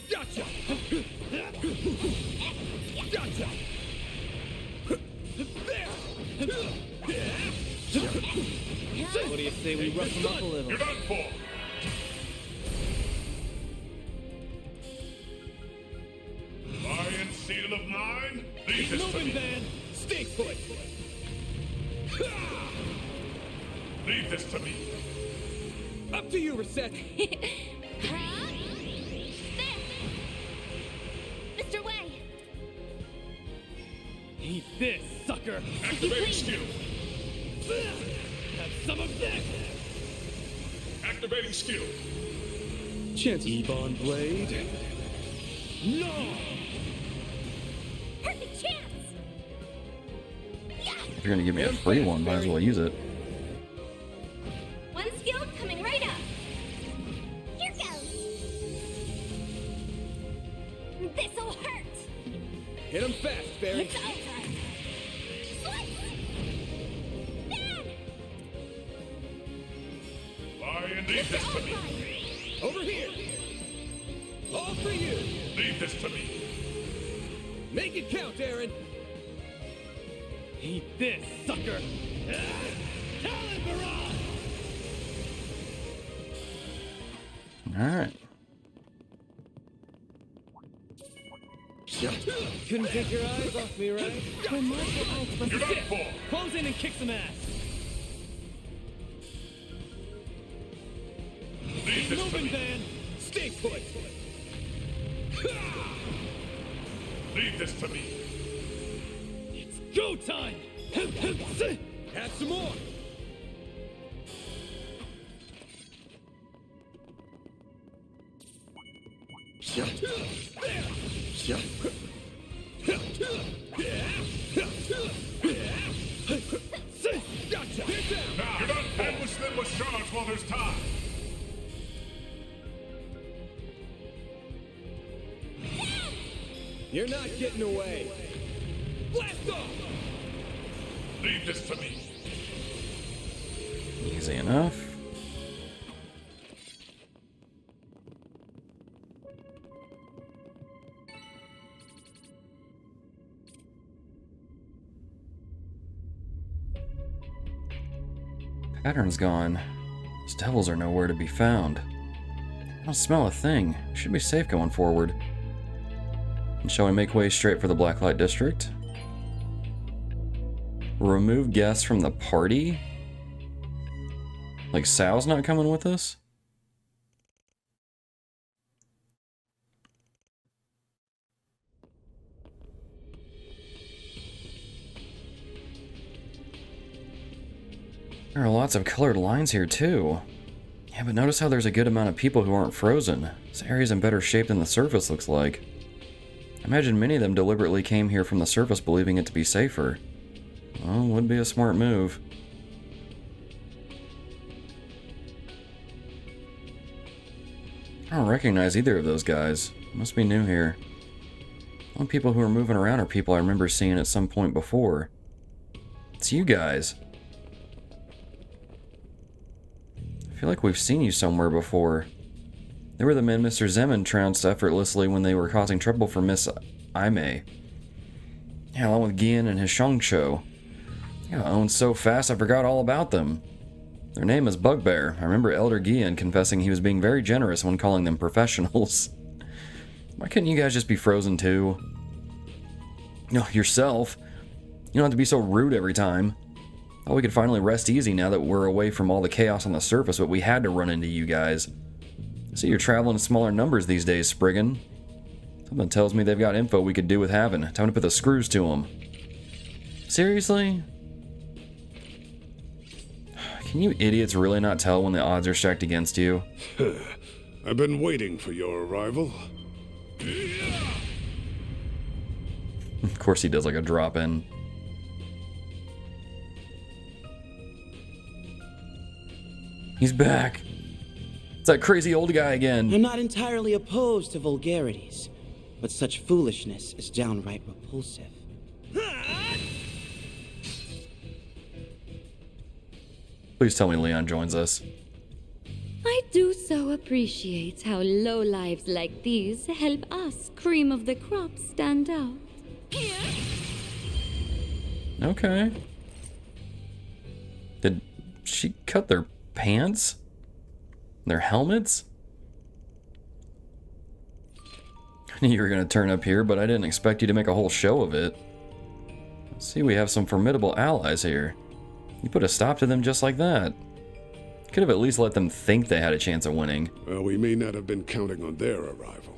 Gotcha. Gotcha! What do you say we rough him up a little? You're done for! Lion seal of mine, leave this to me. Man, stay put! Leave this to me. Up to you, Reset! Mr. Way! Eat this, sucker! Activating skill. Have some of this! Activating skill. Chances. Ebon Blade. No! Perfect chance! If you're gonna give me a free one, might as well use it. One skill coming right up. Here goes. This'll hurt. Hit him fast, Barry! It's over. Slice! Bad! Lion, leave this to me. Over here! All for you! Leave this to me. Make it count, Aaron! Eat this, sucker! Calvard! Alright. Couldn't take your eyes off me, right? You're done for! Close in and kick some ass. Leave this to Moving, me. Van! Stay put! Leave this to me. It's go time! Have some more! Gotcha! Now, you're done. Ambush them with charge while there's time. You're not getting away! Blast off! Leave this to me. Easy enough. Pattern's gone. Those devils are nowhere to be found. I don't smell a thing. Should be safe going forward. And shall we make way straight for the Blacklight District? Remove guests from the party? Like Sal's not coming with us? There are lots of colored lines here too. Yeah, but notice how there's a good amount of people who aren't frozen. This area's in better shape than the surface looks like. I imagine many of them deliberately came here from the surface believing it to be safer. Well, would be a smart move. I don't recognize either of those guys. Must be new here. The only people who are moving around are people I remember seeing at some point before. It's you guys. I feel like we've seen you somewhere before. They were the men Mr. Zeman trounced effortlessly when they were causing trouble for Miss Aimee. Yeah, along with Gian and his Shongsho. Yeah, owned so fast I forgot all about them. Their name is Bugbear. I remember Elder Gian confessing he was being very generous when calling them professionals. Why couldn't you guys just be frozen too? No, yourself. You don't have to be so rude every time. Thought we could finally rest easy now that we're away from all the chaos on the surface, but we had to run into you guys. See, you're traveling in smaller numbers these days, Spriggan. Something tells me they've got info we could do with having. Time to put the screws to them. Seriously? Can you idiots really not tell when the odds are stacked against you? I've been waiting for your arrival. Of course he does like a drop-in. He's back. It's that crazy old guy again. I'm not entirely opposed to vulgarities, but such foolishness is downright repulsive. Please tell me Leon joins us. I do so appreciate how low lives like these help us, cream of the crop, stand out. Okay. Did she cut their pants? Their helmets? I knew you were going to turn up here, but I didn't expect you to make a whole show of it. See, we have some formidable allies here. You put a stop to them just like that. Could have at least let them think they had a chance of winning. Well, we may not have been counting on their arrival,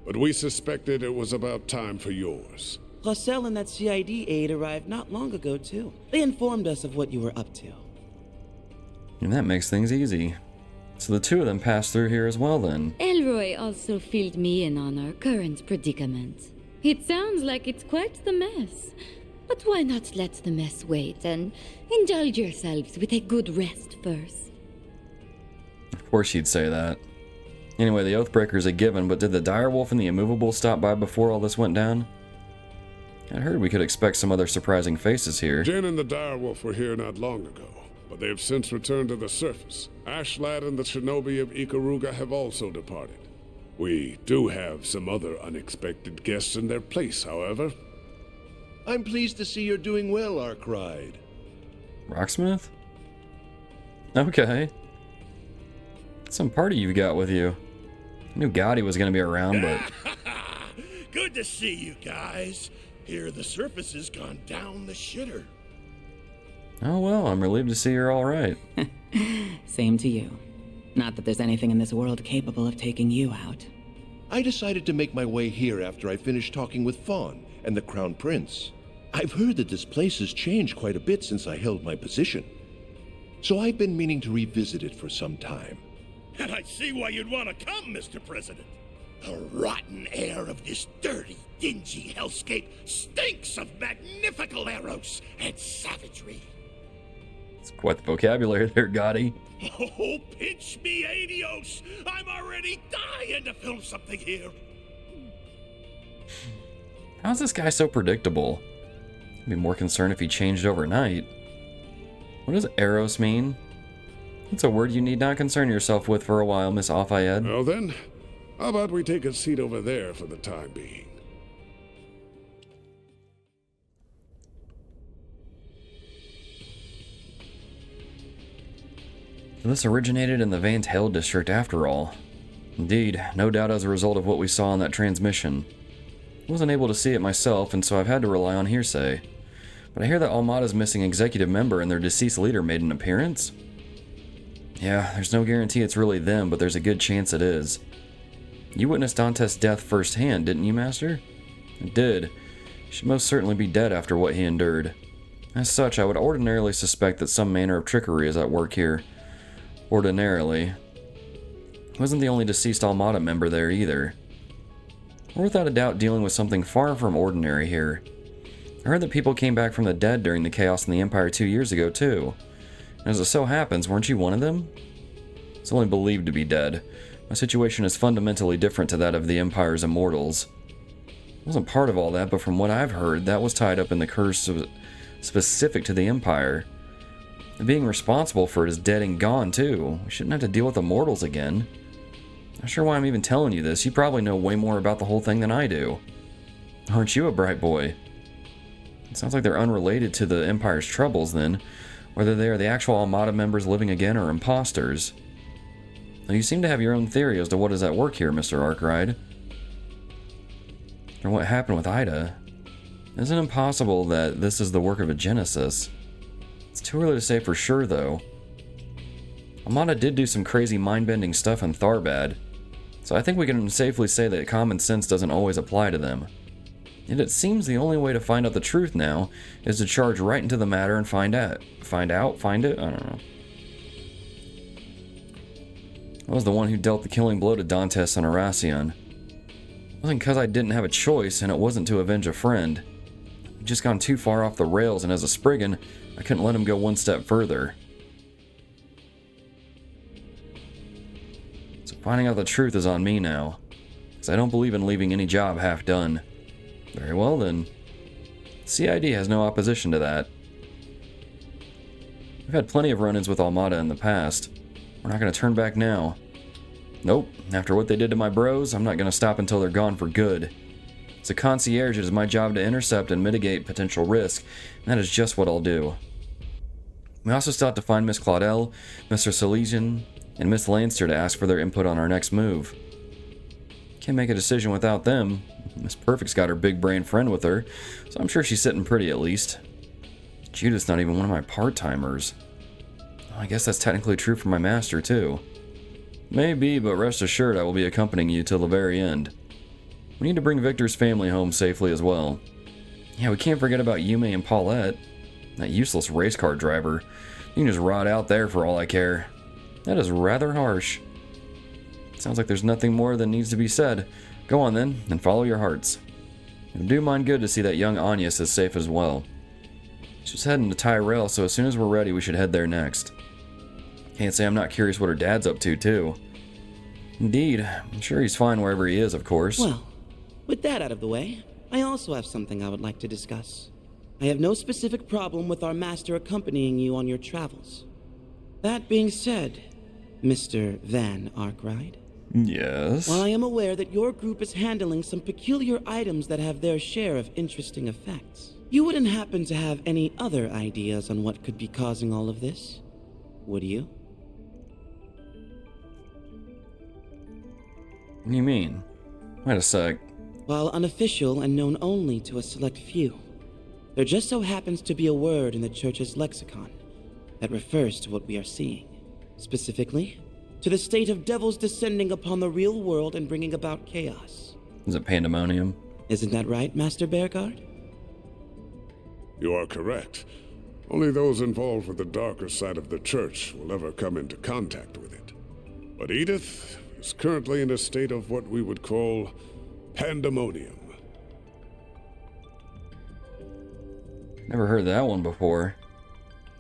but we suspected it was about time for yours. Placel and that CID aide arrived not long ago, too. They informed us of what you were up to. And that makes things easy. So the two of them passed through here as well, then. Elroy also filled me in on our current predicament. It sounds like it's quite the mess. But why not let the mess wait and indulge yourselves with a good rest first? Of course you'd say that. Anyway, the Oathbreaker's a given, but did the Direwolf and the Immovable stop by before all this went down? I heard we could expect some other surprising faces here. Jin and the Direwolf were here not long ago, but they have since returned to the surface. Ashlad and the Shinobi of Ikaruga have also departed. We do have some other unexpected guests in their place, however. I'm pleased to see you're doing well, Arkride. Rocksmith? Okay. Some party you've got with you. I knew Gotti was going to be around, but... Good to see you guys. Here the surface has gone down the shitter. Oh well, I'm relieved to see you're all right. Same to you. Not that there's anything in this world capable of taking you out. I decided to make my way here after I finished talking with Fawn and the Crown Prince. I've heard that this place has changed quite a bit since I held my position. So I've been meaning to revisit it for some time. And I see why you'd want to come, Mr. President. The rotten air of this dirty, dingy hellscape stinks of magnifical arrows and savagery. It's quite the vocabulary there, Gotti. Oh, pinch me, adios! I'm already dying to film something here. How's this guy so predictable? I'd be more concerned if he changed overnight. What does Eros mean? It's a word you need not concern yourself with for a while, Miss Al-Fayed. Well then, how about we take a seat over there for the time being? This originated in the Van Tail district after all. Indeed, no doubt as a result of what we saw in that transmission. I wasn't able to see it myself, and so I've had to rely on hearsay. But I hear that Almata's missing executive member and their deceased leader made an appearance? Yeah, there's no guarantee it's really them, but there's a good chance it is. You witnessed Dantes' death firsthand, didn't you, Master? I did. He should most certainly be dead after what he endured. As such, I would ordinarily suspect that some manner of trickery is at work here. Ordinarily. He wasn't the only deceased Almata member there either. We're without a doubt dealing with something far from ordinary here. I heard that people came back from the dead during the chaos in the Empire 2 years ago, too. And as it so happens, weren't you one of them? It's only believed to be dead. My situation is fundamentally different to that of the Empire's immortals. I wasn't part of all that, but from what I've heard, that was tied up in the curse specific to the Empire. And being responsible for it is dead and gone, too. We shouldn't have to deal with immortals again. Not sure why I'm even telling you this. You probably know way more about the whole thing than I do. Aren't you a bright boy? It sounds like they're unrelated to the Empire's troubles, then. Whether they are the actual Almata members living again or imposters. Now, you seem to have your own theory as to what is at work here, Mr. Arkride. Or what happened with Ida. Isn't it impossible that this is the work of a Genesis? It's too early to say for sure, though. Almata did do some crazy mind-bending stuff in Tharbad, so I think we can safely say that common sense doesn't always apply to them. Yet it seems the only way to find out the truth now is to charge right into the matter and find it? I don't know. I was the one who dealt the killing blow to Dantes and Aracion. It wasn't because I didn't have a choice, and it wasn't to avenge a friend. He'd just gone too far off the rails, and as a Spriggan, I couldn't let him go one step further. So finding out the truth is on me now, because I don't believe in leaving any job half done. Very well then. CID has no opposition to that. We've had plenty of run-ins with Almata in the past. We're not going to turn back now. Nope. After what they did to my bros, I'm not going to stop until they're gone for good. As a concierge, it is my job to intercept and mitigate potential risk, and that is just what I'll do. We also still have to find Miss Claudel, Mr. Salesian, and Miss Lancer to ask for their input on our next move. Can't make a decision without them. Miss Perfect's got her big brain friend with her, so I'm sure she's sitting pretty at least. Judith's not even one of my part-timers. I guess that's technically true for my master, too. Maybe, but rest assured I will be accompanying you till the very end. We need to bring Victor's family home safely as well. Yeah, we can't forget about Yume and Paulette. That useless race car driver. You can just rot out there for all I care. That is rather harsh. Sounds like there's nothing more that needs to be said. Go on then, and follow your hearts. It would do mine good to see that young Agnes is safe as well. She's heading to Tyrell, so as soon as we're ready, we should head there next. Can't say I'm not curious what her dad's up to, too. Indeed, I'm sure he's fine wherever he is, of course. Well, with that out of the way, I also have something I would like to discuss. I have no specific problem with our master accompanying you on your travels. That being said, Mr. Van Arkride. Yes? While I am aware that your group is handling some peculiar items that have their share of interesting effects, you wouldn't happen to have any other ideas on what could be causing all of this, would you? What do you mean? Wait a sec. While unofficial and known only to a select few, there just so happens to be a word in the Church's lexicon that refers to what we are seeing. Specifically, to the state of devils descending upon the real world and bringing about chaos. Is it Pandemonium? Isn't that right, Master Bearguard? You are correct. Only those involved with the darker side of the Church will ever come into contact with it. But Edith is currently in a state of what we would call Pandemonium. Never heard that one before.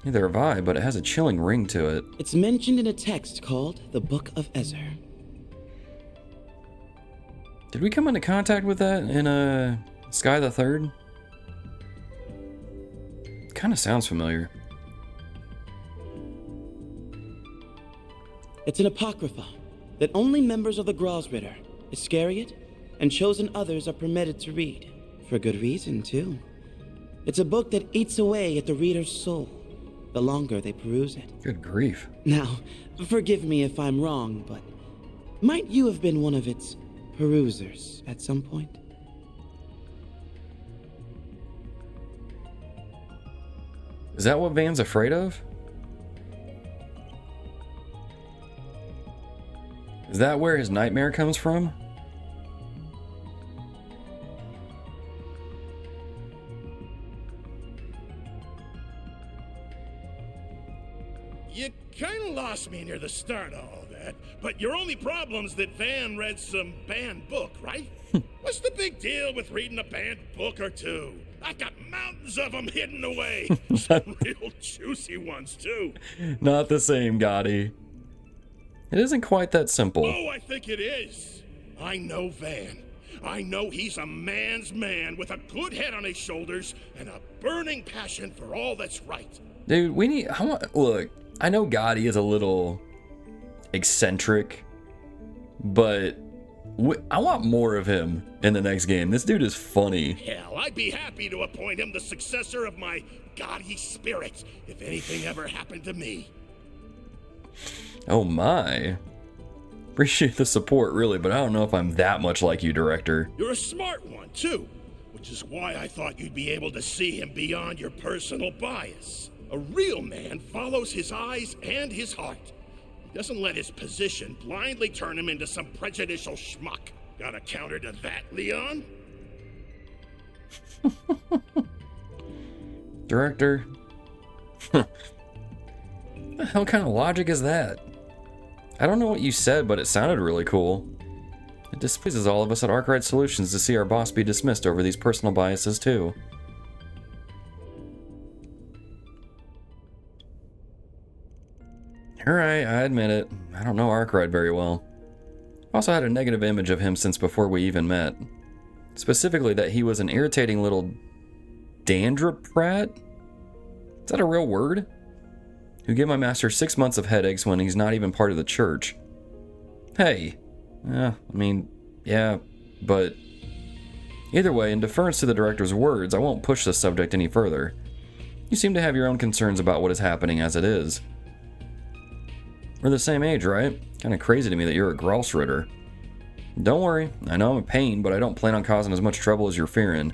Neither have I, but it has a chilling ring to it. It's mentioned in a text called the Book of Ezer. Did we come into contact with that in Sky the Third? Kind of sounds familiar. It's an apocrypha that only members of the Grosritter, Iscariot, and chosen others are permitted to read. For good reason, too. It's a book that eats away at the reader's soul the longer they peruse it. Good grief. Now, forgive me if I'm wrong, but might you have been one of its perusers at some point? Is that what Van's afraid of? Is that where his nightmare comes from? You kinda lost me near the start of all that, but your only problem's that Van read some banned book, right? What's the big deal with reading a banned book or two? I've got mountains of them hidden away. Some real juicy ones, too. Not the same, Gotti. It isn't quite that simple. Oh, I think it is. I know Van. I know he's a man's man with a good head on his shoulders and a burning passion for all that's right. Dude, look, I know Gotti is a little eccentric, but I want more of him in the next game. This dude is funny. Hell, I'd be happy to appoint him the successor of my gaudy spirit if anything ever happened to me. Oh my. Appreciate the support, really, but I don't know if I'm that much like you, director. You're a smart one, too, which is why I thought you'd be able to see him beyond your personal bias. A real man follows his eyes and his heart. He doesn't let his position blindly turn him into some prejudicial schmuck. Got a counter to that, Leon? Director? What the hell kind of logic is that? I don't know what you said, but it sounded really cool. It displeases all of us at Arkride Solutions to see our boss be dismissed over these personal biases, too. Alright, I admit it. I don't know Arkride very well. I've also had a negative image of him since before we even met. Specifically that he was an irritating little dandruff-prat? Is that a real word? Who gave my master 6 months of headaches when he's not even part of the church. Hey. I mean, yeah, but either way, in deference to the director's words, I won't push this subject any further. You seem to have your own concerns about what is happening as it is. We're the same age, right? Kinda crazy to me that you're a Gralsritter. Don't worry, I know I'm a pain, but I don't plan on causing as much trouble as you're fearing.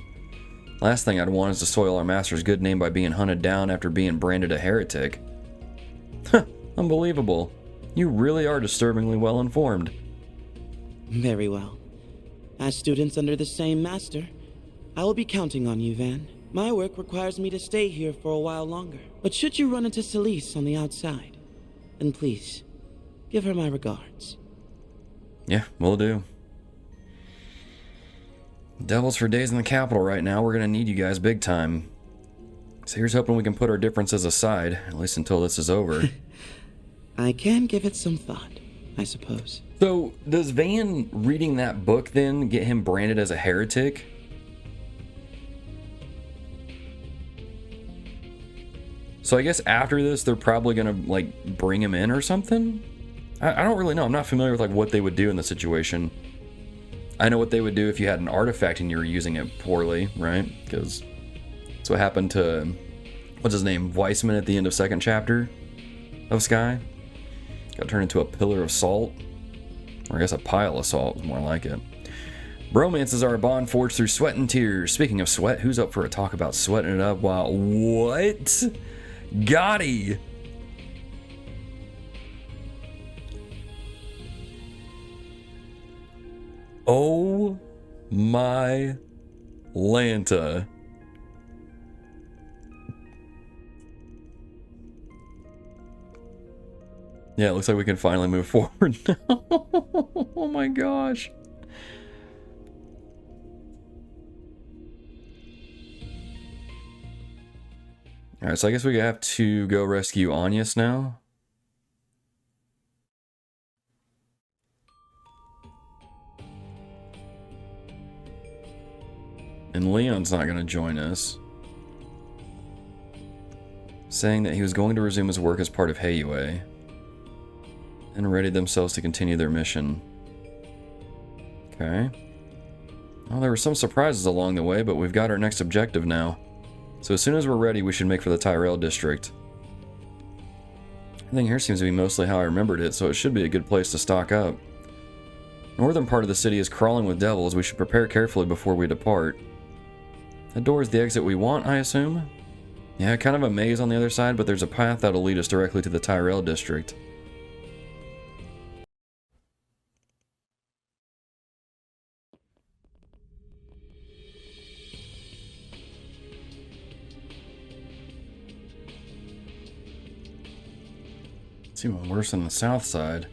Last thing I'd want is to soil our master's good name by being hunted down after being branded a heretic. Huh, unbelievable. You really are disturbingly well informed. Very well. As students under the same master, I will be counting on you, Van. My work requires me to stay here for a while longer. But should you run into Celise on the outside, then please, give her my regards. Yeah, will do. Devils for days in the capital right now. We're gonna need you guys big time. So here's hoping we can put our differences aside, at least until this is over. I can give it some thought, I suppose. So, does Van reading that book then get him branded as a heretic? So I guess after this, they're probably gonna, like, bring him in or something? I don't really know. I'm not familiar with, like, what they would do in the situation. I know what they would do if you had an artifact and you were using it poorly, right? Because that's what happened to, what's his name, Weissman at the end of 2nd chapter of Sky. Got turned into a pillar of salt. Or I guess a pile of salt is more like it. Bromances are a bond forged through sweat and tears. Speaking of sweat, who's up for a talk about sweating it up while... What? Gotti! Oh my Lanta. Yeah, it looks like we can finally move forward now. Oh my gosh. Alright, so I guess we have to go rescue Anyas now. And Leon's not going to join us. Saying that he was going to resume his work as part of Heiyue. And readied themselves to continue their mission. Okay. Well, there were some surprises along the way, but we've got our next objective now. So as soon as we're ready, we should make for the Tyrell district. Everything here seems to be mostly how I remembered it, so it should be a good place to stock up. Northern part of the city is crawling with devils. We should prepare carefully before we depart. That door is the exit we want, I assume? Yeah, kind of a maze on the other side, but there's a path that'll lead us directly to the Tyrell district. It's even worse on the south side.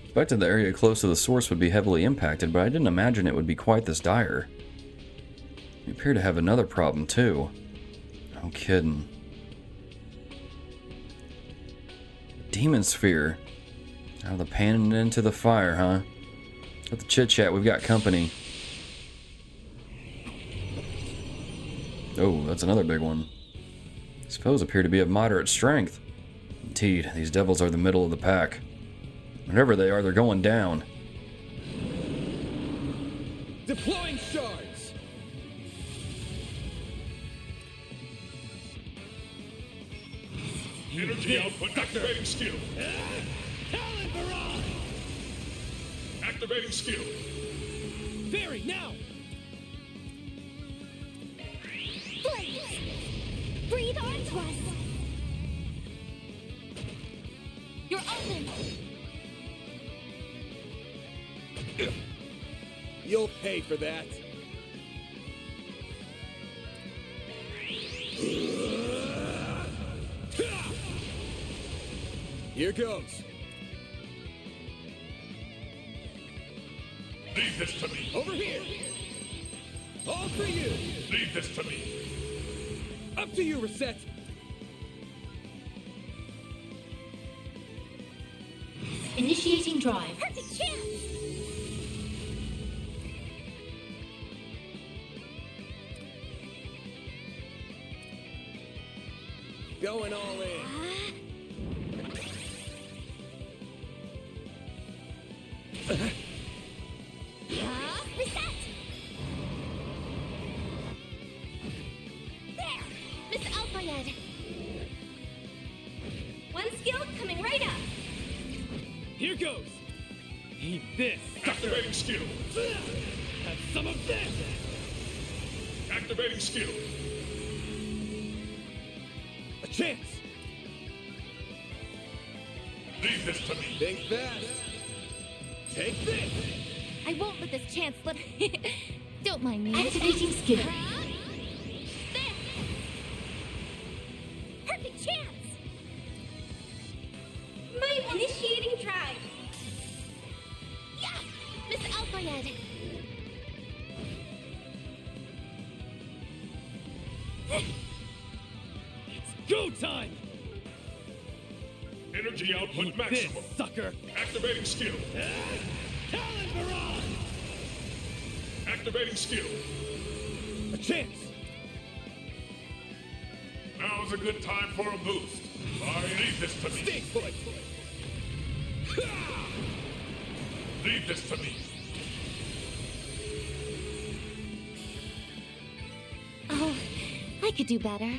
Expected the area close to the source would be heavily impacted, but I didn't imagine it would be quite this dire. We appear to have another problem too. No kidding. Demon Sphere. Out of the pan and into the fire, huh? Let the chit chat, we've got company. Oh, that's another big one. These foes appear to be of moderate strength. Indeed, these devils are the middle of the pack. Whatever they are, they're going down. Deploying shards! Energy output activating skill. Talon barrage! Activating skill. Very now! Flames! Breathe onto us! You're open! You'll pay for that. Here goes. Leave this to me. Over here. All for you. Leave this to me. Up to you, Reset. Initiating drive. Perfect chance! Going all in. Reset! There! Miss Alpayed! One skill coming right up! Here goes! Eat this! Activating skill! Have some of this! Activating skill! A chance! Leave this to me! Think fast! Take this! I won't let this chance slip. Don't mind me. Activating skill. There! Perfect chance! My initiating drive! Yeah! Miss Alpayed! It's go time! Energy output Eat maximum! this, sucker! Activating skill! Talon Barrage! Activating skill! A chance! Now's a good time for a boost! Leave this to me! Stay put! Leave this to me! Oh, I could do better.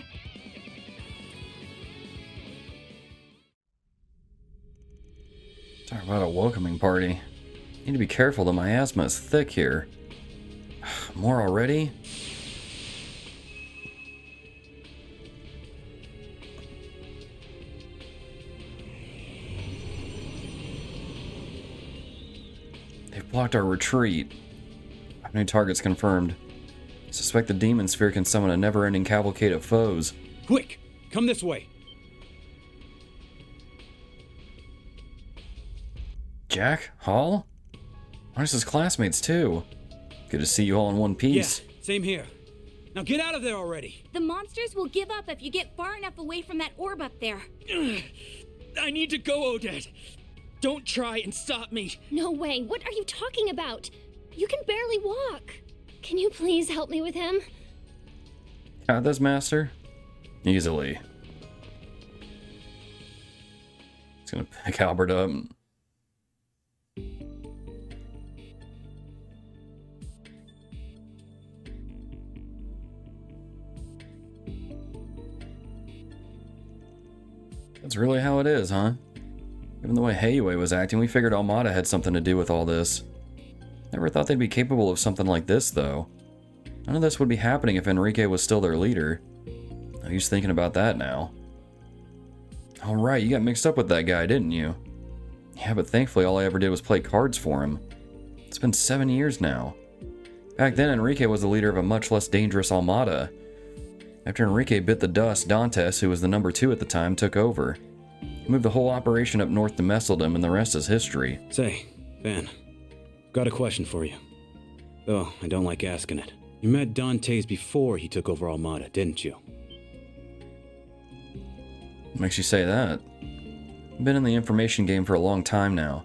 Talk about a welcoming party. Need to be careful that my asthma is thick here. More already? They've blocked our retreat. New targets confirmed. Suspect the demon sphere can summon a never-ending cavalcade of foes. Quick! Come this way! Jack? Hall? Minus his classmates, too. Good to see you all in one piece. Yeah, same here. Now get out of there already! The monsters will give up if you get far enough away from that orb up there. I need to go, Odette. Don't try and stop me. No way. What are you talking about? You can barely walk. Can you please help me with him? Got this, Master? Easily. He's gonna pick Calvard up. That's really how it is, huh? Given the way Heiyue was acting, we figured Almata had something to do with all this. Never thought they'd be capable of something like this, though. None of this would be happening if Enrique was still their leader. No use thinking about that now. Alright, you got mixed up with that guy, didn't you? Yeah, but thankfully all I ever did was play cards for him. It's been 7 years now. Back then, Enrique was the leader of a much less dangerous Almata. After Enrique bit the dust, Dantes, who was the number 2 at the time, took over. He moved the whole operation up north to Messeldom, and the rest is history. Say, Van, got a question for you. Though I don't like asking it. You met Dantes before he took over Almata, didn't you? What makes you say that? I've been in the information game for a long time now.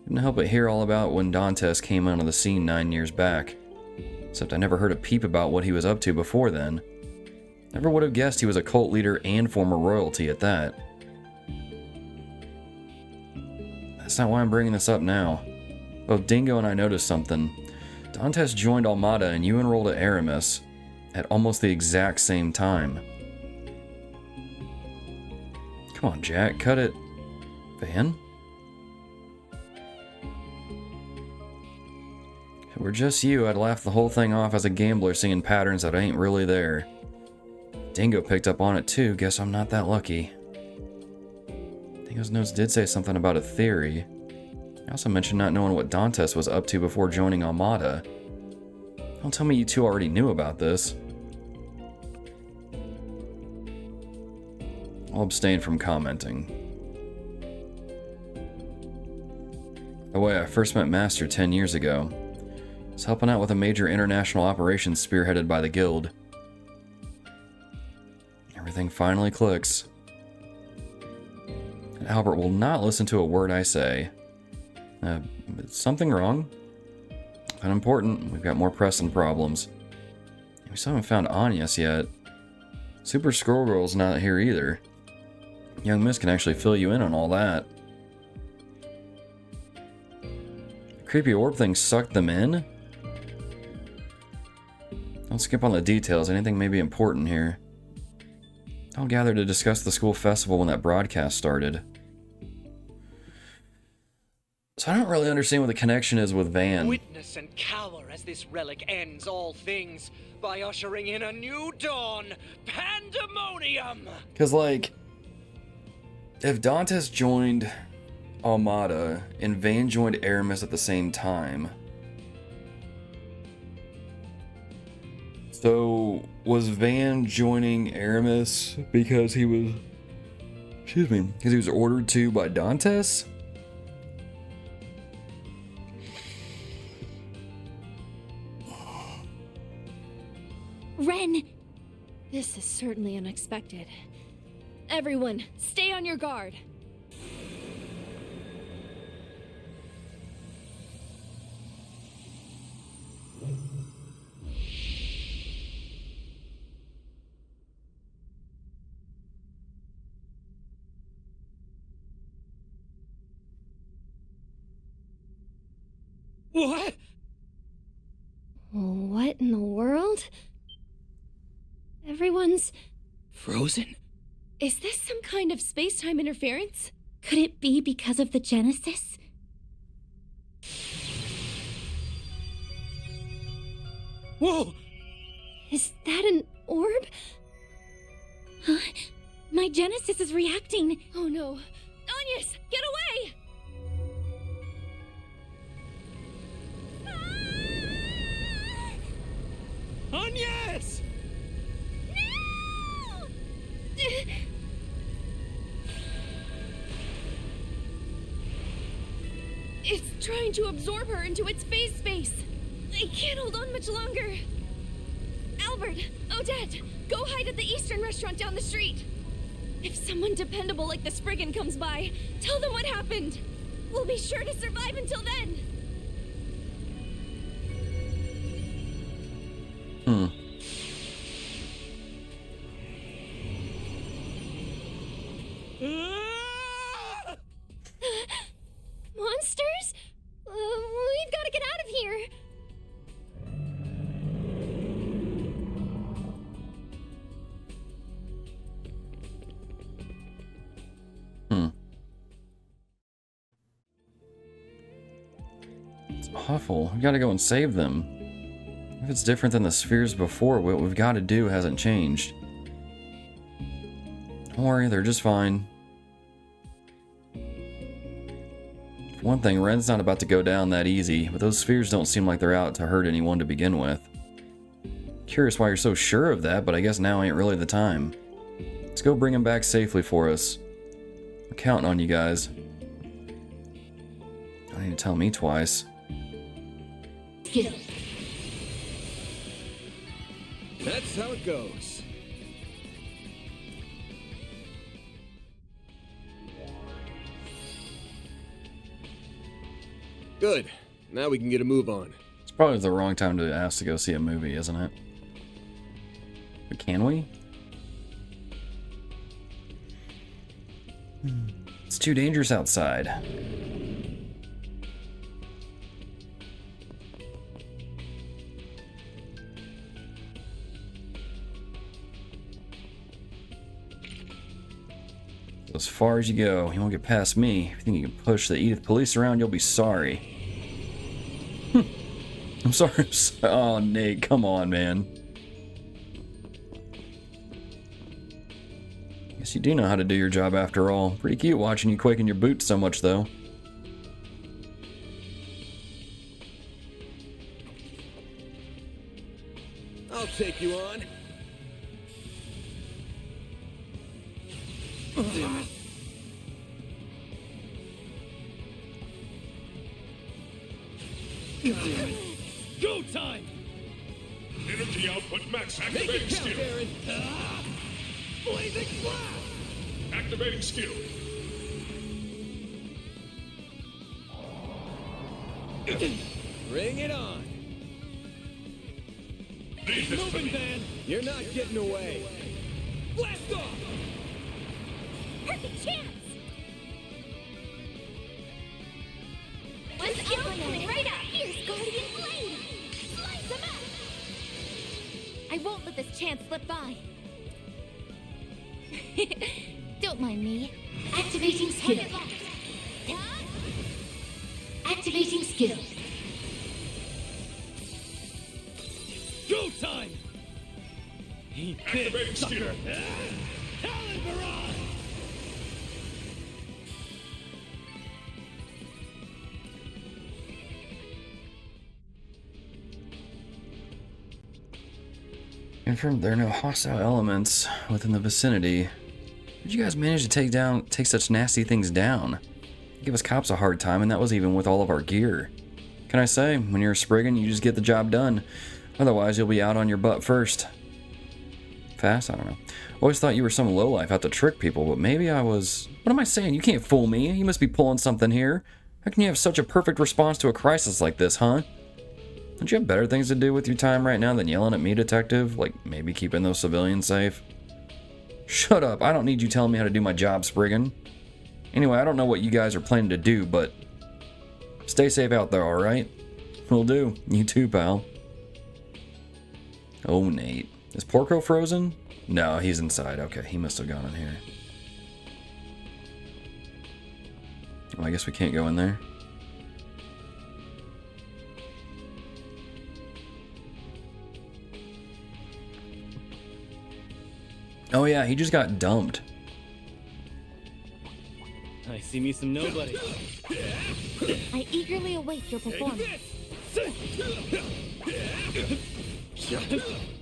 Couldn't help but hear all about when Dantes came onto the scene 9 years back. Except I never heard a peep about what he was up to before then. Never would have guessed he was a cult leader and former royalty at that. That's not why I'm bringing this up now. Both Dingo and I noticed something. Dantes joined Almata and you enrolled at Aramis at almost the exact same time. Come on, Jack, cut it. Van? If it were just you, I'd laugh the whole thing off as a gambler seeing patterns that ain't really there. Dingo picked up on it too, guess I'm not that lucky. Dingo's notes did say something about a theory. I also mentioned not knowing what Dantes was up to before joining Almata. Don't tell me you two already knew about this. I'll abstain from commenting. By the way, I first met Master 10 years ago. I was helping out with a major international operation spearheaded by the Guild. Everything finally clicks. And Albert will not listen to a word I say. Is something wrong? Unimportant. We've got more pressing problems. We still haven't found Agnes yet. Super Scroll Girl's not here either. Young Miss can actually fill you in on all that. creepy orb thing sucked them in? Don't skip on the details. Anything may be important here. All gathered to discuss the school festival when that broadcast started. So I don't really understand what the connection is with Van. Witness and cower as this relic ends all things by ushering in a new dawn, Pandemonium! Because, like, if Dantes joined Almata and Van joined Aramis at the same time, so was Van joining Aramis because he was, excuse me, because he was ordered to by Dantes? Ren! This is certainly unexpected. Everyone, stay on your guard. What? What in the world? Everyone's... frozen? Is this some kind of space-time interference? Could it be because of the Genesis? Whoa! Is that an orb? Huh? My Genesis is reacting. Oh no. Agnes, get away! Agnes! No! It's trying to absorb her into its phase space. I can't hold on much longer. Albert, Odette, go hide at the Eastern restaurant down the street. If someone dependable like the Spriggan comes by, tell them what happened. We'll be sure to survive until then. Monsters? We've got to get out of here. It's awful. We gotta go and save them. If it's different than the spheres before, what we've got to do hasn't changed. Don't worry, they're just fine. For one thing, Ren's not about to go down that easy, but those spheres don't seem like they're out to hurt anyone to begin with. Curious why you're so sure of that, but I guess now ain't really the time. Let's go bring him back safely for us. We're counting on you guys. Don't need to tell me twice. That's how it goes. Good. Now we can get a move on. It's probably the wrong time to ask to go see a movie, isn't it? But can we? It's too dangerous outside. As far as you go, you won't get past me. If you think you can push the Edith police around, you'll be sorry. I'm sorry. Oh, Nate, come on, man. Guess you do know how to do your job after all. Pretty cute watching you quake in your boots so much, though. I'll take you on. Damn it. Go time! Energy output max activating skill. Blazing flash! Activating skill. Bring it on. Leave this to me. Van! You're not getting away. Blast off! Perfect chance! Let's go coming right let this chance slip by. Don't mind me. Activating skill. Activating skill. Go time! He bit, sucker! Talon Barrage! Confirmed there are no hostile elements within the vicinity. How'd you guys manage to take such nasty things down? Give us cops a hard time, and that was even with all of our gear. Can I say, when you're a Spriggan, you just get the job done. Otherwise, you'll be out on your butt first. Fast? I don't know. Always thought you were some lowlife out to trick people, but maybe I was... What am I saying? You can't fool me. You must be pulling something here. How can you have such a perfect response to a crisis like this, huh? Don't you have better things to do with your time right now than yelling at me, detective? Like, maybe keeping those civilians safe? Shut up. I don't need you telling me how to do my job, Spriggan. Anyway, I don't know what you guys are planning to do, but... Stay safe out there, alright? Will do. You too, pal. Oh, Nate. Is Porco frozen? No, he's inside. Okay, he must have gone in here. Well, I guess we can't go in there. Oh yeah, he just got dumped. I see me some nobody. I eagerly await your performance.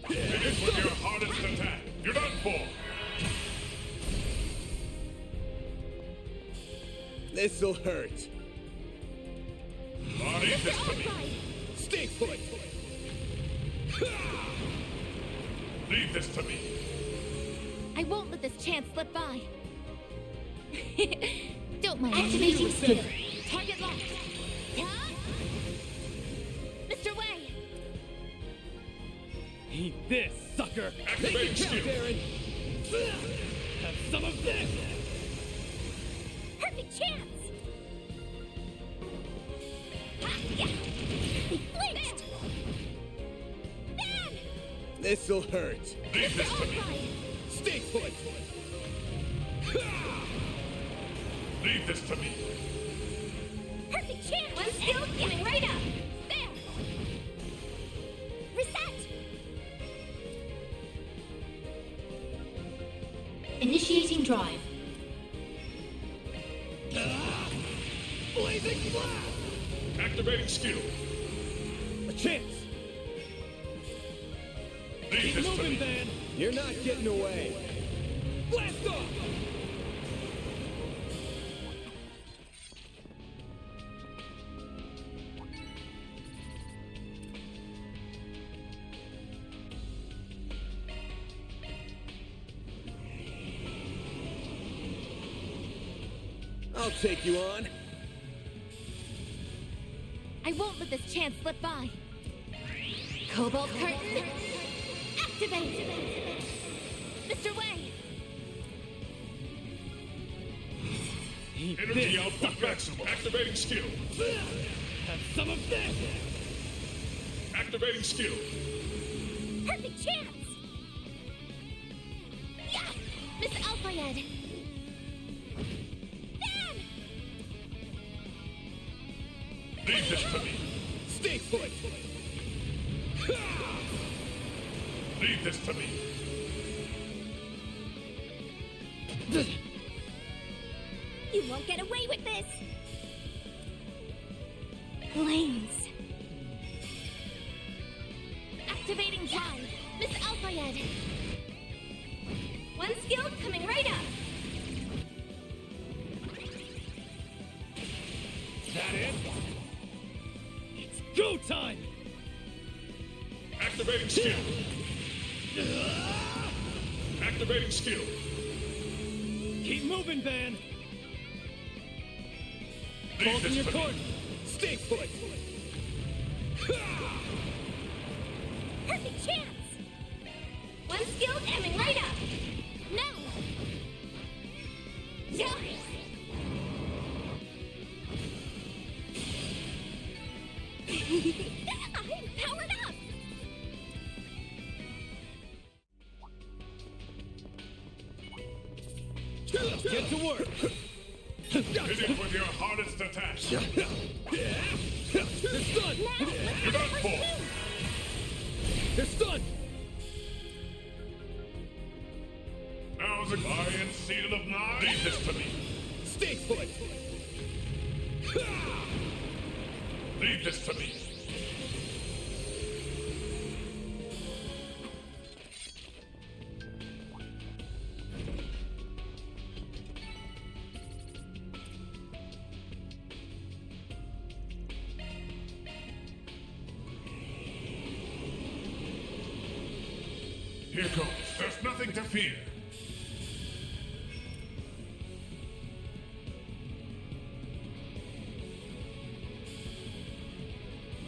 Finish with your hardest attack. You're done for. This'll hurt. Leave this to me. Stay put. Leave this to me. I won't let this chance slip by. Don't mind. Activating skill. Target locked. Mr. Way. Eat this, sucker. Activating skill. Darren. Have some of this. Perfect chance. He flinched. Bad. This'll hurt. Leave this to me. Stay put. Leave this to me. Perfect chance. One skill coming right up. There. Reset. Initiating drive. Blazing blast. Activating skill. A chance. Leave this to me. Man. You're not getting away. Blast off. I'll take you on. I won't let this chance slip by. Cobalt curtain. Activate. Mr. Way. Energy output maximum. Activating skill. Have some of this. Activating skill. Perfect chance. Yeah. Miss Alfayed. Leave this to me. Stay put. Leave this to me. You won't get away with this. Flames. Activating drive. Miss Alfayed. One skill coming right up. Is that it? It's go time. Activating skill. Activating skill. Keep moving, Van. Leave Hold in this your to court. me. Stay put. Perfect chance. One skill coming right up. No. Die. I'm powered up. work! Hit it with your hardest attack. They're stunned! You're done for. They're stunned! Now's a lion seated of nine. Leave this to me. Stay put! Leave this to me. Here goes. There's nothing to fear.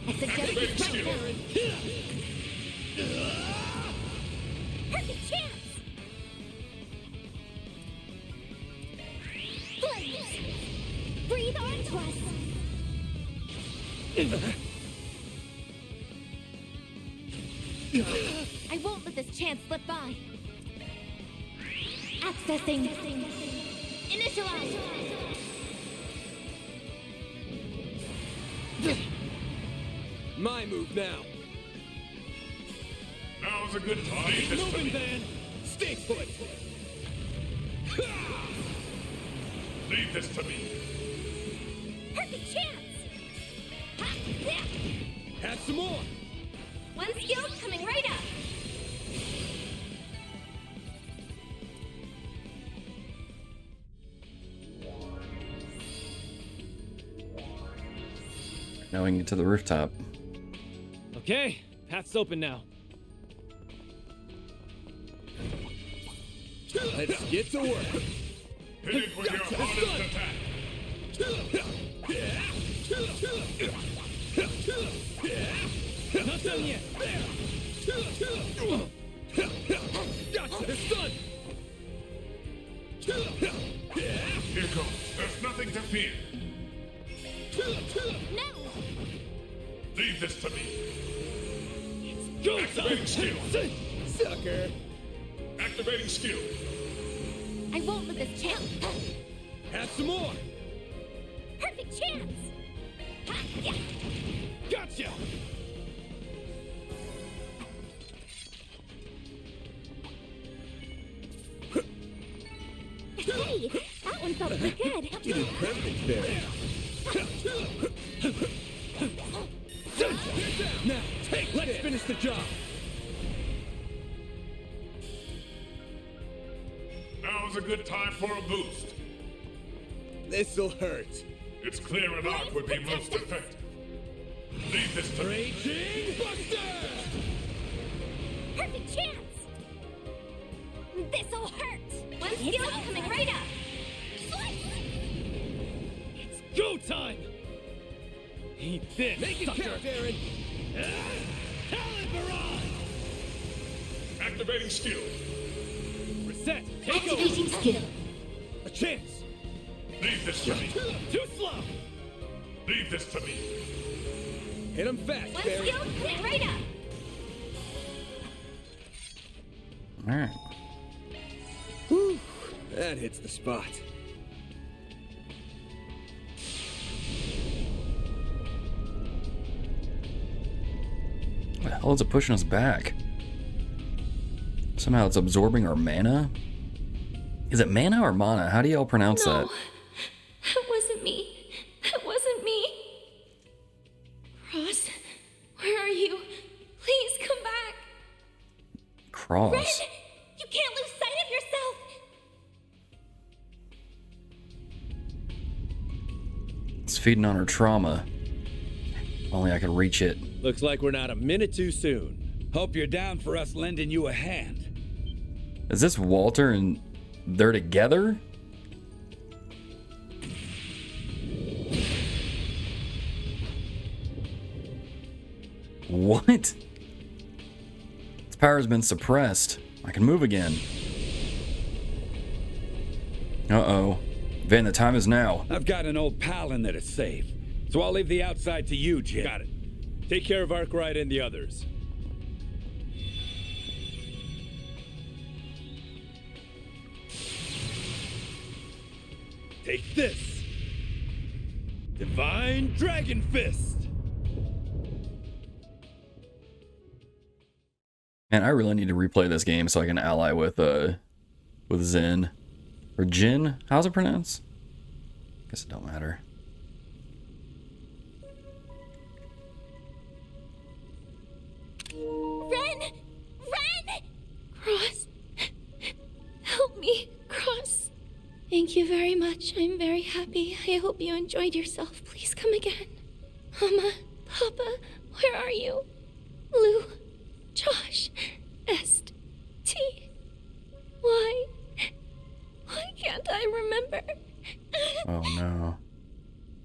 I suggest you stop now. Perfect chance! Flames! Breathe onto us! I won't let this chance slip by. Accessing. Initialize. My move now. Now's a good time. Leave this to Moving me. van! Stay put! Leave this to me. Perfect chance! Have some more! One skill coming right up! Now we can get to the rooftop. Okay, path's open now. Let's get to work! Hit it with your hardest attack. Not done yet! Gotcha! They're stunned! Here goes. There's nothing to fear. No! Leave this to me. Go, Activating skill. Sucker! Activating skill. I won't let this chance. Have some more! Perfect chance! Gotcha! Hey, that one felt pretty good. Getting perfect there. Now, let's finish the job. Now's a good time for a boost. This'll hurt. It's clear an arc would be most effective. Leave this to me. Raging Buster! Perfect chance! This'll hurt! One skill coming right up! It's go time! Eat this, make it count, Aaron! Talent barrage! Activating skill. Reset, take Activating over! skill. A chance! Leave this to me. Too slow! Leave this to me. Hit him fast, One Barry! skill coming right up! Alright. Whew, that hits the spot. What the hell is it pushing us back? Somehow it's absorbing our mana? Is it mana or mana? How do y'all pronounce that? That wasn't me. That wasn't me. Ross, where are you? Please come back. Cross. Red, you can't lose sight of yourself! It's feeding on her trauma. If only I could reach it. Looks like we're not a minute too soon. Hope you're down for us lending you a hand. Is this Walter and they're together? What? Its power's been suppressed. I can move again. Uh-oh. Van, the time is now. I've got an old pal in there to save, so I'll leave the outside to you, Jim. Got it. Take care of Arkride and the others. Take this! Divine Dragon Fist! Man, I really need to replay this game so I can ally with Zen. Or Jin? How's it pronounced? Guess it don't matter. Ren! Ren! Cross. Help me, Cross. Thank you very much. I'm very happy. I hope you enjoyed yourself. Please come again. Mama, Papa, where are you? Lou, Josh, Est, T. Why can't I remember? Oh no.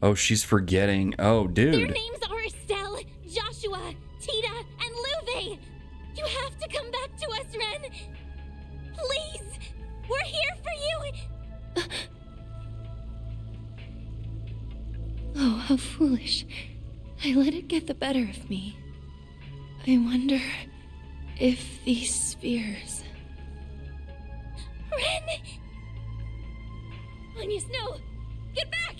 Oh, she's forgetting. Oh, dude. Their names are Estelle, Joshua, Tita, and Luve. You have to come back to us, Ren. Please, we're here for you. Oh, how foolish. I let it get the better of me. I wonder if these spheres... Ren! Agnes, no! Get back!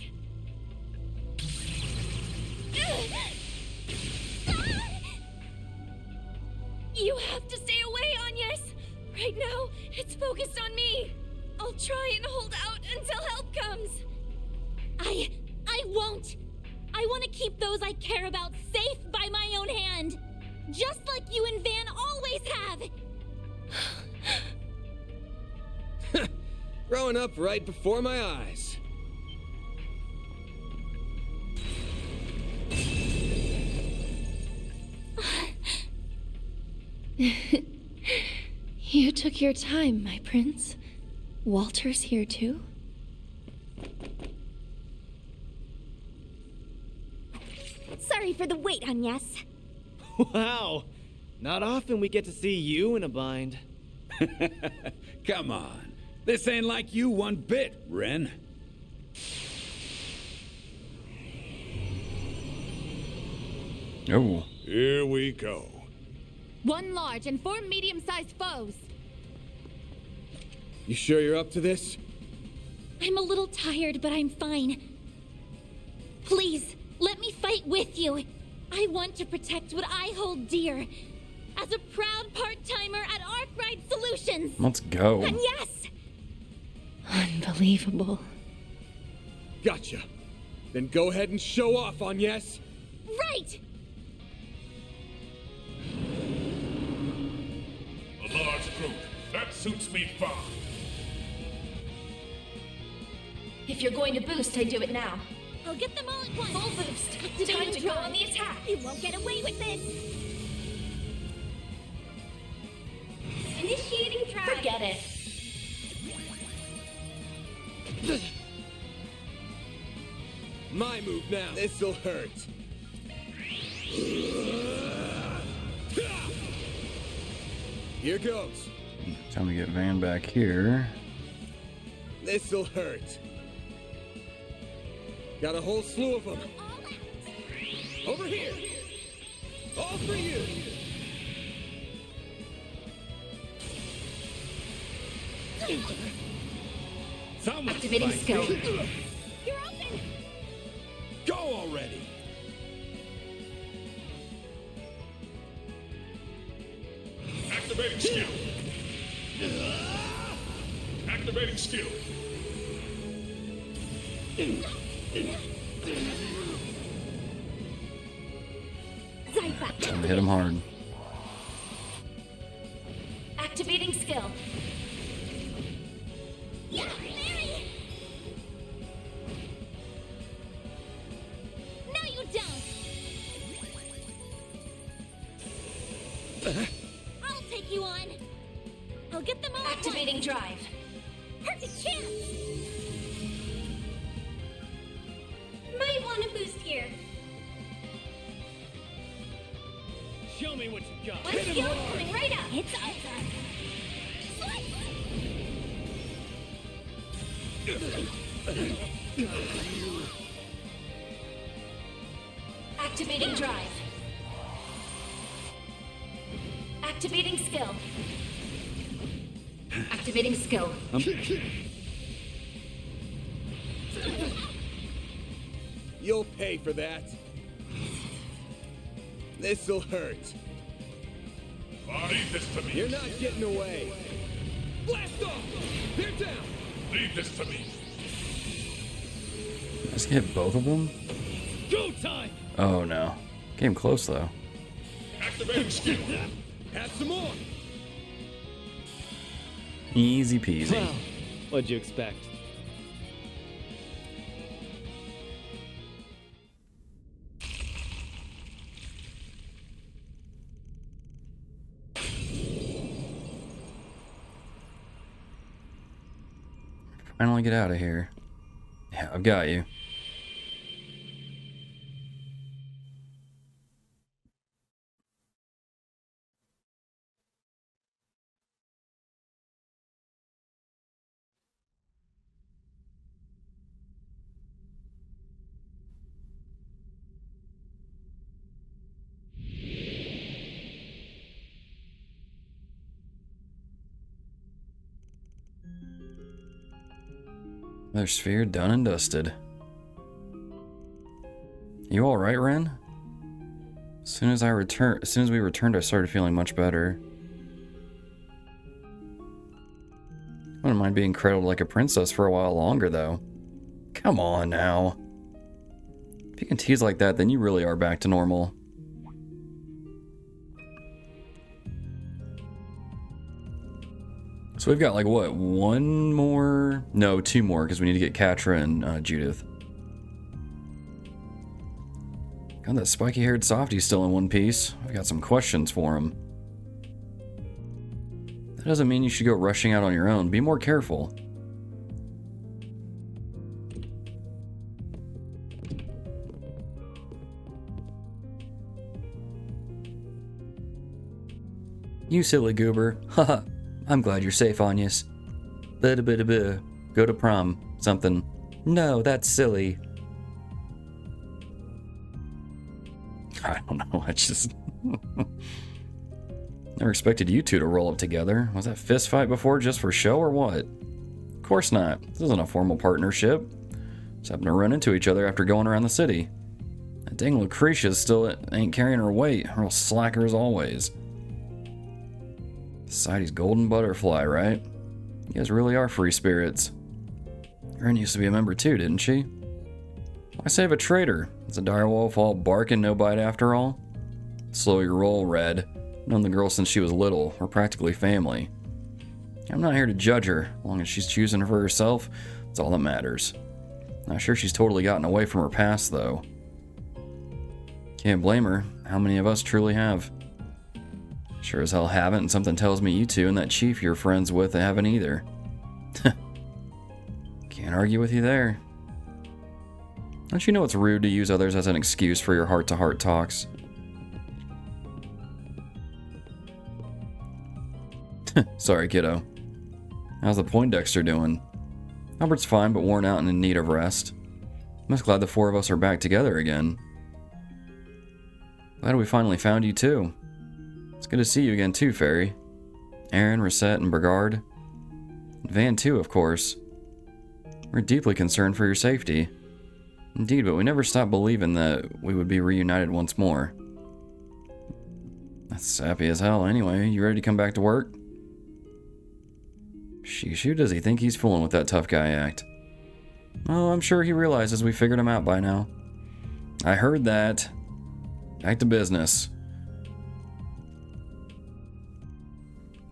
You have to stay away, Agnes! Right now, it's focused on me. I'll try and hold out until help comes. I won't. I want to keep those I care about safe by my own hand. Just like you and Van always have. Growing up right before my eyes. You took your time, my prince. Walter's here too? Sorry for the wait, Agnes. Wow! Not often we get to see you in a bind. Come on. This ain't like you one bit, Ren. Oh. Here we go. 1 large and 4 medium-sized foes. You sure you're up to this? I'm a little tired, but I'm fine. Please, let me fight with you. I want to protect what I hold dear. As a proud part-timer at Arkride Solutions. Let's go. And yes! Unbelievable. Gotcha. Then go ahead and show off, Agnes. Right! A large group. That suits me fine. If you're going to boost, I do it now. I'll get them all at once. Full boost. Time to go on the attack. You won't get away with this. Initiating drive. Forget it. My move now. This'll hurt. Here goes. Time to get Van back here. This'll hurt. Got a whole slew of them. Over here. All for you. Activating skill. You're open. Go already. Activating skill. Activating skill. Time to hit him hard. Activating skill. Yeah, Mary! No, you don't! I'll take you on. I'll get them all. Activating drive. Perfect chance. Might want to boost here. Show me what you got. Let's go. Coming right up. It's over. Activating drive. Activating skill. Activating skill. You'll pay for that. This'll hurt. Leave this to me. You're not getting away. Blast off! They're down! Leave this to me. Let's hit both of them. Go time! Oh no. Came close though. Activating skill. Have some more! Easy peasy. Well, what'd you expect? Finally get out of here. Yeah, I've got you. Another sphere done and dusted. You all right, Ren? As soon as we returned, I started feeling much better. I wouldn't mind being cradled like a princess for a while longer, though. Come on now. If you can tease like that, then you really are back to normal. So we've got like what, one more? No, two more, because we need to get Katra and Judith. God, that spiky-haired softy's still in one piece. I've got some questions for him. That doesn't mean you should go rushing out on your own. Be more careful. You silly goober. Haha. I'm glad you're safe, Anyas. Blah-da-blah-da-blah. Go to prom. Something. No, that's silly. I don't know, I just... Never expected you two to roll up together. Was that fist fight before just for show or what? Of course not. This isn't a formal partnership. Just happened to run into each other after going around the city. That dang Lucretia still ain't carrying her weight. Real slacker as always. Society's golden butterfly, right? You guys really are free spirits. Ren used to be a member too, didn't she? Why save a traitor? Is a direwolf all bark and no bite after all? Slow your roll, Red. Known the girl since she was little. We're practically family. I'm not here to judge her. As long as she's choosing for herself, that's all that matters. Not sure she's totally gotten away from her past, though. Can't blame her. How many of us truly have? Sure as hell haven't, and something tells me you two and that chief you're friends with haven't either. Can't argue with you there. Don't you know it's rude to use others as an excuse for your heart-to-heart talks? Sorry, kiddo. How's the Poindexter doing? Albert's fine, but worn out and in need of rest. I'm just glad the four of us are back together again. Glad we finally found you too. It's good to see you again too, Fairy. Aaron, Rosette, and Brigard. And Van too, of course. We're deeply concerned for your safety. Indeed, but we never stopped believing that we would be reunited once more. That's sappy as hell anyway. You ready to come back to work? Sheesh, who does he think he's fooling with that tough guy act? Oh, I'm sure he realizes we figured him out by now. I heard that. Back to business.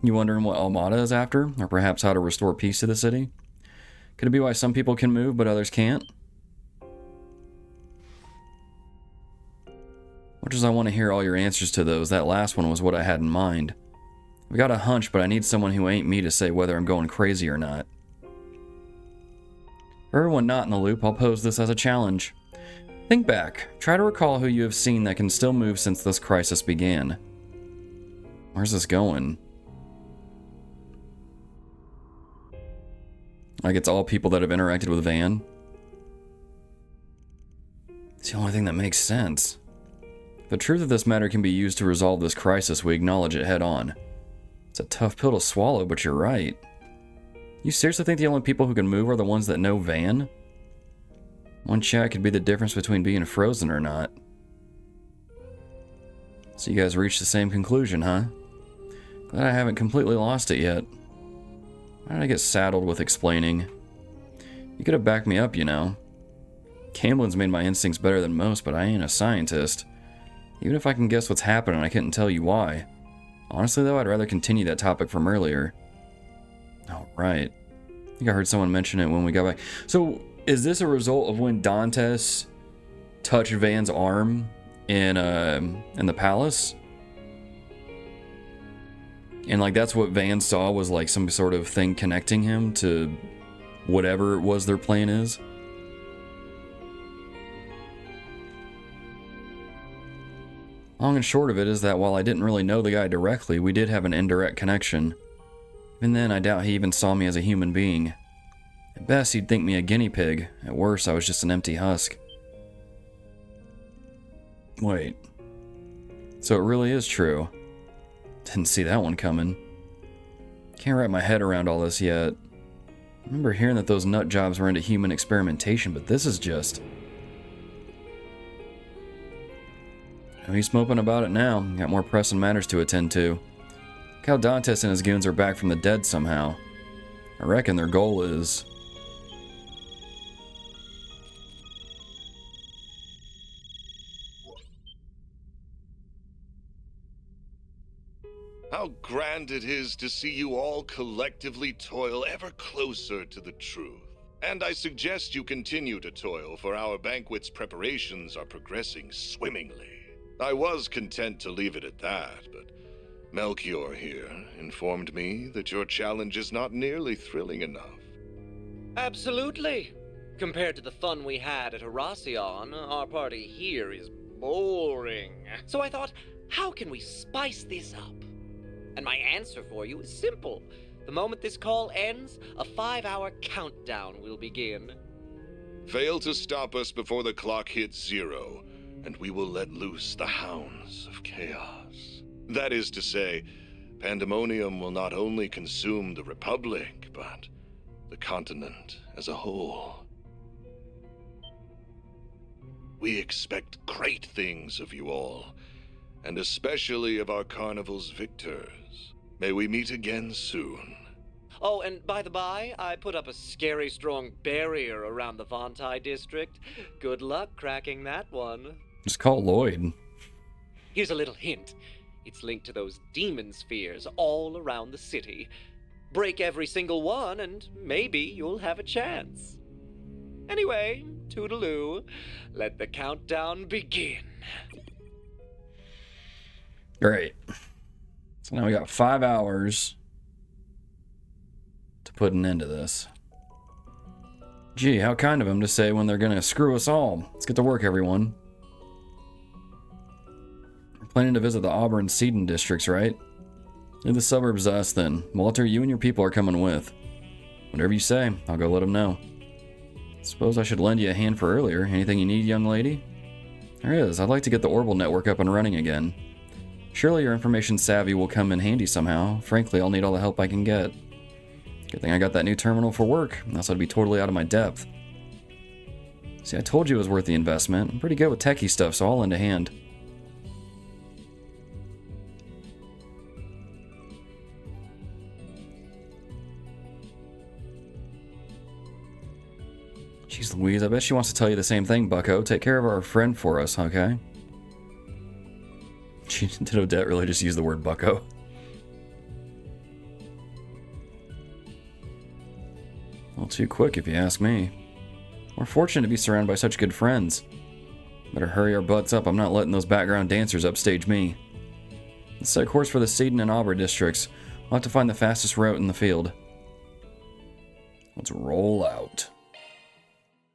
You wondering what Almata is after? Or perhaps how to restore peace to the city? Could it be why some people can move but others can't? Much as I want to hear all your answers to those, that last one was what I had in mind. I've got a hunch, but I need someone who ain't me to say whether I'm going crazy or not. For everyone not in the loop, I'll pose this as a challenge. Think back. Try to recall who you have seen that can still move since this crisis began. Where's this going? Like it's all people that have interacted with Van? It's the only thing that makes sense. The truth of this matter can be used to resolve this crisis. We acknowledge it head on. It's a tough pill to swallow, but you're right. You seriously think the only people who can move are the ones that know Van? One chat could be the difference between being frozen or not. So you guys reached the same conclusion, huh? Glad I haven't completely lost it yet. Why did I get saddled with explaining? You could have backed me up, you know. Camblin's made my instincts better than most, but I ain't a scientist. Even if I can guess what's happening, I couldn't tell you why. Honestly, though, I'd rather continue that topic from earlier. Oh, right. I think I heard someone mention it when we got back. So, is this a result of when Dantes touched Van's arm in the palace? And, like, that's what Van saw was, like, some sort of thing connecting him to whatever it was their plan is? Long and short of it is that while I didn't really know the guy directly, we did have an indirect connection. Even then, I doubt he even saw me as a human being. At best, he'd think me a guinea pig. At worst, I was just an empty husk. Wait. So it really is true. Didn't see that one coming. Can't wrap my head around all this yet. I remember hearing that those nut jobs were into human experimentation, but this is just... He's moping about it now. Got more pressing matters to attend to. Look how Dantes and his goons are back from the dead somehow. I reckon their goal is... How grand it is to see you all collectively toil ever closer to the truth. And I suggest you continue to toil, for our banquet's preparations are progressing swimmingly. I was content to leave it at that, but Melchior here informed me that your challenge is not nearly thrilling enough. Absolutely. Compared to the fun we had at Horacion, our party here is boring. So I thought, how can we spice this up? And my answer for you is simple. The moment this call ends, a 5-hour countdown will begin. Fail to stop us before the clock hits 0, and we will let loose the hounds of chaos. That is to say, Pandemonium will not only consume the Republic, but the continent as a whole. We expect great things of you all, and especially of our carnival's victors. May we meet again soon. Oh, and by the by, I put up a scary strong barrier around the Vontai district. Good luck cracking that one. Just call Lloyd. Here's a little hint. It's linked to those demon spheres all around the city. Break every single one, and maybe you'll have a chance. Anyway, toodaloo. Let the countdown begin. Great. So now we got 5 hours to put an end to this. Gee, how kind of him to say when they're gonna screw us all. Let's get to work, everyone. We're planning to visit the Auburn Seedon districts, right? Leave the suburbs to us then. Walter, you and your people are coming with. Whatever you say, I'll go let them know. Suppose I should lend you a hand for earlier. Anything you need, young lady? There is. I'd like to get the Orbital network up and running again. Surely your information savvy will come in handy somehow. Frankly, I'll need all the help I can get. Good thing I got that new terminal for work, else I'd be totally out of my depth. See, I told you it was worth the investment. I'm pretty good with techie stuff, so I'll lend a hand. Jeez Louise, I bet she wants to tell you the same thing, bucko. Take care of our friend for us, okay? Did Odette really just use the word bucko? Well, too quick if you ask me. We're fortunate to be surrounded by such good friends. Better hurry our butts up, I'm not letting those background dancers upstage me. Let's set course for the Seedon and Auburn districts. We'll have to find the fastest route in the field. Let's roll out.